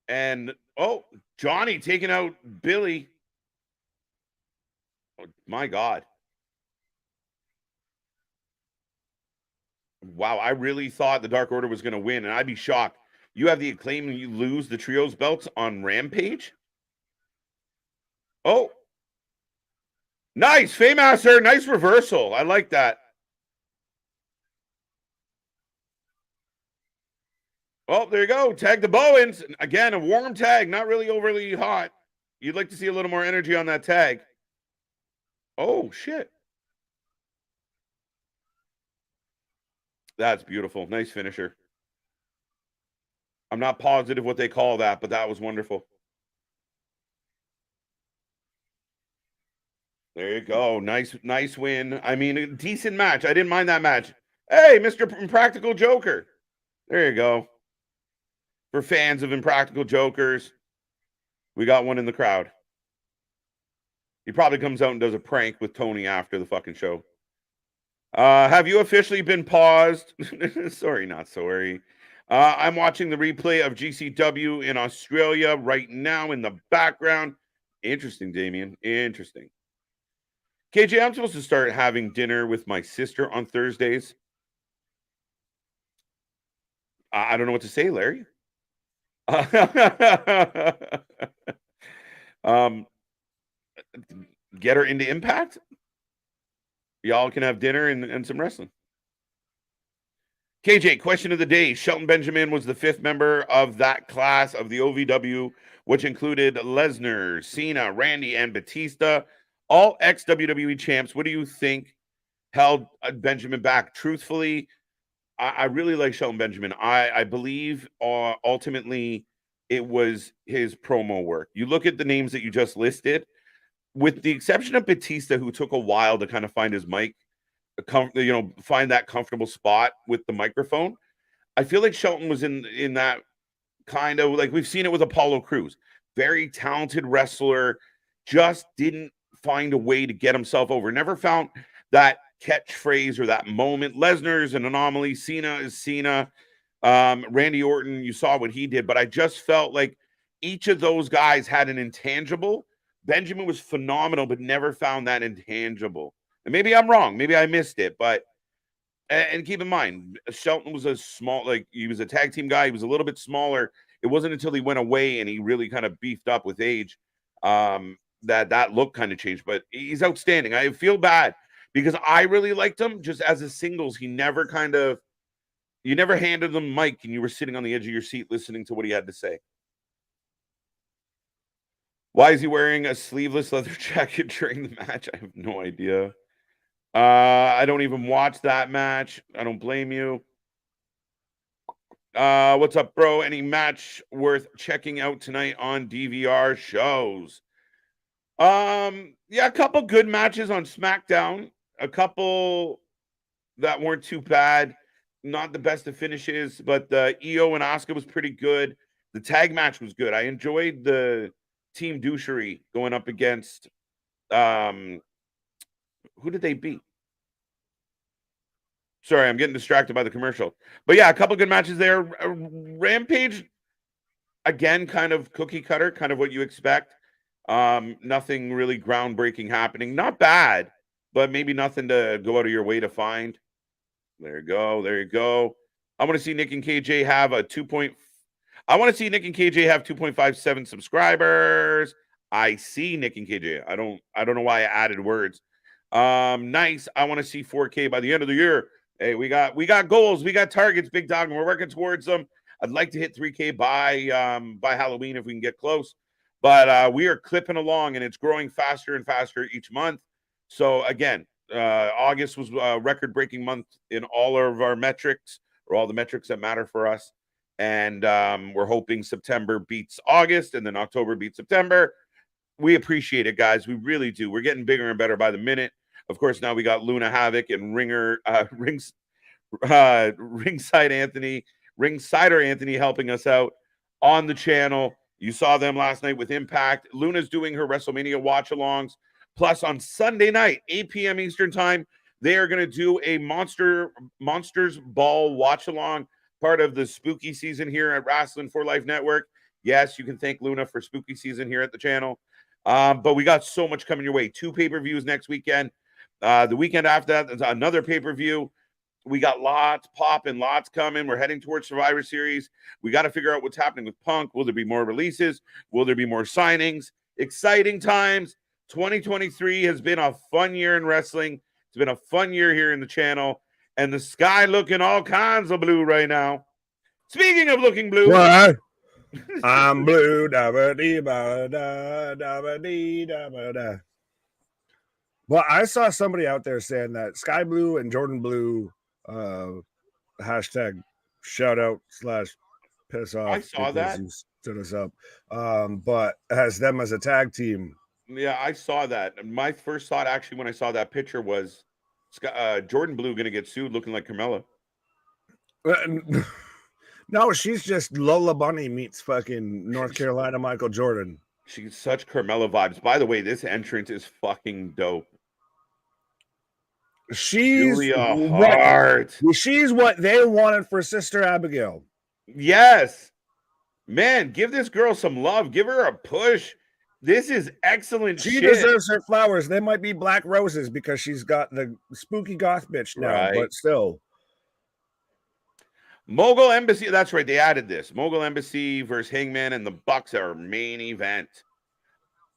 And oh, Johnny taking out Billy. Oh, my god. Wow, I really thought the Dark Order was going to win, and I'd be shocked. You have the Acclaim and you lose the Trios belts on Rampage? Oh. Nice, Faymaster. Nice reversal. I like that. Oh, there you go. Tag the Bowens. Again, a warm tag, not really overly hot. You'd like to see a little more energy on that tag. Oh, shit. That's beautiful. Nice finisher. I'm not positive what they call that, but that was wonderful. There you go. Nice win. I mean, a decent match. I didn't mind that match. Hey, Mr. Impractical Joker. There you go. For fans of Impractical Jokers, we got one in the crowd. He probably comes out and does a prank with Tony after the fucking show. Have you officially been paused? Sorry, not sorry. I'm watching the replay of GCW in Australia right now in the background. Interesting, Damien. Interesting. KJ, I'm supposed to start having dinner with my sister on Thursdays. I don't know what to say, Larry. Get her into Impact. Y'all can have dinner and some wrestling. KJ, question of the day. Shelton Benjamin was the 5th member of that class of the OVW, which included Lesnar, Cena, Randy, and Batista, all ex-WWE champs. What do you think held Benjamin back? Truthfully, I really like Shelton Benjamin. I believe ultimately it was his promo work. You look at the names that you just listed, with the exception of Batista, who took a while to kind of find his mic, find that comfortable spot with the microphone. I feel like Shelton was in that kind of, like, we've seen it with Apollo Crews. Very talented wrestler, just didn't find a way to get himself over. Never found that catchphrase or that moment. Lesnar is an anomaly. Cena is Cena. Randy Orton, you saw what he did, but I just felt like each of those guys had an intangible. Benjamin was phenomenal, but never found that intangible. And maybe I'm wrong. Maybe I missed it, but and keep in mind, Shelton was he was a tag team guy. He was a little bit smaller. It wasn't until he went away and he really kind of beefed up with age that look kind of changed. But he's outstanding. I feel bad because I really liked him just as a singles. You never handed him mic and you were sitting on the edge of your seat listening to what he had to say. Why is he wearing a sleeveless leather jacket during the match? I have no idea. I don't even watch that match. I don't blame you. What's up, bro? Any match worth checking out tonight on DVR shows? Yeah, a couple good matches on SmackDown. A couple that weren't too bad. Not the best of finishes, but the Io and Asuka was pretty good. The tag match was good. I enjoyed the Team Douchery going up against who did they beat? Sorry, I'm getting distracted by the commercial. But yeah, a couple good matches there. Rampage, again, kind of cookie cutter, kind of what you expect. Nothing really groundbreaking happening. Not bad, but maybe nothing to go out of your way to find. There you go. There you go. I want to see Nick and KJ have a 2.57 subscribers. I see Nick and KJ. I don't know why I added words. Nice. I want to see 4K by the end of the year. Hey, we got goals, we got targets, big dog, and we're working towards them. I'd like to hit 3K by Halloween if we can get close. But we are clipping along, and it's growing faster and faster each month. So again, August was a record-breaking month in all of our metrics, or all the metrics that matter for us. And we're hoping September beats August and then October beats September. We appreciate it, guys. We really do. We're getting bigger and better by the minute. Of course, now we got Luna Havoc and Ringsider Anthony helping us out on the channel. You saw them last night with Impact. Luna's doing her WrestleMania watch-alongs. Plus, on Sunday night, 8 p.m. Eastern Time, they are going to do a Monsters Ball watch-along, part of the spooky season here at Wrasslin for Life Network. Yes, you can thank Luna for spooky season here at the channel. But we got so much coming your way. 2 pay-per-views next weekend. The weekend after that, there's another pay-per-view. We got lots popping, lots coming. We're heading towards Survivor Series. We got to figure out what's happening with Punk. Will there be more releases? Will there be more signings? Exciting times. 2023 has been a fun year in wrestling. It's been a fun year here in the channel. And the sky looking all kinds of blue right now. Speaking of looking blue. What? I'm blue. Da-ba-dee-ba-da-da-ba-dee-da-ba-da. Well, I saw somebody out there saying that Sky Blue and Jordan Blue hashtag shout out / piss off. I saw that. You stood us up. But has them as a tag team. Yeah, I saw that. And my first thought actually when I saw that picture was Jordan Blue going to get sued looking like Carmella. No, she's just Lola Bunny meets fucking North Carolina Michael Jordan. She's such Carmella vibes. By the way, this entrance is fucking dope. She's Julia Hart. She's what they wanted for Sister Abigail. Yes. Man, give this girl some love. Give her a push. This is excellent She shit. deserves her flowers. They might be black roses because she's got the spooky goth bitch now, Right. but still. Mogul Embassy. That's right. They added this. Mogul Embassy versus Hangman and the Bucks are main event.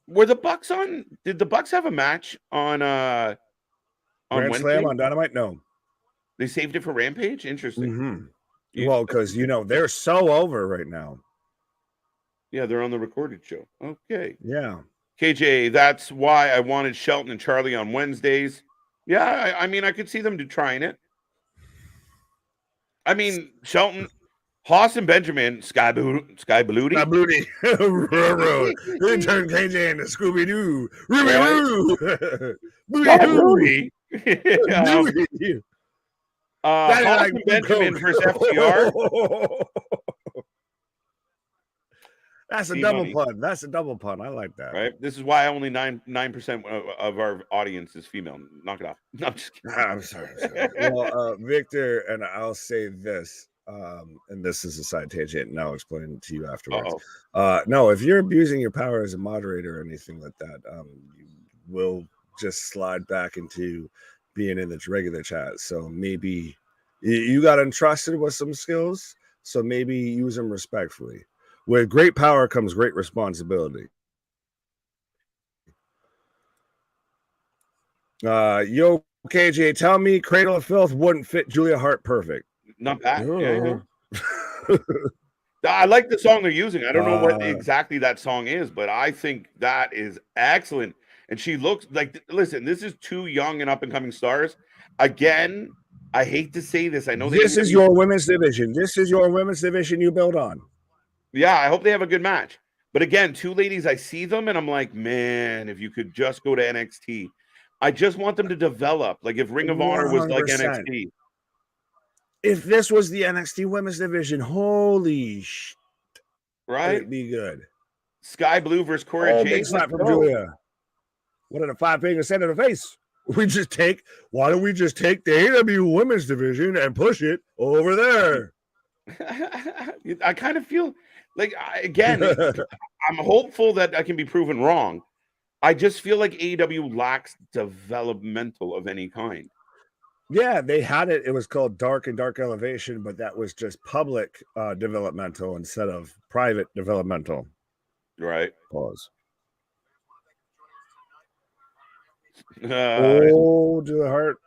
Were the Bucks on? Did the Bucks have a match on Grand Wednesday? Slam on Dynamite? No. They saved it for Rampage? Interesting. Mm-hmm. Well, because, they're so over right now. Yeah, they're on the recorded show. Okay. Yeah. KJ, that's why I wanted Shelton and Charlie on Wednesdays. Yeah, I mean, I could see them trying it. I mean, Shelton, Haas and Benjamin, Sky Bluty. Sky Bluty. They turned KJ into Scooby-Doo. Bluty. Haas and Benjamin versus FTR. That's a double pun. That's a double pun. I like that. Right. This is why only 9% of our audience is female. Knock it off. No, I'm just kidding. I'm sorry. Well, Victor, and I'll say this, and this is a side tangent, and I'll explain it to you afterwards. No, if you're abusing your power as a moderator or anything like that, you will just slide back into being in the regular chat. So maybe you got entrusted with some skills, so maybe use them respectfully. With great power comes great responsibility. Yo, KJ, tell me Cradle of Filth wouldn't fit Julia Hart perfect. Not bad. Yeah. I like the song they're using. I don't know what exactly that song is, but I think that is excellent. And she looks like, listen, this is 2 young and up-and-coming stars. Again, I hate to say this. I know this is your women's division. This is your women's division you build on. Yeah, I hope they have a good match. But again, 2 ladies, I see them and I'm like, man, if you could just go to NXT. I just want them to develop. Like if Ring of Honor was like NXT. If this was the NXT women's division, holy shit. Right? It'd be good. Sky Blue versus Cora Jade. Slap from Julia. What are the 5 fingers sent in the face? Why don't we just take the AEW women's division and push it over there? I kind of feel like, again, I'm hopeful that I can be proven wrong. I just feel like AEW lacks developmental of any kind. Yeah, they had it. It was called Dark and Dark Elevation, but that was just public developmental instead of private developmental. Right. Pause. Julia Hart.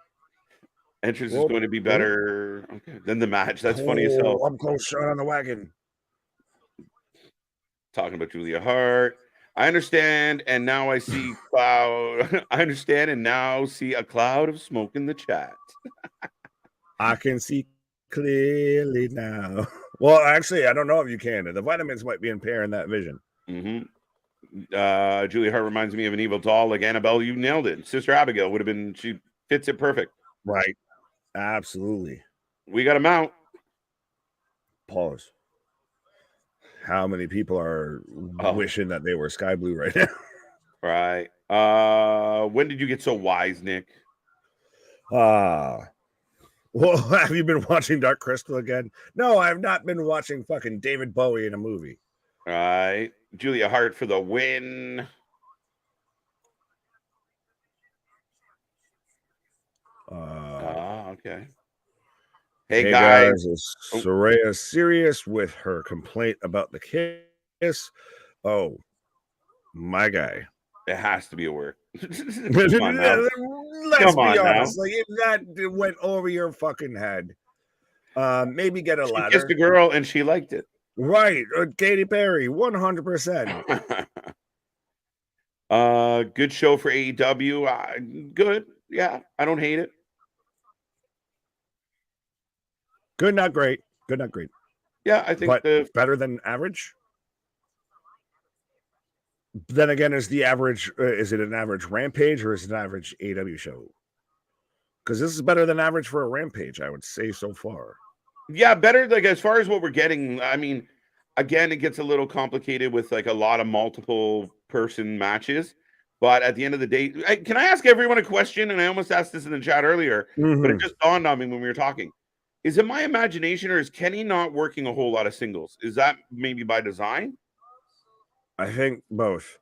Entrance is going to be better than the match. That's funny as hell. I'm close shot on the wagon. Talking about Julia Hart. I understand, and now I see cloud. I understand, and now see a cloud of smoke in the chat. I can see clearly now. Well, actually, I don't know if you can. The vitamins might be impairing that vision. Julia Hart reminds me of an evil doll like Annabelle. You nailed it. Sister Abigail would have been, she fits it perfect. Right. Absolutely. We got a mount. Pause. How many people are wishing that they were sky blue right now? Right. When did you get so wise, Nick? Well, have you been watching Dark Crystal again? No, I've not been watching fucking David Bowie in a movie. Right. Julia Hart for the win. Okay. Hey guys. Is Soraya serious with her complaint about the kiss? Oh, my guy. It has to be a work. Let's Come on be honest. Now. Like, if that went over your fucking head, maybe get a ladder. She kissed a girl and she liked it. Right. Katy Perry, 100%. Good show for AEW. Good. Yeah, I don't hate it. Good, not great. Good, not great. Yeah, I think better than average. Then again, is the average? Is it an average Rampage or is it an average AEW show? Because this is better than average for a Rampage, I would say so far. Yeah, better. Like as far as what we're getting, I mean, again, it gets a little complicated with like a lot of multiple person matches. But at the end of the day, can I ask everyone a question? And I almost asked this in the chat earlier, but it just dawned on me when we were talking. Is it my imagination or is Kenny not working a whole lot of singles? Is that maybe by design? I think both.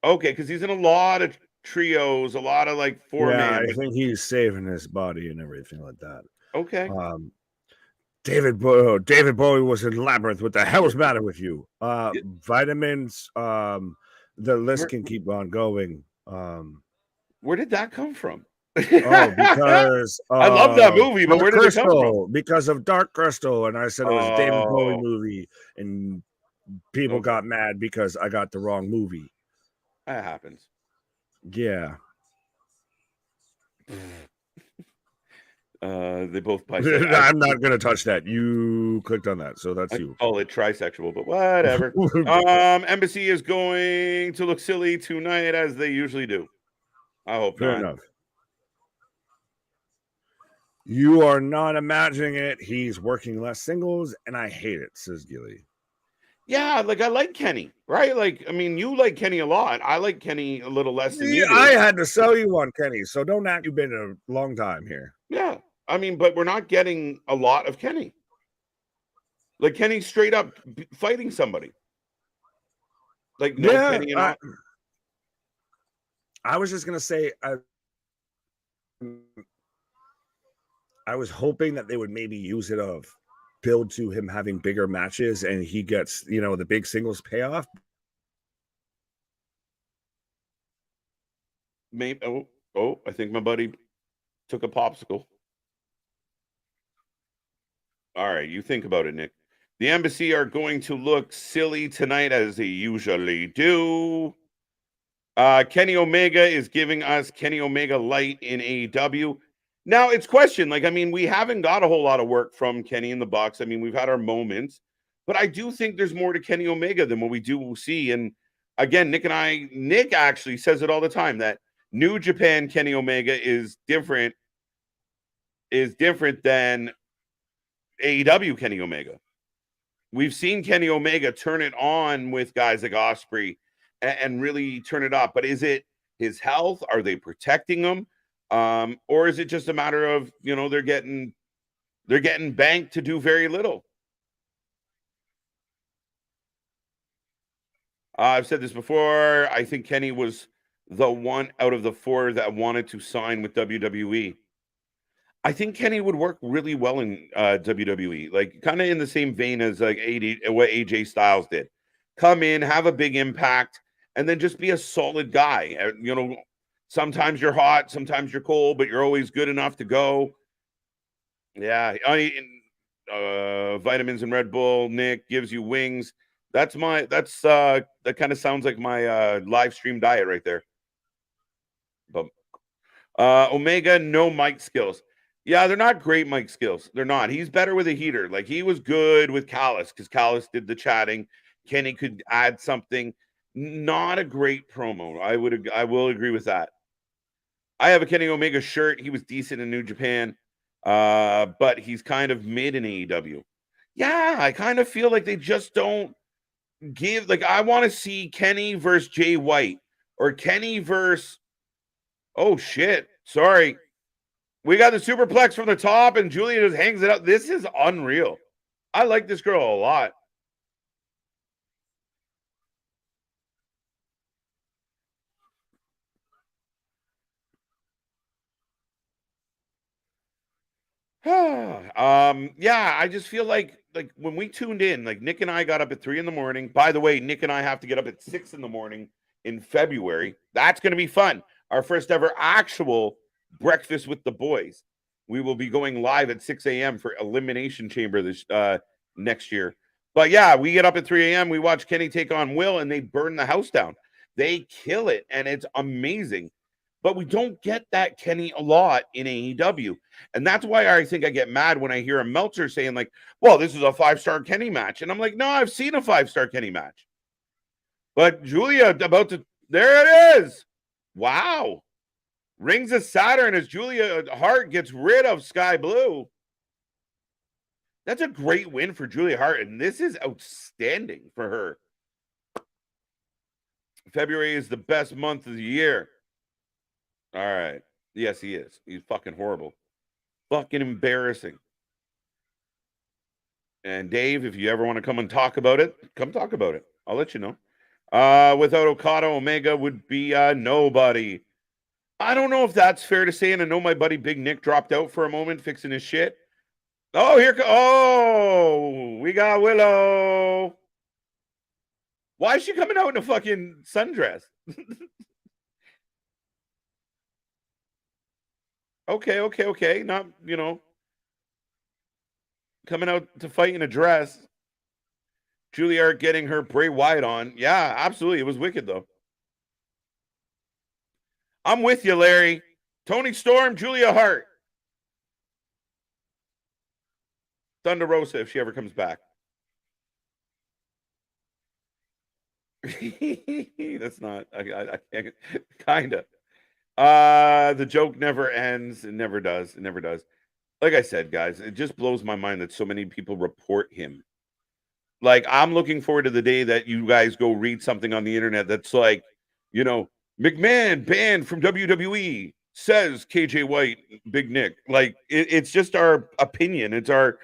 Okay, because he's in a lot of trios, a lot of like four-man. I think he's saving his body and everything like that. Okay. David Bowie was in Labyrinth. What the hell is the matter with you? Vitamins. The list can keep on going. Where did that come from? Because I love that movie, but where did it come from? Because of Dark Crystal, and I said it was a David Bowie movie, and people got mad because I got the wrong movie. That happens. Yeah. They both. I'm not gonna touch that. You clicked on that, so that's you. Call it trisexual, but whatever. Embassy is going to look silly tonight as they usually do. I hope Fair enough. You are not imagining it. He's working less singles, and I hate it, says Gilly. Yeah, like I like Kenny, right? Like, I mean, you like Kenny a lot. I like Kenny a little less than you do. I had to sell you on Kenny, so don't act you've been a long time here. Yeah, I mean, but we're not getting a lot of Kenny. Like Kenny straight up fighting somebody. Like no Kenny. I was just gonna say I was hoping that they would maybe use it of build to him having bigger matches and he gets, the big singles payoff. Maybe. I think my buddy took a popsicle. All right, you think about it, Nick. The Embassy are going to look silly tonight as they usually do. Kenny Omega is giving us Kenny Omega Light in AEW. Now it's question. Like, I mean, we haven't got a whole lot of work from Kenny in the Bucks. I mean, we've had our moments, but I do think there's more to Kenny Omega than what we do see. And again, Nick actually says it all the time that New Japan Kenny Omega is different than AEW Kenny Omega. We've seen Kenny Omega turn it on with guys like Ospreay and really turn it up. But is it his health? Are they protecting him? Or is it just a matter of, they're getting banked to do very little? I've said this before. I think Kenny was the one out of the four that wanted to sign with WWE. I think Kenny would work really well in WWE, like kind of in the same vein as like what AJ Styles did. Come in, have a big impact, and then just be a solid guy. Sometimes you're hot, sometimes you're cold, but you're always good enough to go. Yeah, vitamins and Red Bull. Nick gives you wings. That kind of sounds like my live stream diet right there. But Omega, no mic skills. Yeah, they're not great mic skills. They're not. He's better with a heater. Like he was good with Callis because Callis did the chatting. Kenny could add something. Not a great promo. I will agree with that. I have a Kenny Omega shirt. He was decent in New Japan, but he's kind of mid in AEW. Yeah, I kind of feel like they just don't give. Like I want to see Kenny versus Jay White or Kenny versus. Oh shit! Sorry, we got the superplex from the top, and Julia just hangs it up. This is unreal. I like this girl a lot. Yeah, I just feel like when we tuned in, like Nick and I got up at 3 a.m. By the way, Nick and I have to get up at 6 a.m. in February. That's going to be fun. Our first ever actual breakfast with the boys. We will be going live at 6 a.m. for Elimination Chamber this next year. But yeah, we get up at 3 a.m. We watch Kenny take on Will, and they burn the house down. They kill it, and it's amazing. But we don't get that Kenny a lot in AEW. And that's why I think I get mad when I hear a Meltzer saying, like, well, this is a 5-star Kenny match. And I'm like, no, I've seen a 5-star Kenny match. But Julia there it is. Wow. Rings of Saturn as Julia Hart gets rid of Sky Blue. That's a great win for Julia Hart. And this is outstanding for her. February is the best month of the year. All right. Yes, he is. He's fucking horrible. Fucking embarrassing. And Dave, if you ever want to come and talk about it, come talk about it. I'll let you know. Without Okada, Omega would be nobody. I don't know if that's fair to say, and I know my buddy Big Nick dropped out for a moment fixing his shit. Oh, we got Willow. Why is she coming out in a fucking sundress? Okay. Not, coming out to fight in a dress. Juilliard getting her Bray Wyatt on. Yeah, absolutely. It was wicked, though. I'm with you, Larry. Tony Storm, Julia Hart. Thunder Rosa, if she ever comes back. That's not, I can't, kind of. The joke never ends. It never does. It never does. Like I said, guys, it just blows my mind that so many people report him. Like, I'm looking forward to the day that you guys go read something on the internet that's like, McMahon banned from WWE, says KJ White, Big Nick. Like, it's just our opinion. It's our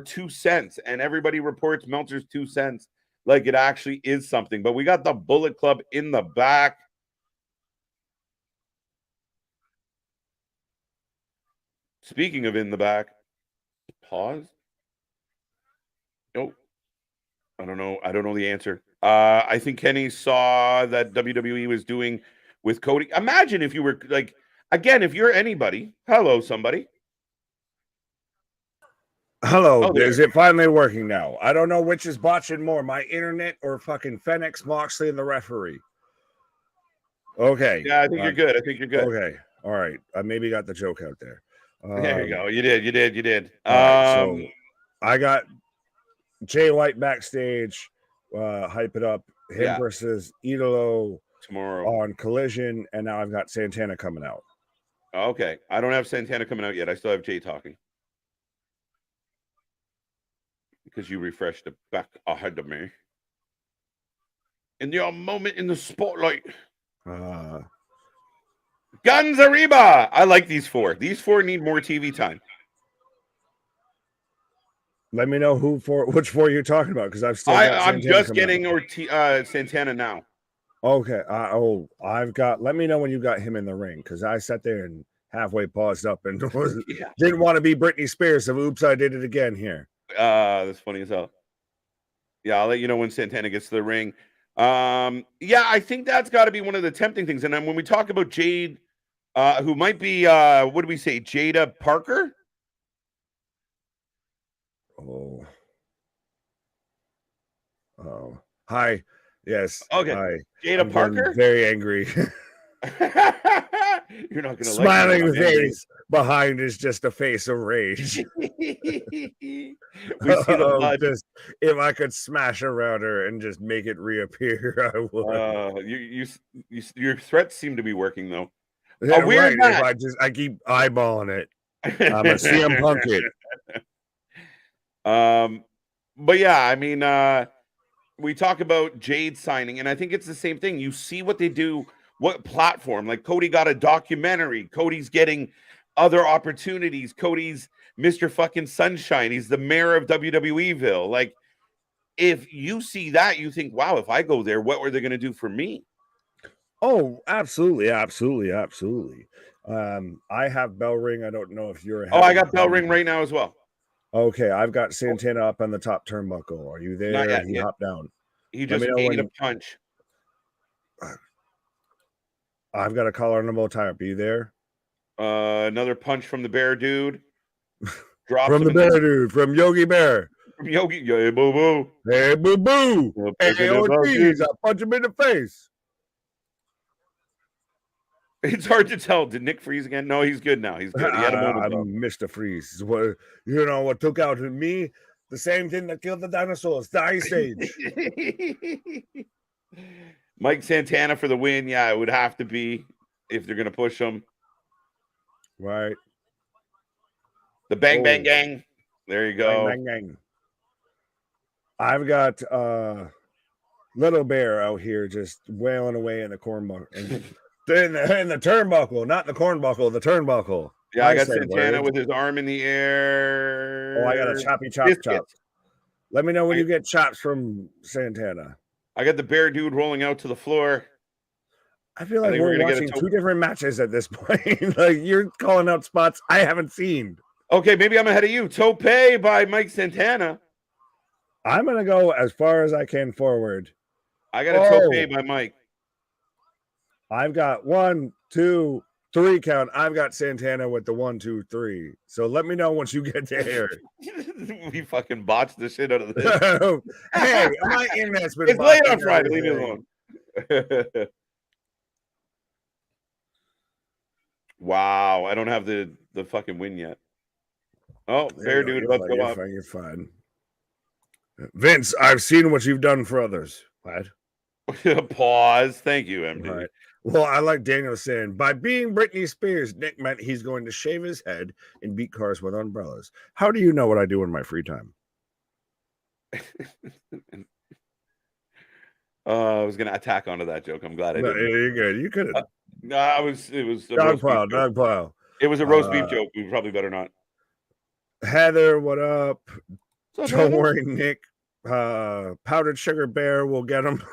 2 cents. And everybody reports Meltzer's 2 cents like it actually is something. But we got the Bullet Club in the back. Speaking of in the back, pause. Nope. I don't know. I don't know the answer. I think Kenny saw that WWE was doing with Cody. Imagine if you were like, again, if you're anybody, hello, somebody. Hello, is it finally working now? I don't know which is botching more, my internet or fucking Fenix, Moxley, and the referee. Okay. Yeah, I think you're good. Okay. All right. I maybe got the joke out there. There you go. You did. Right, so I got Jay White backstage, hype it up. Him versus Idolo tomorrow on Collision, and now I've got Santana coming out. Okay. I don't have Santana coming out yet. I still have Jay talking. Because you refreshed the back ahead of me. In your moment in the spotlight. Guns Arriba. I like these 4. These 4 need more TV time. Let me know which 4 you're talking about, because I'm just getting Santana now. Okay. I've got. Let me know when you got him in the ring, because I sat there and halfway paused up and didn't want to be Britney Spears. So oops, I did it again here. That's funny as hell. Yeah, I'll let you know when Santana gets to the ring. Yeah, I think that's got to be one of the tempting things. And then when we talk about Jade, who might be, what do we say, Jada Parker? Oh. Hi. Yes. Okay. Hi. Jada Parker? Very angry. You're not gonna Smiling like face behind is just a face of rage. we see the blood. Just if I could smash a router and just make it reappear, I would. Your threats seem to be working though. Yeah, A weird right. match. If I keep eyeballing it, I'm a CM Punk it. But yeah, I mean, we talk about Jade signing, and I think it's the same thing. You see what they do, what platform. Like Cody got a documentary. Cody's getting other opportunities. Cody's Mr. fucking Sunshine. He's the mayor of WWEville. Like, if you see that, you think, wow, if I go there, what were they going to do for me? Oh, absolutely. I have bell ring. I don't know if you're. Oh, I got bell ring right now as well. Okay, I've got Santana up on the top turnbuckle. Are you there? Not yet, He hopped down. He just ate a punch. I've got a collar and a bow tie up. Are you there? Another punch from the bear dude. Drops from the bear dude, from Yogi Bear. From Yogi, hey boo boo. Hey boo boo. Hey Ortiz, I punch him in the face. It's hard to tell. Did Nick freeze again? No, he's good now. He's good. He had a moment. I'm Mr. Freeze. What what took out me? The same thing that killed the dinosaurs, the Ice Age. Mike Santana for the win. Yeah, it would have to be if they're gonna push him. Right. The Bang Bang Gang. There you go. Bang Bang Gang. I've got Little Bear out here just wailing away in the cornbuckle. In the turnbuckle, not the cornbuckle, the turnbuckle. Yeah, I got Santana with his arm in the air. Oh, I got a choppy chop. Let me know when you get chops from Santana. I got the bear dude rolling out to the floor. I feel like we're watching two different matches at this point. Like you're calling out spots I haven't seen. Okay, maybe I'm ahead of you. Tope by Mike Santana. I'm gonna go as far as I can forward. I got a tope by Mike. I've got 1, 2, 3 count. I've got Santana with the 1, 2, 3. So let me know once you get there. We fucking botched the shit out of this. Hey, my internet's been. It's late on Friday. Leave me alone. Wow, I don't have the fucking win yet. Oh, fair dude, let's go up. You're fine. Vince, I've seen what you've done for others. What? Pause. Thank you, MD. Right. Well, I like Daniel saying, by being Britney Spears, Nick meant he's going to shave his head and beat cars with umbrellas. How do you know what I do in my free time? I was going to attack onto that joke. I'm glad I didn't. You're good. You could have. No, it was dog pile. It was a roast beef joke. We probably better not. Heather, what up? Don't worry, Nick. Powdered Sugar Bear will get him.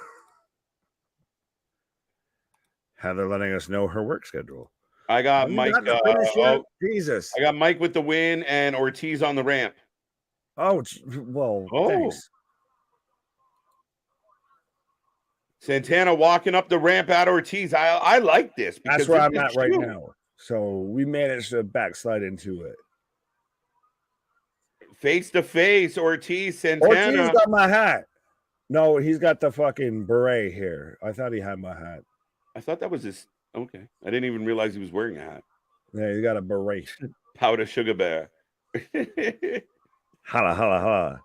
Heather letting us know her work schedule. I got Mike. Jesus. I got Mike with the win and Ortiz on the ramp. Oh, well, thanks. Santana walking up the ramp at Ortiz. I like this. That's where I'm at right now. So we managed to backslide into it. Face to face, Ortiz, Santana. Ortiz got my hat. No, he's got the fucking beret here. I thought he had my hat. I thought that was his. Okay. I didn't even realize he was wearing a hat. Yeah, he got a beret. Powder Sugar Bear. Holla, holla,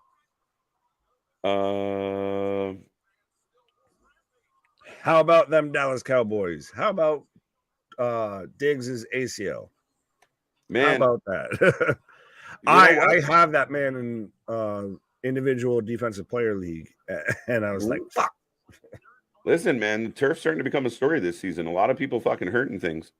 holla. How about them Dallas Cowboys? How about Diggs's ACL? Man. How about that? I have that man in individual defensive player league, and I was like, fuck. Listen, man, the turf's starting to become a story this season. A lot of people fucking hurting things.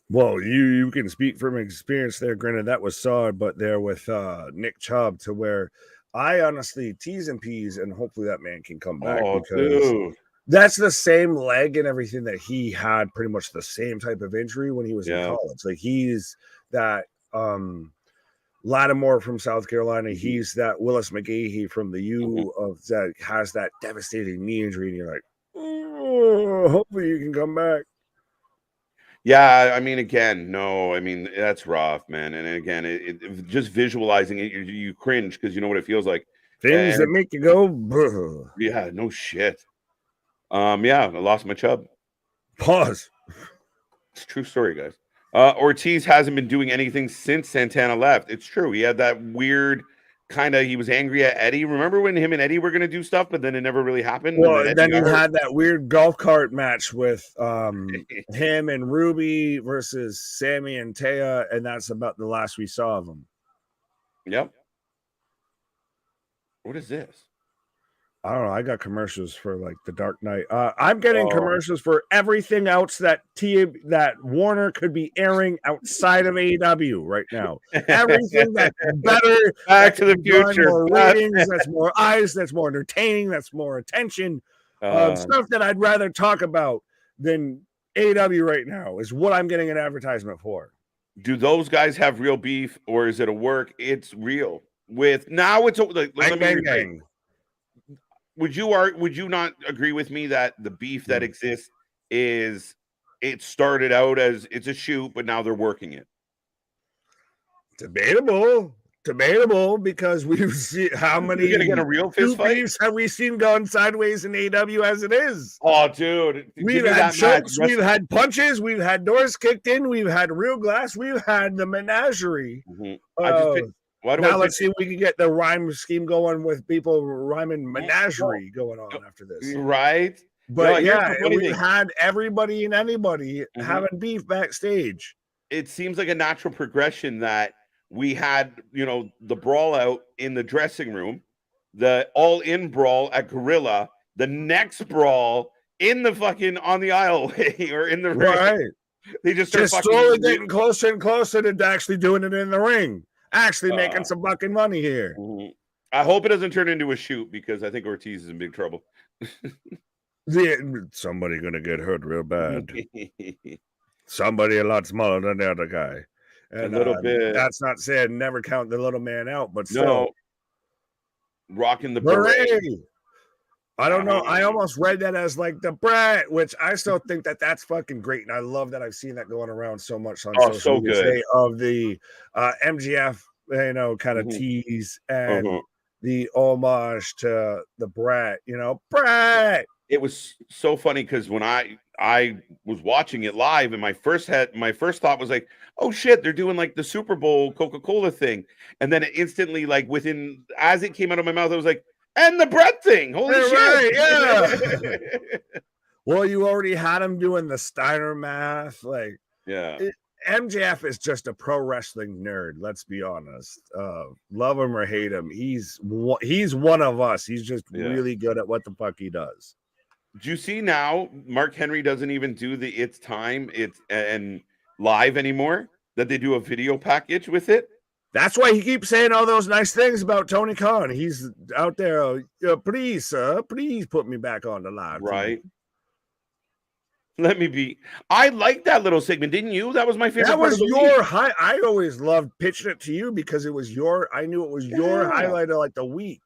Well, you can speak from experience there. Granted, that was Saad, but there with Nick Chubb, to where I honestly T's and P's, and hopefully that man can come back because that's the same leg and everything that he had, pretty much the same type of injury when he was in college. Like he's that Lattimore from South Carolina. He's that Willis McGahee from the U of that has that devastating knee injury, and you're like, oh, hopefully you can come back. Yeah, I mean, again, no, I mean, that's rough, man. And again, it just visualizing it, you cringe because you know what it feels like. Things that make you go, bruh. Yeah, no shit. Yeah, I lost my Chubb. Pause. It's a true story, guys. Ortiz hasn't been doing anything since Santana left. It's true. He had that weird kind of, he was angry at Eddie. Remember when him and Eddie were going to do stuff, but then it never really happened? Well, and then he got hurt? had that weird golf cart match with him and Ruby versus Sammy and Taya, and that's about the last we saw of him. Yep. What is this? I don't know. I got commercials for like the Dark Knight. I'm getting commercials for everything else that Warner could be airing outside of AEW right now. Everything that's better, Back to the Future, more ratings, that's more eyes, that's more entertaining, that's more attention. Stuff that I'd rather talk about than AEW right now is what I'm getting an advertisement for. Do those guys have real beef, or is it a work? It's real. With now, it's like, bang. Would you not agree with me that the beef that exists is it started out as it's a shoot, but now they're working it? Debatable, because we've seen how many You're gonna get a real fist fight have we seen gone sideways in AEW as it is. Oh, dude, we've had chokes, we've had punches, we've had doors kicked in, we've had real glass, we've had the menagerie. Let's see if we can get the rhyme scheme going with people rhyming menagerie going on after this. Right. But we've had everybody and anybody having beef backstage. It seems like a natural progression that we had, the brawl out in the dressing room, the all-in brawl at Gorilla, the next brawl in the fucking on the aisleway or in the ring. Right. They just slowly getting closer and closer to actually doing it in the ring. Actually making some fucking money here. I hope it doesn't turn into a shoot because I think Ortiz is in big trouble. Somebody gonna get hurt real bad. Somebody a lot smaller than the other guy. And a little bit. That's not saying never count the little man out, but still. No. Rocking the beret. I don't know. I almost read that as like the brat, which I still think that that's fucking great. And I love that I've seen that going around so much on social media today of the MGF, kind of tease and the homage to the brat, brat. It was so funny because when I was watching it live and my first thought was like, oh shit, they're doing like the Super Bowl Coca-Cola thing. And then it instantly, like as it came out of my mouth, I was like, and the bread thing. Holy shit. Right, yeah. Well, you already had him doing the Steiner math. Like, MJF is just a pro wrestling nerd. Let's be honest. Love him or hate him. He's one of us. He's just really good at what the fuck he does. Do you see now Mark Henry doesn't even do the It's Time and live anymore, that they do a video package with it? That's why he keeps saying all those nice things about Tony Khan. He's out there, please, sir, please put me back on the live. Right. Let me be. I like that little segment, didn't you? That was my favorite. That was your high. I always loved pitching it to you because it was I knew it was your highlight of like the week.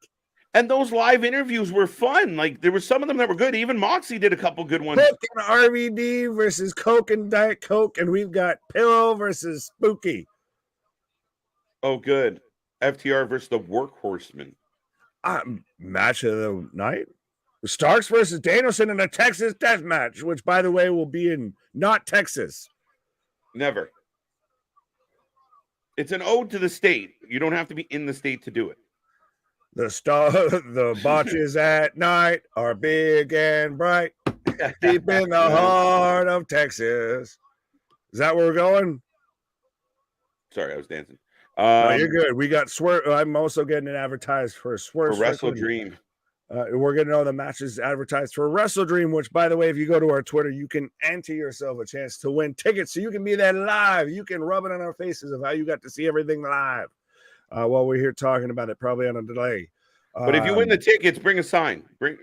And those live interviews were fun. Like there were some of them that were good. Even Moxie did a couple good ones. Coke and RVD versus Coke and Diet Coke, and we've got Pillow versus Spooky. Oh, good. FTR versus the Workhorsemen. Match of the night. Starks versus Danielson in a Texas death match, which, by the way, will be in not Texas. Never. It's an ode to the state. You don't have to be in the state to do it. The botches at night are big and bright, deep in the heart of Texas. Is that where we're going? Sorry, I was dancing. No, you're good. We got Swerve. I'm also getting it advertised for Swerve. For Wrestle Dream. We're getting all the matches advertised for Wrestle Dream, which, by the way, if you go to our Twitter, you can enter yourself a chance to win tickets so you can be there live. You can rub it on our faces of how you got to see everything live while we're here talking about it, probably on a delay. But if you win the tickets, bring a sign. Bring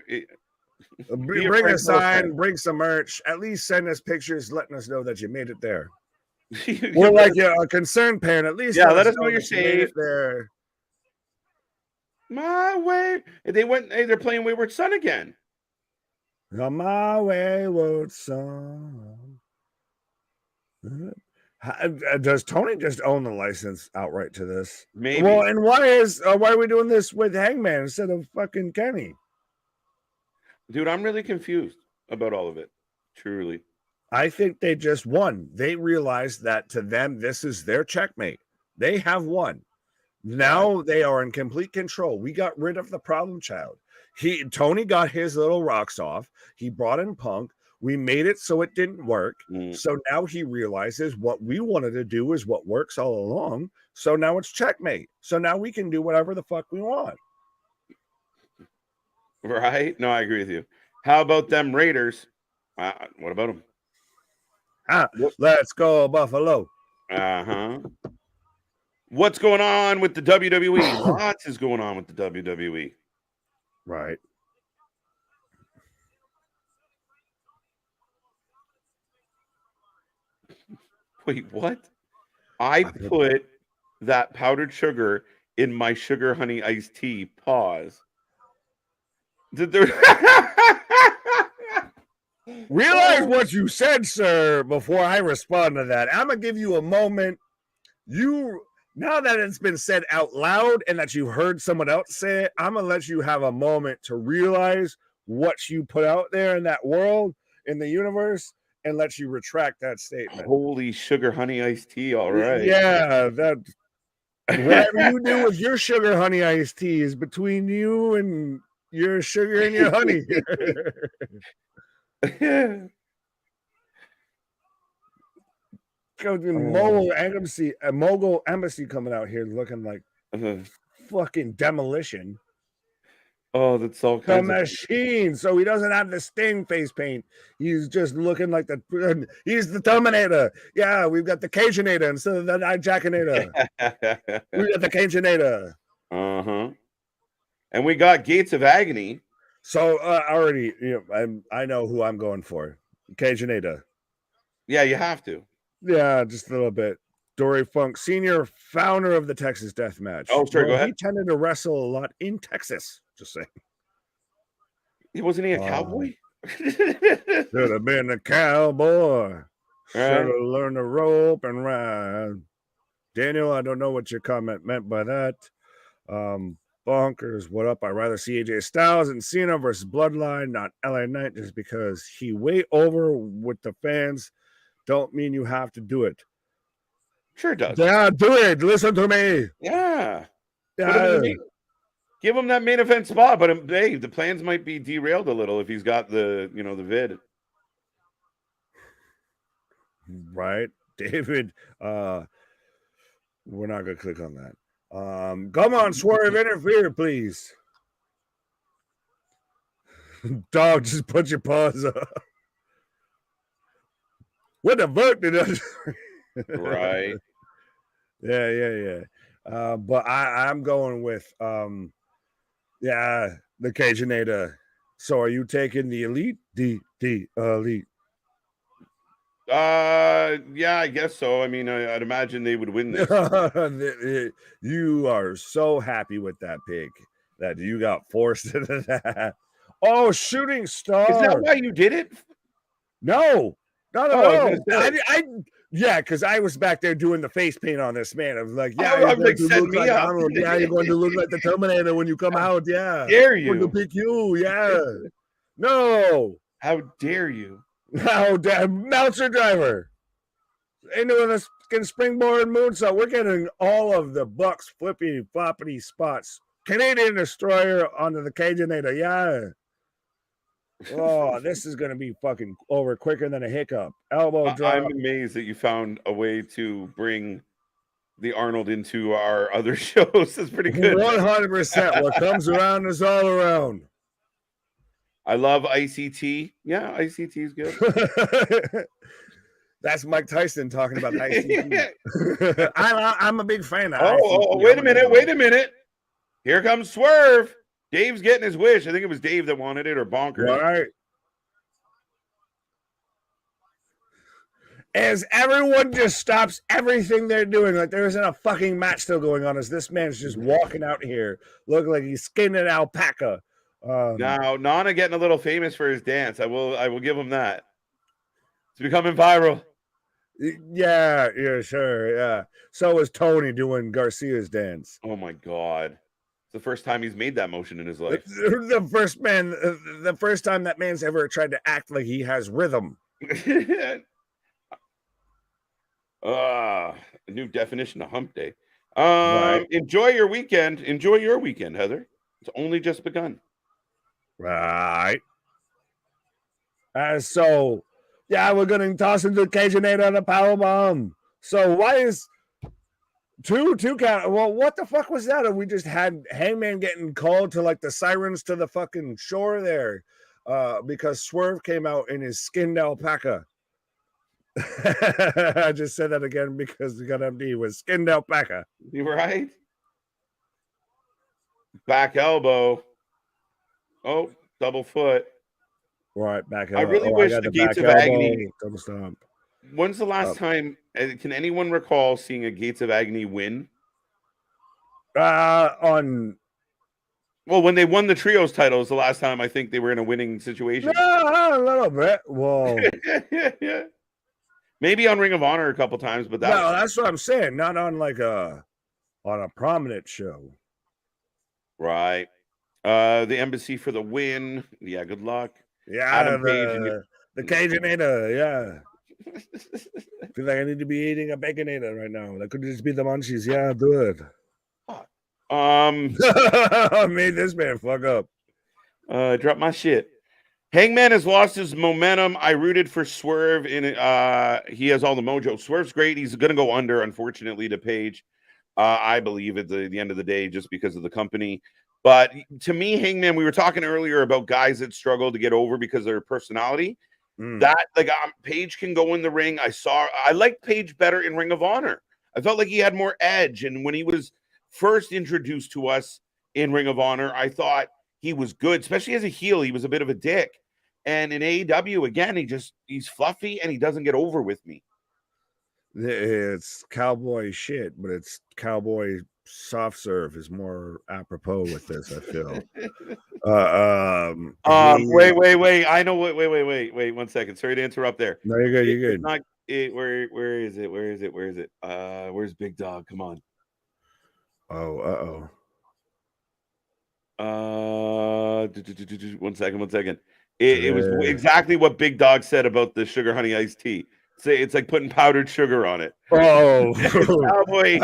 a sign, bring some merch. At least send us pictures letting us know that you made it there. We're like a concerned parent. At least let us know you're safe there. My way. They're playing Wayward Son again. On my wayward son. Does Tony just own the license outright to this? Maybe. Well, and why are we doing this with Hangman instead of fucking Kenny? Dude, I'm really confused about all of it. Truly. I think they just won. They realized that to them, this is their checkmate. They have won. Now they are in complete control. We got rid of the problem child. Tony got his little rocks off. He brought in Punk. We made it so it didn't work. So now he realizes what we wanted to do is what works all along. So now it's checkmate. So now we can do whatever the fuck we want. Right? No, I agree with you. How about them Raiders? What about them? Let's go, Buffalo. What's going on with the WWE? Lots is going on with the WWE. Right. Wait, what? I put that powdered sugar in my sugar honey iced tea. Pause. Did there... Realize what you said, sir, before I respond to that. I'm going to give you a moment. Now that it's been said out loud and that you heard someone else say it, I'm going to let you have a moment to realize what you put out there in that world, in the universe, and let you retract that statement. Holy sugar honey iced tea. All right. Yeah, whatever you do with your sugar honey iced tea is between you and your sugar and your honey. Mogul Embassy coming out here looking like fucking demolition. Oh, that's all kinds of machine. So he doesn't have the Sting face paint. He's just looking like he's the Terminator. Yeah, we've got the Cajunator instead of the Jackinator. We got the Cajunator. And we got Gates of Agony. So already, I know who I'm going for. Cajunator. Yeah, you have to. Yeah, just a little bit. Dory Funk, senior founder of the Texas Death Match. Oh, sorry, go ahead. He tended to wrestle a lot in Texas. Just saying. Wasn't he a cowboy? Should have been a cowboy. Should have learned to rope and ride. Daniel, I don't know what your comment meant by that. Bonkers, what up? I'd rather see AJ Styles and Cena versus Bloodline, not LA Knight, just because he way over with the fans. Don't mean you have to do it. Sure does. Yeah, do it. Listen to me. Yeah. Give him that main event spot, but hey, the plans might be derailed a little if he's got the vid. Right, David. We're not gonna click on that. Come on, Swerve, interfere, please. Dog, just put your paws up. What the fuck did I? Right. Yeah. But I'm going with the Cajunator. So are you taking the elite? The elite. Yeah, I guess so. I mean, I'd imagine they would win this. You are so happy with that pick that you got forced into that. Oh, shooting star. Is that why you did it? No, not at all. Yeah, because I was back there doing the face paint on this man. I was like, yeah, I'm like, set me up. Yeah, you're going to look like the Terminator when you come out. Yeah. Dare you? I'm going to pick you. Yeah. No. How dare you? How dare Meltzer driver. Ain't doing this springboard moonsault. We're getting all of the Bucks flippy floppity spots. Canadian Destroyer onto the Cajunator. Yeah. Oh, this is going to be fucking over quicker than a hiccup. Elbow drop. I'm amazed that you found a way to bring the Arnold into our other shows. That's pretty good. 100%. What comes around is all around. I love ICT. Yeah, ICT is good. That's Mike Tyson talking about ICT. I'm a big fan of ICT. Oh, wait a minute. Here comes Swerve. Dave's getting his wish. I think it was Dave that wanted it, or Bonkers. All right. As everyone just stops everything they're doing, like there isn't a fucking match still going on, as this man's just walking out here looking like he's skinning an alpaca. Now, Nana getting a little famous for his dance. I will give him that. It's becoming viral. Yeah, sure, yeah. So is Tony doing Garcia's dance. Oh my God. The first time he's made that motion in his life. The first time that man's ever tried to act like he has rhythm. A new definition of hump day. Right. Enjoy your weekend. Enjoy your weekend, Heather. It's only just begun. Right. So, yeah, we're going to toss into the Cajunade on a power bomb. So why is two count? Well, what the fuck was that? We just had Hangman getting called to like the sirens to the fucking shore there, because Swerve came out in his skinned alpaca. I just said that again because we got MD with skinned alpaca. You right? Back elbow. Oh, double foot. Right, back I really wish got the the Gates back of elbow, Agony. double stomp. When's the last time? Can anyone recall seeing a Gates of Agony win? On Well, when they won the trios titles the last time, I think they were in a winning situation. a little bit. Well, yeah. Maybe on Ring of Honor a couple times, but that's what I'm saying. Not on like on a prominent show. Right. The Embassy for the win. Yeah, good luck. Yeah, Adam Page and the Cajunator. Yeah. Feel like I need to be eating a baconator right now. That could just be the munchies. Yeah, do it. Made this man fuck up. Drop my shit. Hangman has lost his momentum. I rooted for Swerve in he has all the mojo. Swerve's great. He's gonna go under, unfortunately, to Page. I believe at the end of the day, just because of the company. But to me, Hangman, we were talking earlier about guys that struggle to get over because of their personality. That like Page can go in the ring. I liked Page better in Ring of Honor. I felt like he had more edge, and when he was first introduced to us in Ring of Honor, I thought he was good, especially as a heel. He was a bit of a dick, and in AEW again, he's fluffy and he doesn't get over with me. It's cowboy shit, but it's cowboy soft serve is more apropos with this, I feel. Wait. I know. Wait. 1 second. Sorry to interrupt there. No, you're good. You're good. Where is it? Where's Big Dog? Come on. Oh, 1 second. It was exactly what Big Dog said about the sugar honey iced tea. Say it's like putting powdered sugar on it. Oh, cowboy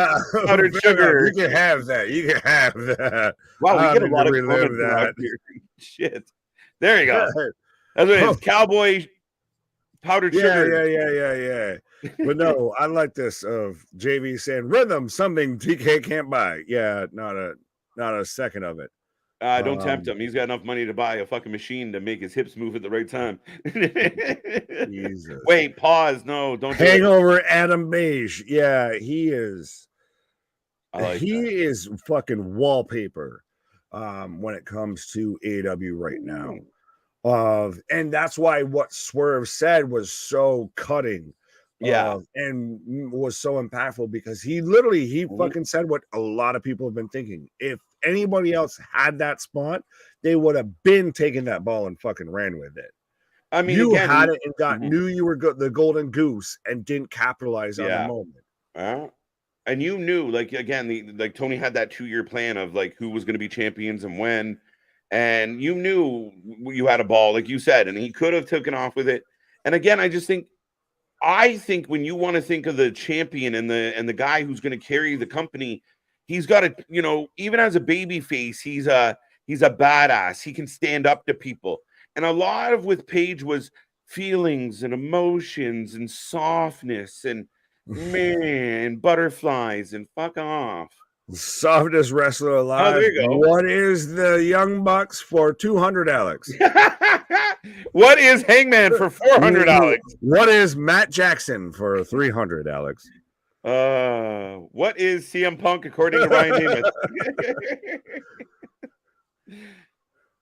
powdered sugar. You can have that. You can have that. Wow, we get a lot of comments around here. Shit. There you go. That's what it is. Cowboy powdered sugar. Yeah. But no, I like this of JV saying rhythm, something TK can't buy. Yeah, not a second of it. Don't tempt him. He's got enough money to buy a fucking machine to make his hips move at the right time. Jesus. Wait, pause. No, don't do Hangover Adam Beige. Yeah, he is. He is fucking wallpaper when it comes to AEW right now. And that's why what Swerve said was so cutting. And was so impactful because he fucking said what a lot of people have been thinking. If anybody else had that spot, they would have been taking that ball and fucking ran with it. I mean, you had it and knew you were the golden goose and didn't capitalize on the moment. And you knew, like, again, like Tony had that 2-year plan of like who was going to be champions and when, and you knew you had a ball, like you said, and he could have taken off with it. And again, I think when you want to think of the champion and the guy who's going to carry the company, he's got to, even as a baby face, he's a badass. He can stand up to people. And a lot of with Page was feelings and emotions and softness and man, butterflies and fuck off. Softest wrestler alive. Oh, there you go. What is the Young Bucks for $200, Alex? What is Hangman for $400, Alex? What is Matt Jackson for $300, Alex? What is CM Punk according to Ryan Davis?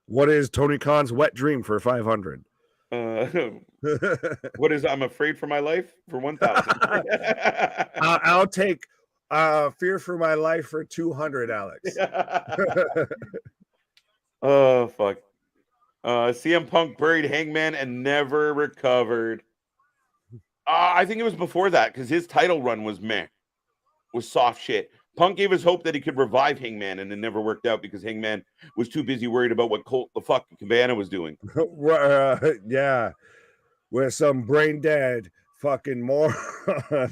What is Tony Khan's wet dream for $500? What is I'm afraid for my life for 1,000? I'll take fear for my life for $200, Alex. Oh fuck. CM Punk buried Hangman and never recovered. I think it was before that because his title run was soft shit. Punk gave us hope that he could revive Hangman, and it never worked out because Hangman was too busy worried about what Colt the fuck Cabana was doing. Yeah. with some brain dead fucking moron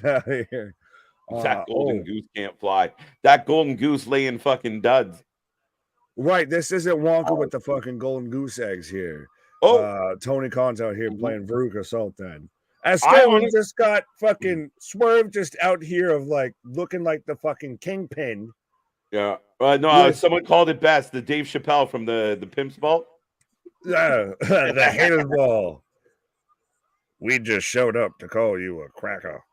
out here. That golden goose can't fly. That golden goose laying fucking duds. Right, this isn't Wonka with the fucking golden goose eggs here. Tony Khan's out here playing Veruca Sultan. As Stone just got fucking Swerve just out here of like looking like the fucking kingpin. Yeah. No, someone called it best. The Dave Chappelle from the Pimp's Ball. Yeah, the haters ball. We just showed up to call you a cracker.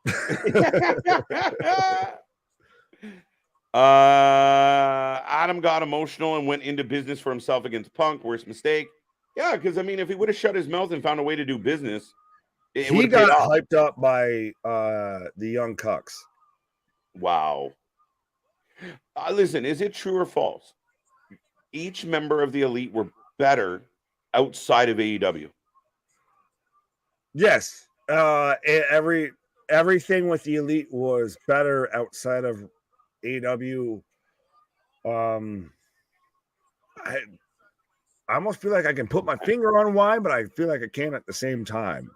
Adam got emotional and went into business for himself against Punk. Worst mistake. Yeah, because I mean, if he would have shut his mouth and found a way to do business, he got hyped up by the Young Cucks. Wow. Listen, is it true or false? Each member of the Elite were better outside of AEW. Yes. Everything with the Elite was better outside of AEW. I almost feel like I can put my finger on why, but I feel like I can't at the same time.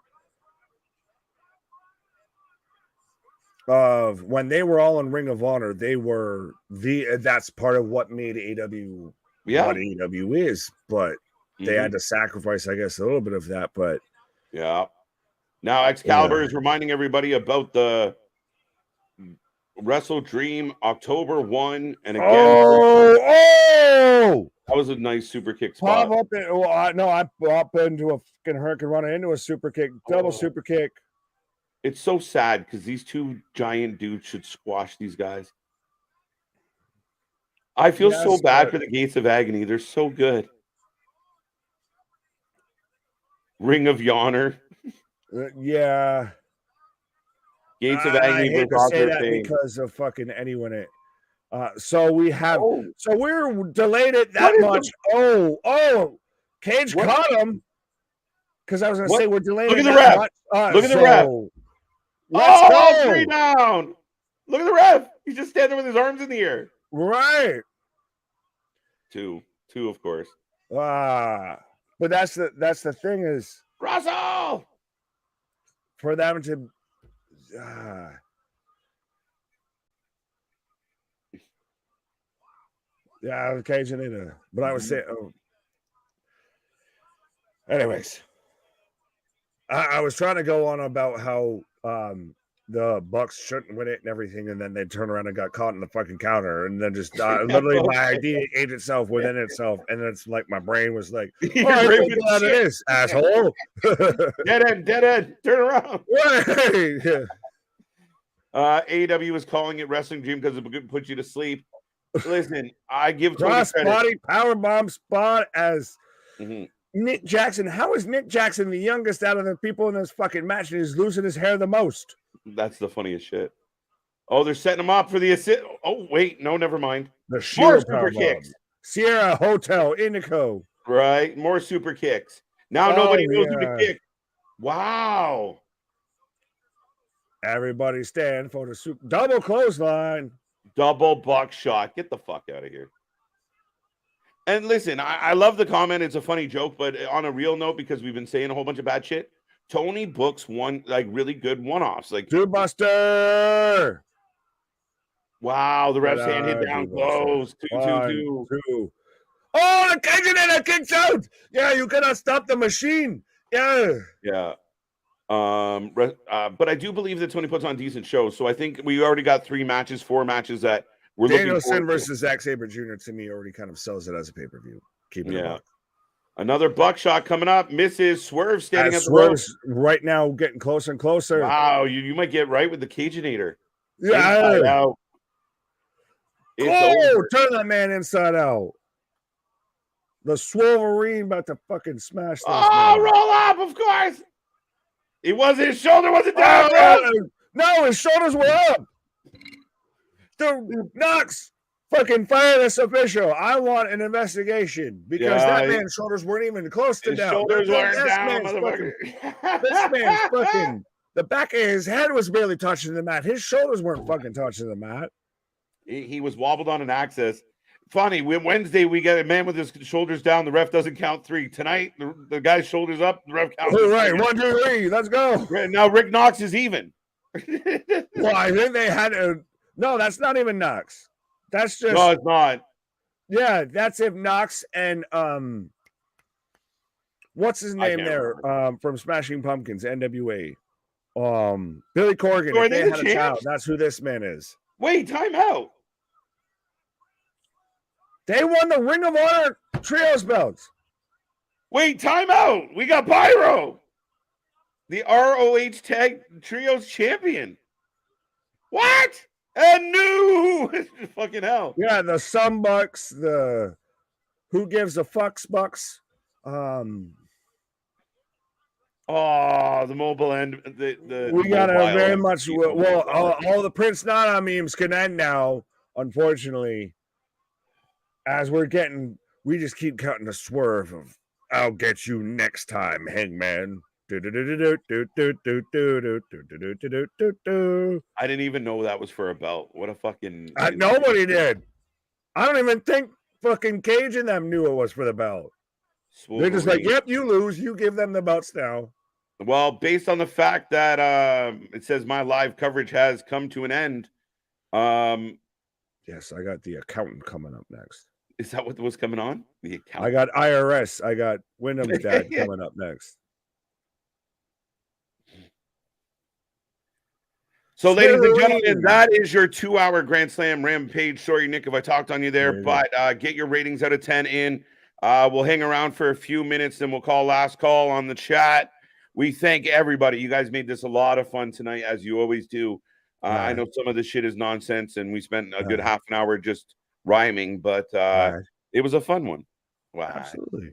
When they were all in Ring of Honor, they were that's part of what made AEW what AEW is, but they had to sacrifice, I guess, a little bit of that. But yeah. Now Excalibur is reminding everybody about the Wrestle Dream October 1, and again, that was a nice super kick spot. I pop into a fucking hurricane runner into a super kick, double super kick. It's so sad because these two giant dudes should squash these guys. I feel so bad for the Gates of Agony. They're so good. Ring of Yawner. Yeah. Gates of Agony. I hate to say that because of fucking anyone. So we have. So we're delayed it that much. Cage caught him. Because I was going to say we're delayed. Look at the ref. Look at the ref. Let's go. 3 down. Look at the ref. He's just standing with his arms in the air. Right. Two, of course. But that's the thing is Russell for them to. Yeah, occasionally, but I was saying. Anyways, I was trying to go on about how the Bucks shouldn't win it and everything, and then they turned around and got caught in the fucking counter, and then just literally my idea ate itself within itself, and it's like my brain was like, "All right, get out of this, asshole." Dead end, turn around. Right. AEW is calling it Wrestling Dream because it puts you to sleep. Listen, I give Tony cross credit. Body powerbomb spot as Nick Jackson. How is Nick Jackson the youngest out of the people in this fucking match, and he's losing his hair the most? That's the funniest shit. Oh, they're setting him up for the assist. Oh, wait, no, never mind. The more super kicks. Sierra Hotel Indico. Right, more super kicks. Now nobody knows who to kick. Wow. Everybody stand for the double clothesline. Double buckshot. Get the fuck out of here. And listen, I love the comment. It's a funny joke, but on a real note, because we've been saying a whole bunch of bad shit, Tony books really good one-offs. Like Two Buster. Wow, the ref's hand hit down close. 2-2-2. Oh, the Cajun kicks out. Yeah, you cannot stop the machine. Yeah. Yeah. But I do believe that Tony puts on decent shows. So I think we already got 4 matches that we're Danielson versus Zack Sabre Jr. to me already kind of sells it as a pay-per-view. Keep it up. Another buckshot coming up. Misses Swerve standing at the rope. Right now getting closer and closer. Wow, you might get right with the Cajinator. Yeah. Out. Turn that man inside out. The Swolverine about to fucking smash this man. Roll up, of course. His shoulder wasn't down. No, his shoulders were up. The Knox fucking fire this official. I want an investigation because that man's shoulders weren't even close to down. Shoulders weren't down, motherfucker. This man's fucking. The back of his head was barely touching the mat. His shoulders weren't fucking touching the mat. He was wobbled on an axis. funny. Wednesday, we get a man with his shoulders down. The ref doesn't count 3. Tonight, the guy's shoulders up. The ref counts. All right, 1, 2, 3. Let's go. Now Rick Knox is even. Well, I think they had to. No, that's not even Knox. That's just. No, it's not. Yeah, that's if Knox and what's his name there? From Smashing Pumpkins, NWA. Billy Corgan. So if they had a child, that's who this man is. Wait, time out. They won the Ring of Honor Trios belts. Wait, time out. We got Pyro, the ROH Tag Trios champion. What? A new fucking hell. Yeah, the Sun Bucks, the Who Gives a Fucks Bucks. Oh, the mobile end. We got a very much. Well, all the Prince Nana memes can end now, unfortunately. As we just keep counting the swerve of "I'll get you next time, Hangman." I didn't even know that was for a belt. What a fucking nobody did. I don't even think fucking Cage and them knew it was for the belt. They're just like, "Yep, you lose. You give them the belts now." Well, based on the fact that it says my live coverage has come to an end. Yes, I got the accountant coming up next. Is that what was coming on? The accountant. I got IRS. I got Wyndham's dad coming up next. So, ladies and gentlemen, that is your 2-hour Grand Slam Rampage. Sorry, Nick, if I talked on you there, but get your ratings out of 10 in. We'll hang around for a few minutes, then we'll call last call on the chat. We thank everybody. You guys made this a lot of fun tonight, as you always do. I know some of this shit is nonsense, and we spent a good half an hour just rhyming, but it was a fun one. Wow. Absolutely.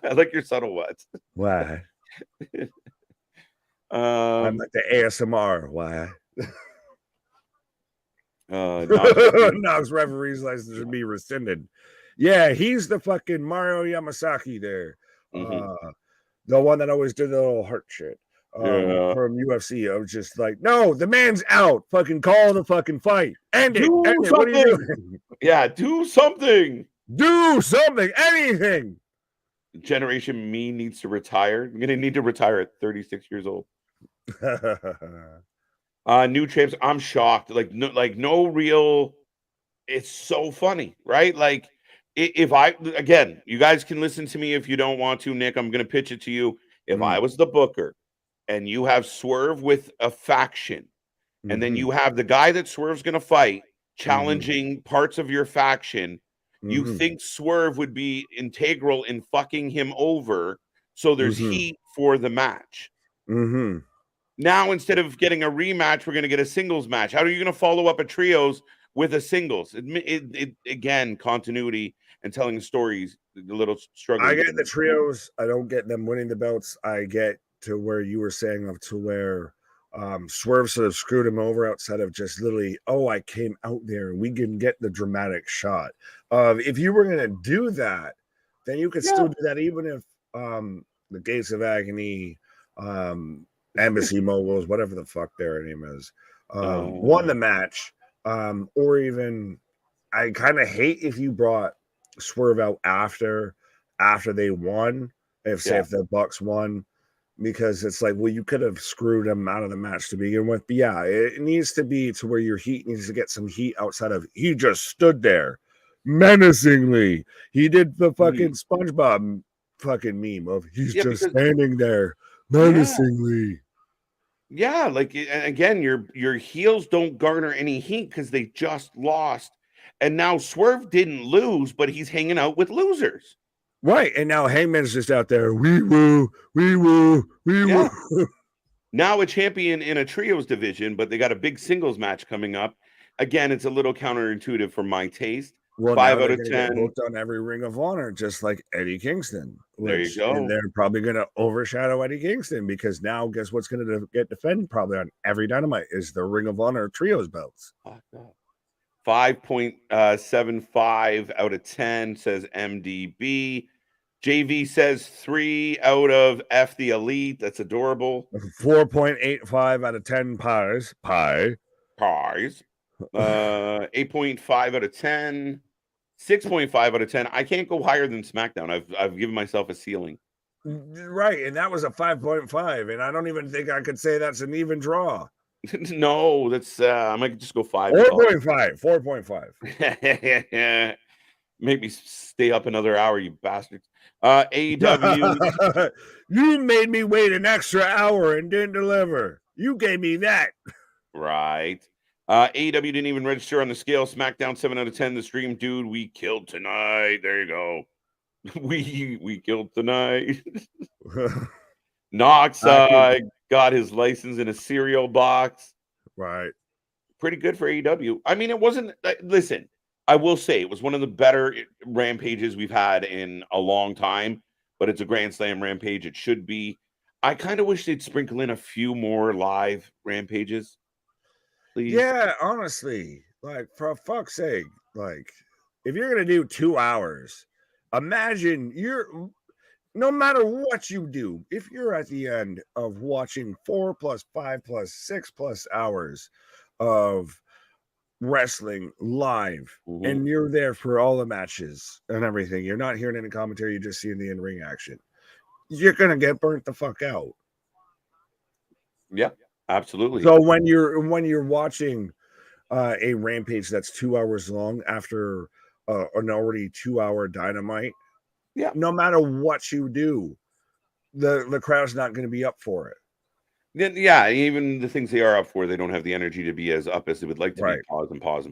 I like your subtle words. Why? I'm like the ASMR. Why? Knox referee's license should be rescinded. Yeah, he's the fucking Mario Yamasaki there. The one that always did the little heart shit from UFC. I was just like, no, the man's out. Fucking call the fucking fight. End it. What are you doing? Yeah, do something. Do something. Anything. Generation Me needs to retire. I'm gonna need to retire at 36 years old. New champs. I'm shocked. Like no real. It's so funny, right? Like if I again, you guys can listen to me if you don't want to, Nick. I'm gonna pitch it to you. If I was the booker, and you have Swerve with a faction, and then you have the guy that Swerve's gonna fight challenging parts of your faction. You think Swerve would be integral in fucking him over, so there's heat for the match. Now, instead of getting a rematch, we're going to get a singles match. How are you going to follow up a trios with a singles? It again, continuity and telling stories, a little struggling. I get the trios. I don't get them winning the belts. I get to where you were saying up to where Swerve sort of screwed him over outside of just literally, oh, I came out there and we can get the dramatic shot. If you were going to do that, then you could still do that even if the Gates of Agony, Embassy Moguls, whatever the fuck their name is, won the match. Or even, I kind of hate if you brought Swerve out after they won, if the Bucks won, because it's like, well, you could have screwed him out of the match to begin with. But yeah, it needs to be to where your heat needs to get some heat outside of he just stood there menacingly. He did the fucking SpongeBob fucking meme of he's just standing there menacingly. Yeah, like again, your heels don't garner any heat because they just lost, and now Swerve didn't lose, but he's hanging out with losers. Right, and now Hangman's just out there. We woo, we woo, we woo. Now a champion in a trios division, but they got a big singles match coming up. Again, it's a little counterintuitive for my taste. Well, 5 out of 10. Booked on every Ring of Honor, just like Eddie Kingston. There you go. And they're probably going to overshadow Eddie Kingston because now, guess what's going to get defended probably on every Dynamite is the Ring of Honor trios belts. 5.75 out of 10 says MDB. JV says 3 out of F the Elite. That's adorable. 4.85 out of 10 pies. Pie. Pies. 8.5 out of 10 6.5 out of 10. I can't go higher than SmackDown. I've given myself a ceiling. Right, and that was a 5.5, and I don't even think I could say that's an even draw. No, that's I might just go 5. 4.5. 4.5. Make me stay up another hour, you bastards. AEW. You made me wait an extra hour and didn't deliver. You gave me that. Right. AEW didn't even register on the scale. SmackDown 7 out of 10. The stream, dude, we killed tonight. There you go. we killed tonight. Knox got his license in a cereal box. Right. Pretty good for AEW. I mean, it wasn't. Listen, I will say it was one of the better rampages we've had in a long time, but it's a Grand Slam rampage. It should be. I kind of wish they'd sprinkle in a few more live rampages. Please. Yeah, honestly, like, for fuck's sake, like, if you're gonna do 2 hours, imagine no matter what you do, if you're at the end of watching 4 plus 5 plus 6 plus hours of wrestling live, and you're there for all the matches and everything, you're not hearing any commentary, you're just seeing the in-ring action, you're gonna get burnt the fuck out. Yeah, absolutely. So when you're watching a rampage that's 2 hours long after an already 2-hour Dynamite, yeah, no matter what you do, the crowd's not going to be up for it. Then yeah, even the things they are up for, they don't have the energy to be as up as they would like to be. Pause.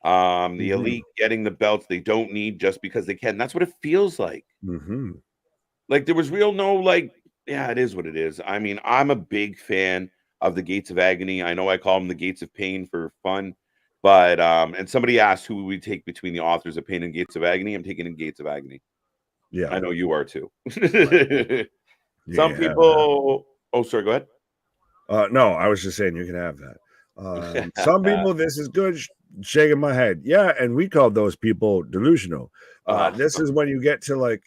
The elite getting the belts they don't need just because they can. That's what it feels like. Like there was yeah, it is what it is. I mean, I'm a big fan of the Gates of Agony. I know I call them the Gates of Pain for fun, but and somebody asked who we take between the authors of Pain and Gates of Agony. I'm taking in Gates of Agony. Yeah, I know you are too. Some people. Oh, sorry. Go ahead. No, I was just saying you can have that. Some people, this is good. Shaking my head. Yeah, and we called those people delusional. This is when you get to, like,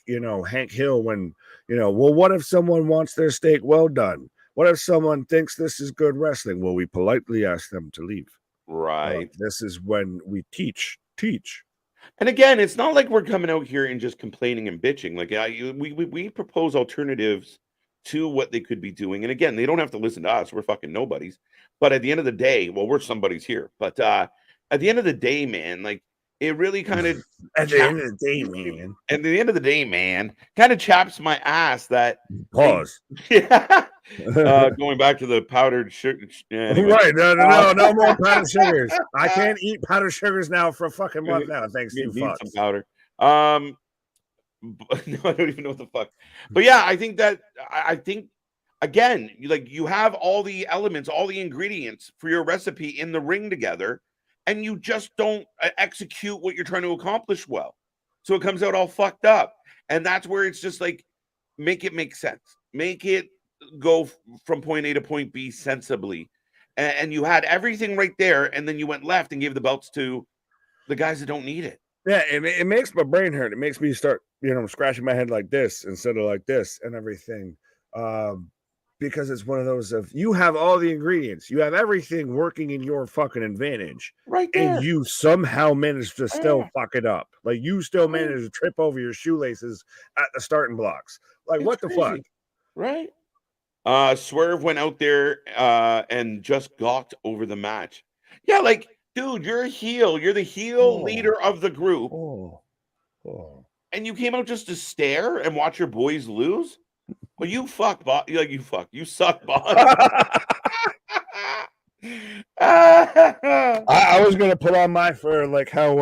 Hank Hill when, well, what if someone wants their steak well done? What if someone thinks this is good wrestling? Well, we politely ask them to leave. Right. This is when we teach. And again, it's not like we're coming out here and just complaining and bitching. Like we propose alternatives to what they could be doing. And again, they don't have to listen to us. We're fucking nobodies. But at the end of the day, well, we're somebody's here. But at the end of the day, man, like it really kind of at the end of the day, man, kind of chaps my ass that pause. Going back to the powdered sugar. Anyway. Right. No more powdered sugars. I can't eat powdered sugars now for a fucking month now. Thanks to you fucks. Some powder. No, I don't even know what the fuck. But yeah, I think again, you have all the elements, all the ingredients for your recipe in the ring together, and you just don't execute what you're trying to accomplish well. So it comes out all fucked up. And that's where it's just like, make it make sense. Make it go from point A to point B sensibly. And you had everything right there, and then you went left and gave the belts to the guys that don't need it. Yeah, it makes my brain hurt. It makes me start, scratching my head like this instead of like this and everything. Because it's one of those of, you have all the ingredients. You have everything working in your fucking advantage. Right there. And you somehow manage to still fuck it up. Like, you still manage to trip over your shoelaces at the starting blocks. Like, it's what the fuck? Right. Swerve went out there and just gawked over the match. Yeah, like, dude, you're a heel. You're the heel leader of the group. And you came out just to stare and watch your boys lose? Well, you fuck, boss. You suck, boss. I was gonna put on my fur, like how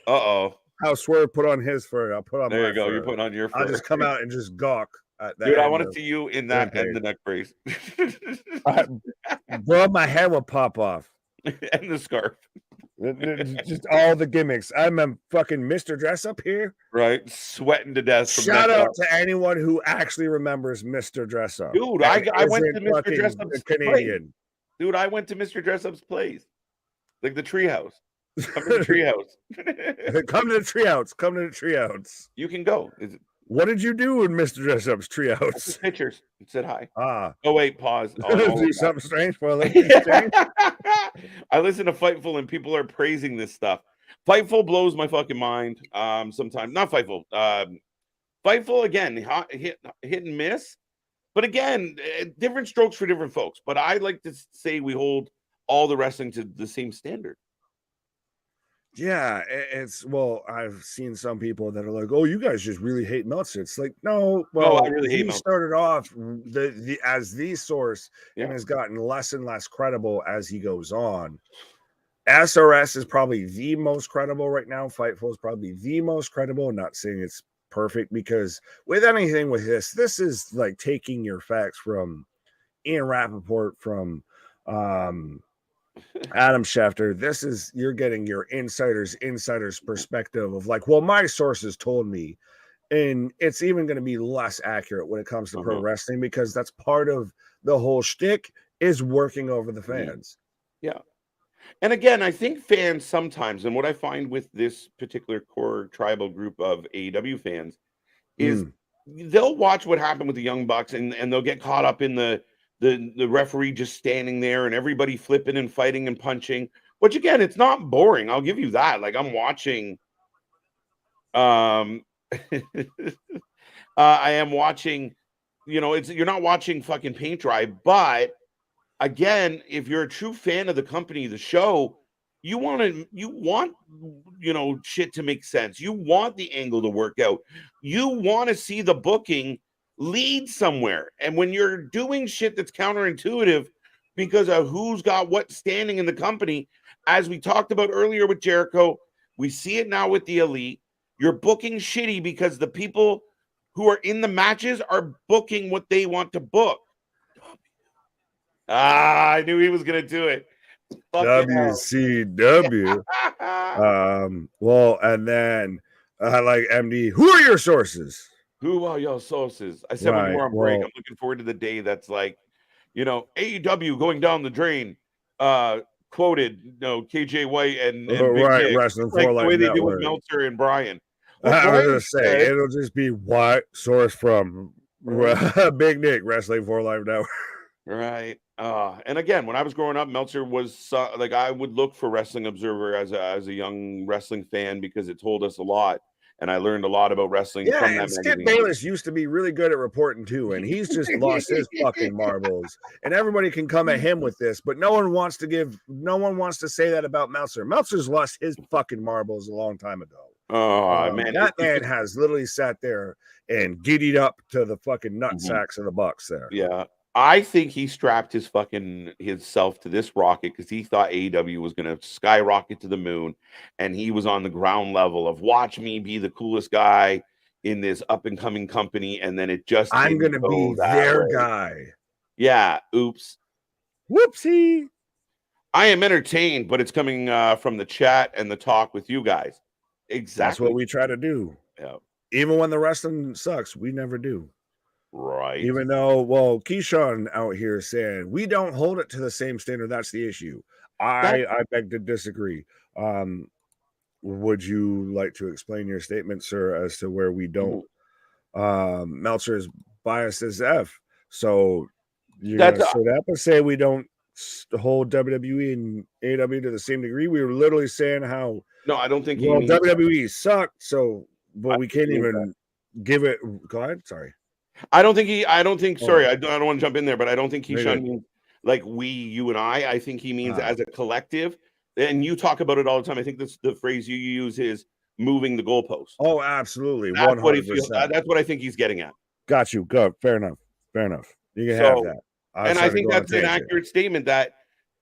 how Swerve put on his fur. I'll put on there. My you go. fur. You put on your fur. I'll just come out and just gawk at that. Dude, I want to see you in that and the neck brace. Bro, my hair will pop off. And the scarf. Just all the gimmicks. I'm a fucking Mr. Dress Up here. Right. Sweating to death. Shout out to anyone who actually remembers Mr. Dress Up. Dude, I went to Mr. Dress Up's Canadian. Place. Dude, I went to Mr. Dress Up's place. Like the treehouse. Come to the treehouse. Come to the treehouse. Come to the treehouse. You can go. What did you do in Mr. Dress Up's treehouse? Pictures. It said hi. Oh, wait, pause. Do something strange for a I listen to Fightful and people are praising this stuff. Fightful blows my fucking mind. Sometimes not Fightful. Fightful again, hit and miss. But again, different strokes for different folks. But I like to say we hold all the wrestling to the same standard. Yeah, well, I've seen some people that are like, "Oh, you guys just really hate Meltzer." It's like, no, well, I really hate he Meltzer. started off as the source and Yeah. has gotten less and less credible as he goes on. SRS is probably the most credible right now. Fightful is probably the most credible. I'm not saying it's perfect, because with anything with this is like taking your facts from Ian Rappaport, from Adam Schefter. You're getting your insider's perspective of like, well, my sources told me. And it's even going to be less accurate when it comes to pro wrestling, because that's part of the whole shtick, is working over the fans. Yeah. And again, I think fans sometimes, and what I find with this particular core tribal group of AEW fans is they'll watch what happened with the Young Bucks, and they'll get caught up in the referee just standing there and everybody flipping and fighting and punching. Which again, it's not boring. I'll give you that. Like, I'm watching. I am watching. You're not watching fucking paint dry, but again, if you're a true fan of the company, the show, you want shit to make sense. You want the angle to work out. You want to see the booking lead somewhere. And when you're doing shit that's counterintuitive because of who's got what standing in the company, as we talked about earlier with Jericho, we see it now with the Elite. You're booking shitty because the people who are in the matches are booking what they want to book. I knew he was going to do it. WCW. Well, and then like MD, who are your sources? Who are your sources? I said when you were on break, I'm looking forward to the day that's like, AEW going down the drain. Quoted, KJ White and Big Nick, Wrestling like for the way they do with Network. Meltzer and Brian. I was gonna say it'll just be what source from Big Nick, Wrestling for Life Network. Right. And again, when I was growing up, Meltzer was like, I would look for Wrestling Observer as a young wrestling fan, because it told us a lot. And I learned a lot about wrestling from that Skip magazine. Bayless used to be really good at reporting too, and he's just lost his fucking marbles. And everybody can come at him with this, but no one wants to say that about Meltzer. Meltzer's lost his fucking marbles a long time ago. Oh man, that man has literally sat there and giddied up to the fucking nut sacks of the Bucks there. Yeah. I think he strapped himself to this rocket because he thought AEW was going to skyrocket to the moon, and he was on the ground level of watch me be the coolest guy in this up and coming company, and then it just I'm going to be their guy. Yeah, oops, whoopsie. I am entertained, but it's coming from the chat and the talk with you guys. Exactly, that's what we try to do. Yeah, even when the wrestling sucks, we never do. Right. Even though, Keyshawn out here saying we don't hold it to the same standard. That's the issue. I beg to disagree. Would you like to explain your statement, sir, as to where we don't? Meltzer is biased as F. So you're going to sit up and say we don't hold WWE and AEW to the same degree? We were literally saying how. No, I don't think. WWE sucked. So, but we can't even give it. Go ahead. Sorry. I don't think. Sorry, I don't want to jump in there, but I don't think Keyshawn means like we, you, and I. I think he means as a collective. And you talk about it all the time. I think the phrase you use is moving the goalpost. Oh, absolutely. That's what he feels. That's what I think he's getting at. Got you. Go. Fair enough. You can have that. And I think that's an accurate statement, that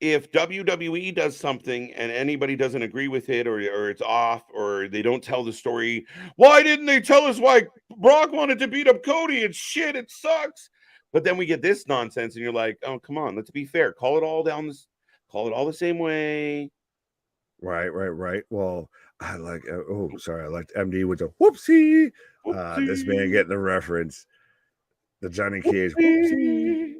if WWE does something and anybody doesn't agree with it, or it's off, or they don't tell the story, why didn't they tell us why Brock wanted to beat up Cody? It's shit. It sucks. But then we get this nonsense, and you're like, oh, come on. Let's be fair. Call it all the same way. Right. Well, I like. I liked MD with the whoopsie. This man getting the reference. The Johnny Cage. Whoopsie.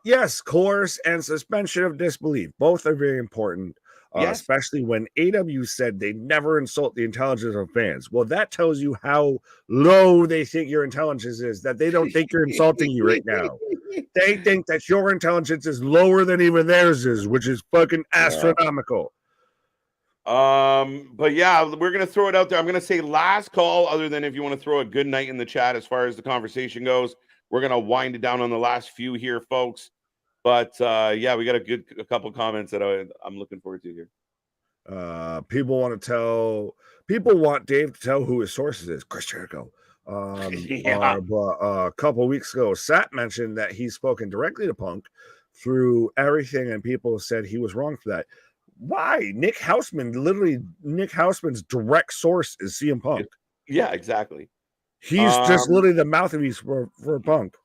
Yes, coerce and suspension of disbelief. Both are very important, especially when AEW said they never insult the intelligence of fans. Well, that tells you how low they think your intelligence is, that they don't think you're insulting you right now. They think that your intelligence is lower than even theirs is, which is fucking astronomical. But yeah, we're gonna throw it out there. I'm gonna say last call, other than if you want to throw a good night in the chat as far as the conversation goes. We're gonna wind it down on the last few here, folks. But yeah, we got a couple comments that I'm looking forward to here. People want Dave to tell who his sources is. Chris Jericho. Yeah. A couple weeks ago, Sat mentioned that he's spoken directly to Punk through everything, and people said he was wrong for that. Why? Nick Houseman's direct source is CM Punk. Yeah, exactly. He's just literally the mouthpiece for Punk.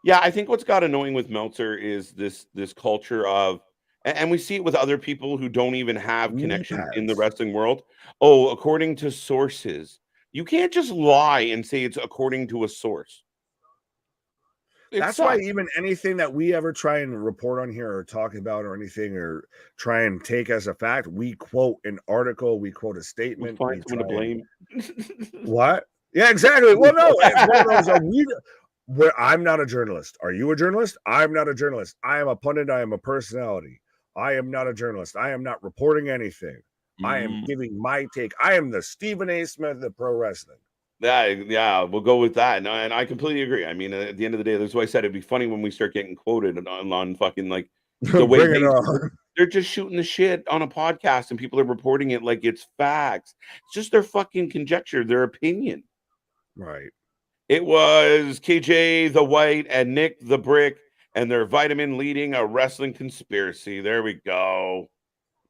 Yeah, I think what's got annoying with Meltzer is this culture of, and we see it with other people who don't even have connections in the wrestling world. Oh, according to sources. You can't just lie and say it's according to a source. That's why even anything that we ever try and report on here or talk about or anything or try and take as a fact, we quote an article, we quote a statement. We find someone to blame. What? Yeah, exactly. Well, no, it's one of those, where I'm not a journalist. Are you a journalist? I'm not a journalist. I am a pundit. I am a personality. I am not a journalist. I am not reporting anything. I am giving my take. I am the Stephen A. Smith of pro wrestling. Yeah, we'll go with that. And I completely agree. I mean, at the end of the day, that's why I said it'd be funny when we start getting quoted on fucking like the way they're just shooting the shit on a podcast and people are reporting it like it's facts. It's just their fucking conjecture, their opinion. Right. It was KJ the White and Nick the Brick and their vitamin leading a wrestling conspiracy. There we go.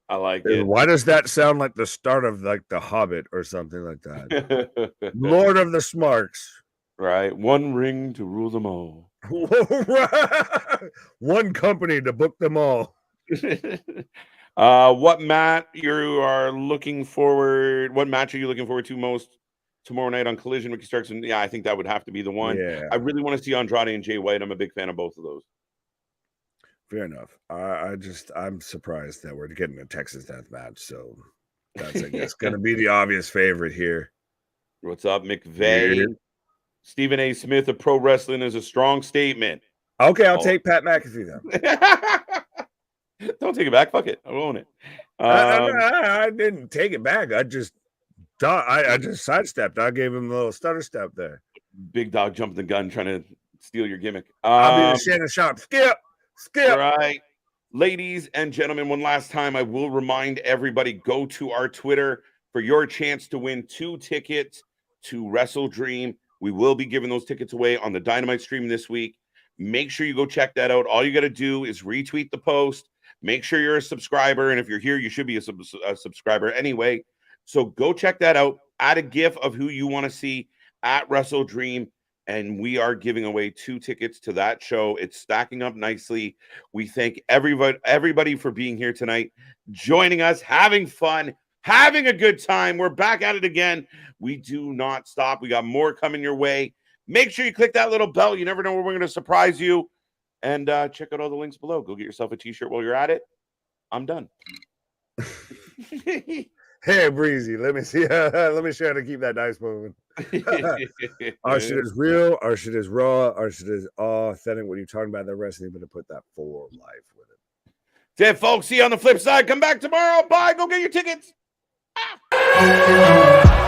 I like it. Why does that sound like the start of like The Hobbit or something like that? Lord of the Smarks. Right. One ring to rule them all. One company to book them all. What match are you looking forward to most tomorrow night on Collision? Ricky Starks, and yeah, I think that would have to be the one. Yeah. I really want to see Andrade and Jay White. I'm a big fan of both of those. Fair enough. I'm surprised that we're getting a Texas death match. So that's, I guess, going to be the obvious favorite here. What's up, McVeigh? Yeah. Stephen A. Smith of pro wrestling is a strong statement. Okay, I'll take Pat McAfee then. Don't take it back. Fuck it. I own it. I didn't take it back. I just sidestepped. I gave him a little stutter step there. Big dog jumping the gun, trying to steal your gimmick. I'll be the Shannon Sharp. Skip. Right. Ladies and gentlemen, one last time, I will remind everybody, go to our Twitter for your chance to win 2 tickets to Wrestle Dream. We will be giving those tickets away on the Dynamite stream this week. Make sure you go check that out. All you got to do is retweet the post. Make sure you're a subscriber. And if you're here, you should be a subscriber anyway. So go check that out. Add a GIF of who you want to see at Wrestle Dream. And we are giving away 2 tickets to that show. It's stacking up nicely. We thank everybody for being here tonight, joining us, having fun, having a good time. We're back at it again. We do not stop. We got more coming your way. Make sure you click that little bell. You never know where we're going to surprise you. And check out all the links below. Go get yourself a t-shirt while you're at it. I'm done. Hey, Breezy, let me see. Let me show you how to keep that dice moving. Our shit is real. Our shit is raw. Our shit is authentic. What are you talking about? The wrestling, but to put that for life with it. That's it, folks. See you on the flip side. Come back tomorrow. Bye. Go get your tickets. Ah.